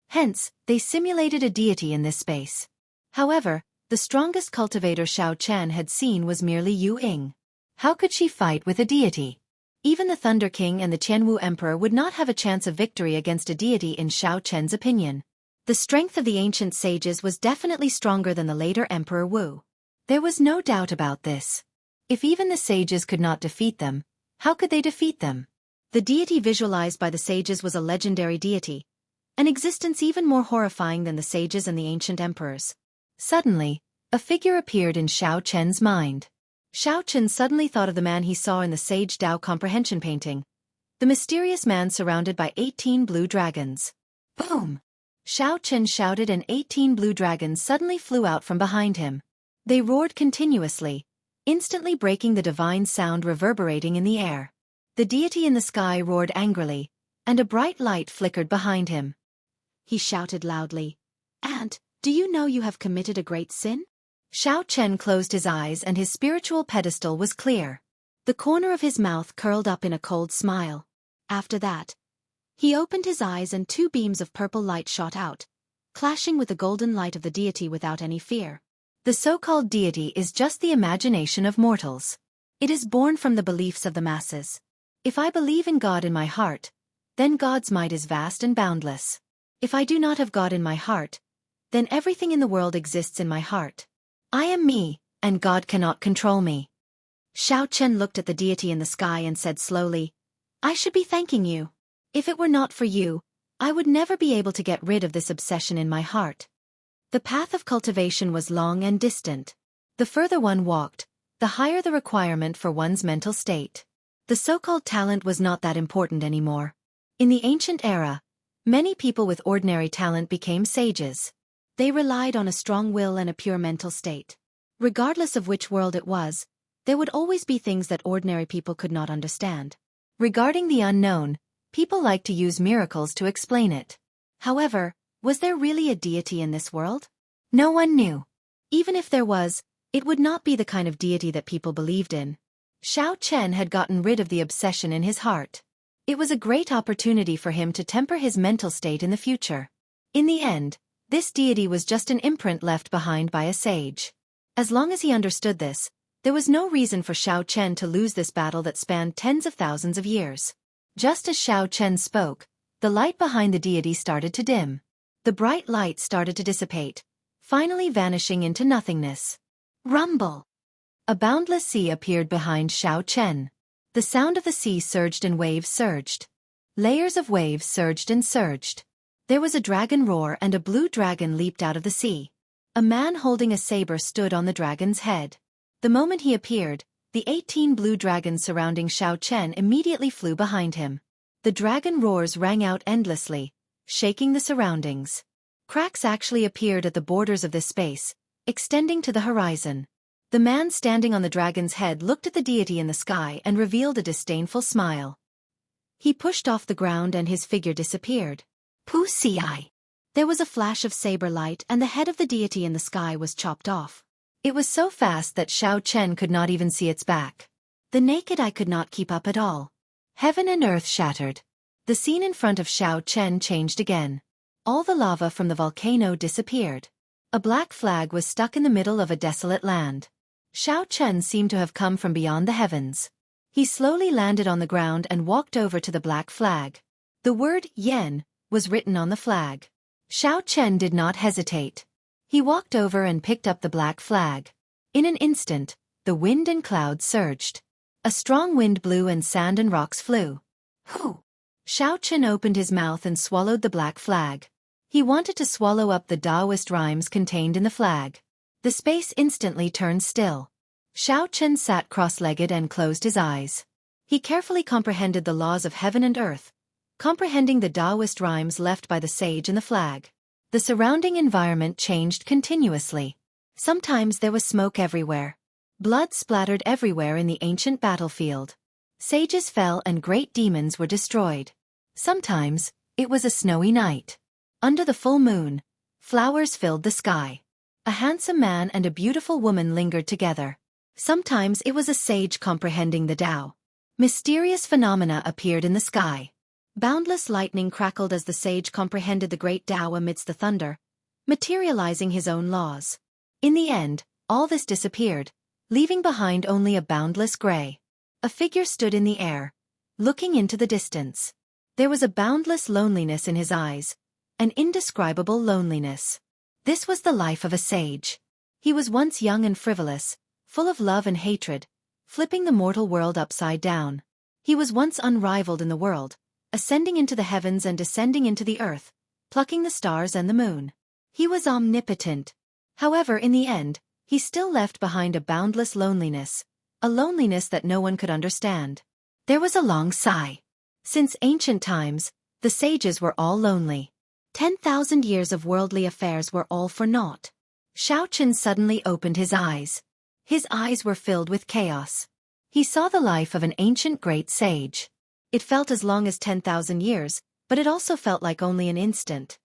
Hence, they simulated a deity in this space. However, the strongest cultivator Xiao Chen had seen was merely Yu Ying. How could she fight with a deity? Even the Thunder King and the Jianghu Emperor would not have a chance of victory against a deity in Xiao Chen's opinion. The strength of the ancient sages was definitely stronger than the later Emperor Wu. There was no doubt about this. If even the sages could not defeat them, how could they defeat them? The deity visualized by the sages was a legendary deity, an existence even more horrifying than the sages and the ancient emperors. Suddenly, a figure appeared in Xiao Chen's mind. Xiao Chen suddenly thought of the man he saw in the Sage Dao comprehension painting. The mysterious man surrounded by 18 blue dragons. Boom! Xiao Chen shouted and 18 blue dragons suddenly flew out from behind him. They roared continuously, instantly breaking the divine sound reverberating in the air. The deity in the sky roared angrily, and a bright light flickered behind him. He shouted loudly, "Ant, do you know you have committed a great sin?" Xiao Chen closed his eyes and his spiritual pedestal was clear. The corner of his mouth curled up in a cold smile. After that, he opened his eyes and 2 beams of purple light shot out, clashing with the golden light of the deity without any fear. The so-called deity is just the imagination of mortals. It is born from the beliefs of the masses. If I believe in God in my heart, then God's might is vast and boundless. If I do not have God in my heart, then everything in the world exists in my heart. I am me, and God cannot control me. Xiao Chen looked at the deity in the sky and said slowly, "I should be thanking you. If it were not for you, I would never be able to get rid of this obsession in my heart." The path of cultivation was long and distant. The further one walked, the higher the requirement for one's mental state. The so-called talent was not that important anymore. In the ancient era, many people with ordinary talent became sages. They relied on a strong will and a pure mental state. Regardless of which world it was, there would always be things that ordinary people could not understand. Regarding the unknown, people like to use miracles to explain it. However, was there really a deity in this world? No one knew. Even if there was, it would not be the kind of deity that people believed in. Xiao Chen had gotten rid of the obsession in his heart. It was a great opportunity for him to temper his mental state in the future. In the end, this deity was just an imprint left behind by a sage. As long as he understood this, there was no reason for Xiao Chen to lose this battle that spanned tens of thousands of years. Just as Xiao Chen spoke, the light behind the deity started to dim. The bright light started to dissipate, finally vanishing into nothingness. Rumble! A boundless sea appeared behind Xiao Chen. The sound of the sea surged and waves surged. Layers of waves surged and surged. There was a dragon roar and a blue dragon leaped out of the sea. A man holding a saber stood on the dragon's head. The moment he appeared, the 18 blue dragons surrounding Xiao Chen immediately flew behind him. The dragon roars rang out endlessly, shaking the surroundings. Cracks actually appeared at the borders of this space, extending to the horizon. The man standing on the dragon's head looked at the deity in the sky and revealed a disdainful smile. He pushed off the ground and his figure disappeared. Wuxia. There was a flash of saber light and the head of the deity in the sky was chopped off. It was so fast that Xiao Chen could not even see its back. The naked eye could not keep up at all. Heaven and earth shattered. The scene in front of Xiao Chen changed again. All the lava from the volcano disappeared. A black flag was stuck in the middle of a desolate land. Xiao Chen seemed to have come from beyond the heavens. He slowly landed on the ground and walked over to the black flag. The word Yen was written on the flag. Xiao Chen did not hesitate. He walked over and picked up the black flag. In an instant, the wind and clouds surged. A strong wind blew and sand and rocks flew. Who? Xiao Chen opened his mouth and swallowed the black flag. He wanted to swallow up the Taoist rhymes contained in the flag. The space instantly turned still. Xiao Chen sat cross-legged and closed his eyes. He carefully comprehended the laws of heaven and earth, comprehending the Taoist rhymes left by the sage in the flag. The surrounding environment changed continuously. Sometimes there was smoke everywhere. Blood splattered everywhere in the ancient battlefield. Sages fell and great demons were destroyed. Sometimes, it was a snowy night. Under the full moon, flowers filled the sky. A handsome man and a beautiful woman lingered together. Sometimes it was a sage comprehending the Tao. Mysterious phenomena appeared in the sky. Boundless lightning crackled as the sage comprehended the great Tao amidst the thunder, materializing his own laws. In the end, all this disappeared, leaving behind only a boundless gray. A figure stood in the air, looking into the distance. There was a boundless loneliness in his eyes, an indescribable loneliness. This was the life of a sage. He was once young and frivolous, full of love and hatred, flipping the mortal world upside down. He was once unrivaled in the world, ascending into the heavens and descending into the earth, plucking the stars and the moon. He was omnipotent. However, in the end, he still left behind a boundless loneliness, a loneliness that no one could understand. There was a long sigh. Since ancient times, the sages were all lonely. 10,000 years of worldly affairs were all for naught. Xiao Chen suddenly opened his eyes. His eyes were filled with chaos. He saw the life of an ancient great sage. It felt as long as 10,000 years, but it also felt like only an instant.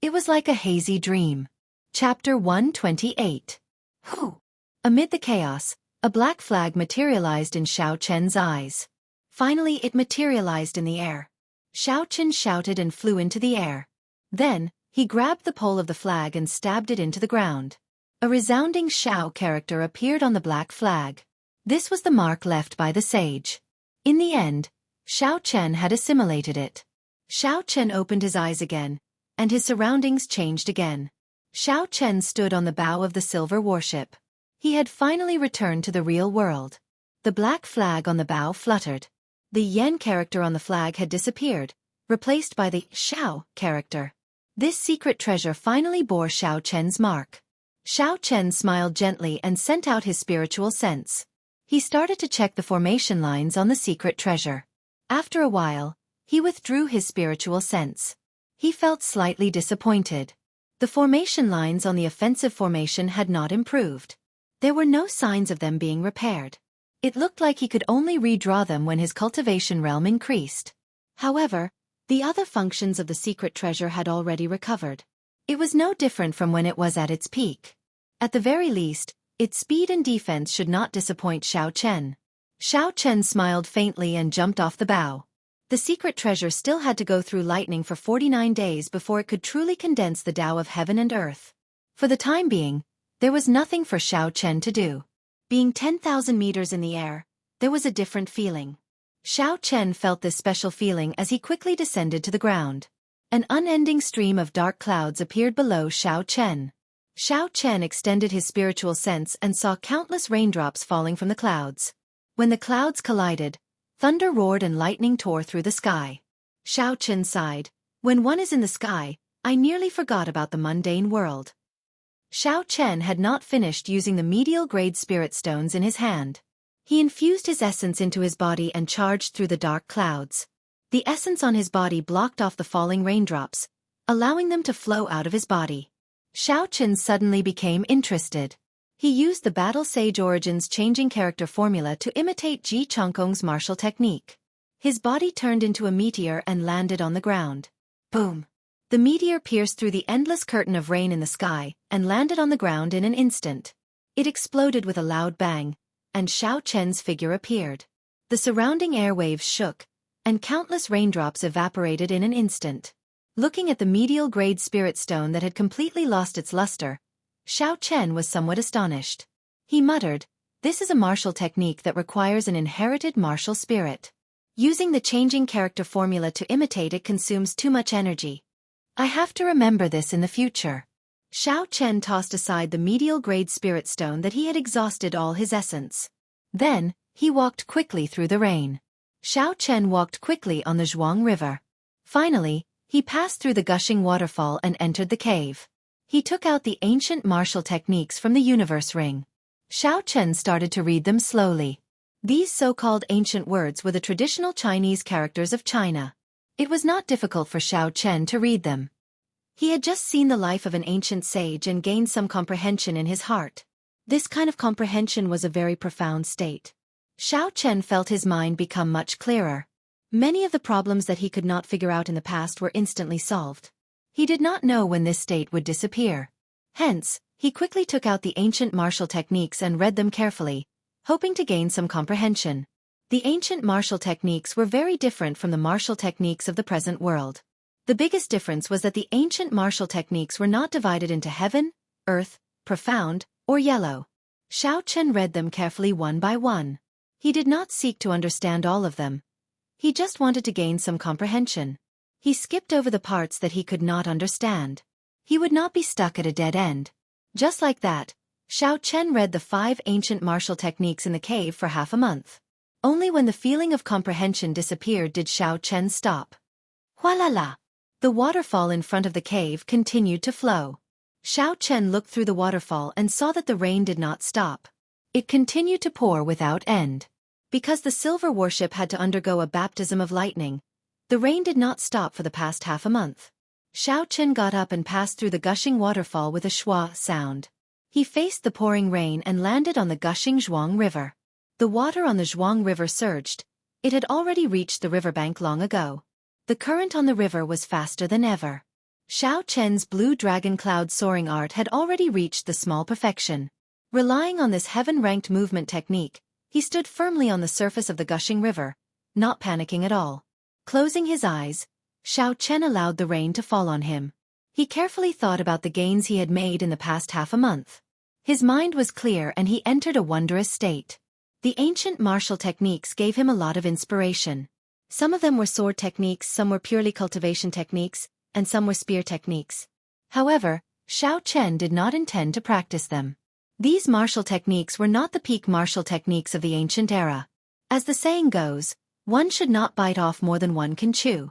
It was like a hazy dream. Chapter 128. Who? Amid the chaos, a black flag materialized in Xiao Chen's eyes. Finally it materialized in the air. Xiao Chen shouted and flew into the air. Then, he grabbed the pole of the flag and stabbed it into the ground. A resounding Xiao character appeared on the black flag. This was the mark left by the sage. In the end, Xiao Chen had assimilated it. Xiao Chen opened his eyes again, and his surroundings changed again. Xiao Chen stood on the bow of the silver warship. He had finally returned to the real world. The black flag on the bow fluttered. The Yen character on the flag had disappeared, replaced by the Xiao character. This secret treasure finally bore Xiao Chen's mark. Xiao Chen smiled gently and sent out his spiritual sense. He started to check the formation lines on the secret treasure. After a while, he withdrew his spiritual sense. He felt slightly disappointed. The formation lines on the offensive formation had not improved. There were no signs of them being repaired. It looked like he could only redraw them when his cultivation realm increased. However, the other functions of the secret treasure had already recovered. It was no different from when it was at its peak. At the very least, its speed and defense should not disappoint Xiao Chen. Xiao Chen smiled faintly and jumped off the bow. The secret treasure still had to go through lightning for 49 days before it could truly condense the Tao of heaven and earth. For the time being, there was nothing for Xiao Chen to do. Being 10,000 meters in the air, there was a different feeling. Xiao Chen felt this special feeling as he quickly descended to the ground. An unending stream of dark clouds appeared below Xiao Chen. Xiao Chen extended his spiritual sense and saw countless raindrops falling from the clouds. When the clouds collided, thunder roared and lightning tore through the sky. Xiao Chen sighed. When one is in the sky, I nearly forgot about the mundane world. Xiao Chen had not finished using the medial-grade spirit stones in his hand. He infused his essence into his body and charged through the dark clouds. The essence on his body blocked off the falling raindrops, allowing them to flow out of his body. Xiao Chen suddenly became interested. He used the Battle Sage Origins changing character formula to imitate Ji Changkong's martial technique. His body turned into a meteor and landed on the ground. Boom! The meteor pierced through the endless curtain of rain in the sky and landed on the ground in an instant. It exploded with a loud bang, and Xiao Chen's figure appeared. The surrounding airwaves shook, and countless raindrops evaporated in an instant. Looking at the medial-grade spirit stone that had completely lost its luster, Xiao Chen was somewhat astonished. He muttered, "This is a martial technique that requires an inherited martial spirit. Using the changing character formula to imitate it consumes too much energy. I have to remember this in the future." Xiao Chen tossed aside the medial-grade spirit stone that he had exhausted all his essence. Then, he walked quickly through the rain. Xiao Chen walked quickly on the Zhuang River. Finally, he passed through the gushing waterfall and entered the cave. He took out the ancient martial techniques from the universe ring. Xiao Chen started to read them slowly. These so-called ancient words were the traditional Chinese characters of China. It was not difficult for Xiao Chen to read them. He had just seen the life of an ancient sage and gained some comprehension in his heart. This kind of comprehension was a very profound state. Xiao Chen felt his mind become much clearer. Many of the problems that he could not figure out in the past were instantly solved. He did not know when this state would disappear. Hence, he quickly took out the ancient martial techniques and read them carefully, hoping to gain some comprehension. The ancient martial techniques were very different from the martial techniques of the present world. The biggest difference was that the ancient martial techniques were not divided into heaven, earth, profound, or yellow. Xiao Chen read them carefully one by one. He did not seek to understand all of them. He just wanted to gain some comprehension. He skipped over the parts that he could not understand. He would not be stuck at a dead end. Just like that, Xiao Chen read the 5 ancient martial techniques in the cave for half a month. Only when the feeling of comprehension disappeared did Xiao Chen stop. Hualala! The waterfall in front of the cave continued to flow. Xiao Chen looked through the waterfall and saw that the rain did not stop. It continued to pour without end. Because the silver warship had to undergo a baptism of lightning, the rain did not stop for the past half a month. Xiao Chen got up and passed through the gushing waterfall with a schwa sound. He faced the pouring rain and landed on the gushing Zhuang River. The water on the Zhuang River surged. It had already reached the riverbank long ago. The current on the river was faster than ever. Xiao Chen's blue dragon cloud soaring art had already reached the small perfection. Relying on this heaven-ranked movement technique, he stood firmly on the surface of the gushing river, not panicking at all. Closing his eyes, Xiao Chen allowed the rain to fall on him. He carefully thought about the gains he had made in the past half a month. His mind was clear and he entered a wondrous state. The ancient martial techniques gave him a lot of inspiration. Some of them were sword techniques, some were purely cultivation techniques, and some were spear techniques. However, Xiao Chen did not intend to practice them. These martial techniques were not the peak martial techniques of the ancient era. As the saying goes, one should not bite off more than one can chew.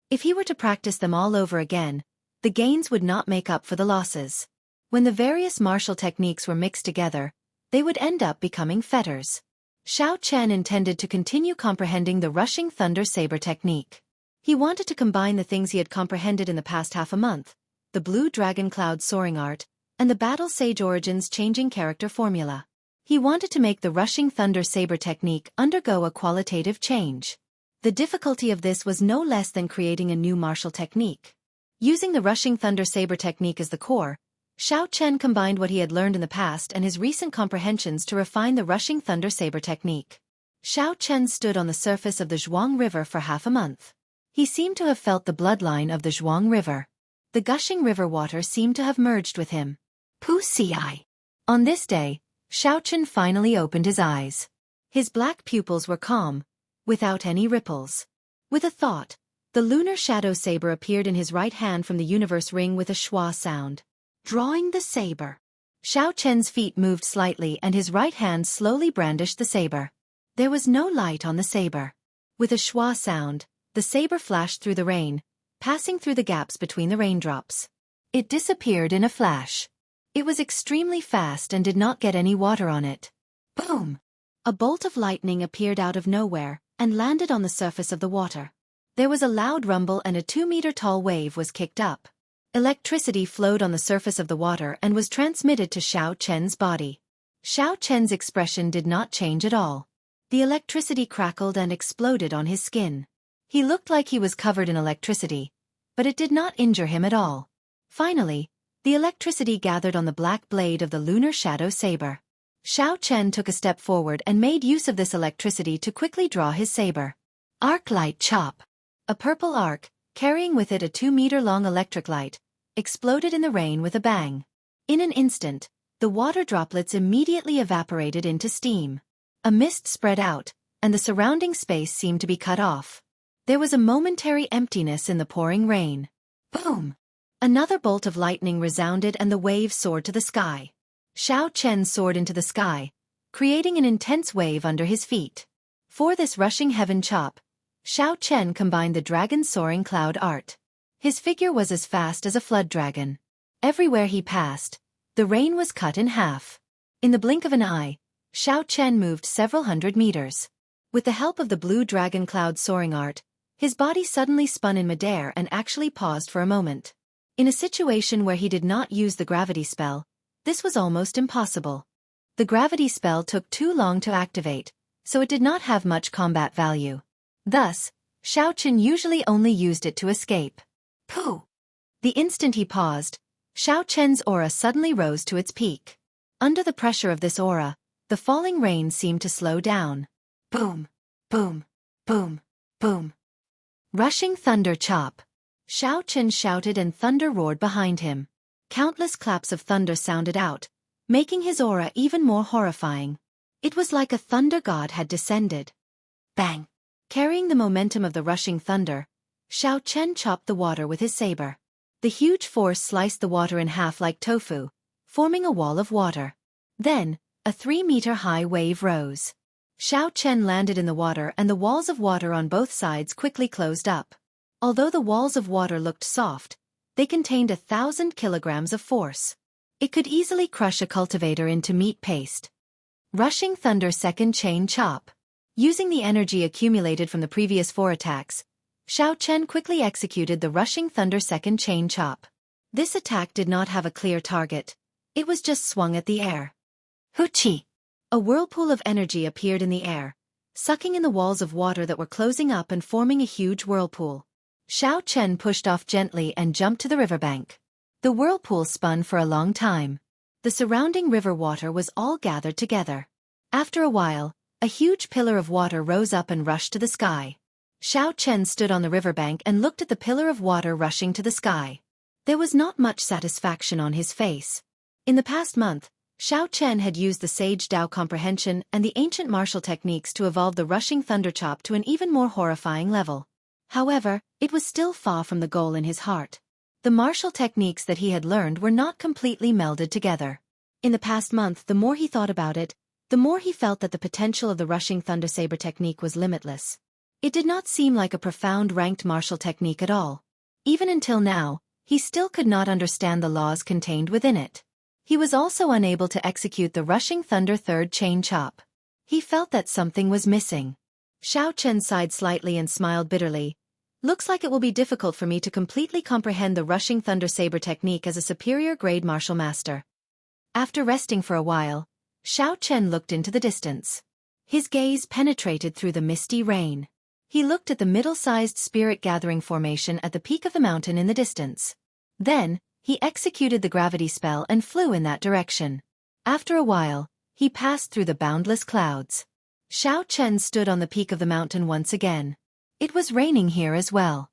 If he were to practice them all over again, the gains would not make up for the losses. When the various martial techniques were mixed together, they would end up becoming fetters. Xiao Chen intended to continue comprehending the rushing thunder saber technique. He wanted to combine the things he had comprehended in the past half a month, the blue dragon cloud soaring art, and the battle sage origins changing character formula. He wanted to make the rushing thunder saber technique undergo a qualitative change. The difficulty of this was no less than creating a new martial technique. Using the rushing thunder saber technique as the core, Xiao Chen combined what he had learned in the past and his recent comprehensions to refine the rushing thunder saber technique. Xiao Chen stood on the surface of the Zhuang River for half a month. He seemed to have felt the bloodline of the Zhuang River. The gushing river water seemed to have merged with him. Wuxia. On this day, Xiao Chen finally opened his eyes. His black pupils were calm, without any ripples. With a thought, the lunar shadow saber appeared in his right hand from the universe ring with a schwa sound. Drawing the saber. Xiao Chen's feet moved slightly and his right hand slowly brandished the saber. There was no light on the saber. With a schwa sound, the saber flashed through the rain, passing through the gaps between the raindrops. It disappeared in a flash. It was extremely fast and did not get any water on it. Boom! A bolt of lightning appeared out of nowhere and landed on the surface of the water. There was a loud rumble and a 2-meter-tall wave was kicked up. Electricity flowed on the surface of the water and was transmitted to Xiao Chen's body. Xiao Chen's expression did not change at all. The electricity crackled and exploded on his skin. He looked like he was covered in electricity, but it did not injure him at all. Finally, the electricity gathered on the black blade of the lunar shadow saber. Xiao Chen took a step forward and made use of this electricity to quickly draw his saber. Arc light chop. A purple arc, carrying with it a 2-meter-long electric light, exploded in the rain with a bang. In an instant, the water droplets immediately evaporated into steam. A mist spread out, and the surrounding space seemed to be cut off. There was a momentary emptiness in the pouring rain. Boom! Another bolt of lightning resounded and the wave soared to the sky. Xiao Chen soared into the sky, creating an intense wave under his feet. For this rushing heaven chop, Xiao Chen combined the dragon soaring cloud art. His figure was as fast as a flood dragon. Everywhere he passed, the rain was cut in half. In the blink of an eye, Xiao Chen moved several hundred meters. With the help of the blue dragon cloud soaring art, his body suddenly spun in midair and actually paused for a moment. In a situation where he did not use the gravity spell, this was almost impossible. The gravity spell took too long to activate, so it did not have much combat value. Thus, Xiao Chen usually only used it to escape. Pooh! The instant he paused, Xiao Chen's aura suddenly rose to its peak. Under the pressure of this aura, the falling rain seemed to slow down. Boom! Boom! Boom! Boom! Rushing thunder chop. Xiao Chen shouted and thunder roared behind him. Countless claps of thunder sounded out, making his aura even more horrifying. It was like a thunder god had descended. Bang! Carrying the momentum of the rushing thunder, Xiao Chen chopped the water with his saber. The huge force sliced the water in half like tofu, forming a wall of water. Then, a 3-meter-high wave rose. Xiao Chen landed in the water and the walls of water on both sides quickly closed up. Although the walls of water looked soft, they contained 1,000 kilograms of force. It could easily crush a cultivator into meat paste. Rushing thunder second chain chop. Using the energy accumulated from the previous 4 attacks, Xiao Chen quickly executed the rushing thunder second chain chop. This attack did not have a clear target. It was just swung at the air. Hoochie! A whirlpool of energy appeared in the air, sucking in the walls of water that were closing up and forming a huge whirlpool. Xiao Chen pushed off gently and jumped to the riverbank. The whirlpool spun for a long time. The surrounding river water was all gathered together. After a while, a huge pillar of water rose up and rushed to the sky. Xiao Chen stood on the riverbank and looked at the pillar of water rushing to the sky. There was not much satisfaction on his face. In the past month, Xiao Chen had used the Sage Dao comprehension and the ancient martial techniques to evolve the rushing thunder chop to an even more horrifying level. However, it was still far from the goal in his heart. The martial techniques that he had learned were not completely melded together. In the past month, the more he thought about it, the more he felt that the potential of the rushing thunder saber technique was limitless. It did not seem like a profound ranked martial technique at all. Even until now, he still could not understand the laws contained within it. He was also unable to execute the rushing thunder third chain chop. He felt that something was missing. Xiao Chen sighed slightly and smiled bitterly. Looks like it will be difficult for me to completely comprehend the rushing thunder saber technique as a superior grade martial master. After resting for a while, Xiao Chen looked into the distance. His gaze penetrated through the misty rain. He looked at the middle-sized spirit gathering formation at the peak of the mountain in the distance. Then, he executed the gravity spell and flew in that direction. After a while, he passed through the boundless clouds. Xiao Chen stood on the peak of the mountain once again. It was raining here as well.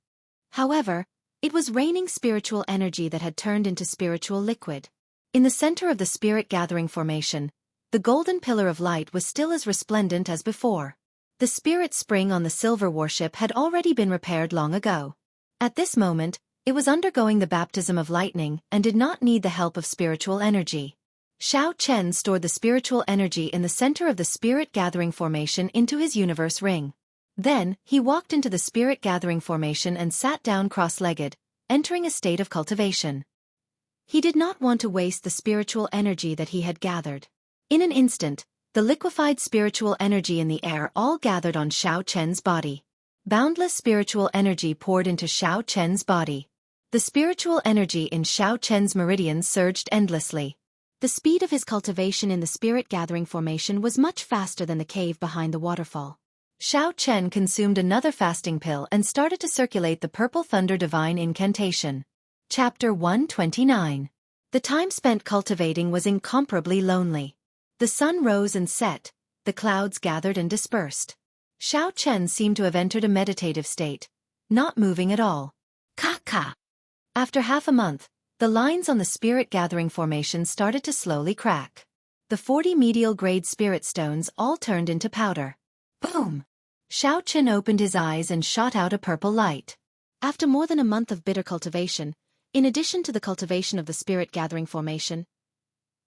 However, it was raining spiritual energy that had turned into spiritual liquid. In the center of the spirit gathering formation, the golden pillar of light was still as resplendent as before. The spirit spring on the silver warship had already been repaired long ago. At this moment, it was undergoing the baptism of lightning and did not need the help of spiritual energy. Xiao Chen stored the spiritual energy in the center of the spirit gathering formation into his universe ring. Then, he walked into the spirit gathering formation and sat down cross-legged, entering a state of cultivation. He did not want to waste the spiritual energy that he had gathered. In an instant, the liquefied spiritual energy in the air all gathered on Xiao Chen's body. Boundless spiritual energy poured into Xiao Chen's body. The spiritual energy in Xiao Chen's meridians surged endlessly. The speed of his cultivation in the spirit gathering formation was much faster than the cave behind the waterfall. Xiao Chen consumed another fasting pill and started to circulate the Purple Thunder Divine Incantation. Chapter 129. The time spent cultivating was incomparably lonely. The sun rose and set, the clouds gathered and dispersed. Xiao Chen seemed to have entered a meditative state, not moving at all. Ka. After half a month, the lines on the spirit gathering formation started to slowly crack. The 40 medial grade spirit stones all turned into powder. Boom. Xiao Chen opened his eyes and shot out a purple light. After more than a month of bitter cultivation, in addition to the cultivation of the spirit gathering formation,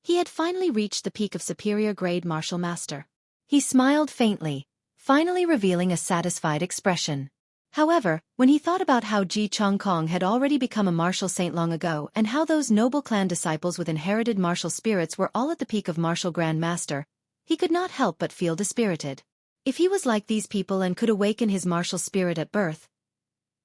he had finally reached the peak of superior grade martial master. He smiled faintly, finally revealing a satisfied expression. However, when he thought about how Ji Chongkong had already become a martial saint long ago and how those noble clan disciples with inherited martial spirits were all at the peak of martial grand master, he could not help but feel dispirited. If he was like these people and could awaken his martial spirit at birth,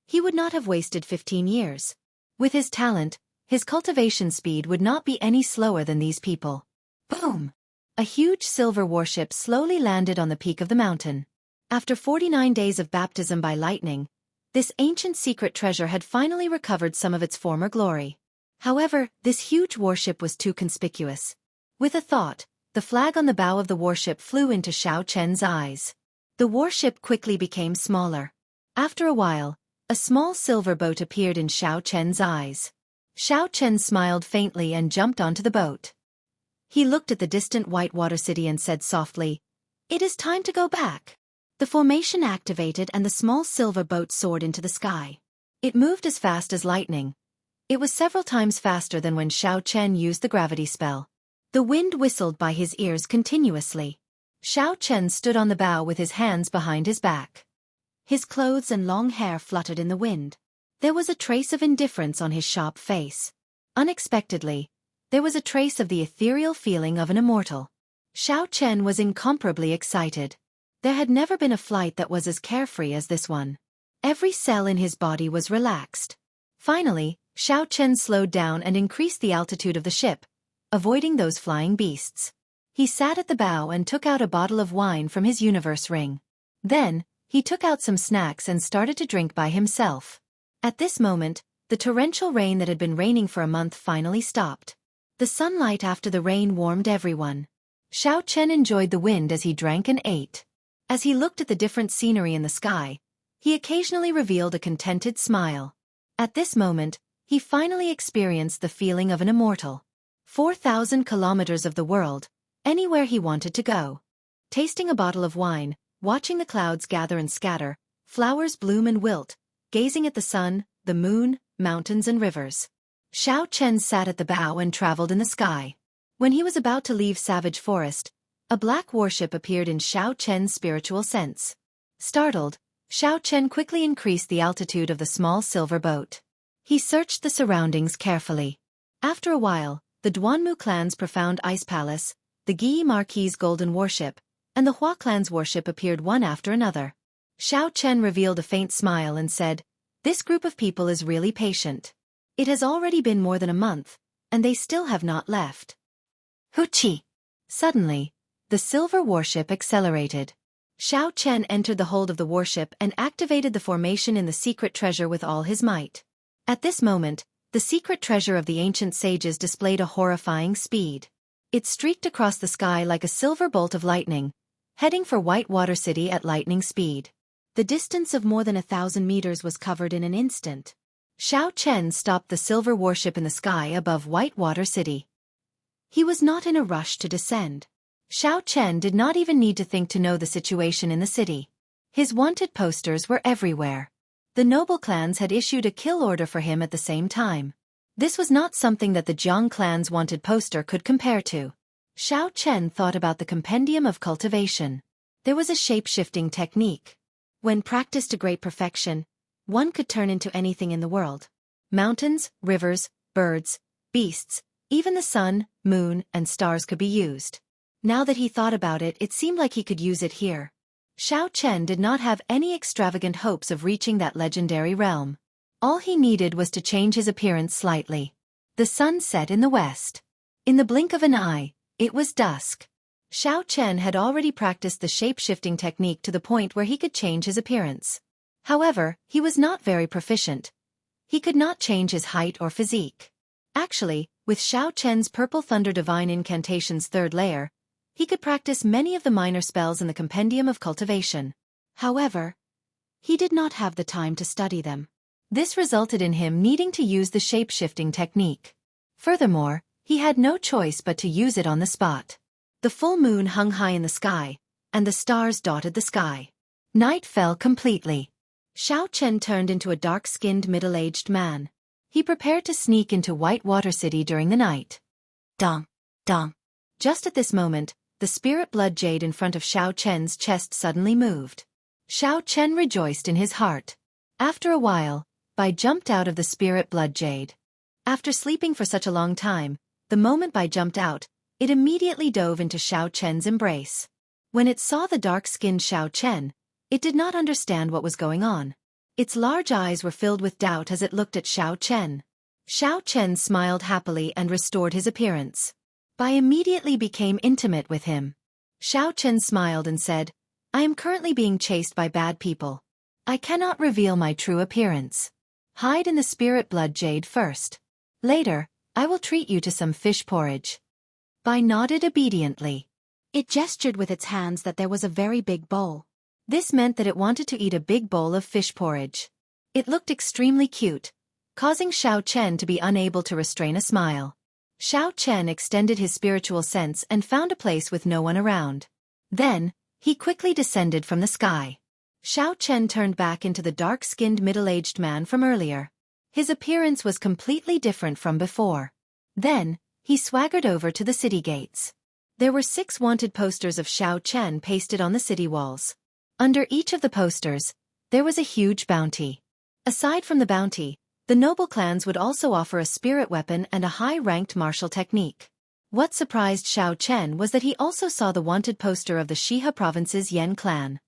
he would not have wasted 15 years. With his talent, his cultivation speed would not be any slower than these people. Boom. A huge silver warship slowly landed on the peak of the mountain. After 49 days of baptism by lightning, this ancient secret treasure had finally recovered some of its former glory. However, this huge warship was too conspicuous. With a thought, the flag on the bow of the warship flew into Xiao Chen's eyes. The warship quickly became smaller. After a while, a small silver boat appeared in Xiao Chen's eyes. Xiao Chen smiled faintly and jumped onto the boat. He looked at the distant whitewater city and said softly, "It is time to go back." The formation activated and the small silver boat soared into the sky. It moved as fast as lightning. It was several times faster than when Xiao Chen used the gravity spell. The wind whistled by his ears continuously. Xiao Chen stood on the bow with his hands behind his back. His clothes and long hair fluttered in the wind. There was a trace of indifference on his sharp face. Unexpectedly, there was a trace of the ethereal feeling of an immortal. Xiao Chen was incomparably excited. There had never been a flight that was as carefree as this one. Every cell in his body was relaxed. Finally, Xiao Chen slowed down and increased the altitude of the ship, avoiding those flying beasts. He sat at the bow and took out a bottle of wine from his universe ring. Then, he took out some snacks and started to drink by himself. At this moment, the torrential rain that had been raining for a month finally stopped. The sunlight after the rain warmed everyone. Xiao Chen enjoyed the wind as he drank and ate. As he looked at the different scenery in the sky, he occasionally revealed a contented smile. At this moment, he finally experienced the feeling of an immortal. 4,000 kilometers of the world, anywhere he wanted to go. Tasting a bottle of wine, watching the clouds gather and scatter, flowers bloom and wilt, gazing at the sun, the moon, mountains and rivers. Xiao Chen sat at the bow and traveled in the sky. When he was about to leave Savage Forest, a black warship appeared in Xiao Chen's spiritual sense. Startled, Xiao Chen quickly increased the altitude of the small silver boat. He searched the surroundings carefully. After a while, the Duanmu clan's profound ice palace, the Guyi Marquis's golden warship, and the Hua clan's warship appeared one after another. Xiao Chen revealed a faint smile and said, "This group of people is really patient. It has already been more than a month, and they still have not left." Wuxia. Suddenly, the silver warship accelerated. Xiao Chen entered the hold of the warship and activated the formation in the secret treasure with all his might. At this moment, the secret treasure of the ancient sages displayed a horrifying speed. It streaked across the sky like a silver bolt of lightning, heading for Whitewater City at lightning speed. The distance of more than 1,000 meters was covered in an instant. Xiao Chen stopped the silver warship in the sky above Whitewater City. He was not in a rush to descend. Xiao Chen did not even need to think to know the situation in the city. His wanted posters were everywhere. The noble clans had issued a kill order for him at the same time. This was not something that the Jiang clan's wanted poster could compare to. Xiao Chen thought about the compendium of cultivation. There was a shape-shifting technique. When practiced to great perfection, one could turn into anything in the world. Mountains, rivers, birds, beasts, even the sun, moon, and stars could be used. Now that he thought about it, it seemed like he could use it here. Xiao Chen did not have any extravagant hopes of reaching that legendary realm. All he needed was to change his appearance slightly. The sun set in the west. In the blink of an eye, it was dusk. Xiao Chen had already practiced the shape-shifting technique to the point where he could change his appearance. However, he was not very proficient. He could not change his height or physique. Actually, with Xiao Chen's Purple Thunder Divine Incantation's third layer, he could practice many of the minor spells in the Compendium of Cultivation. However, he did not have the time to study them. This resulted in him needing to use the shape-shifting technique. Furthermore, he had no choice but to use it on the spot. The full moon hung high in the sky, and the stars dotted the sky. Night fell completely. Xiao Chen turned into a dark-skinned middle-aged man. He prepared to sneak into Whitewater City during the night. Dong, dong. Just at this moment, the spirit blood jade in front of Xiao Chen's chest suddenly moved. Xiao Chen rejoiced in his heart. After a while, Bai jumped out of the spirit blood jade. After sleeping for such a long time, the moment Bai jumped out, it immediately dove into Xiao Chen's embrace. When it saw the dark-skinned Xiao Chen, it did not understand what was going on. Its large eyes were filled with doubt as it looked at Xiao Chen. Xiao Chen smiled happily and restored his appearance. Bai immediately became intimate with him. Xiao Chen smiled and said, "I am currently being chased by bad people. I cannot reveal my true appearance. Hide in the spirit blood jade first. Later, I will treat you to some fish porridge." Bai nodded obediently. It gestured with its hands that there was a very big bowl. This meant that it wanted to eat a big bowl of fish porridge. It looked extremely cute, causing Xiao Chen to be unable to restrain a smile. Xiao Chen extended his spiritual sense and found a place with no one around. Then, he quickly descended from the sky. Xiao Chen turned back into the dark-skinned middle-aged man from earlier. His appearance was completely different from before. Then, he swaggered over to the city gates. There were 6 wanted posters of Xiao Chen pasted on the city walls. Under each of the posters, there was a huge bounty. Aside from the bounty, the noble clans would also offer a spirit weapon and a high-ranked martial technique. What surprised Xiao Chen was that he also saw the wanted poster of the Shiha province's Yan clan.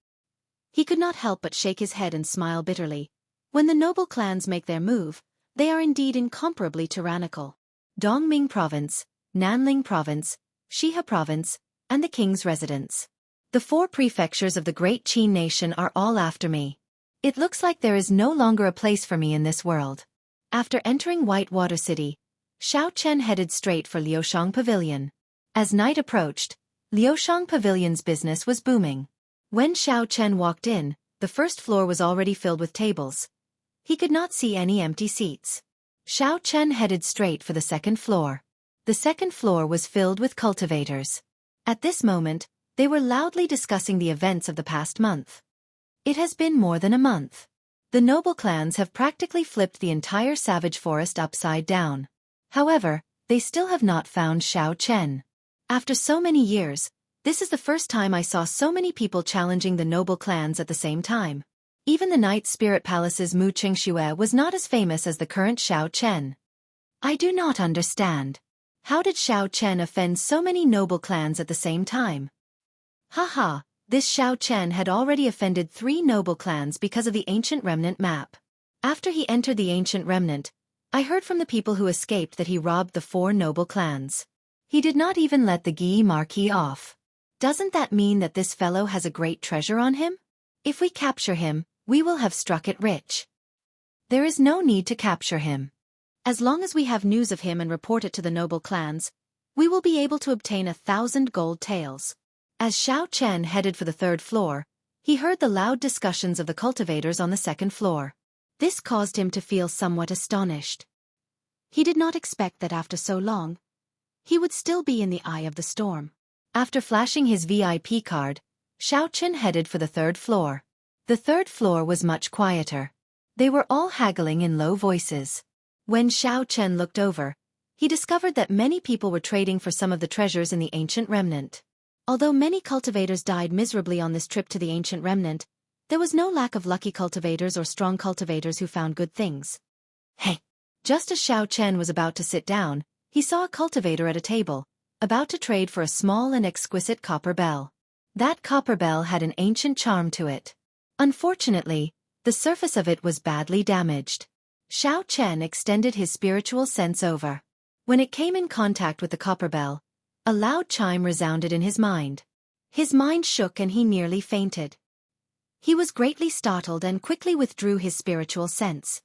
He could not help but shake his head and smile bitterly. When the noble clans make their move, they are indeed incomparably tyrannical. Dongming Province, Nanling Province, Shiha Province, and the King's Residence. The 4 prefectures of the Great Qin Nation are all after me. It looks like there is no longer a place for me in this world. After entering Whitewater City, Xiao Chen headed straight for Liushang Pavilion. As night approached, Liushang Pavilion's business was booming. When Xiao Chen walked in, the first floor was already filled with tables. He could not see any empty seats. Xiao Chen headed straight for the second floor. The second floor was filled with cultivators. At this moment, they were loudly discussing the events of the past month. It has been more than a month. The noble clans have practically flipped the entire savage forest upside down. However, they still have not found Xiao Chen. After so many years, this is the first time I saw so many people challenging the noble clans at the same time. Even the Night Spirit Palace's Mu Qingxue was not as famous as the current Xiao Chen. I do not understand. How did Xiao Chen offend so many noble clans at the same time? Haha, this Xiao Chen had already offended 3 noble clans because of the Ancient Remnant map. After he entered the Ancient Remnant, I heard from the people who escaped that he robbed the 4 noble clans. He did not even let the Guyi Marquis off. Doesn't that mean that this fellow has a great treasure on him? If we capture him, we will have struck it rich. There is no need to capture him. As long as we have news of him and report it to the noble clans, we will be able to obtain 1,000 gold taels. As Xiao Chen headed for the 3rd floor, he heard the loud discussions of the cultivators on the 2nd floor. This caused him to feel somewhat astonished. He did not expect that after so long, he would still be in the eye of the storm. After flashing his VIP card, Xiao Chen headed for the 3rd floor. The 3rd floor was much quieter. They were all haggling in low voices. When Xiao Chen looked over, he discovered that many people were trading for some of the treasures in the Ancient Remnant. Although many cultivators died miserably on this trip to the Ancient Remnant, There was no lack of lucky cultivators or strong cultivators who found good things. Hey! Just as Xiao Chen was about to sit down, he saw a cultivator at a table, about to trade for a small and exquisite copper bell. That copper bell had an ancient charm to it. Unfortunately, the surface of it was badly damaged. Xiao Chen extended his spiritual sense over. When it came in contact with the copper bell, a loud chime resounded in his mind. His mind shook and he nearly fainted. He was greatly startled and quickly withdrew his spiritual sense.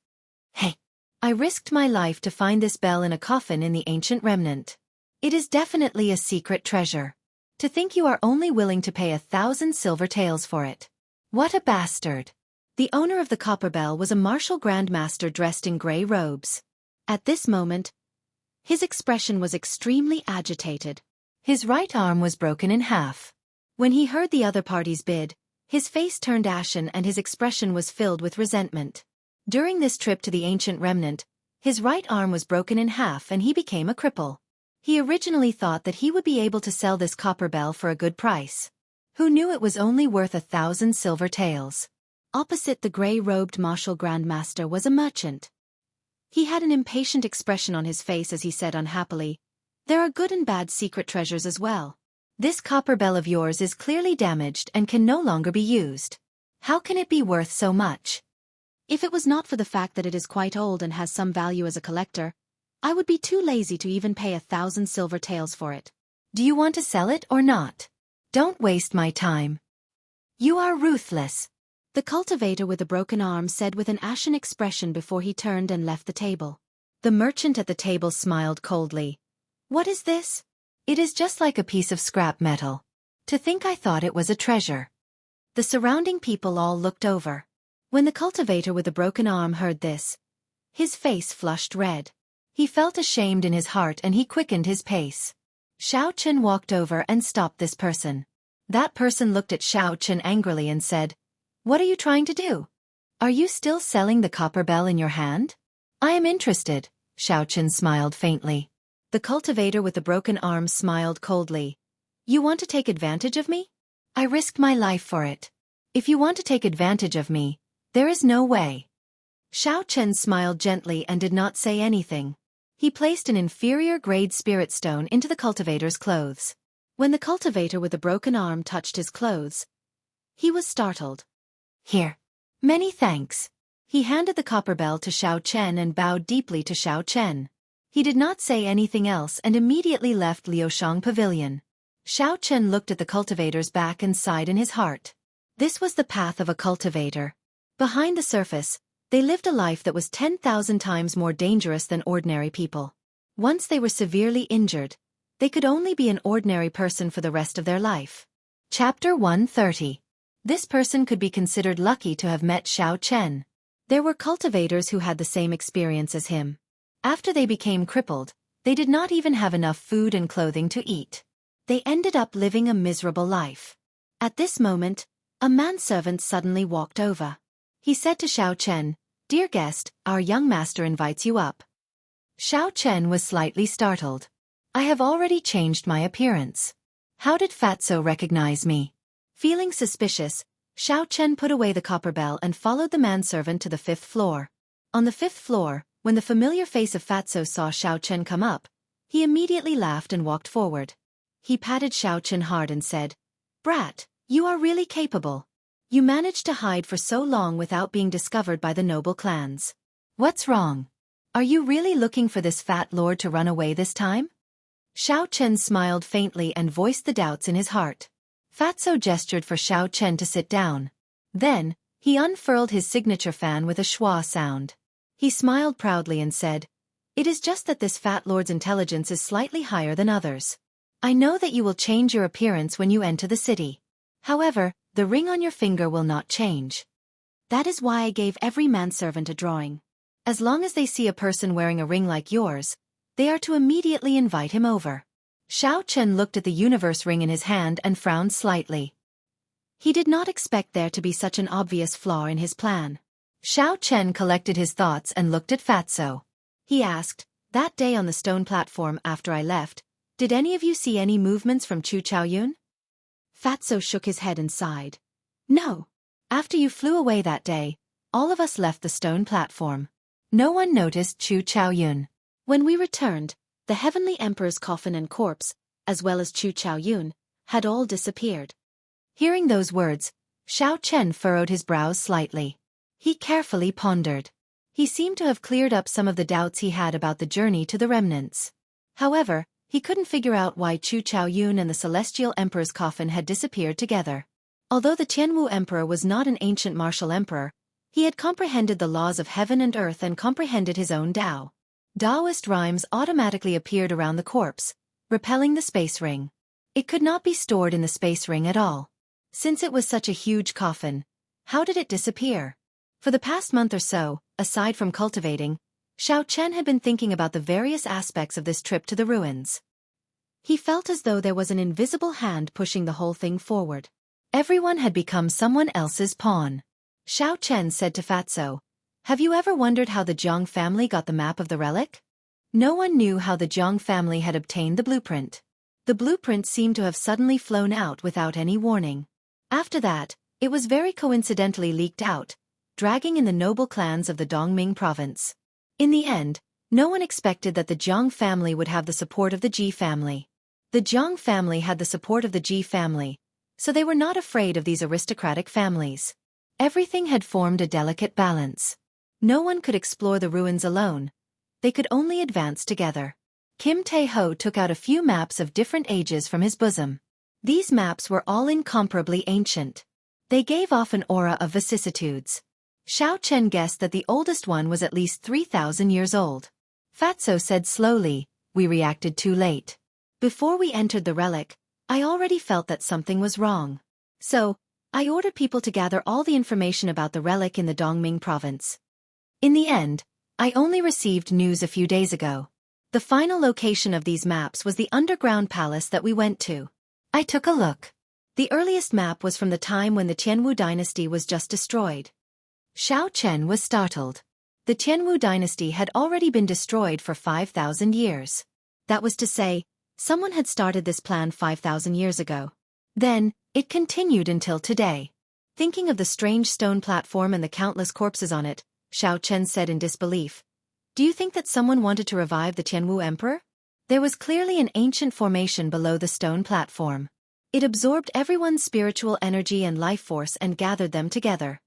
Hey! I risked my life to find this bell in a coffin in the ancient remnant. It is definitely a secret treasure. To think you are only willing to pay 1,000 silver taels for it. What a bastard! The owner of the copper bell was a martial grandmaster dressed in grey robes. At this moment, his expression was extremely agitated. His right arm was broken in half. When he heard the other party's bid, his face turned ashen and his expression was filled with resentment. During this trip to the ancient remnant, his right arm was broken in half and he became a cripple. He originally thought that he would be able to sell this copper bell for a good price. Who knew it was only worth 1,000 silver taels? Opposite the grey-robed martial grandmaster was a merchant. He had an impatient expression on his face as he said unhappily, "There are good and bad secret treasures as well. This copper bell of yours is clearly damaged and can no longer be used. How can it be worth so much? If it was not for the fact that it is quite old and has some value as a collector, I would be too lazy to even pay 1,000 silver taels for it. Do you want to sell it or not? Don't waste my time. You are ruthless," the cultivator with a broken arm said with an ashen expression before he turned and left the table. The merchant at the table smiled coldly. "What is this? It is just like a piece of scrap metal. To think I thought it was a treasure." The surrounding people all looked over. When the cultivator with the broken arm heard this, his face flushed red. He felt ashamed in his heart and he quickened his pace. Xiao Chen walked over and stopped this person. That person looked at Xiao Chen angrily and said, "What are you trying to do? Are you still selling the copper bell in your hand?" "I am interested," Xiao Chen smiled faintly. The cultivator with the broken arm smiled coldly. "You want to take advantage of me? I risked my life for it. If you want to take advantage of me, there is no way." Xiao Chen smiled gently and did not say anything. He placed an inferior grade spirit stone into the cultivator's clothes. When the cultivator with the broken arm touched his clothes, he was startled. "Here. Many thanks." He handed the copper bell to Xiao Chen and bowed deeply to Xiao Chen. He did not say anything else and immediately left Liushang Pavilion. Xiao Chen looked at the cultivator's back and sighed in his heart. This was the path of a cultivator. Behind the surface, they lived a life that was 10,000 times more dangerous than ordinary people. Once they were severely injured, they could only be an ordinary person for the rest of their life. Chapter 130. This person could be considered lucky to have met Xiao Chen. There were cultivators who had the same experience as him. After they became crippled, they did not even have enough food and clothing to eat. They ended up living a miserable life. At this moment, a manservant suddenly walked over. He said to Xiao Chen, "Dear guest, our young master invites you up." Xiao Chen was slightly startled. "I have already changed my appearance. How did Fatso recognize me?" Feeling suspicious, Xiao Chen put away the copper bell and followed the manservant to the 5th floor. On the 5th floor, when the familiar face of Fatso saw Xiao Chen come up, he immediately laughed and walked forward. He patted Xiao Chen hard and said, "Brat, you are really capable. You managed to hide for so long without being discovered by the noble clans. What's wrong? Are you really looking for this fat lord to run away this time?" Xiao Chen smiled faintly and voiced the doubts in his heart. Fatso gestured for Xiao Chen to sit down. Then, he unfurled his signature fan with a schwa sound. He smiled proudly and said, "It is just that this fat lord's intelligence is slightly higher than others. I know that you will change your appearance when you enter the city. However, the ring on your finger will not change. That is why I gave every manservant a drawing. As long as they see a person wearing a ring like yours, they are to immediately invite him over." Xiao Chen looked at the universe ring in his hand and frowned slightly. He did not expect there to be such an obvious flaw in his plan. Xiao Chen collected his thoughts and looked at Fatso. He asked, "That day on the stone platform after I left, did any of you see any movements from Chu Chaoyun?" Fatso shook his head and sighed. "No. After you flew away that day, all of us left the stone platform. No one noticed Chu Chaoyun. When we returned, the Heavenly Emperor's coffin and corpse, as well as Chu Chaoyun, had all disappeared. Hearing those words, Xiao Chen furrowed his brows slightly. He carefully pondered. He seemed to have cleared up some of the doubts he had about the journey to the remnants. However, he couldn't figure out why Chu Chaoyun and the Celestial Emperor's coffin had disappeared together. Although the Jianghu Emperor was not an ancient martial emperor, he had comprehended the laws of heaven and earth and comprehended his own Tao. Taoist rhymes automatically appeared around the corpse, repelling the space ring. It could not be stored in the space ring at all. Since it was such a huge coffin, how did it disappear? For the past month or so, aside from cultivating, Xiao Chen had been thinking about the various aspects of this trip to the ruins. He felt as though there was an invisible hand pushing the whole thing forward. Everyone had become someone else's pawn. Xiao Chen said to Fatso, "Have you ever wondered how the Jiang family got the map of the relic?" No one knew how the Jiang family had obtained the blueprint. The blueprint seemed to have suddenly flown out without any warning. After that, it was very coincidentally leaked out, dragging in the noble clans of the Dongming province. In the end, no one expected that the Jiang family would have the support of the Ji family. The Jiang family had the support of the Ji family, so they were not afraid of these aristocratic families. Everything had formed a delicate balance. No one could explore the ruins alone. They could only advance together. Kim Tae-ho took out a few maps of different ages from his bosom. These maps were all incomparably ancient. They gave off an aura of vicissitudes. Xiao Chen guessed that the oldest one was at least 3,000 years old. Fatso said slowly, "We reacted too late. Before we entered the relic, I already felt that something was wrong. So, I ordered people to gather all the information about the relic in the Dongming province. In the end, I only received news a few days ago. The final location of these maps was the underground palace that we went to. I took a look. The earliest map was from the time when the Tianwu dynasty was just destroyed." Xiao Chen was startled. The Tianwu dynasty had already been destroyed for 5,000 years. That was to say, someone had started this plan 5,000 years ago. Then, it continued until today. Thinking of the strange stone platform and the countless corpses on it, Xiao Chen said in disbelief, "Do you think that someone wanted to revive the Tianwu emperor?" There was clearly an ancient formation below the stone platform. It absorbed everyone's spiritual energy and life force and gathered them together.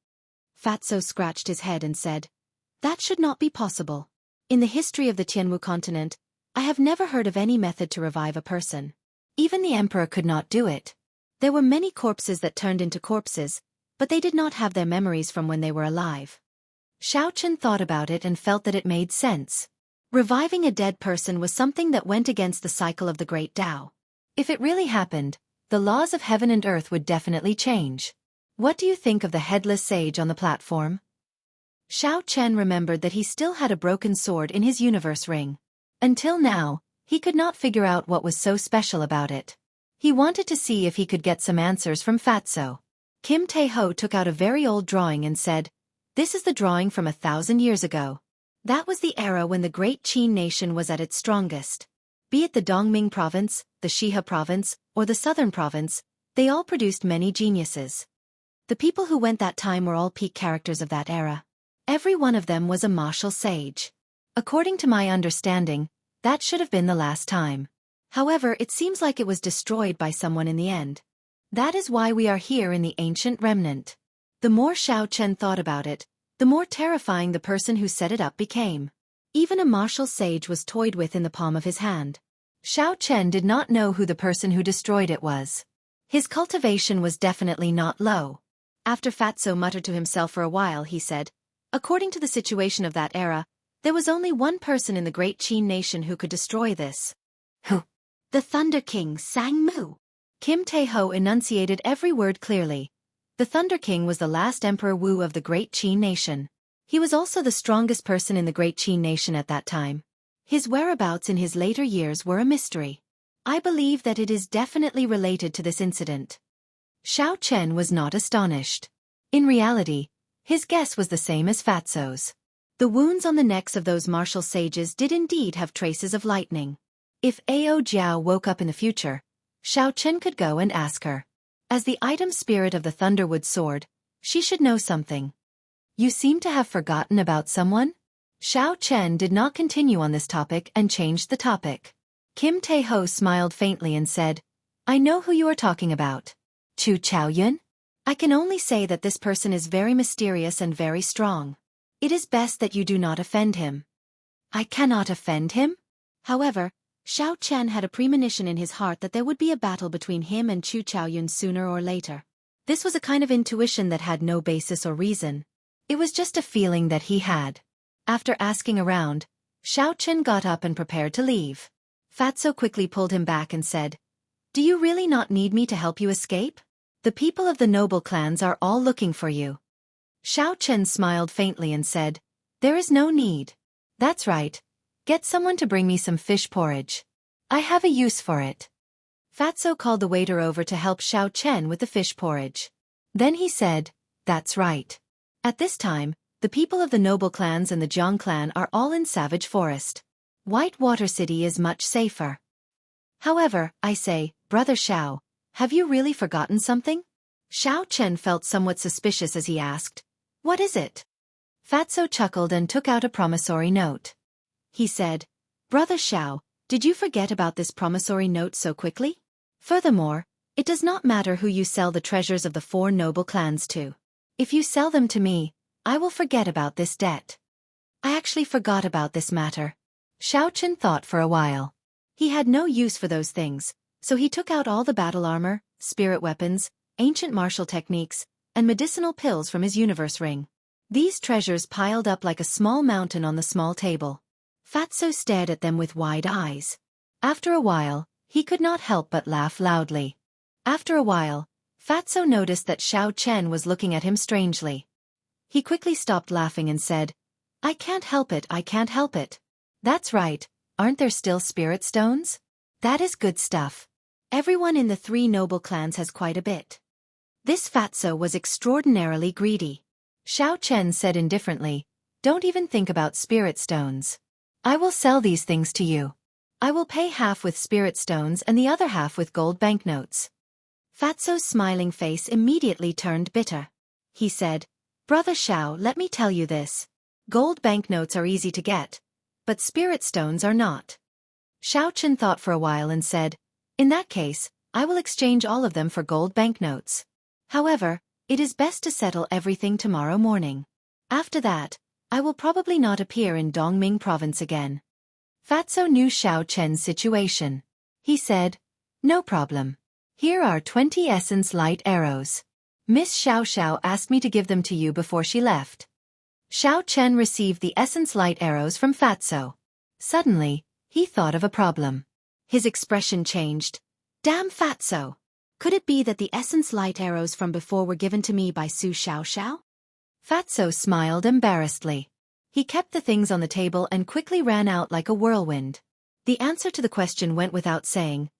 Fatso scratched his head and said, "That should not be possible. In the history of the Tianwu continent, I have never heard of any method to revive a person. Even the emperor could not do it. There were many corpses that turned into corpses, but they did not have their memories from when they were alive." Xiao Chen thought about it and felt that it made sense. Reviving a dead person was something that went against the cycle of the Great Tao. If it really happened, the laws of heaven and earth would definitely change. What do you think of the headless sage on the platform? Xiao Chen remembered that he still had a broken sword in his universe ring. Until now, he could not figure out what was so special about it. He wanted to see if he could get some answers from Fatso. Kim Tae-ho took out a very old drawing and said, "This is the drawing from 1,000 years ago. That was the era when the great Qin nation was at its strongest. Be it the Dongming province, the Shihe province, or the southern province, they all produced many geniuses. The people who went that time were all peak characters of that era. Every one of them was a martial sage. According to my understanding, that should have been the last time. However, it seems like it was destroyed by someone in the end. That is why we are here in the ancient remnant." The more Xiao Chen thought about it, the more terrifying the person who set it up became. Even a martial sage was toyed with in the palm of his hand. Xiao Chen did not know who the person who destroyed it was. His cultivation was definitely not low. After Fatso muttered to himself for a while, he said, "According to the situation of that era, there was only one person in the great Qin nation who could destroy this." "Who?" "The Thunder King, Sang Mu." Kim Tae-ho enunciated every word clearly. The Thunder King was the last Emperor Wu of the great Qin nation. He was also the strongest person in the great Qin nation at that time. His whereabouts in his later years were a mystery. I believe that it is definitely related to this incident. Xiao Chen was not astonished. In reality, his guess was the same as Fatso's. The wounds on the necks of those martial sages did indeed have traces of lightning. If Ao Jiao woke up in the future, Xiao Chen could go and ask her. As the item spirit of the Thunderwood sword, She should know something. You seem to have forgotten about someone? Xiao Chen did not continue on this topic and changed the topic. Kim Tae-ho smiled faintly and said, I know who you are talking about. Chu Chaoyun? I can only say that this person is very mysterious and very strong. It is best that you do not offend him. I cannot offend him? However, Xiao Chen had a premonition in his heart that there would be a battle between him and Chu Chaoyun sooner or later. This was a kind of intuition that had no basis or reason. It was just a feeling that he had. After asking around, Xiao Chen got up and prepared to leave. Fatso quickly pulled him back and said, Do you really not need me to help you escape? The people of the noble clans are all looking for you. Xiao Chen smiled faintly and said, There is no need. That's right. Get someone to bring me some fish porridge. I have a use for it. Fatso called the waiter over to help Xiao Chen with the fish porridge. Then he said, That's right. At this time, the people of the noble clans and the Jiang clan are all in Savage Forest. White Water City is much safer. However, I say, Brother Xiao, have you really forgotten something? Xiao Chen felt somewhat suspicious as he asked, What is it? Fatso chuckled and took out a promissory note. He said, Brother Xiao, did you forget about this promissory note so quickly? Furthermore, it does not matter who you sell the treasures of the 4 noble clans to. If you sell them to me, I will forget about this debt. I actually forgot about this matter. Xiao Chen thought for a while. He had no use for those things, so he took out all the battle armor, spirit weapons, ancient martial techniques, and medicinal pills from his universe ring. These treasures piled up like a small mountain on the small table. Fatso stared at them with wide eyes. After a while, he could not help but laugh loudly. After a while, Fatso noticed that Xiao Chen was looking at him strangely. He quickly stopped laughing and said, I can't help it, I can't help it. That's right, aren't there still spirit stones? That is good stuff. Everyone in the 3 noble clans has quite a bit. This Fatso was extraordinarily greedy. Xiao Chen said indifferently, Don't even think about spirit stones. I will sell these things to you. I will pay half with spirit stones and the other half with gold banknotes. Fatso's smiling face immediately turned bitter. He said, Brother Xiao, let me tell you this. Gold banknotes are easy to get, but spirit stones are not. Xiao Chen thought for a while and said, In that case, I will exchange all of them for gold banknotes. However, it is best to settle everything tomorrow morning. After that, I will probably not appear in Dongming province again. Fatso knew Xiao Chen's situation. He said, No problem. Here are 20 essence light arrows. Miss Xiao Xiao asked me to give them to you before she left. Xiao Chen received the essence light arrows from Fatso. Suddenly, he thought of a problem. His expression changed. Damn Fatso! Could it be that the essence light arrows from before were given to me by Su Xiao Xiao? Fatso smiled embarrassedly. He kept the things on the table and quickly ran out like a whirlwind. The answer to the question went without saying.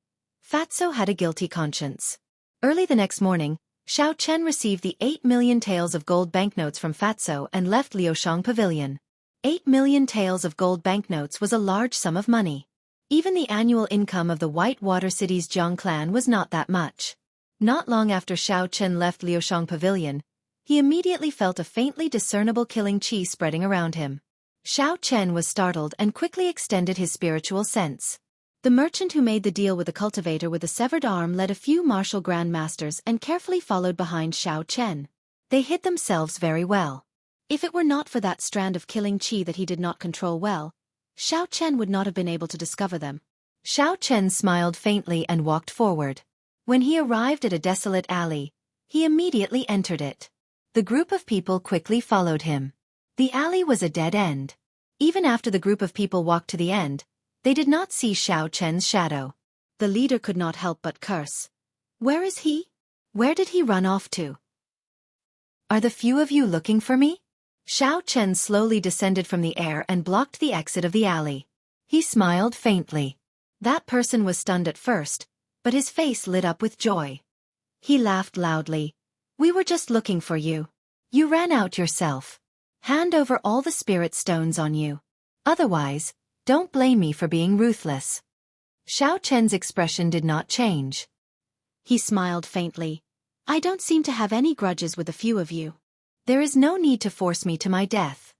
Fatso had a guilty conscience. Early the next morning, Xiao Chen received the 8 million taels of gold banknotes from Fatso and left Liushang Pavilion. 8 million taels of gold banknotes was a large sum of money. Even the annual income of the White Water City's Jiang clan was not that much. Not long after Xiao Chen left Liushang Pavilion, he immediately felt a faintly discernible killing qi spreading around him. Xiao Chen was startled and quickly extended his spiritual sense. The merchant who made the deal with the cultivator with the severed arm led a few martial grandmasters and carefully followed behind Xiao Chen. They hid themselves very well. If it were not for that strand of killing qi that he did not control well, Xiao Chen would not have been able to discover them. Xiao Chen smiled faintly and walked forward. When he arrived at a desolate alley, he immediately entered it. The group of people quickly followed him. The alley was a dead end. Even after the group of people walked to the end, they did not see Xiao Chen's shadow. The leader could not help but curse. Where is he? Where did he run off to? Are the few of you looking for me? Xiao Chen slowly descended from the air and blocked the exit of the alley. He smiled faintly. That person was stunned at first, but his face lit up with joy. He laughed loudly. We were just looking for you. You ran out yourself. Hand over all the spirit stones on you. Otherwise, don't blame me for being ruthless. Xiao Chen's expression did not change. He smiled faintly. I don't seem to have any grudges with a few of you. There is no need to force me to my death.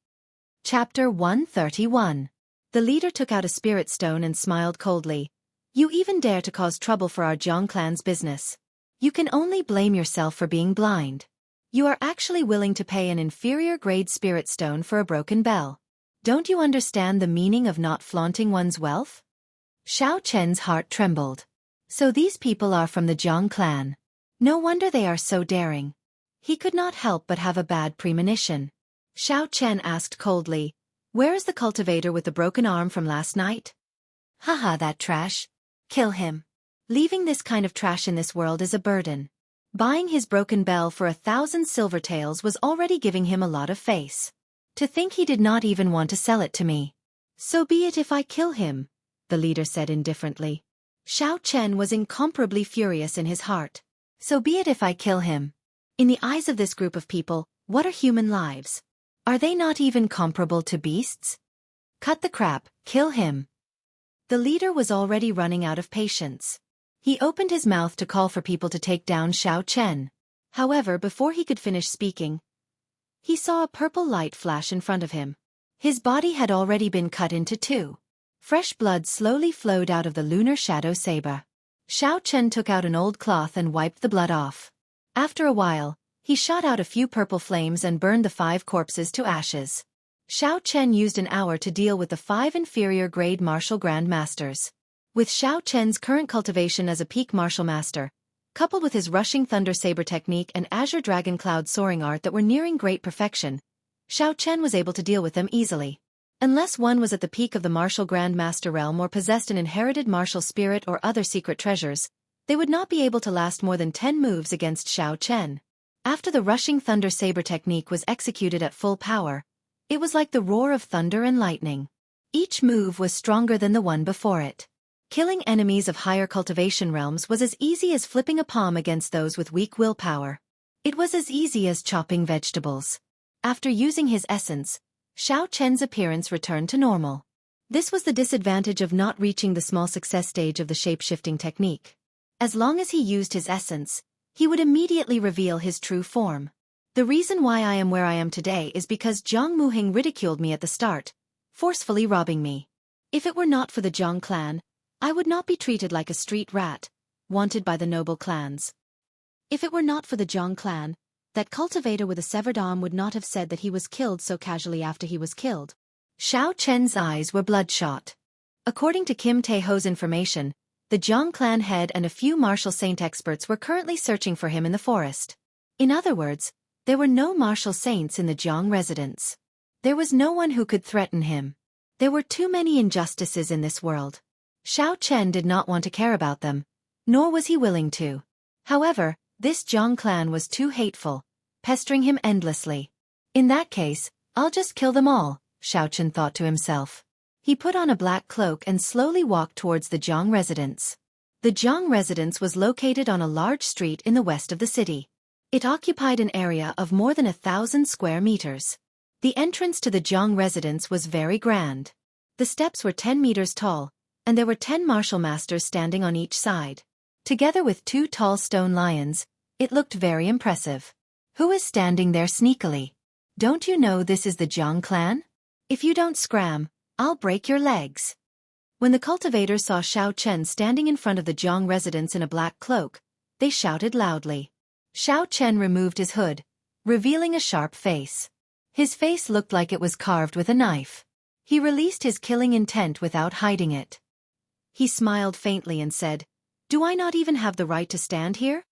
Chapter 131. The leader took out a spirit stone and smiled coldly. You even dare to cause trouble for our Jiang clan's business. You can only blame yourself for being blind. You are actually willing to pay an inferior grade spirit stone for a broken bell. Don't you understand the meaning of not flaunting one's wealth? Xiao Chen's heart trembled. So these people are from the Jiang clan. No wonder they are so daring. He could not help but have a bad premonition. Xiao Chen asked coldly, "Where is the cultivator with the broken arm from last night?" "Haha, that trash. Kill him. Leaving this kind of trash in this world is a burden." Buying his broken bell for 1,000 silver taels was already giving him a lot of face. To think he did not even want to sell it to me. "So be it if I kill him," the leader said indifferently. Xiao Chen was incomparably furious in his heart. "So be it if I kill him. In the eyes of this group of people, what are human lives? Are they not even comparable to beasts? Cut the crap, kill him." The leader was already running out of patience. He opened his mouth to call for people to take down Xiao Chen. However, before he could finish speaking, he saw a purple light flash in front of him. His body had already been cut into two. Fresh blood slowly flowed out of the lunar shadow saber. Xiao Chen took out an old cloth and wiped the blood off. After a while, he shot out a few purple flames and burned the 5 corpses to ashes. Xiao Chen used an hour to deal with the 5 inferior grade martial grandmasters. With Xiao Chen's current cultivation as a peak martial master, coupled with his rushing thunder saber technique and azure dragon cloud soaring art that were nearing great perfection, Xiao Chen was able to deal with them easily. Unless one was at the peak of the martial grandmaster realm or possessed an inherited martial spirit or other secret treasures, they would not be able to last more than 10 moves against Xiao Chen. After the rushing thunder saber technique was executed at full power, it was like the roar of thunder and lightning. Each move was stronger than the one before it. Killing enemies of higher cultivation realms was as easy as flipping a palm against those with weak willpower. It was as easy as chopping vegetables. After using his essence, Xiao Chen's appearance returned to normal. This was the disadvantage of not reaching the small success stage of the shape-shifting technique. As long as he used his essence, he would immediately reveal his true form. The reason why I am where I am today is because Jianghu ridiculed me at the start, forcefully robbing me. If it were not for the Jiang clan, I would not be treated like a street rat, wanted by the noble clans. If it were not for the Jiang clan, that cultivator with a severed arm would not have said that he was killed so casually after he was killed. Xiao Chen's eyes were bloodshot. According to Kim Tae-ho's information, the Jiang clan head and a few martial saint experts were currently searching for him in the forest. In other words, there were no martial saints in the Jiang residence. There was no one who could threaten him. There were too many injustices in this world. Xiao Chen did not want to care about them, nor was he willing to. However, this Jiang clan was too hateful, pestering him endlessly. In that case, I'll just kill them all, Xiao Chen thought to himself. He put on a black cloak and slowly walked towards the Jiang residence. The Jiang residence was located on a large street in the west of the city. It occupied an area of more than 1,000 square meters. The entrance to the Jiang residence was very grand. The steps were 10 meters tall, and there were 10 martial masters standing on each side. Together with 2 tall stone lions, it looked very impressive. Who is standing there sneakily? Don't you know this is the Jiang clan? If you don't scram, I'll break your legs. When the cultivators saw Xiao Chen standing in front of the Jiang residence in a black cloak, they shouted loudly. Xiao Chen removed his hood, revealing a sharp face. His face looked like it was carved with a knife. He released his killing intent without hiding it. He smiled faintly and said, "Do I not even have the right to stand here?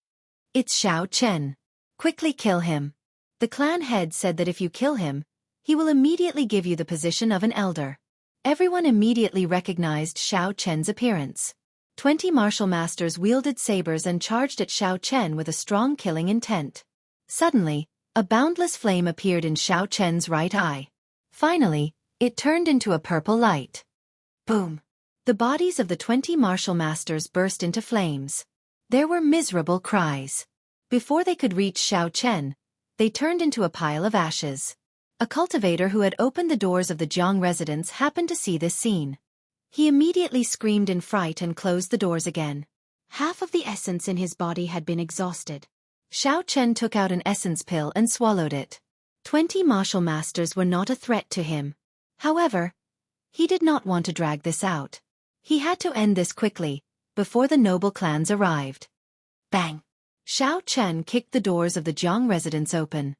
It's Xiao Chen. Quickly kill him." The clan head said that if you kill him, he will immediately give you the position of an elder. Everyone immediately recognized Xiao Chen's appearance. 20 martial masters wielded sabers and charged at Xiao Chen with a strong killing intent. Suddenly, a boundless flame appeared in Xiao Chen's right eye. Finally, it turned into a purple light. Boom! The bodies of the 20 martial masters burst into flames. There were miserable cries. Before they could reach Xiao Chen, they turned into a pile of ashes. A cultivator who had opened the doors of the Jiang residence happened to see this scene. He immediately screamed in fright and closed the doors again. Half of the essence in his body had been exhausted. Xiao Chen took out an essence pill and swallowed it. 20 martial masters were not a threat to him. However, he did not want to drag this out. He had to end this quickly, before the noble clans arrived. Bang! Xiao Chen kicked the doors of the Jiang residence open.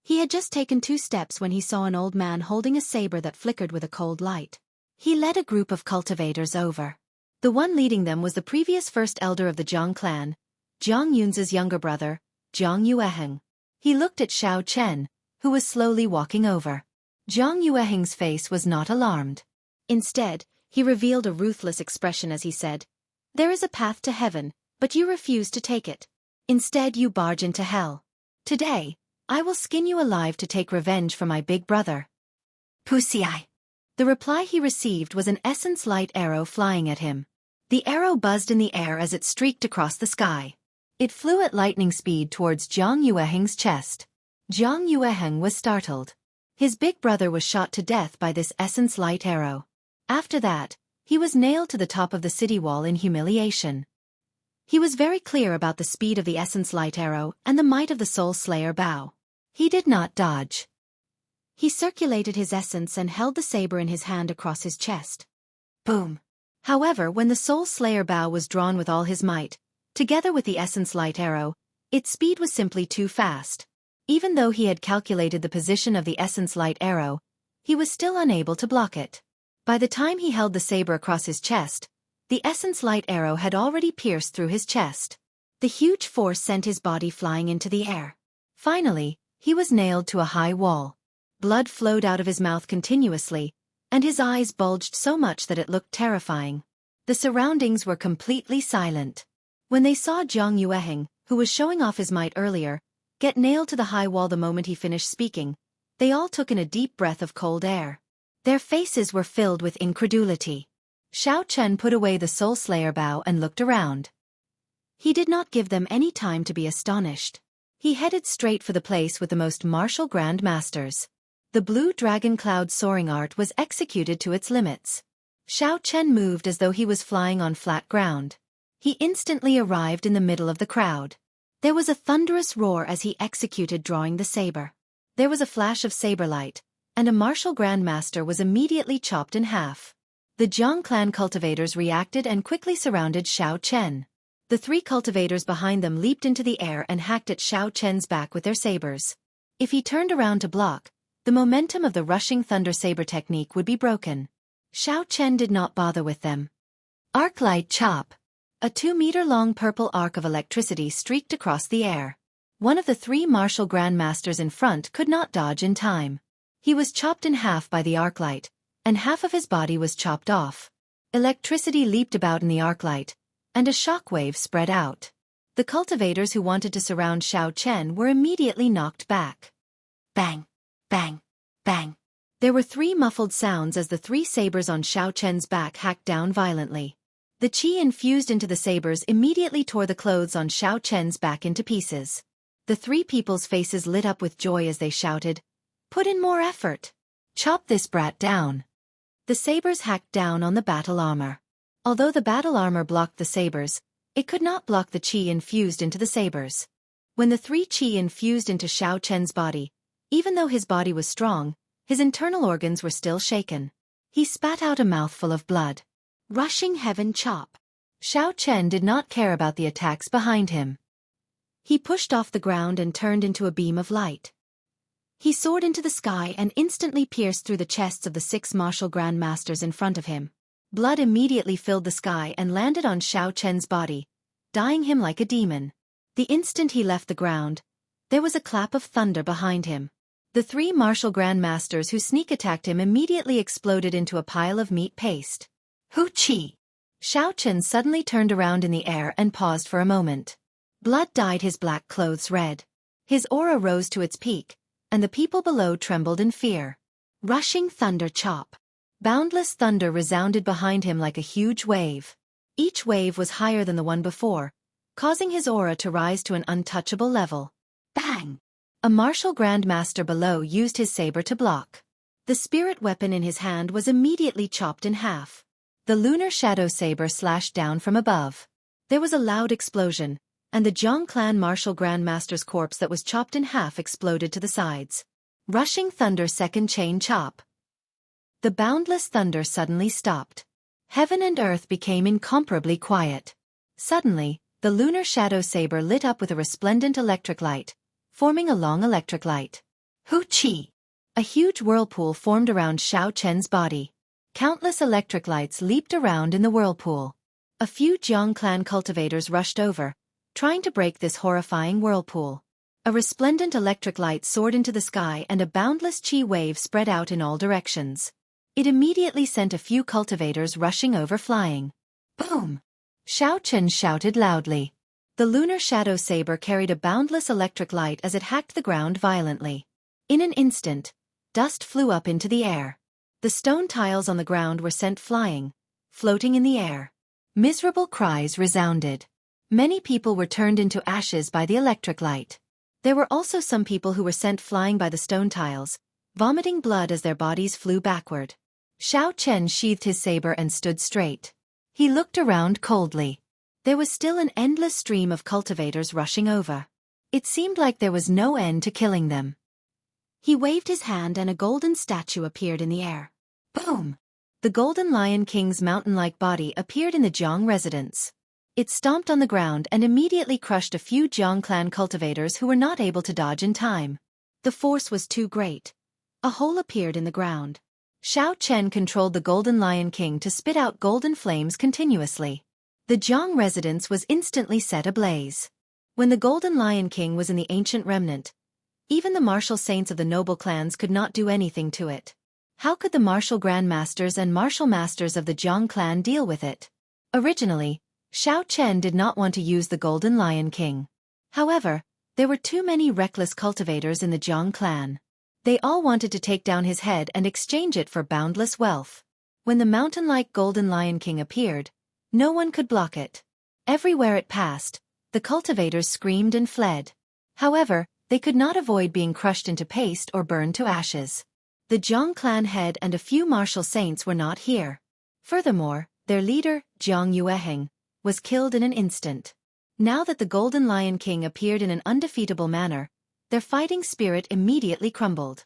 He had just taken 2 steps when he saw an old man holding a saber that flickered with a cold light. He led a group of cultivators over. The one leading them was the previous first elder of the Jiang clan, Jiang Yun's younger brother, Jiang Yueheng. He looked at Xiao Chen, who was slowly walking over. Jiang Yueheng's face was not alarmed. Instead, he revealed a ruthless expression as he said, "There is a path to heaven, but you refuse to take it. Instead you barge into hell. Today, I will skin you alive to take revenge for my big brother." Wuxia. The reply he received was an essence light arrow flying at him. The arrow buzzed in the air as it streaked across the sky. It flew at lightning speed towards Jiang Yueheng's chest. Jiang Yueheng was startled. His big brother was shot to death by this essence light arrow. After that, he was nailed to the top of the city wall in humiliation. He was very clear about the speed of the essence light arrow and the might of the soul slayer bow. He did not dodge. He circulated his essence and held the saber in his hand across his chest. Boom! However, when the soul slayer bow was drawn with all his might, together with the essence light arrow, its speed was simply too fast. Even though he had calculated the position of the essence light arrow, he was still unable to block it. By the time he held the saber across his chest, the essence light arrow had already pierced through his chest. The huge force sent his body flying into the air. Finally, he was nailed to a high wall. Blood flowed out of his mouth continuously, and his eyes bulged so much that it looked terrifying. The surroundings were completely silent. When they saw Jiang Yueheng, who was showing off his might earlier, get nailed to the high wall the moment he finished speaking, they all took in a deep breath of cold air. Their faces were filled with incredulity. Xiao Chen put away the soul slayer bow and looked around. He did not give them any time to be astonished. He headed straight for the place with the most martial grand masters. The blue dragon cloud soaring art was executed to its limits. Xiao Chen moved as though he was flying on flat ground. He instantly arrived in the middle of the crowd. There was a thunderous roar as he executed drawing the saber. There was a flash of saber light, and a martial grandmaster was immediately chopped in half. The Jiang clan cultivators reacted and quickly surrounded Xiao Chen. The 3 cultivators behind them leaped into the air and hacked at Xiao Chen's back with their sabers. If he turned around to block, the momentum of the rushing thunder saber technique would be broken. Xiao Chen did not bother with them. Arc light chop. A 2-meter-long purple arc of electricity streaked across the air. One of the 3 martial grandmasters in front could not dodge in time. He was chopped in half by the arc light, and half of his body was chopped off. Electricity leaped about in the arc light, and a shockwave spread out. The cultivators who wanted to surround Xiao Chen were immediately knocked back. Bang! Bang! Bang! There were 3 muffled sounds as the 3 sabers on Xiao Chen's back hacked down violently. The qi infused into the sabers immediately tore the clothes on Xiao Chen's back into pieces. The 3 people's faces lit up with joy as they shouted, "Put in more effort! Chop this brat down!" The sabers hacked down on the battle armor. Although the battle armor blocked the sabers, it could not block the qi infused into the sabers. When the 3 qi infused into Xiao Chen's body, even though his body was strong, his internal organs were still shaken. He spat out a mouthful of blood. Rushing heaven chop. Xiao Chen did not care about the attacks behind him. He pushed off the ground and turned into a beam of light. He soared into the sky and instantly pierced through the chests of the 6 martial grandmasters in front of him. Blood immediately filled the sky and landed on Xiao Chen's body, dyeing him like a demon. The instant he left the ground, there was a clap of thunder behind him. The 3 martial grandmasters who sneak attacked him immediately exploded into a pile of meat paste. Wuxia. Xiao Chen suddenly turned around in the air and paused for a moment. Blood dyed his black clothes red. His aura rose to its peak, and the people below trembled in fear. Rushing thunder chop. Boundless thunder resounded behind him like a huge wave. Each wave was higher than the one before, causing his aura to rise to an untouchable level. Bang! A martial grandmaster below used his saber to block. The spirit weapon in his hand was immediately chopped in half. The lunar shadow saber slashed down from above. There was a loud explosion, and the Jiang clan martial grandmaster's corpse that was chopped in half exploded to the sides. Rushing thunder second chain chop. The boundless thunder suddenly stopped. Heaven and earth became incomparably quiet. Suddenly, the lunar shadow saber lit up with a resplendent electric light, forming a long electric light. Wuxia. A huge whirlpool formed around Xiao Chen's body. Countless electric lights leaped around in the whirlpool. A few Jiang clan cultivators rushed over, trying to break this horrifying whirlpool. A resplendent electric light soared into the sky and a boundless chi wave spread out in all directions. It immediately sent a few cultivators rushing over flying. Boom! Xiao Chen shouted loudly. The lunar shadow saber carried a boundless electric light as it hacked the ground violently. In an instant, dust flew up into the air. The stone tiles on the ground were sent flying, floating in the air. Miserable cries resounded. Many people were turned into ashes by the electric light. There were also some people who were sent flying by the stone tiles, vomiting blood as their bodies flew backward. Xiao Chen sheathed his saber and stood straight. He looked around coldly. There was still an endless stream of cultivators rushing over. It seemed like there was no end to killing them. He waved his hand and a golden statue appeared in the air. Boom! The Golden Lion King's mountain-like body appeared in the Jiang residence. It stomped on the ground and immediately crushed a few Jiang clan cultivators who were not able to dodge in time. The force was too great. A hole appeared in the ground. Xiao Chen controlled the Golden Lion King to spit out golden flames continuously. The Jiang residence was instantly set ablaze. When the Golden Lion King was in the ancient remnant, even the martial saints of the noble clans could not do anything to it. How could the martial grandmasters and martial masters of the Jiang clan deal with it? Originally, Xiao Chen did not want to use the Golden Lion King. However, there were too many reckless cultivators in the Jiang clan. They all wanted to take down his head and exchange it for boundless wealth. When the mountain-like Golden Lion King appeared, no one could block it. Everywhere it passed, the cultivators screamed and fled. However, they could not avoid being crushed into paste or burned to ashes. The Jiang clan head and a few martial saints were not here. Furthermore, their leader, Jianghu, was killed in an instant. Now that the Golden Lion King appeared in an undefeatable manner, their fighting spirit immediately crumbled.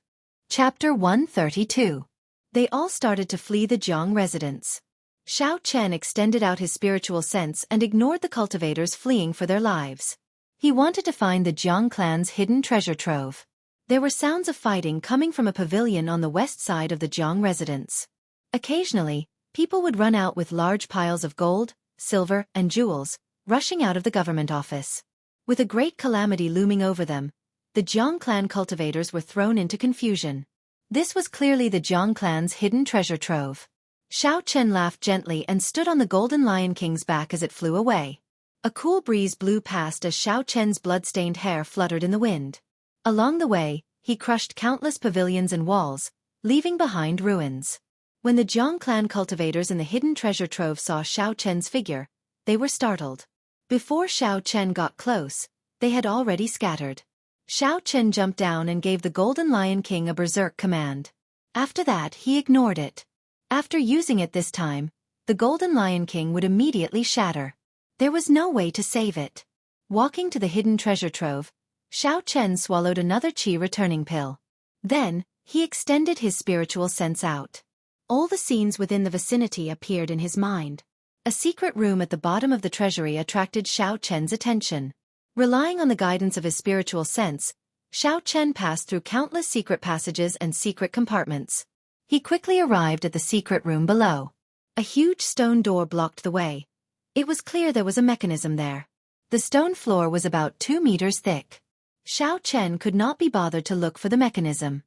Chapter 132. They all started to flee the Jiang residence. Xiao Chen extended out his spiritual sense and ignored the cultivators fleeing for their lives. He wanted to find the Jiang clan's hidden treasure trove. There were sounds of fighting coming from a pavilion on the west side of the Jiang residence. Occasionally, people would run out with large piles of gold, silver, and jewels, rushing out of the government office. With a great calamity looming over them, the Jiang clan cultivators were thrown into confusion. This was clearly the Jiang clan's hidden treasure trove. Xiao Chen laughed gently and stood on the Golden Lion King's back as it flew away. A cool breeze blew past as Xiao Chen's blood-stained hair fluttered in the wind. Along the way, he crushed countless pavilions and walls, leaving behind ruins. When the Jiang clan cultivators in the hidden treasure trove saw Xiao Chen's figure, they were startled. Before Xiao Chen got close, they had already scattered. Xiao Chen jumped down and gave the Golden Lion King a berserk command. After that, he ignored it. After using it this time, the Golden Lion King would immediately shatter. There was no way to save it. Walking to the hidden treasure trove, Xiao Chen swallowed another qi returning pill. Then, he extended his spiritual sense out. All the scenes within the vicinity appeared in his mind. A secret room at the bottom of the treasury attracted Xiao Chen's attention. Relying on the guidance of his spiritual sense, Xiao Chen passed through countless secret passages and secret compartments. He quickly arrived at the secret room below. A huge stone door blocked the way. It was clear there was a mechanism there. The stone floor was about 2 meters thick. Xiao Chen could not be bothered to look for the mechanism.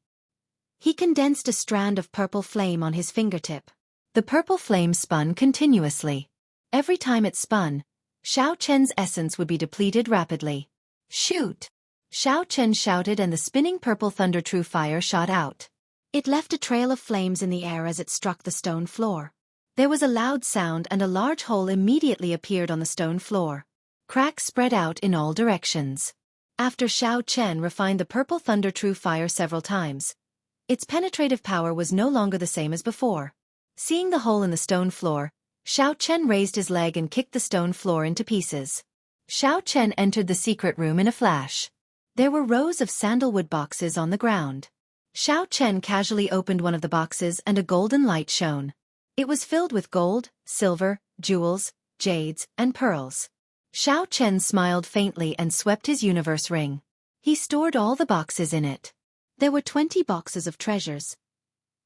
He condensed a strand of purple flame on his fingertip. The purple flame spun continuously. Every time it spun, Xiao Chen's essence would be depleted rapidly. "Shoot!" Xiao Chen shouted and the spinning purple thunder true fire shot out. It left a trail of flames in the air as it struck the stone floor. There was a loud sound and a large hole immediately appeared on the stone floor. Cracks spread out in all directions. After Xiao Chen refined the purple thunder true fire several times, its penetrative power was no longer the same as before. Seeing the hole in the stone floor, Xiao Chen raised his leg and kicked the stone floor into pieces. Xiao Chen entered the secret room in a flash. There were rows of sandalwood boxes on the ground. Xiao Chen casually opened one of the boxes and a golden light shone. It was filled with gold, silver, jewels, jades, and pearls. Xiao Chen smiled faintly and swept his universe ring. He stored all the boxes in it. There were 20 boxes of treasures.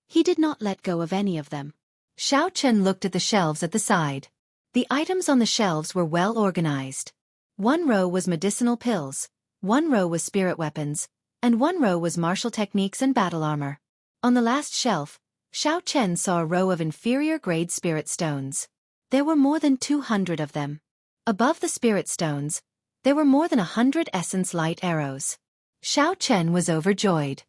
He did not let go of any of them. Xiao Chen looked at the shelves at the side. The items on the shelves were well organized. One row was medicinal pills, one row was spirit weapons, and one row was martial techniques and battle armor. On the last shelf, Xiao Chen saw a row of inferior-grade spirit stones. There were more than 200 of them. Above the spirit stones, there were more than 100 essence light arrows. Xiao Chen was overjoyed.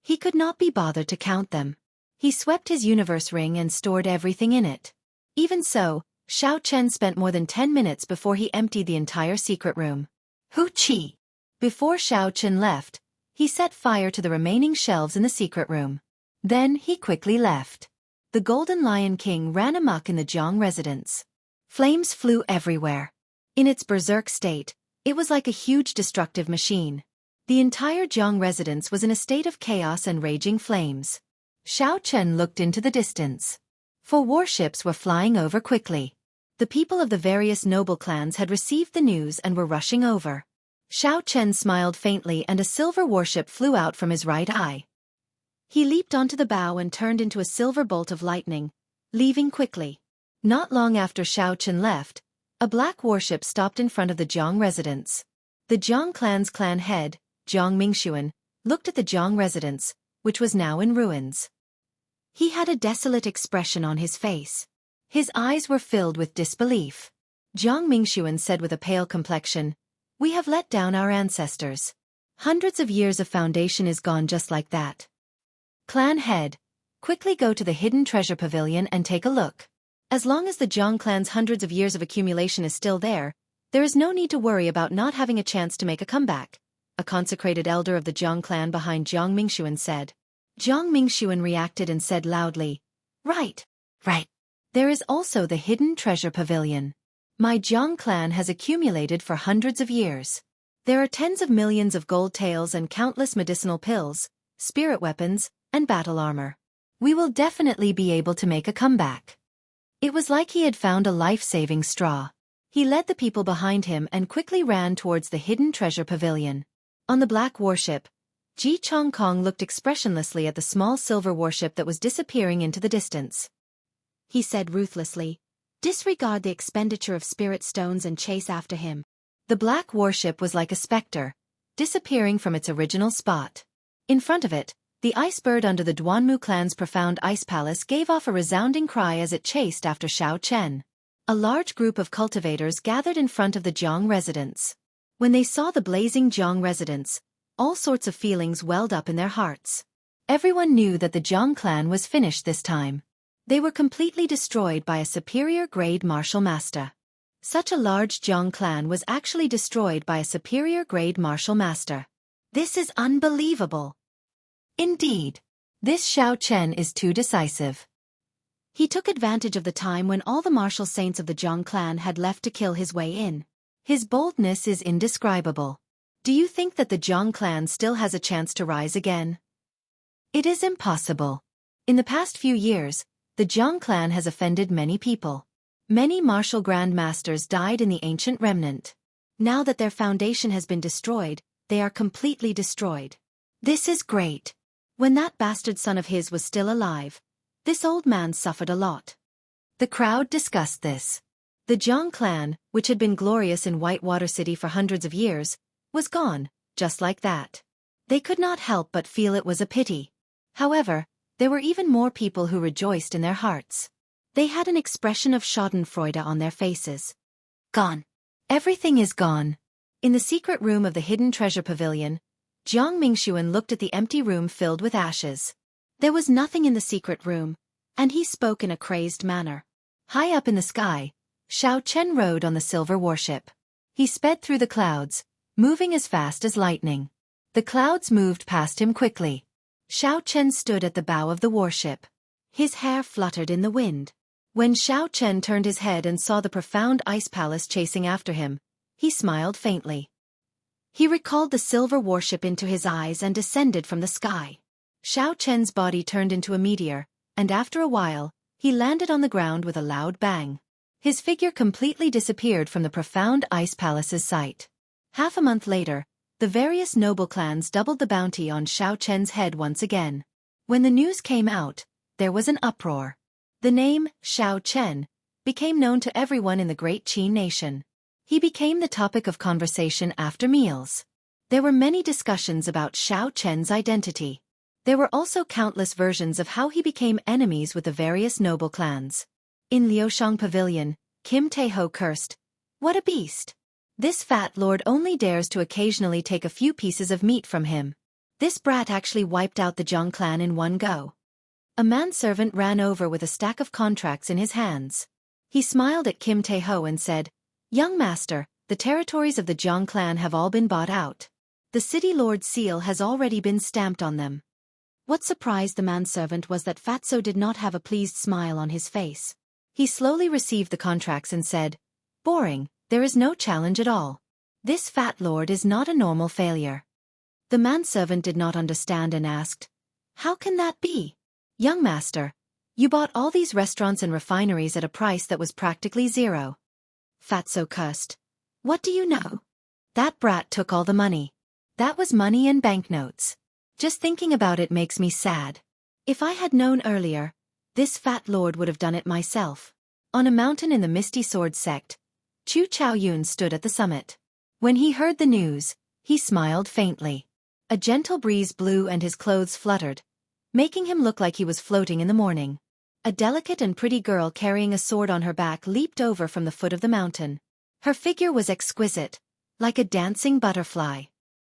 He could not be bothered to count them. He swept his universe ring and stored everything in it. Even so, Xiao Chen spent more than 10 minutes before he emptied the entire secret room. Wuxia. Before Xiao Chen left, he set fire to the remaining shelves in the secret room. Then he quickly left. The Golden Lion King ran amok in the Jianghu residence. Flames flew everywhere. In its berserk state, it was like a huge destructive machine. The entire Jianghu residence was in a state of chaos and raging flames. Xiao Chen looked into the distance. 4 warships were flying over quickly. The people of the various noble clans had received the news and were rushing over. Xiao Chen smiled faintly and a silver warship flew out from his right eye. He leaped onto the bow and turned into a silver bolt of lightning, leaving quickly. Not long after Xiao Chen left, a black warship stopped in front of the Jianghu residence. The Jianghu clan's clan head, Jiang Mingxuan, looked at the Jianghu residence, which was now in ruins. He had a desolate expression on his face. His eyes were filled with disbelief. Jiang Mingxuan said with a pale complexion, "We have let down our ancestors. Hundreds of years of foundation is gone just like that. Clan head, quickly go to the hidden treasure pavilion and take a look. As long as the Jiang clan's hundreds of years of accumulation is still there is no need to worry about not having a chance to make a comeback," a consecrated elder of the Jiang clan behind Jiang Mingxuan said. Jiang Mingxuan reacted and said loudly, "Right, right. There is also the hidden treasure pavilion. My Jiang clan has accumulated for hundreds of years. There are tens of millions of gold taels and countless medicinal pills, spirit weapons, and battle armor. We will definitely be able to make a comeback." It was like he had found a life-saving straw. He led the people behind him and quickly ran towards the hidden treasure pavilion. On the black warship, Ji Chongkong looked expressionlessly at the small silver warship that was disappearing into the distance. He said ruthlessly, "Disregard the expenditure of spirit stones and chase after him." The black warship was like a specter, disappearing from its original spot. In front of it, the ice bird under the Duanmu clan's profound ice palace gave off a resounding cry as it chased after Xiao Chen. A large group of cultivators gathered in front of the Jianghu residence. When they saw the blazing Jianghu residence, all sorts of feelings welled up in their hearts. Everyone knew that the Jianghu clan was finished this time. They were completely destroyed by a superior-grade martial master. Such a large Jianghu clan was actually destroyed by a superior-grade martial master. This is unbelievable. Indeed, this Xiao Chen is too decisive. He took advantage of the time when all the martial saints of the Jianghu clan had left to kill his way in. His boldness is indescribable. Do you think that the Jianghu clan still has a chance to rise again? It is impossible. In the past few years, the Jianghu clan has offended many people. Many martial grandmasters died in the ancient remnant. Now that their foundation has been destroyed, they are completely destroyed. This is great. When that bastard son of his was still alive, this old man suffered a lot. The crowd discussed this. The Jianghu clan, which had been glorious in Whitewater City for hundreds of years, was gone, just like that. They could not help but feel it was a pity. However, there were even more people who rejoiced in their hearts. They had an expression of schadenfreude on their faces. Gone. Everything is gone. In the secret room of the hidden treasure pavilion, Jiang Mingxuan looked at the empty room filled with ashes. There was nothing in the secret room, and he spoke in a crazed manner. High up in the sky, Xiao Chen rode on the silver warship. He sped through the clouds, moving as fast as lightning. The clouds moved past him quickly. Xiao Chen stood at the bow of the warship. His hair fluttered in the wind. When Xiao Chen turned his head and saw the profound ice palace chasing after him, He smiled faintly. He recalled the silver worship into his eyes and descended from the sky. Xiao Chen's body turned into a meteor, and after a while, he landed on the ground with a loud bang. His figure completely disappeared from the profound ice palace's sight. Half a month later, the various noble clans doubled the bounty on Xiao Chen's head once again. When the news came out, there was an uproar. The name, Xiao Chen, became known to everyone in the great Qin nation. He became the topic of conversation after meals. There were many discussions about Xiao Chen's identity. There were also countless versions of how he became enemies with the various noble clans. In Liushang Pavilion, Kim Taeho cursed, "What a beast! This fat lord only dares to occasionally take a few pieces of meat from him. This brat actually wiped out the Jiang clan in one go." A manservant ran over with a stack of contracts in his hands. He smiled at Kim Taeho and said, "Young master, the territories of the Jiang clan have all been bought out. The city lord's seal has already been stamped on them." What surprised the manservant was that Fatso did not have a pleased smile on his face. He slowly received the contracts and said, "Boring, there is no challenge at all. This fat lord is not a normal failure." The manservant did not understand and asked, "How can that be? Young master, you bought all these restaurants and refineries at a price that was practically zero." Fatso cursed, "What do you know? That brat took all the money. That was money and banknotes. Just thinking about it makes me sad. If I had known earlier, this fat lord would have done it myself." On a mountain in the Misty Sword sect, Chu Chaoyun stood at the summit. When he heard the news, he smiled faintly. A gentle breeze blew and his clothes fluttered, making him look like he was floating in the morning. A delicate and pretty girl carrying a sword on her back leaped over from the foot of the mountain. Her figure was exquisite, like a dancing butterfly.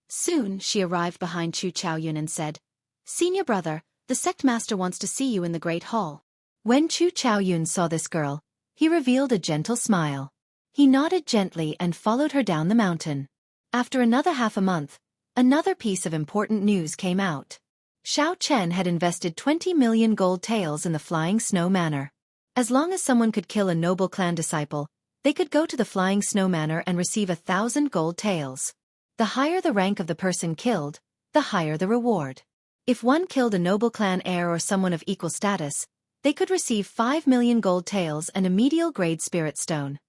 Soon she arrived behind Chu Chaoyun and said, "Senior brother, the sect master wants to see you in the great hall." When Chu Chaoyun saw this girl, he revealed a gentle smile. He nodded gently and followed her down the mountain. After another half a month, another piece of important news came out. Xiao Chen had invested 20 million gold taels in the Flying Snow Manor. As long as someone could kill a noble clan disciple, they could go to the Flying Snow Manor and receive 1,000 gold taels. The higher the rank of the person killed, the higher the reward. If one killed a noble clan heir or someone of equal status, they could receive 5 million gold taels and a medial grade spirit stone.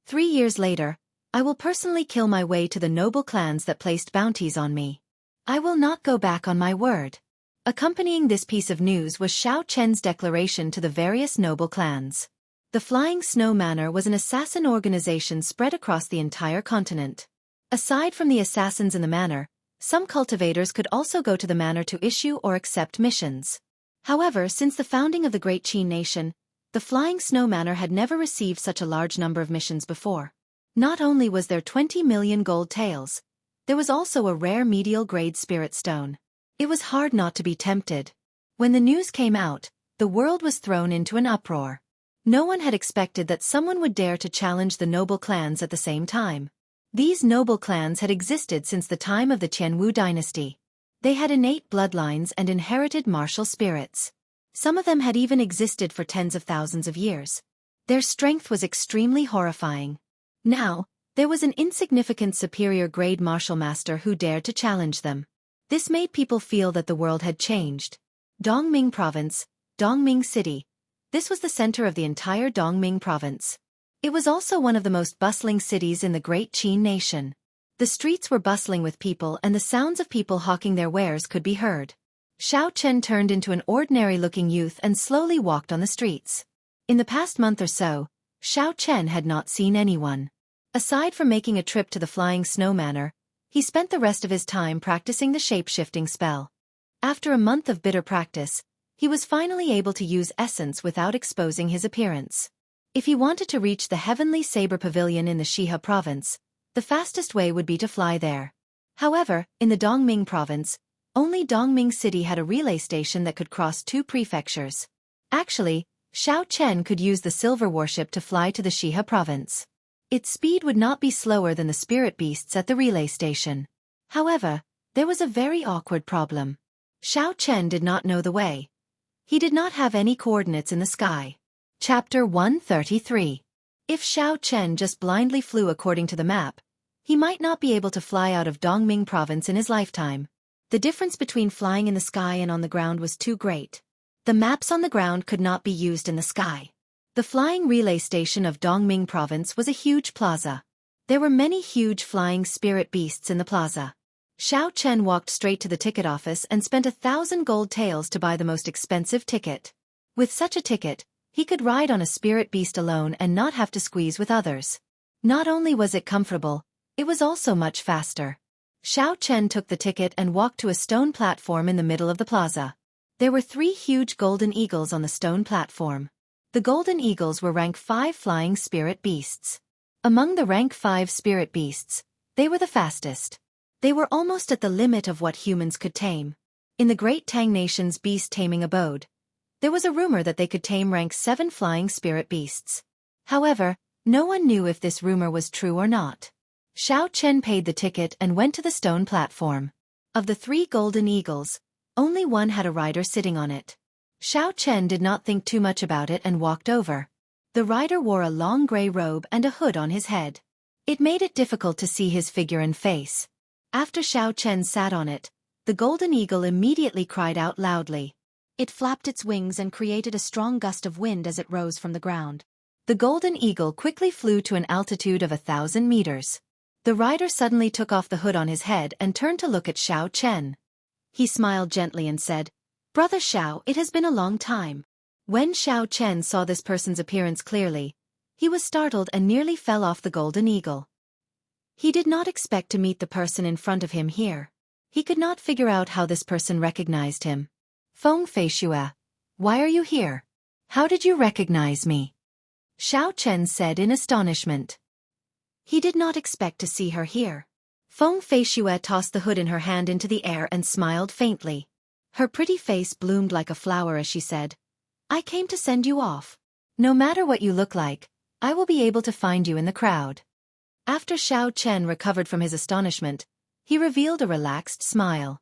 3 years later, I will personally kill my way to the noble clans that placed bounties on me. I will not go back on my word. Accompanying this piece of news was Xiao Chen's declaration to the various noble clans. The Flying Snow Manor was an assassin organization spread across the entire continent. Aside from the assassins in the manor, some cultivators could also go to the manor to issue or accept missions. However, since the founding of the Great Qin nation, the Flying Snow Manor had never received such a large number of missions before. Not only was there 20 million gold taels, there was also a rare medial grade spirit stone. It was hard not to be tempted. When the news came out, the world was thrown into an uproar. No one had expected that someone would dare to challenge the noble clans at the same time. These noble clans had existed since the time of the Qianwu dynasty. They had innate bloodlines and inherited martial spirits. Some of them had even existed for tens of thousands of years. Their strength was extremely horrifying. Now, there was an insignificant superior grade martial master who dared to challenge them. This made people feel that the world had changed. Dongming Province, Dongming City. This was the center of the entire Dongming Province. It was also one of the most bustling cities in the Great Qin nation. The streets were bustling with people and the sounds of people hawking their wares could be heard. Xiao Chen turned into an ordinary-looking youth and slowly walked on the streets. In the past month or so, Xiao Chen had not seen anyone. Aside from making a trip to the Flying Snow Manor, he spent the rest of his time practicing the shape-shifting spell. After a month of bitter practice, he was finally able to use essence without exposing his appearance. If he wanted to reach the Heavenly Saber Pavilion in the Shihe province, the fastest way would be to fly there. However, in the Dongming province, only Dongming City had a relay station that could cross 2 prefectures. Actually, Xiao Chen could use the silver warship to fly to the Shihe province. Its speed would not be slower than the spirit beasts at the relay station. However, there was a very awkward problem. Xiao Chen did not know the way. He did not have any coordinates in the sky. Chapter 133. If Xiao Chen just blindly flew according to the map, He might not be able to fly out of Dongming province in his lifetime. The difference between flying in the sky and on the ground was too great. The maps on the ground could not be used in the sky. The flying relay station of Dongming province was a huge plaza. There were many huge flying spirit beasts in the plaza. Xiao Chen walked straight to the ticket office and spent 1,000 gold taels to buy the most expensive ticket. With such a ticket, he could ride on a spirit beast alone and not have to squeeze with others. Not only was it comfortable, it was also much faster. Xiao Chen took the ticket and walked to a stone platform in the middle of the plaza. There were 3 huge golden eagles on the stone platform. The golden eagles were rank 5 flying spirit beasts. Among the rank 5 spirit beasts, they were the fastest. They were almost at the limit of what humans could tame. In the Great Tang Nation's beast-taming abode, there was a rumor that they could tame rank 7 flying spirit beasts. However, no one knew if this rumor was true or not. Xiao Chen paid the ticket and went to the stone platform. Of the 3 golden eagles, only one had a rider sitting on it. Xiao Chen did not think too much about it and walked over. The rider wore a long gray robe and a hood on his head. It made it difficult to see his figure and face. After Xiao Chen sat on it, the golden eagle immediately cried out loudly. It flapped its wings and created a strong gust of wind as it rose from the ground. The golden eagle quickly flew to an altitude of 1,000 meters. The rider suddenly took off the hood on his head and turned to look at Xiao Chen. He smiled gently and said, "Brother Xiao, it has been a long time." When Xiao Chen saw this person's appearance clearly, he was startled and nearly fell off the golden eagle. He did not expect to meet the person in front of him here. He could not figure out how this person recognized him. "Feng Feishue, why are you here? How did you recognize me?" Xiao Chen said in astonishment. He did not expect to see her here. Feng Feishue tossed the hood in her hand into the air and smiled faintly. Her pretty face bloomed like a flower as she said, "I came to send you off. No matter what you look like, I will be able to find you in the crowd." After Xiao Chen recovered from his astonishment, he revealed a relaxed smile.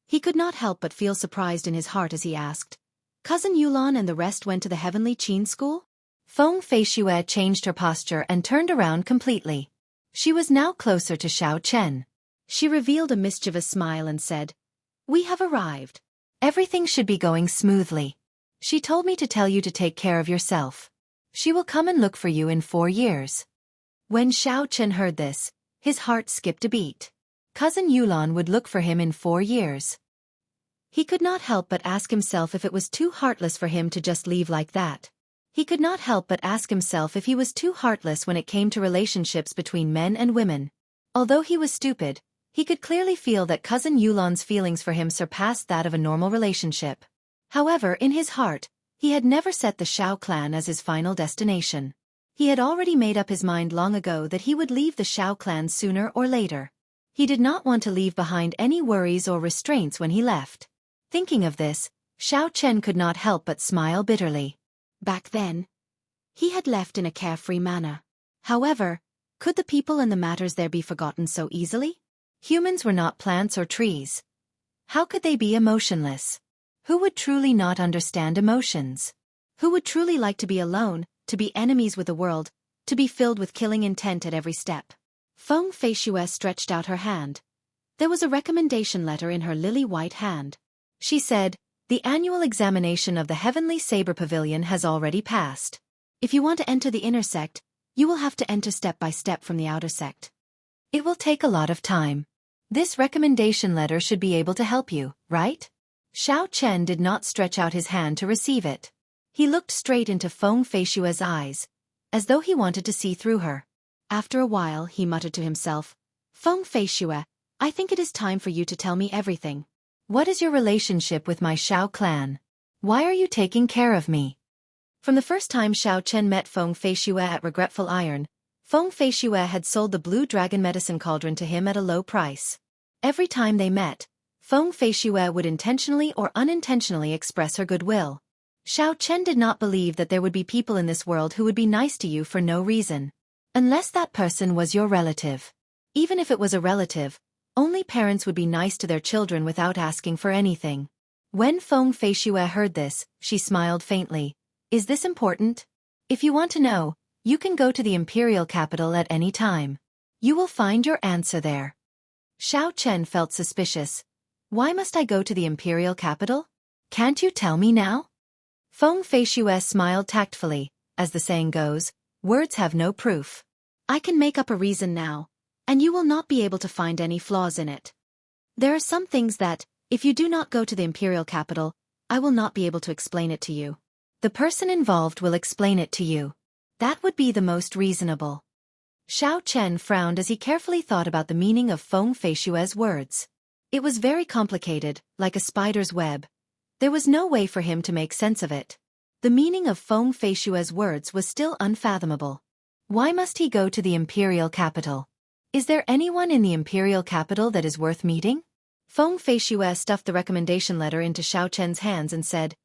He could not help but feel surprised in his heart as he asked, "Cousin Yulan and the rest went to the Heavenly Qin School?" Feng Feishue changed her posture and turned around completely. She was now closer to Xiao Chen. She revealed a mischievous smile and said, "We have arrived. Everything should be going smoothly. She told me to tell you to take care of yourself. She will come and look for you in 4 years." When Xiao Chen heard this, his heart skipped a beat. Cousin Yulan would look for him in 4 years. He could not help but ask himself if it was too heartless for him to just leave like that. He could not help but ask himself if he was too heartless when it came to relationships between men and women. Although he was stupid, he could clearly feel that Cousin Yulan's feelings for him surpassed that of a normal relationship. However, in his heart, he had never set the Shao clan as his final destination. He had already made up his mind long ago that he would leave the Shao clan sooner or later. He did not want to leave behind any worries or restraints when he left. Thinking of this, Xiao Chen could not help but smile bitterly. Back then, he had left in a carefree manner. However, could the people and the matters there be forgotten so easily? Humans were not plants or trees. How could they be emotionless? Who would truly not understand emotions? Who would truly like to be alone, to be enemies with the world, to be filled with killing intent at every step? Feng Feishue stretched out her hand. There was a recommendation letter in her lily-white hand. She said, "The annual examination of the Heavenly Saber Pavilion has already passed. If you want to enter the inner sect, you will have to enter step by step from the outer sect. It will take a lot of time. This recommendation letter should be able to help you, right?" Xiao Chen did not stretch out his hand to receive it. He looked straight into Feng Feishue's eyes, as though he wanted to see through her. After a while, he muttered to himself, "Feng Feishue, I think it is time for you to tell me everything. What is your relationship with my Shao clan? Why are you taking care of me?" From the first time Xiao Chen met Feng Feishue at Regretful Iron, Feng Feishue had sold the Blue Dragon medicine cauldron to him at a low price. Every time they met, Feng Feishue would intentionally or unintentionally express her goodwill. Xiao Chen did not believe that there would be people in this world who would be nice to you for no reason. Unless that person was your relative. Even if it was a relative, only parents would be nice to their children without asking for anything. When Feng Feishue heard this, she smiled faintly. "Is this important? If you want to know, you can go to the imperial capital at any time." You will find your answer there. Xiao Chen felt suspicious. Why must I go to the imperial capital? Can't you tell me now? Feng Feishue smiled tactfully. As the saying goes, words have no proof. I can make up a reason now, and you will not be able to find any flaws in it. There are some things that, if you do not go to the imperial capital, I will not be able to explain it to you. The person involved will explain it to you. That would be the most reasonable. Xiao Chen frowned as he carefully thought about the meaning of Feng Feishue's words. It was very complicated, like a spider's web. There was no way for him to make sense of it. The meaning of Feng Feishue's words was still unfathomable. Why must he go to the imperial capital? Is there anyone in the imperial capital that is worth meeting? Feng Feishue stuffed the recommendation letter into Xiao Chen's hands and said,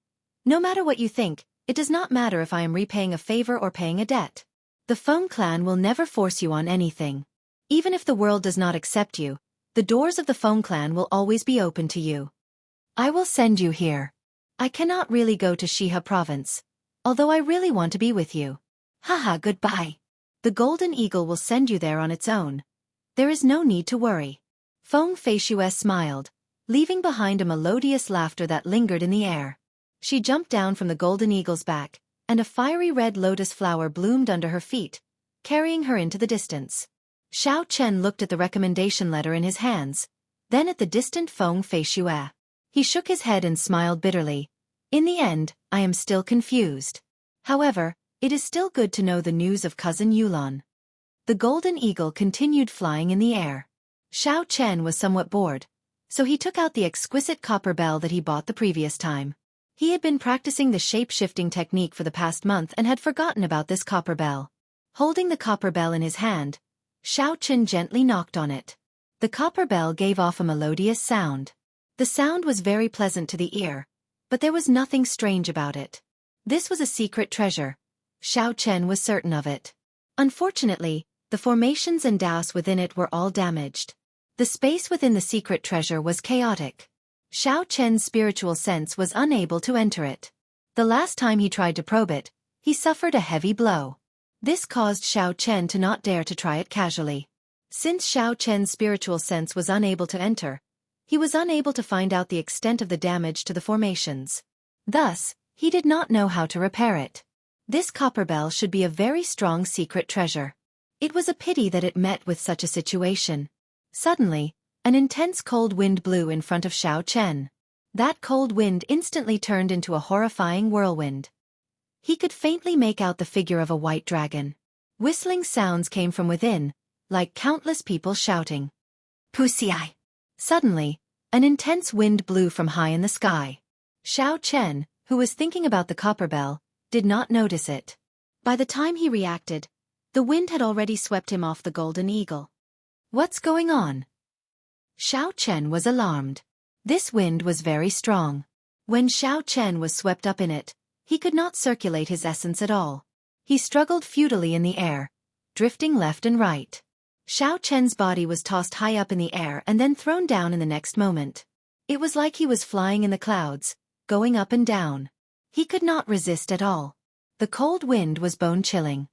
No matter what you think, it does not matter if I am repaying a favor or paying a debt. The Feng clan will never force you on anything. Even if the world does not accept you, the doors of the Feng clan will always be open to you. I will send you here. I cannot really go to Shihe province, although I really want to be with you. Haha, goodbye. The Golden Eagle will send you there on its own. There is no need to worry. Feng Feishue smiled, leaving behind a melodious laughter that lingered in the air. She jumped down from the Golden Eagle's back, and a fiery red lotus flower bloomed under her feet, carrying her into the distance. Xiao Chen looked at the recommendation letter in his hands, then at the distant Feng Feishue. He shook his head and smiled bitterly. In the end, I am still confused. However, it is still good to know the news of cousin Yulan. The Golden Eagle continued flying in the air. Xiao Chen was somewhat bored, so he took out the exquisite copper bell that he bought the previous time. He had been practicing the shape-shifting technique for the past month and had forgotten about this copper bell. Holding the copper bell in his hand, Xiao Chen gently knocked on it. The copper bell gave off a melodious sound. The sound was very pleasant to the ear, but there was nothing strange about it. This was a secret treasure. Xiao Chen was certain of it. Unfortunately, the formations and dowse within it were all damaged. The space within the secret treasure was chaotic. Xiao Chen's spiritual sense was unable to enter it. The last time he tried to probe it, he suffered a heavy blow. This caused Xiao Chen to not dare to try it casually. Since Xiao Chen's spiritual sense was unable to enter, he was unable to find out the extent of the damage to the formations. Thus, he did not know how to repair it. This copper bell should be a very strong secret treasure. It was a pity that it met with such a situation. Suddenly, an intense cold wind blew in front of Xiao Chen. That cold wind instantly turned into a horrifying whirlwind. He could faintly make out the figure of a white dragon. Whistling sounds came from within, like countless people shouting. Wuxia! Suddenly, an intense wind blew from high in the sky. Xiao Chen, who was thinking about the copper bell, did not notice it. By the time he reacted, the wind had already swept him off the Golden Eagle. What's going on? Xiao Chen was alarmed. This wind was very strong. When Xiao Chen was swept up in it, he could not circulate his essence at all. He struggled futilely in the air, drifting left and right. Xiao Chen's body was tossed high up in the air and then thrown down in the next moment. It was like he was flying in the clouds, going up and down. He could not resist at all. The cold wind was bone-chilling.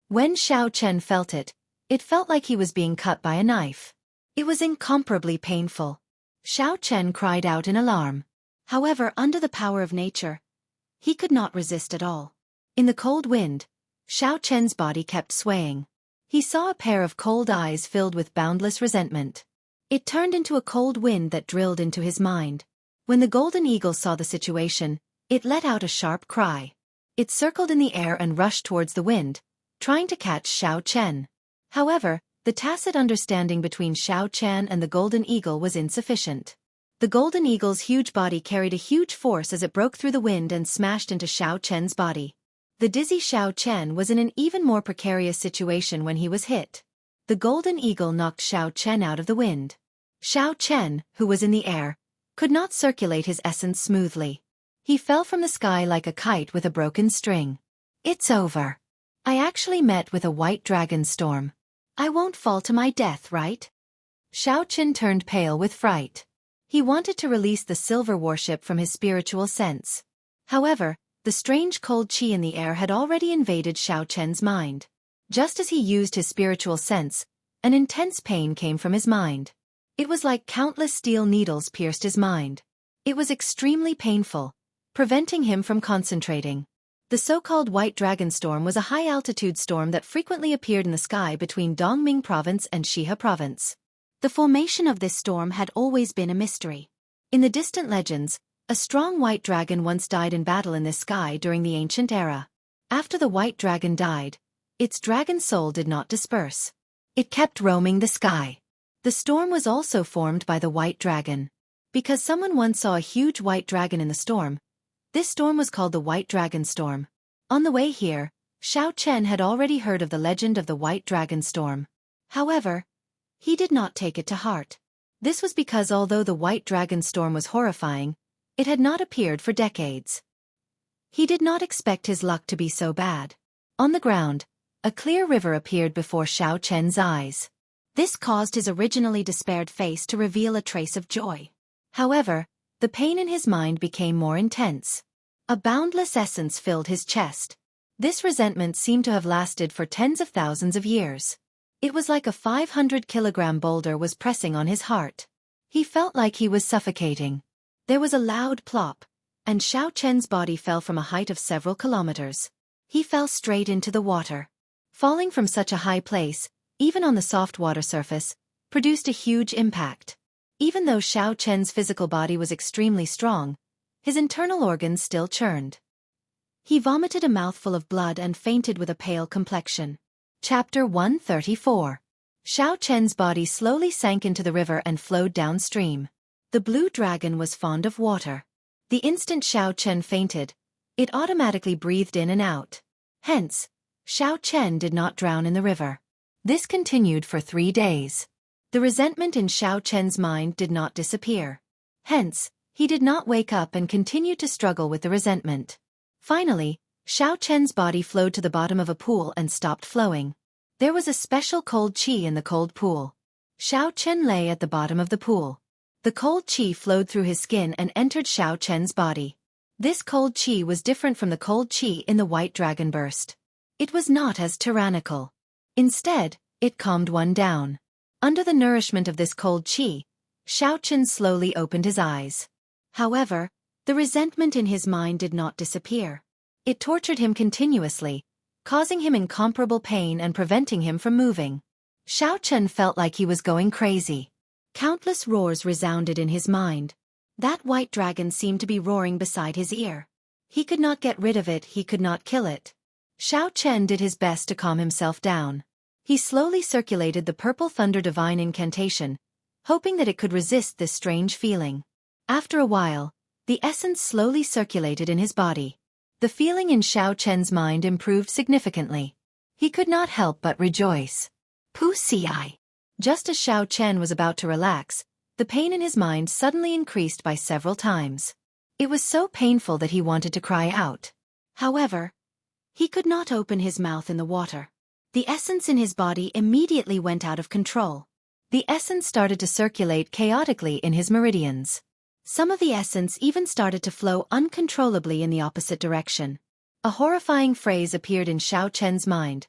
When Xiao Chen felt it, it felt like he was being cut by a knife. It was incomparably painful. Xiao Chen cried out in alarm. However, under the power of nature, he could not resist at all. In the cold wind, Xiao Chen's body kept swaying. He saw a pair of cold eyes filled with boundless resentment. It turned into a cold wind that drilled into his mind. When the Golden Eagle saw the situation, it let out a sharp cry. It circled in the air and rushed towards the wind, trying to catch Xiao Chen. However, the tacit understanding between Xiao Chen and the Golden Eagle was insufficient. The Golden Eagle's huge body carried a huge force as it broke through the wind and smashed into Xiao Chen's body. The dizzy Xiao Chen was in an even more precarious situation when he was hit. The Golden Eagle knocked Xiao Chen out of the wind. Xiao Chen, who was in the air, could not circulate his essence smoothly. He fell from the sky like a kite with a broken string. It's over. I actually met with a white dragon storm. I won't fall to my death, right? Xiao Chen turned pale with fright. He wanted to release the silver warship from his spiritual sense. However, the strange cold qi in the air had already invaded Xiao Chen's mind. Just as he used his spiritual sense, An intense pain came from his mind. It was like countless steel needles pierced his mind. It was extremely painful, preventing him from concentrating. The so-called White Dragon Storm was a high-altitude storm that frequently appeared in the sky between Dongming Province and Shihe Province. The formation of this storm had always been a mystery. In the distant legends, a strong white dragon once died in battle in this sky during the ancient era. After the white dragon died, its dragon soul did not disperse. It kept roaming the sky. The storm was also formed by the white dragon. Because someone once saw a huge white dragon in the storm, this storm was called the White Dragon Storm. On the way here, Xiao Chen had already heard of the legend of the White Dragon Storm. However, he did not take it to heart. This was because although the White Dragon Storm was horrifying, it had not appeared for decades. He did not expect his luck to be so bad. On the ground, a clear river appeared before Xiao Chen's eyes. This caused his originally despaired face to reveal a trace of joy. However, the pain in his mind became more intense. A boundless essence filled his chest. This resentment seemed to have lasted for tens of thousands of years. It was like a 500-kilogram boulder was pressing on his heart. He felt like he was suffocating. There was a loud plop, and Xiao Chen's body fell from a height of several kilometers. He fell straight into the water. Falling from such a high place, even on the soft water surface, produced a huge impact. Even though Xiao Chen's physical body was extremely strong, his internal organs still churned. He vomited a mouthful of blood and fainted with a pale complexion. Chapter 134. Xiao Chen's body slowly sank into the river and flowed downstream. The blue dragon was fond of water. The instant Xiao Chen fainted, it automatically breathed in and out. Hence, Xiao Chen did not drown in the river. This continued for 3 days. The resentment in Xiao Chen's mind did not disappear. Hence, he did not wake up and continued to struggle with the resentment. Finally, Xiao Chen's body flowed to the bottom of a pool and stopped flowing. There was a special cold qi in the cold pool. Xiao Chen lay at the bottom of the pool. The cold qi flowed through his skin and entered Xiao Chen's body. This cold qi was different from the cold qi in the White Dragon Burst. It was not as tyrannical. Instead, it calmed one down. Under the nourishment of this cold qi, Xiao Chen slowly opened his eyes. However, the resentment in his mind did not disappear. It tortured him continuously, causing him incomparable pain and preventing him from moving. Xiao Chen felt like he was going crazy. Countless roars resounded in his mind. That white dragon seemed to be roaring beside his ear. He could not get rid of it, he could not kill it. Xiao Chen did his best to calm himself down. He slowly circulated the Purple Thunder Divine Incantation, hoping that it could resist this strange feeling. After a while, the essence slowly circulated in his body. The feeling in Xiao Chen's mind improved significantly. He could not help but rejoice. Wuxia. Just as Xiao Chen was about to relax, the pain in his mind suddenly increased by several times. It was so painful that he wanted to cry out. However, he could not open his mouth in the water. The essence in his body immediately went out of control. The essence started to circulate chaotically in his meridians. Some of the essence even started to flow uncontrollably in the opposite direction. A horrifying phrase appeared in Xiao Chen's mind.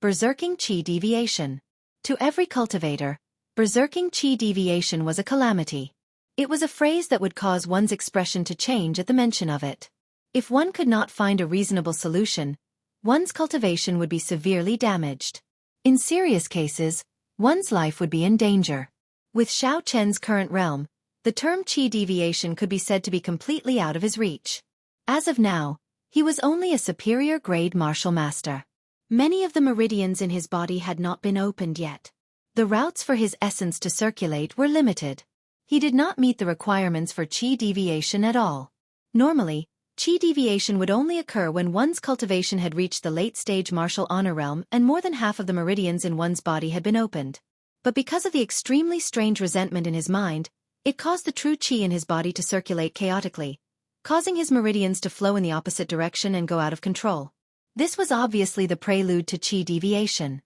Berserking Qi Deviation. To every cultivator, berserking Qi Deviation was a calamity. It was a phrase that would cause one's expression to change at the mention of it. If one could not find a reasonable solution, one's cultivation would be severely damaged. In serious cases, one's life would be in danger. With Xiao Chen's current realm, the term Qi deviation could be said to be completely out of his reach. As of now, he was only a superior grade martial master. Many of the meridians in his body had not been opened yet. The routes for his essence to circulate were limited. He did not meet the requirements for Qi deviation at all. Normally, Qi deviation would only occur when one's cultivation had reached the late-stage martial honor realm and more than half of the meridians in one's body had been opened. But because of the extremely strange resentment in his mind, it caused the true Qi in his body to circulate chaotically, causing his meridians to flow in the opposite direction and go out of control. This was obviously the prelude to Qi deviation.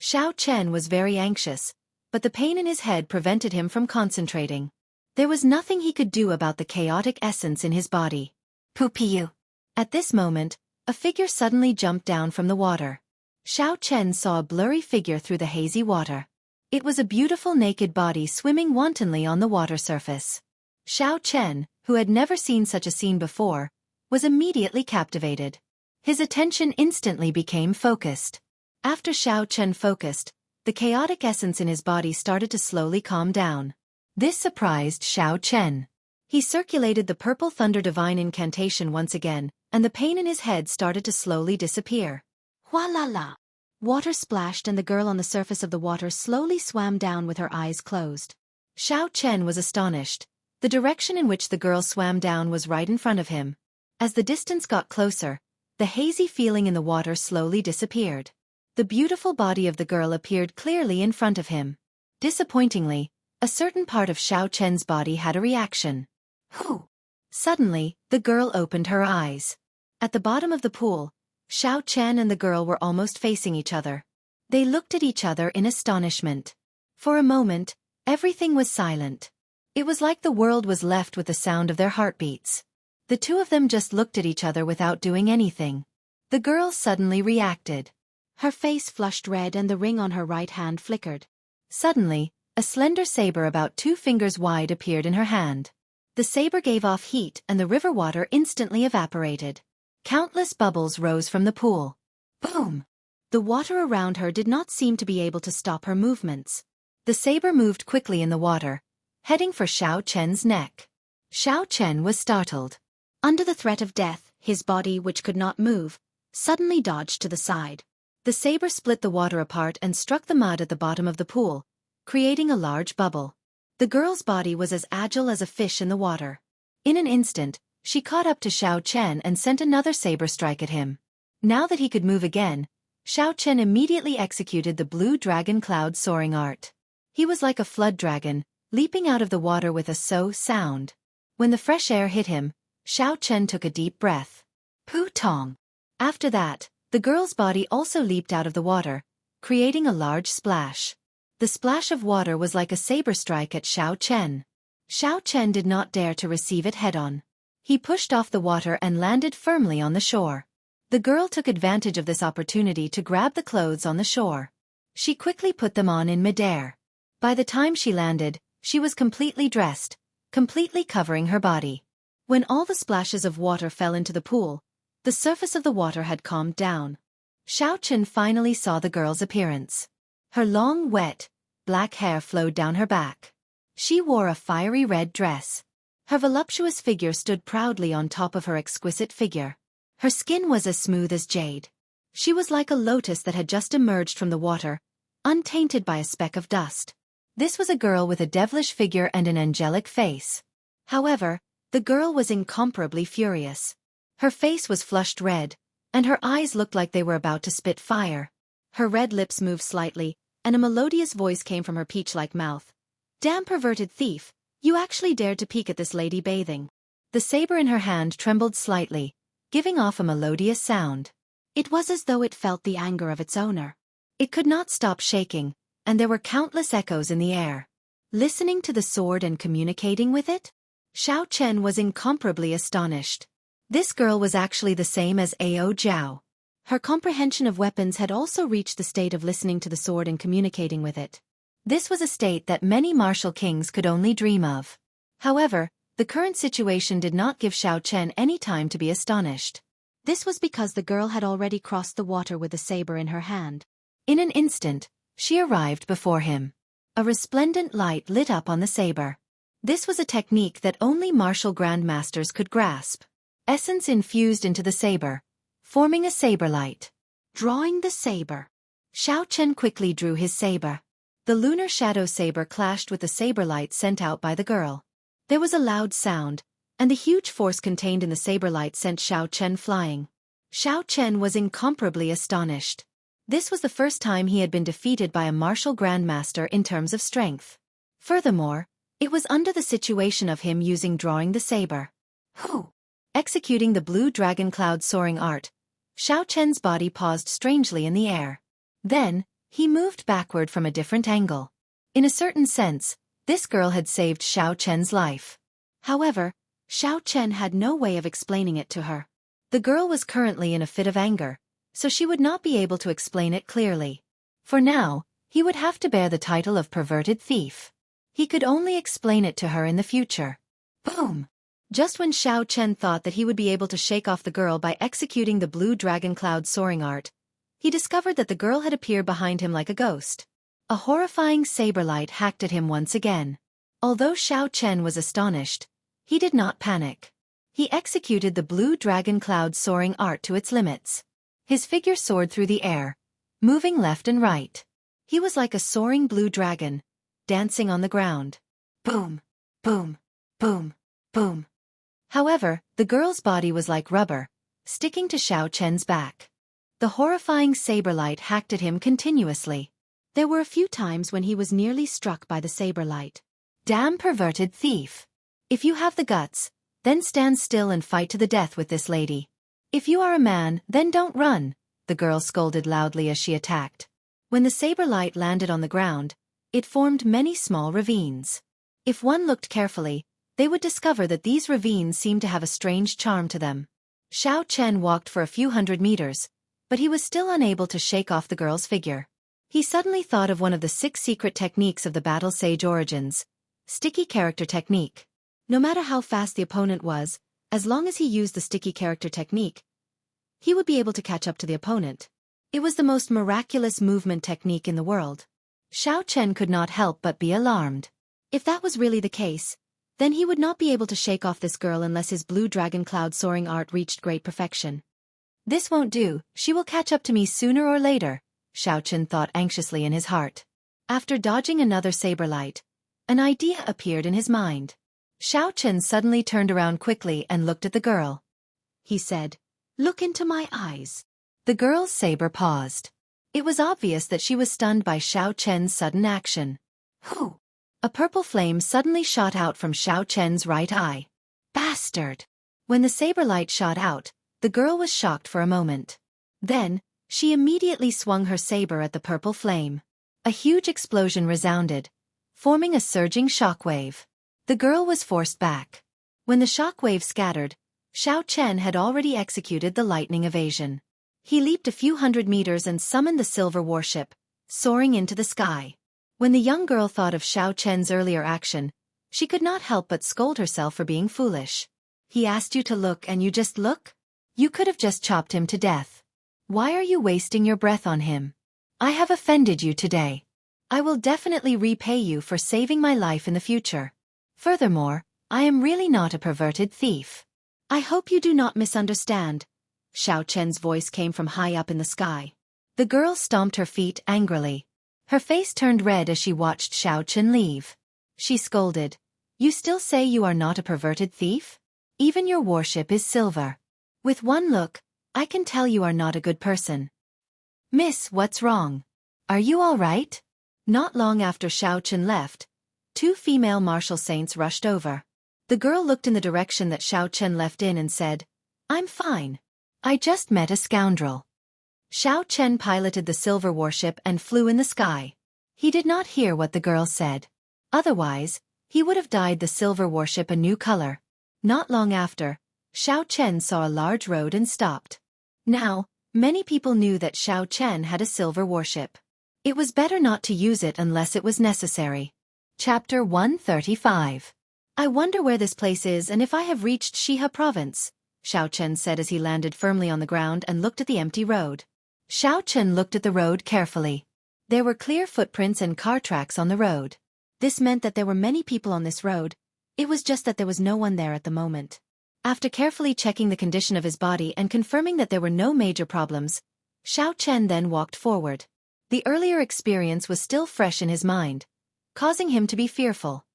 Xiao Chen was very anxious, but the pain in his head prevented him from concentrating. There was nothing he could do about the chaotic essence in his body. Pupiu. At this moment, a figure suddenly jumped down from the water. Xiao Chen saw a blurry figure through the hazy water. It was a beautiful naked body swimming wantonly on the water surface. Xiao Chen, who had never seen such a scene before, was immediately captivated. His attention instantly became focused. After Xiao Chen focused, the chaotic essence in his body started to slowly calm down. This surprised Xiao Chen. He circulated the purple thunder divine incantation once again, and the pain in his head started to slowly disappear. Hualala. Water splashed and the girl on the surface of the water slowly swam down with her eyes closed. Xiao Chen was astonished. The direction in which the girl swam down was right in front of him. As the distance got closer, the hazy feeling in the water slowly disappeared. The beautiful body of the girl appeared clearly in front of him. Disappointingly, a certain part of Xiao Chen's body had a reaction. Who? Suddenly, the girl opened her eyes. At the bottom of the pool, Xiao Chen and the girl were almost facing each other. They looked at each other in astonishment. For a moment, everything was silent. It was like the world was left with the sound of their heartbeats. The two of them just looked at each other without doing anything. The girl suddenly reacted. Her face flushed red and the ring on her right hand flickered. Suddenly, a slender saber about 2 fingers wide appeared in her hand. The saber gave off heat and the river water instantly evaporated. Countless bubbles rose from the pool. Boom! The water around her did not seem to be able to stop her movements. The saber moved quickly in the water, heading for Xiao Chen's neck. Xiao Chen was startled. Under the threat of death, his body, which could not move, suddenly dodged to the side. The saber split the water apart and struck the mud at the bottom of the pool, creating a large bubble. The girl's body was as agile as a fish in the water. In an instant, she caught up to Xiao Chen and sent another saber strike at him. Now that he could move again, Xiao Chen immediately executed the blue dragon cloud soaring art. He was like a flood dragon, leaping out of the water with a so sound. When the fresh air hit him, Xiao Chen took a deep breath. Pu Tong. After that, the girl's body also leaped out of the water, creating a large splash. The splash of water was like a saber strike at Xiao Chen. Xiao Chen did not dare to receive it head-on. He pushed off the water and landed firmly on the shore. The girl took advantage of this opportunity to grab the clothes on the shore. She quickly put them on in midair. By the time she landed, she was completely dressed, completely covering her body. When all the splashes of water fell into the pool, the surface of the water had calmed down. Xiao Chen finally saw the girl's appearance. Her long, wet, black hair flowed down her back. She wore a fiery red dress. Her voluptuous figure stood proudly on top of her exquisite figure. Her skin was as smooth as jade. She was like a lotus that had just emerged from the water, untainted by a speck of dust. This was a girl with a devilish figure and an angelic face. However, the girl was incomparably furious. Her face was flushed red, and her eyes looked like they were about to spit fire. Her red lips moved slightly, and a melodious voice came from her peach-like mouth. "Damn perverted thief, you actually dared to peek at this lady bathing." The saber in her hand trembled slightly, giving off a melodious sound. It was as though it felt the anger of its owner. It could not stop shaking, and there were countless echoes in the air. Listening to the sword and communicating with it? Xiao Chen was incomparably astonished. This girl was actually the same as Ao Jiao. Her comprehension of weapons had also reached the state of listening to the sword and communicating with it. This was a state that many martial kings could only dream of. However, the current situation did not give Xiao Chen any time to be astonished. This was because the girl had already crossed the water with the saber in her hand. In an instant, she arrived before him. A resplendent light lit up on the saber. This was a technique that only martial grandmasters could grasp. Essence infused into the saber, forming a saber light. Drawing the saber. Xiao Chen quickly drew his saber. The lunar shadow saber clashed with the saber light sent out by the girl. There was a loud sound, and the huge force contained in the saber light sent Xiao Chen flying. Xiao Chen was incomparably astonished. This was the first time he had been defeated by a martial grandmaster in terms of strength. Furthermore, it was under the situation of him using drawing the saber. Who? Executing the blue dragon cloud soaring art, Xiao Chen's body paused strangely in the air. Then, he moved backward from a different angle. In a certain sense, this girl had saved Xiao Chen's life. However, Xiao Chen had no way of explaining it to her. The girl was currently in a fit of anger, so she would not be able to explain it clearly. For now, he would have to bear the title of perverted thief. He could only explain it to her in the future. Boom! Just when Xiao Chen thought that he would be able to shake off the girl by executing the blue dragon cloud soaring art, he discovered that the girl had appeared behind him like a ghost. A horrifying saber light hacked at him once again. Although Xiao Chen was astonished, he did not panic. He executed the blue dragon cloud soaring art to its limits. His figure soared through the air, moving left and right. He was like a soaring blue dragon, dancing on the ground. Boom! Boom! Boom! Boom! However, the girl's body was like rubber, sticking to Xiao Chen's back. The horrifying saber light hacked at him continuously. There were a few times when he was nearly struck by the saber light. Damn perverted thief! If you have the guts, then stand still and fight to the death with this lady. If you are a man, then don't run, the girl scolded loudly as she attacked. When the saber light landed on the ground, it formed many small ravines. If one looked carefully, they would discover that these ravines seemed to have a strange charm to them. Xiao Chen walked for a few hundred meters, but he was still unable to shake off the girl's figure. He suddenly thought of one of the 6 secret techniques of the Battle Sage Origins, sticky character technique. No matter how fast the opponent was, as long as he used the sticky character technique, he would be able to catch up to the opponent. It was the most miraculous movement technique in the world. Xiao Chen could not help but be alarmed. If that was really the case, then he would not be able to shake off this girl unless his blue dragon cloud soaring art reached great perfection. This won't do, she will catch up to me sooner or later, Xiao Chen thought anxiously in his heart. After dodging another saber light, an idea appeared in his mind. Xiao Chen suddenly turned around quickly and looked at the girl. He said, "Look into my eyes." The girl's saber paused. It was obvious that she was stunned by Xiao Chen's sudden action. Who? A purple flame suddenly shot out from Xiao Chen's right eye. Bastard! When the saber light shot out, the girl was shocked for a moment. Then, she immediately swung her saber at the purple flame. A huge explosion resounded, forming a surging shockwave. The girl was forced back. When the shockwave scattered, Xiao Chen had already executed the lightning evasion. He leaped a few hundred meters and summoned the silver warship, soaring into the sky. When the young girl thought of Xiao Chen's earlier action, she could not help but scold herself for being foolish. He asked you to look and you just look? You could have just chopped him to death. Why are you wasting your breath on him? I have offended you today. I will definitely repay you for saving my life in the future. Furthermore, I am really not a perverted thief. I hope you do not misunderstand. Xiao Chen's voice came from high up in the sky. The girl stomped her feet angrily. Her face turned red as she watched Xiao Chen leave. She scolded, "You still say you are not a perverted thief? Even your warship is silver. With one look, I can tell you are not a good person." "Miss, what's wrong? Are you all right?" Not long after Xiao Chen left, 2 female martial saints rushed over. The girl looked in the direction that Xiao Chen left in and said, "I'm fine. I just met a scoundrel." Xiao Chen piloted the silver warship and flew in the sky. He did not hear what the girl said. Otherwise, he would have dyed the silver warship a new color. Not long after, Xiao Chen saw a large road and stopped. Now, many people knew that Xiao Chen had a silver warship. It was better not to use it unless it was necessary. Chapter 135. I wonder where this place is and if I have reached Shiha province, Xiao Chen said as he landed firmly on the ground and looked at the empty road. Xiao Chen looked at the road carefully. There were clear footprints and car tracks on the road. This meant that there were many people on this road. It was just that there was no one there at the moment. After carefully checking the condition of his body and confirming that there were no major problems, Xiao Chen then walked forward. The earlier experience was still fresh in his mind, causing him to be fearful.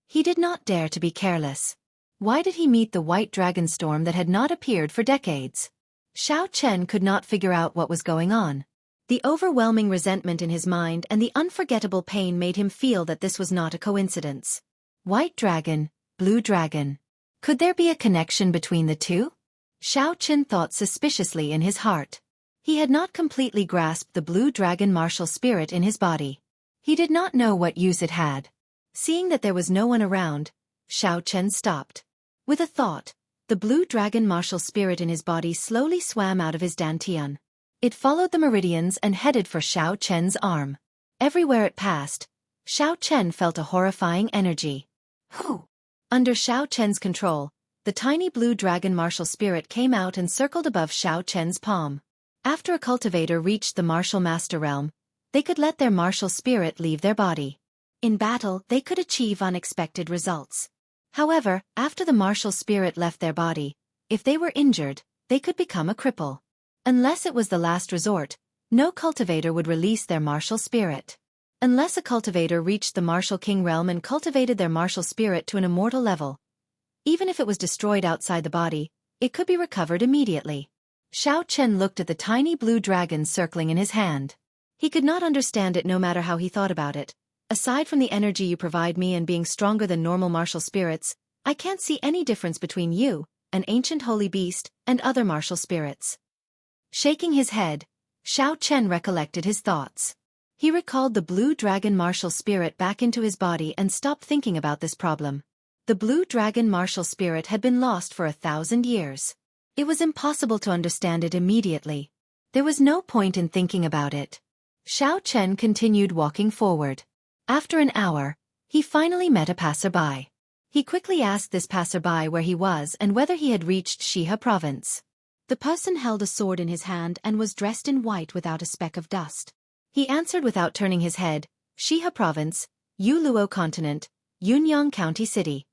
He did not dare to be careless. Why did he meet the white dragon storm that had not appeared for decades? Xiao Chen could not figure out what was going on. The overwhelming resentment in his mind and the unforgettable pain made him feel that this was not a coincidence. White dragon, blue dragon. Could there be a connection between the two? Xiao Chen thought suspiciously in his heart. He had not completely grasped the blue dragon martial spirit in his body. He did not know what use it had. Seeing that there was no one around, Xiao Chen stopped. With a thought, the blue dragon martial spirit in his body slowly swam out of his dantian. It followed the meridians and headed for Xiao Chen's arm. Everywhere it passed, Xiao Chen felt a horrifying energy. Who? Under Xiao Chen's control, the tiny blue dragon martial spirit came out and circled above Xiao Chen's palm. After a cultivator reached the martial master realm, they could let their martial spirit leave their body. In battle, they could achieve unexpected results. However, after the martial spirit left their body, if they were injured, they could become a cripple. Unless it was the last resort, no cultivator would release their martial spirit. Unless a cultivator reached the martial king realm and cultivated their martial spirit to an immortal level, even if it was destroyed outside the body, it could be recovered immediately. Xiao Chen looked at the tiny blue dragon circling in his hand. He could not understand it no matter how he thought about it. Aside from the energy you provide me and being stronger than normal martial spirits, I can't see any difference between you, an ancient holy beast, and other martial spirits. Shaking his head, Xiao Chen recollected his thoughts. He recalled the blue dragon martial spirit back into his body and stopped thinking about this problem. The blue dragon martial spirit had been lost for 1,000 years. It was impossible to understand it immediately. There was no point in thinking about it. Xiao Chen continued walking forward. After an hour, he finally met a passerby. He quickly asked this passerby where he was and whether he had reached Xia province. The person held a sword in his hand and was dressed in white without a speck of dust. He answered without turning his head, Xia province, Yuluo continent, Yunyang County City.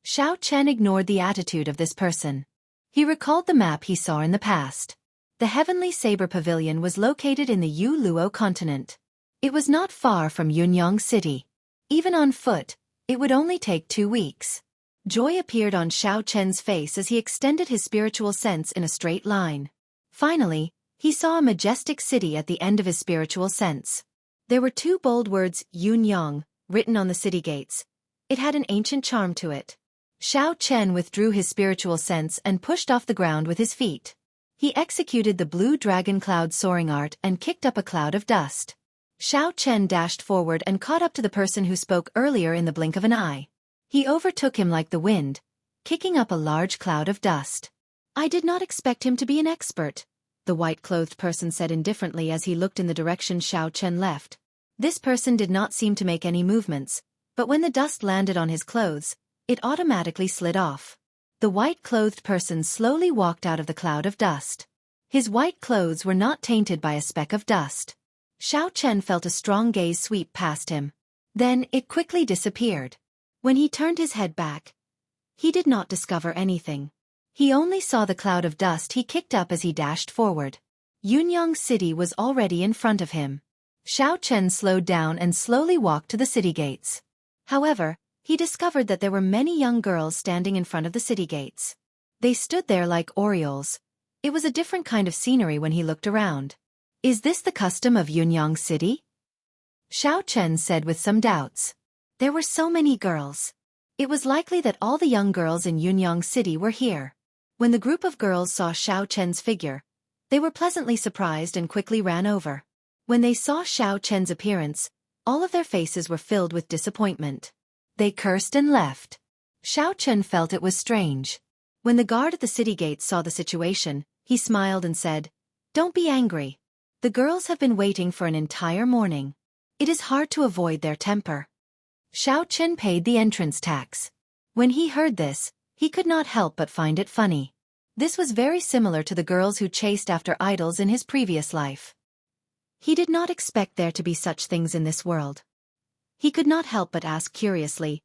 Xiao Chen ignored the attitude of this person. He recalled the map he saw in the past. The Heavenly Saber Pavilion was located in the Yuluo continent. It was not far from Yunyang City. Even on foot, it would only take 2 weeks. Joy appeared on Xiao Chen's face as he extended his spiritual sense in a straight line. Finally, he saw a majestic city at the end of his spiritual sense. There were 2 bold words, Yunyang, written on the city gates. It had an ancient charm to it. Xiao Chen withdrew his spiritual sense and pushed off the ground with his feet. He executed the blue dragon cloud soaring art and kicked up a cloud of dust. Xiao Chen dashed forward and caught up to the person who spoke earlier in the blink of an eye. He overtook him like the wind, kicking up a large cloud of dust. I did not expect him to be an expert, the white-clothed person said indifferently as he looked in the direction Xiao Chen left. This person did not seem to make any movements, but when the dust landed on his clothes, it automatically slid off. The white-clothed person slowly walked out of the cloud of dust. His white clothes were not tainted by a speck of dust. Xiao Chen felt a strong gaze sweep past him. Then it quickly disappeared. When he turned his head back, he did not discover anything. He only saw the cloud of dust he kicked up as he dashed forward. Yunyang City was already in front of him. Xiao Chen slowed down and slowly walked to the city gates. However, he discovered that there were many young girls standing in front of the city gates. They stood there like orioles. It was a different kind of scenery when he looked around. Is this the custom of Yunyang City? Xiao Chen said with some doubts. There were so many girls. It was likely that all the young girls in Yunyang City were here. When the group of girls saw Xiao Chen's figure, they were pleasantly surprised and quickly ran over. When they saw Xiao Chen's appearance, all of their faces were filled with disappointment. They cursed and left. Xiao Chen felt it was strange. When the guard at the city gate saw the situation, he smiled and said, "Don't be angry. The girls have been waiting for an entire morning. It is hard to avoid their temper." Xiao Chen paid the entrance tax. When he heard this, he could not help but find it funny. This was very similar to the girls who chased after idols in his previous life. He did not expect there to be such things in this world. He could not help but ask curiously,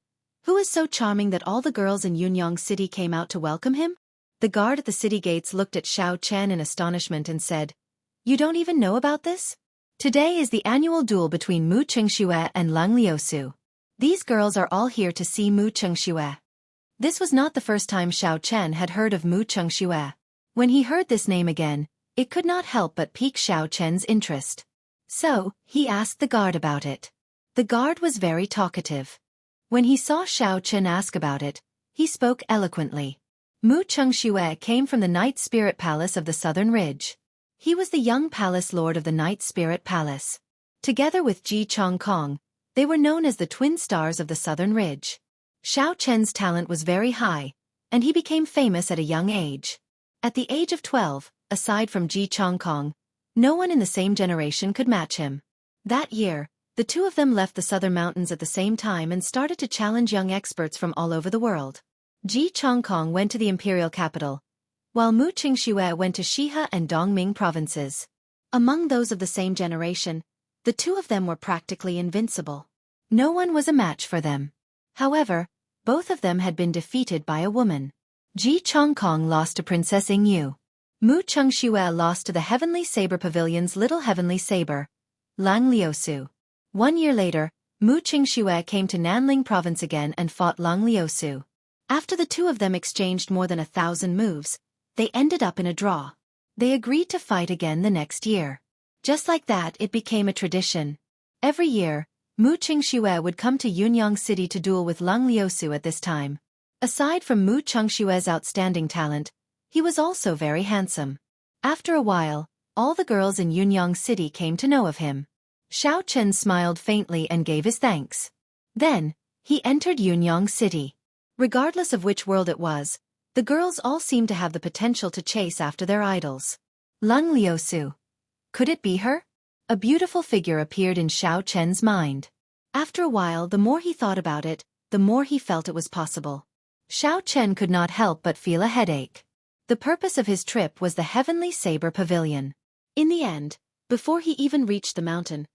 who is so charming that all the girls in Yunyang City came out to welcome him? The guard at the city gates looked at Xiao Chen in astonishment and said, "You don't even know about this? Today is the annual duel between Mu Chengxue and Lang Liusu. These girls are all here to see Mu Chengxue." This was not the first time Xiao Chen had heard of Mu Chengxue. When he heard this name again, it could not help but pique Xiao Chen's interest. So, he asked the guard about it. The guard was very talkative. When he saw Xiao Chen ask about it, he spoke eloquently. Mu Chengxue came from the Night Spirit Palace of the Southern Ridge. He was the young palace lord of the Night Spirit Palace. Together with Ji Chongkong, they were known as the twin stars of the Southern Ridge. Xiao Chen's talent was very high, and he became famous at a young age. At the age of 12, aside from Ji Chongkong, no one in the same generation could match him. That year, The two of them left the southern mountains at the same time and started to challenge young experts from all over the world. Ji Chongkong went to the imperial capital, while Mu Qingxue went to Shihe and Dongming provinces. Among those of the same generation, the two of them were practically invincible. No one was a match for them. However, both of them had been defeated by a woman. Ji Chongkong lost to Princess Yingyu. Mu Qingxue lost to the Heavenly Saber Pavilion's little heavenly saber, Lang Liusu. 1 year later, Mu Qingxue came to Nanling province again and fought Lang Liusu. After the two of them exchanged more than 1,000 moves, they ended up in a draw. They agreed to fight again the next year. Just like that, it became a tradition. Every year, Mu Qingxue would come to Yunyang City to duel with Lang Liusu at this time. Aside from Mu Qingxue's outstanding talent, he was also very handsome. After a while, all the girls in Yunyang City came to know of him. Xiao Chen smiled faintly and gave his thanks. Then, he entered Yunyang City. Regardless of which world it was, the girls all seemed to have the potential to chase after their idols. Lang Liusu. Could it be her? A beautiful figure appeared in Xiao Chen's mind. After a while, the more he thought about it, the more he felt it was possible. Xiao Chen could not help but feel a headache. The purpose of his trip was the Heavenly Saber Pavilion. In the end, before he even reached the mountain,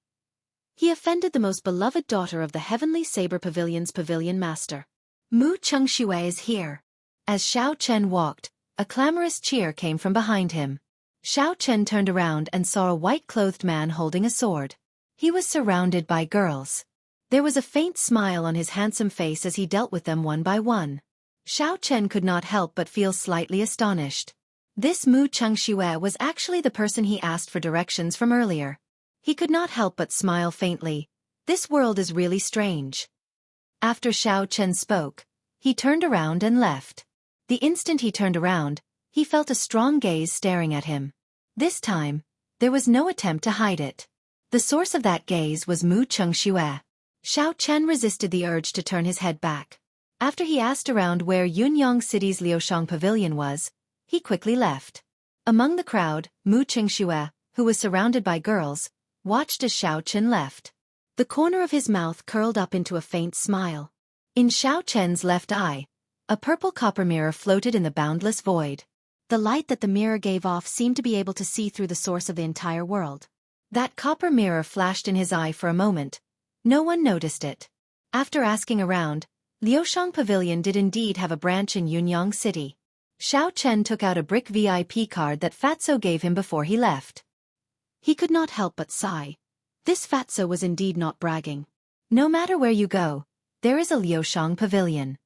he offended the most beloved daughter of the Heavenly Saber Pavilion's pavilion master. Mu Qingxue is here. As Xiao Chen walked, a clamorous cheer came from behind him. Xiao Chen turned around and saw a white-clothed man holding a sword. He was surrounded by girls. There was a faint smile on his handsome face as he dealt with them one by one. Xiao Chen could not help but feel slightly astonished. This Mu Qingxue was actually the person he asked for directions from earlier. He could not help but smile faintly. This world is really strange. After Xiao Chen spoke, he turned around and left. The instant he turned around, he felt a strong gaze staring at him. This time, there was no attempt to hide it. The source of that gaze was Mu Qingxue. Xiao Chen resisted the urge to turn his head back. After he asked around where Yunyang City's Liushang Pavilion was, he quickly left. Among the crowd, Mu Qingxue, who was surrounded by girls, watched as Xiao Chen left. The corner of his mouth curled up into a faint smile. In Xiao Chen's left eye, a purple copper mirror floated in the boundless void. The light that the mirror gave off seemed to be able to see through the source of the entire world. That copper mirror flashed in his eye for a moment. No one noticed it. After asking around, Liushang Pavilion did indeed have a branch in Yunyang City. Xiao Chen took out a brick VIP card that Fatso gave him before he left. He could not help but sigh. This Fatso was indeed not bragging. No matter where you go, there is a Liushang Pavilion.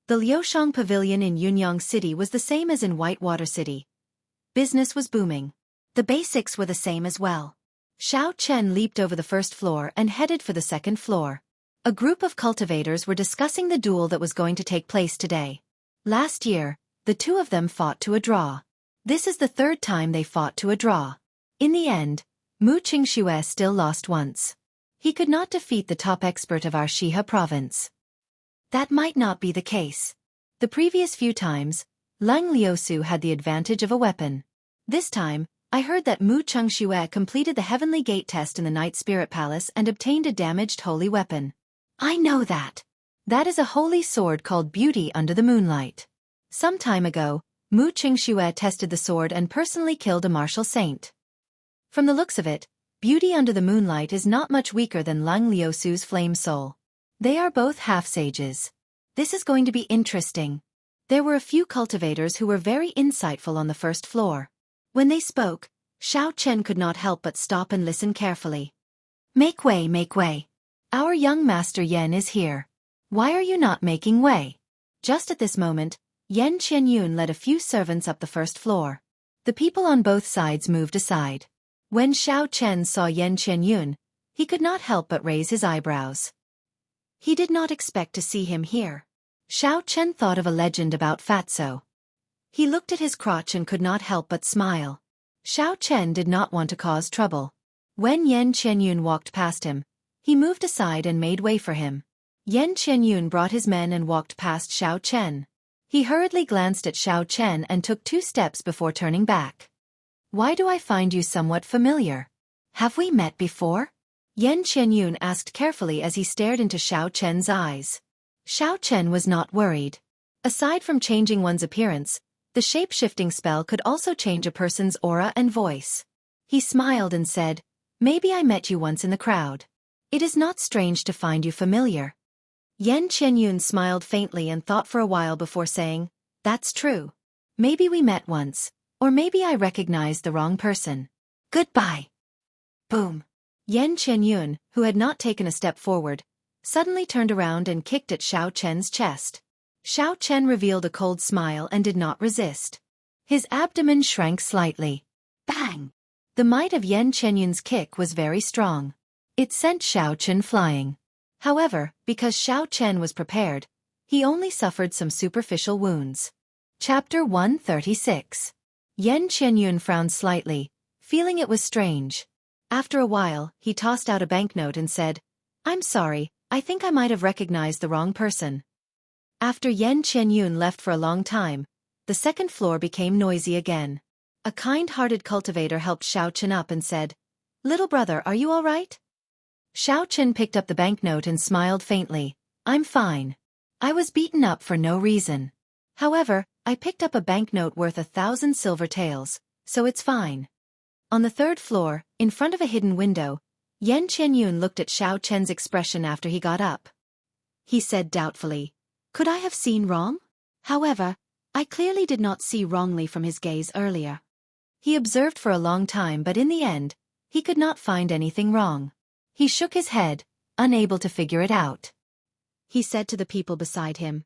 The Liushang Pavilion in Yunyang City was the same as in Whitewater City. Business was booming. The basics were the same as well. Xiao Chen leaped over the first floor and headed for the second floor. A group of cultivators were discussing the duel that was going to take place today. Last year, the two of them fought to a draw. This is the third time they fought to a draw. In the end, Mu Qingxue still lost once. He could not defeat the top expert of our Shihe province. That might not be the case. The previous few times, Lang Liusu had the advantage of a weapon. This time, I heard that Mu Qingxue completed the Heavenly Gate test in the Night Spirit Palace and obtained a damaged holy weapon. I know that. That is a holy sword called Beauty Under the Moonlight. Some time ago, Mu Qingxue tested the sword and personally killed a martial saint. From the looks of it, Beauty Under the Moonlight is not much weaker than Lang Liusu's Flame Soul. They are both half-sages. This is going to be interesting. There were a few cultivators who were very insightful on the first floor. When they spoke, Xiao Chen could not help but stop and listen carefully. Make way, make way. Our young master Yen is here. Why are you not making way? Just at this moment, Yan Qianyun led a few servants up the first floor. The people on both sides moved aside. When Xiao Chen saw Yan Qianyun, he could not help but raise his eyebrows. He did not expect to see him here. Xiao Chen thought of a legend about Fatso. He looked at his crotch and could not help but smile. Xiao Chen did not want to cause trouble. When Yan Qianyun walked past him, he moved aside and made way for him. Yan Qianyun brought his men and walked past Xiao Chen. He hurriedly glanced at Xiao Chen and took 2 steps before turning back. Why do I find you somewhat familiar? Have we met before? Yan Qianyun asked carefully as he stared into Xiao Chen's eyes. Xiao Chen was not worried. Aside from changing one's appearance, the shape-shifting spell could also change a person's aura and voice. He smiled and said, "Maybe I met you once in the crowd. It is not strange to find you familiar." Yan Qianyun smiled faintly and thought for a while before saying, "That's true. Maybe we met once, or maybe I recognized the wrong person. Goodbye." Boom. Yan Qianyun, who had not taken a step forward, suddenly turned around and kicked at Xiao Chen's chest. Xiao Chen revealed a cold smile and did not resist. His abdomen shrank slightly. Bang. The might of Yan Qianyun's kick was very strong. It sent Xiao Chen flying. However, because Xiao Chen was prepared, he only suffered some superficial wounds. Chapter 136. Yan Qianyun frowned slightly, feeling it was strange. After a while, he tossed out a banknote and said, "I'm sorry, I think I might have recognized the wrong person." After Yan Qianyun left for a long time, the second floor became noisy again. A kind-hearted cultivator helped Xiao Chen up and said, "Little brother, are you all right?" Xiao Chen picked up the banknote and smiled faintly. "I'm fine. I was beaten up for no reason. However, I picked up a banknote worth 1,000 silver taels, so it's fine." On the third floor, in front of a hidden window, Yan Qianyun looked at Xiao Chen's expression after he got up. He said doubtfully, "Could I have seen wrong? However, I clearly did not see wrongly from his gaze earlier." He observed for a long time, but in the end, he could not find anything wrong. He shook his head, unable to figure it out. He said to the people beside him,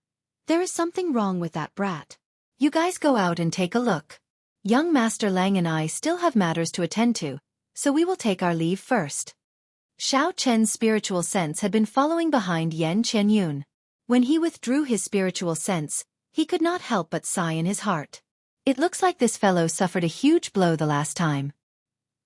"There is something wrong with that brat. You guys go out and take a look. Young Master Lang and I still have matters to attend to, so we will take our leave first." Xiao Chen's spiritual sense had been following behind Yan Qianyun. When he withdrew his spiritual sense, he could not help but sigh in his heart. It looks like this fellow suffered a huge blow the last time.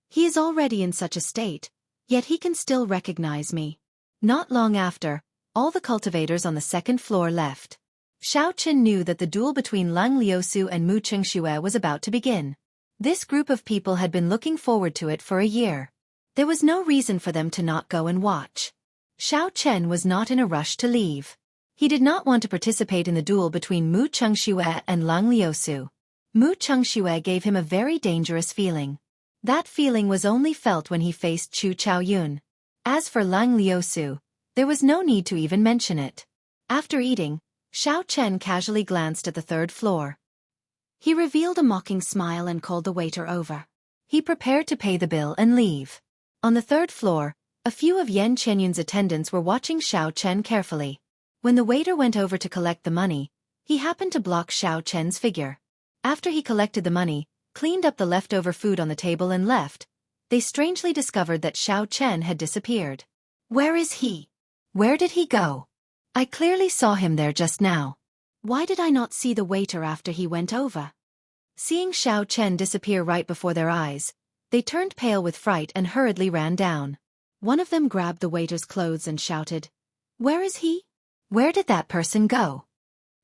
He is already in such a state, yet he can still recognize me. Not long after, all the cultivators on the second floor left. Xiao Chen knew that the duel between Lang Liusu and Mu Chengxue was about to begin. This group of people had been looking forward to it for a year. There was no reason for them to not go and watch. Xiao Chen was not in a rush to leave. He did not want to participate in the duel between Mu Chengxue and Lang Liusu. Mu Chengxue gave him a very dangerous feeling. That feeling was only felt when he faced Chu Chaoyun. As for Lang Liusu, there was no need to even mention it. After eating, Xiao Chen casually glanced at the third floor. He revealed a mocking smile and called the waiter over. He prepared to pay the bill and leave. On the third floor, a few of Yan Qianyun's attendants were watching Xiao Chen carefully. When the waiter went over to collect the money, he happened to block Xiao Chen's figure. After he collected the money, cleaned up the leftover food on the table and left, they strangely discovered that Xiao Chen had disappeared. "Where is he? Where did he go? I clearly saw him there just now. Why did I not see the waiter after he went over?" Seeing Xiao Chen disappear right before their eyes, they turned pale with fright and hurriedly ran down. One of them grabbed the waiter's clothes and shouted, "Where is he? Where did that person go?"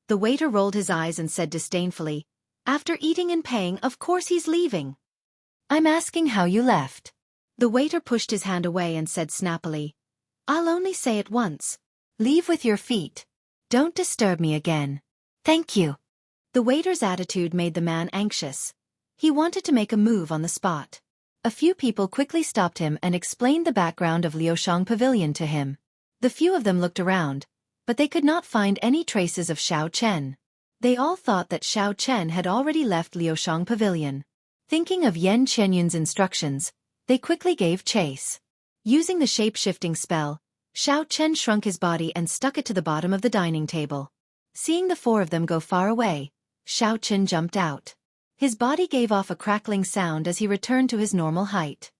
The waiter rolled his eyes and said disdainfully, "After eating and paying, of course he's leaving. I'm asking how you left." The waiter pushed his hand away and said snappily, "I'll only say it once. Leave with your feet. Don't disturb me again. Thank you." The waiter's attitude made the man anxious. He wanted to make a move on the spot. A few people quickly stopped him and explained the background of Liushang Pavilion to him. The few of them looked around, but they could not find any traces of Xiao Chen. They all thought that Xiao Chen had already left Liushang Pavilion. Thinking of Yan Qianyun's instructions, they quickly gave chase. Using the shape-shifting spell, Xiao Chen shrunk his body and stuck it to the bottom of the dining table. Seeing the four of them go far away, Xiao Chen jumped out. His body gave off a crackling sound as he returned to his normal height.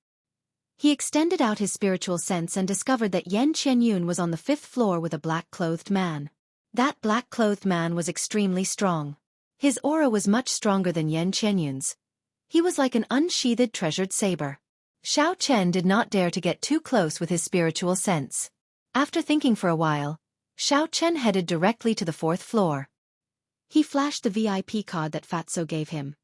He extended out his spiritual sense and discovered that Yan Qianyun was on the fifth floor with a black-clothed man. That black-clothed man was extremely strong. His aura was much stronger than Yan Qianyun's. He was like an unsheathed treasured saber. Xiao Chen did not dare to get too close with his spiritual sense. After thinking for a while, Xiao Chen headed directly to the fourth floor. He flashed the VIP card that Fatso gave him.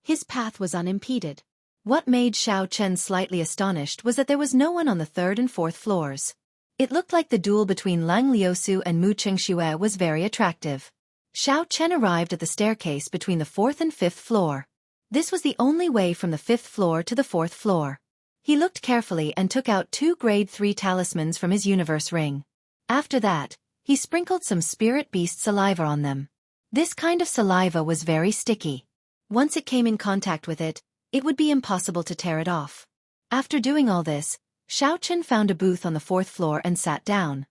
His path was unimpeded. What made Xiao Chen slightly astonished was that there was no one on the third and fourth floors. It looked like the duel between Lang Liusu and Mu Chengxue was very attractive. Xiao Chen arrived at the staircase between the fourth and fifth floor. This was the only way from the fifth floor to the fourth floor. He looked carefully and took out 2 grade 3 talismans from his universe ring. After that, he sprinkled some spirit beast saliva on them. This kind of saliva was very sticky. Once it came in contact with it, it would be impossible to tear it off. After doing all this, Xiao Chen found a booth on the fourth floor and sat down.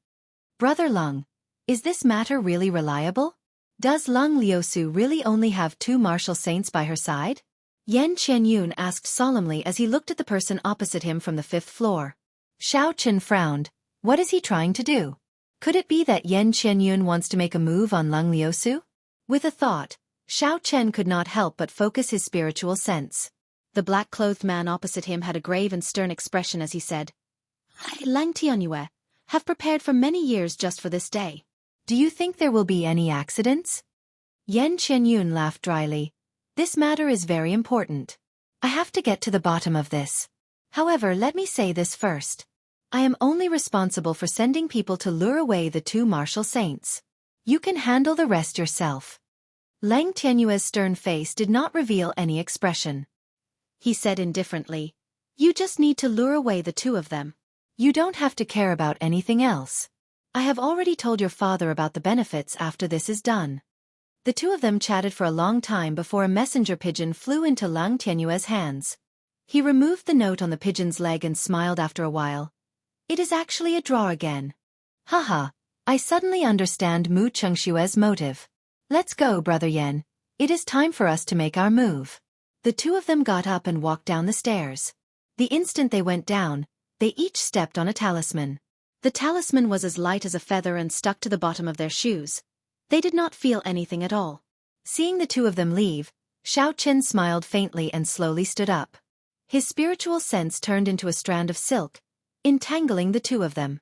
Brother Lung, is this matter really reliable? Does Lang Liusu really only have 2 martial saints by her side? Yan Qianyun asked solemnly as he looked at the person opposite him from the fifth floor. Xiao Chen frowned. What is he trying to do? Could it be that Yan Qianyun wants to make a move on Lang Liusu? With a thought, Xiao Chen could not help but focus his spiritual sense. The black-clothed man opposite him had a grave and stern expression as he said, I, Lang Tianyue, have prepared for many years just for this day. Do you think there will be any accidents? Yan Qianyun laughed dryly. This matter is very important. I have to get to the bottom of this. However, let me say this first. I am only responsible for sending people to lure away the 2 martial saints. You can handle the rest yourself. Lang Tianyue's stern face did not reveal any expression. He said indifferently, You just need to lure away the 2 of them. You don't have to care about anything else. I have already told your father about the benefits after this is done. The 2 of them chatted for a long time before a messenger pigeon flew into Lang Tianyue's hands. He removed the note on the pigeon's leg and smiled after a while. It is actually a draw again. Haha, I suddenly understand Mu Chengshue's motive. Let's go, Brother Yan. It is time for us to make our move. The 2 of them got up and walked down the stairs. The instant they went down, they each stepped on a talisman. The talisman was as light as a feather and stuck to the bottom of their shoes. They did not feel anything at all. Seeing the 2 of them leave, Xiao Chen smiled faintly and slowly stood up. His spiritual sense turned into a strand of silk, entangling the 2 of them.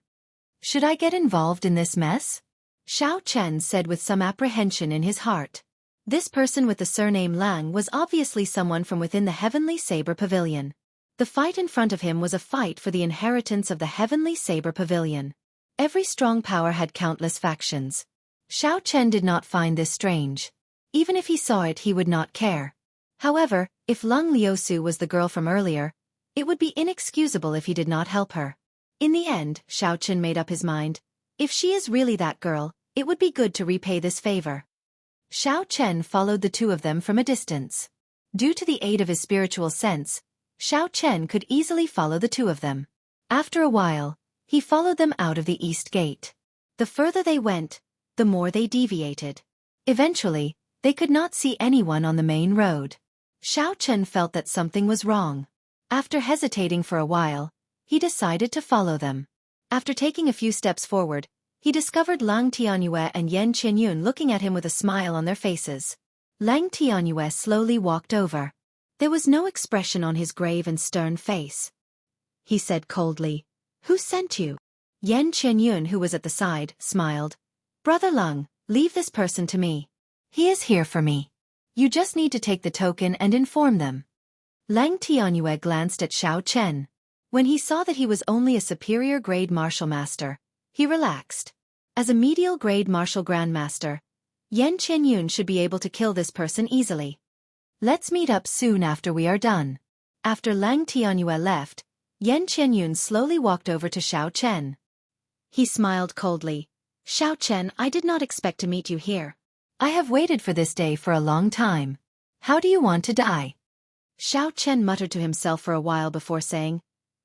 Should I get involved in this mess? Xiao Chen said with some apprehension in his heart. This person with the surname Lang was obviously someone from within the Heavenly Saber Pavilion. The fight in front of him was a fight for the inheritance of the Heavenly Saber Pavilion. Every strong power had countless factions. Xiao Chen did not find this strange. Even if he saw it, he would not care. However, if Lang Liusu was the girl from earlier, it would be inexcusable if he did not help her. In the end, Xiao Chen made up his mind. If she is really that girl, it would be good to repay this favor. Xiao Chen followed the 2 of them from a distance. Due to the aid of his spiritual sense, Xiao Chen could easily follow the 2 of them. After a while, he followed them out of the east gate. The further they went, the more they deviated. Eventually, they could not see anyone on the main road. Xiao Chen felt that something was wrong. After hesitating for a while, he decided to follow them. After taking a few steps forward, he discovered Lang Tianyue and Yan Qianyun looking at him with a smile on their faces. Lang Tianyue slowly walked over. There was no expression on his grave and stern face. He said coldly, Who sent you? Yan Qianyun, who was at the side, smiled. Brother Lung, leave this person to me. He is here for me. You just need to take the token and inform them. Lang Tianyue glanced at Xiao Chen. When he saw that he was only a superior grade martial master, he relaxed. As a medial grade martial grandmaster, Yan Qianyun should be able to kill this person easily. Let's meet up soon after we are done. After Lang Tianyue left, Yan Qianyun slowly walked over to Xiao Chen. He smiled coldly. Xiao Chen, I did not expect to meet you here. I have waited for this day for a long time. How do you want to die? Xiao Chen muttered to himself for a while before saying,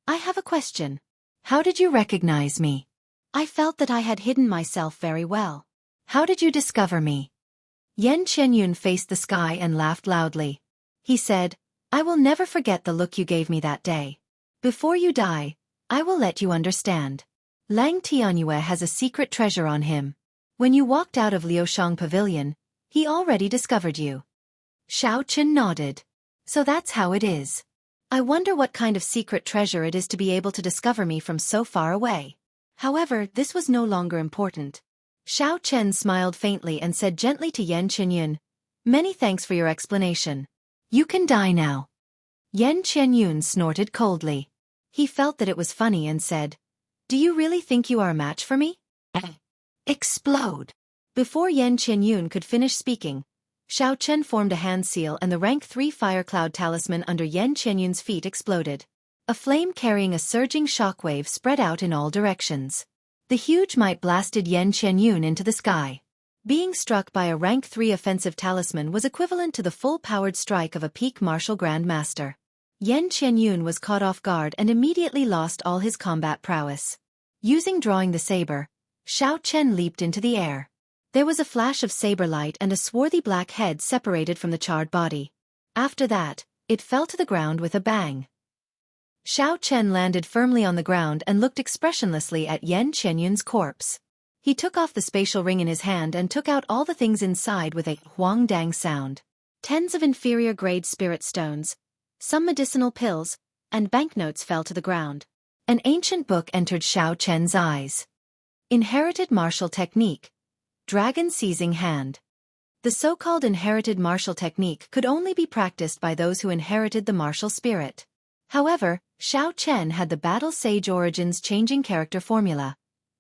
I have a question. How did you recognize me? I felt that I had hidden myself very well. How did you discover me? Yan Qianyun faced the sky and laughed loudly. He said, I will never forget the look you gave me that day. Before you die, I will let you understand. Lang Tianyue has a secret treasure on him. When you walked out of Liushang Pavilion, he already discovered you. Xiao Chen nodded. So that's how it is. I wonder what kind of secret treasure it is to be able to discover me from so far away. However, this was no longer important. Xiao Chen smiled faintly and said gently to Yan Qianyun, Many thanks for your explanation. You can die now. Yan Qianyun snorted coldly. He felt that it was funny and said, "Do you really think you are a match for me?" Explode. Before Yan Qianyun could finish speaking, Xiao Chen formed a hand seal and the rank 3 fire cloud talisman under Yan Qianyun's feet exploded. A flame carrying a surging shockwave spread out in all directions. The huge might blasted Yan Qianyun into the sky. Being struck by a rank 3 offensive talisman was equivalent to the full-powered strike of a peak martial grand master. Yan Qianyun was caught off guard and immediately lost all his combat prowess. Using drawing the saber, Xiao Chen leaped into the air. There was a flash of saber light and a swarthy black head separated from the charred body. After that, it fell to the ground with a bang. Xiao Chen landed firmly on the ground and looked expressionlessly at Yan Qianyun's corpse. He took off the spatial ring in his hand and took out all the things inside with a huang-dang sound. Tens of inferior-grade spirit stones, some medicinal pills, and banknotes fell to the ground. An ancient book entered Xiao Chen's eyes. Inherited martial technique. Dragon seizing hand. The so-called inherited martial technique could only be practiced by those who inherited the martial spirit. However, Xiao Chen had the battle sage origins changing character formula.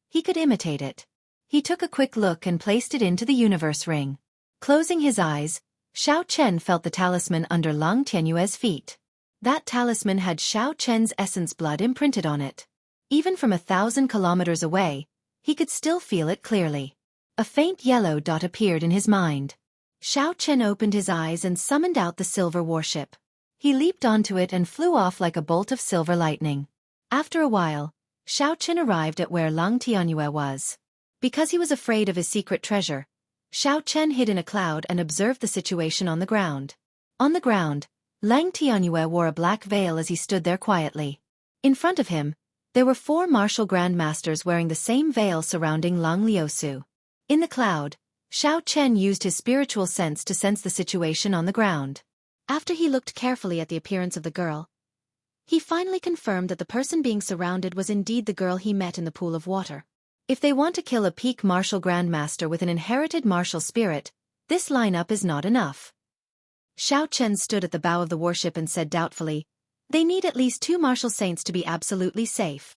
He could imitate it. He took a quick look and placed it into the universe ring. Closing his eyes, Xiao Chen felt the talisman under Lang Tianyue's feet. That talisman had Xiao Chen's essence blood imprinted on it. Even from 1,000 kilometers away, he could still feel it clearly. A faint yellow dot appeared in his mind. Xiao Chen opened his eyes and summoned out the silver warship. He leaped onto it and flew off like a bolt of silver lightning. After a while, Xiao Chen arrived at where Lang Tianyue was. Because he was afraid of his secret treasure, Xiao Chen hid in a cloud and observed the situation on the ground. On the ground, Lang Tianyue wore a black veil as he stood there quietly. In front of him, there were 4 martial grandmasters wearing the same veil surrounding Lang Liusu. In the cloud, Xiao Chen used his spiritual sense to sense the situation on the ground. After he looked carefully at the appearance of the girl, he finally confirmed that the person being surrounded was indeed the girl he met in the pool of water. If they want to kill a peak martial grandmaster with an inherited martial spirit, this lineup is not enough. Xiao Chen stood at the bow of the warship and said doubtfully, "They need at least 2 martial saints to be absolutely safe."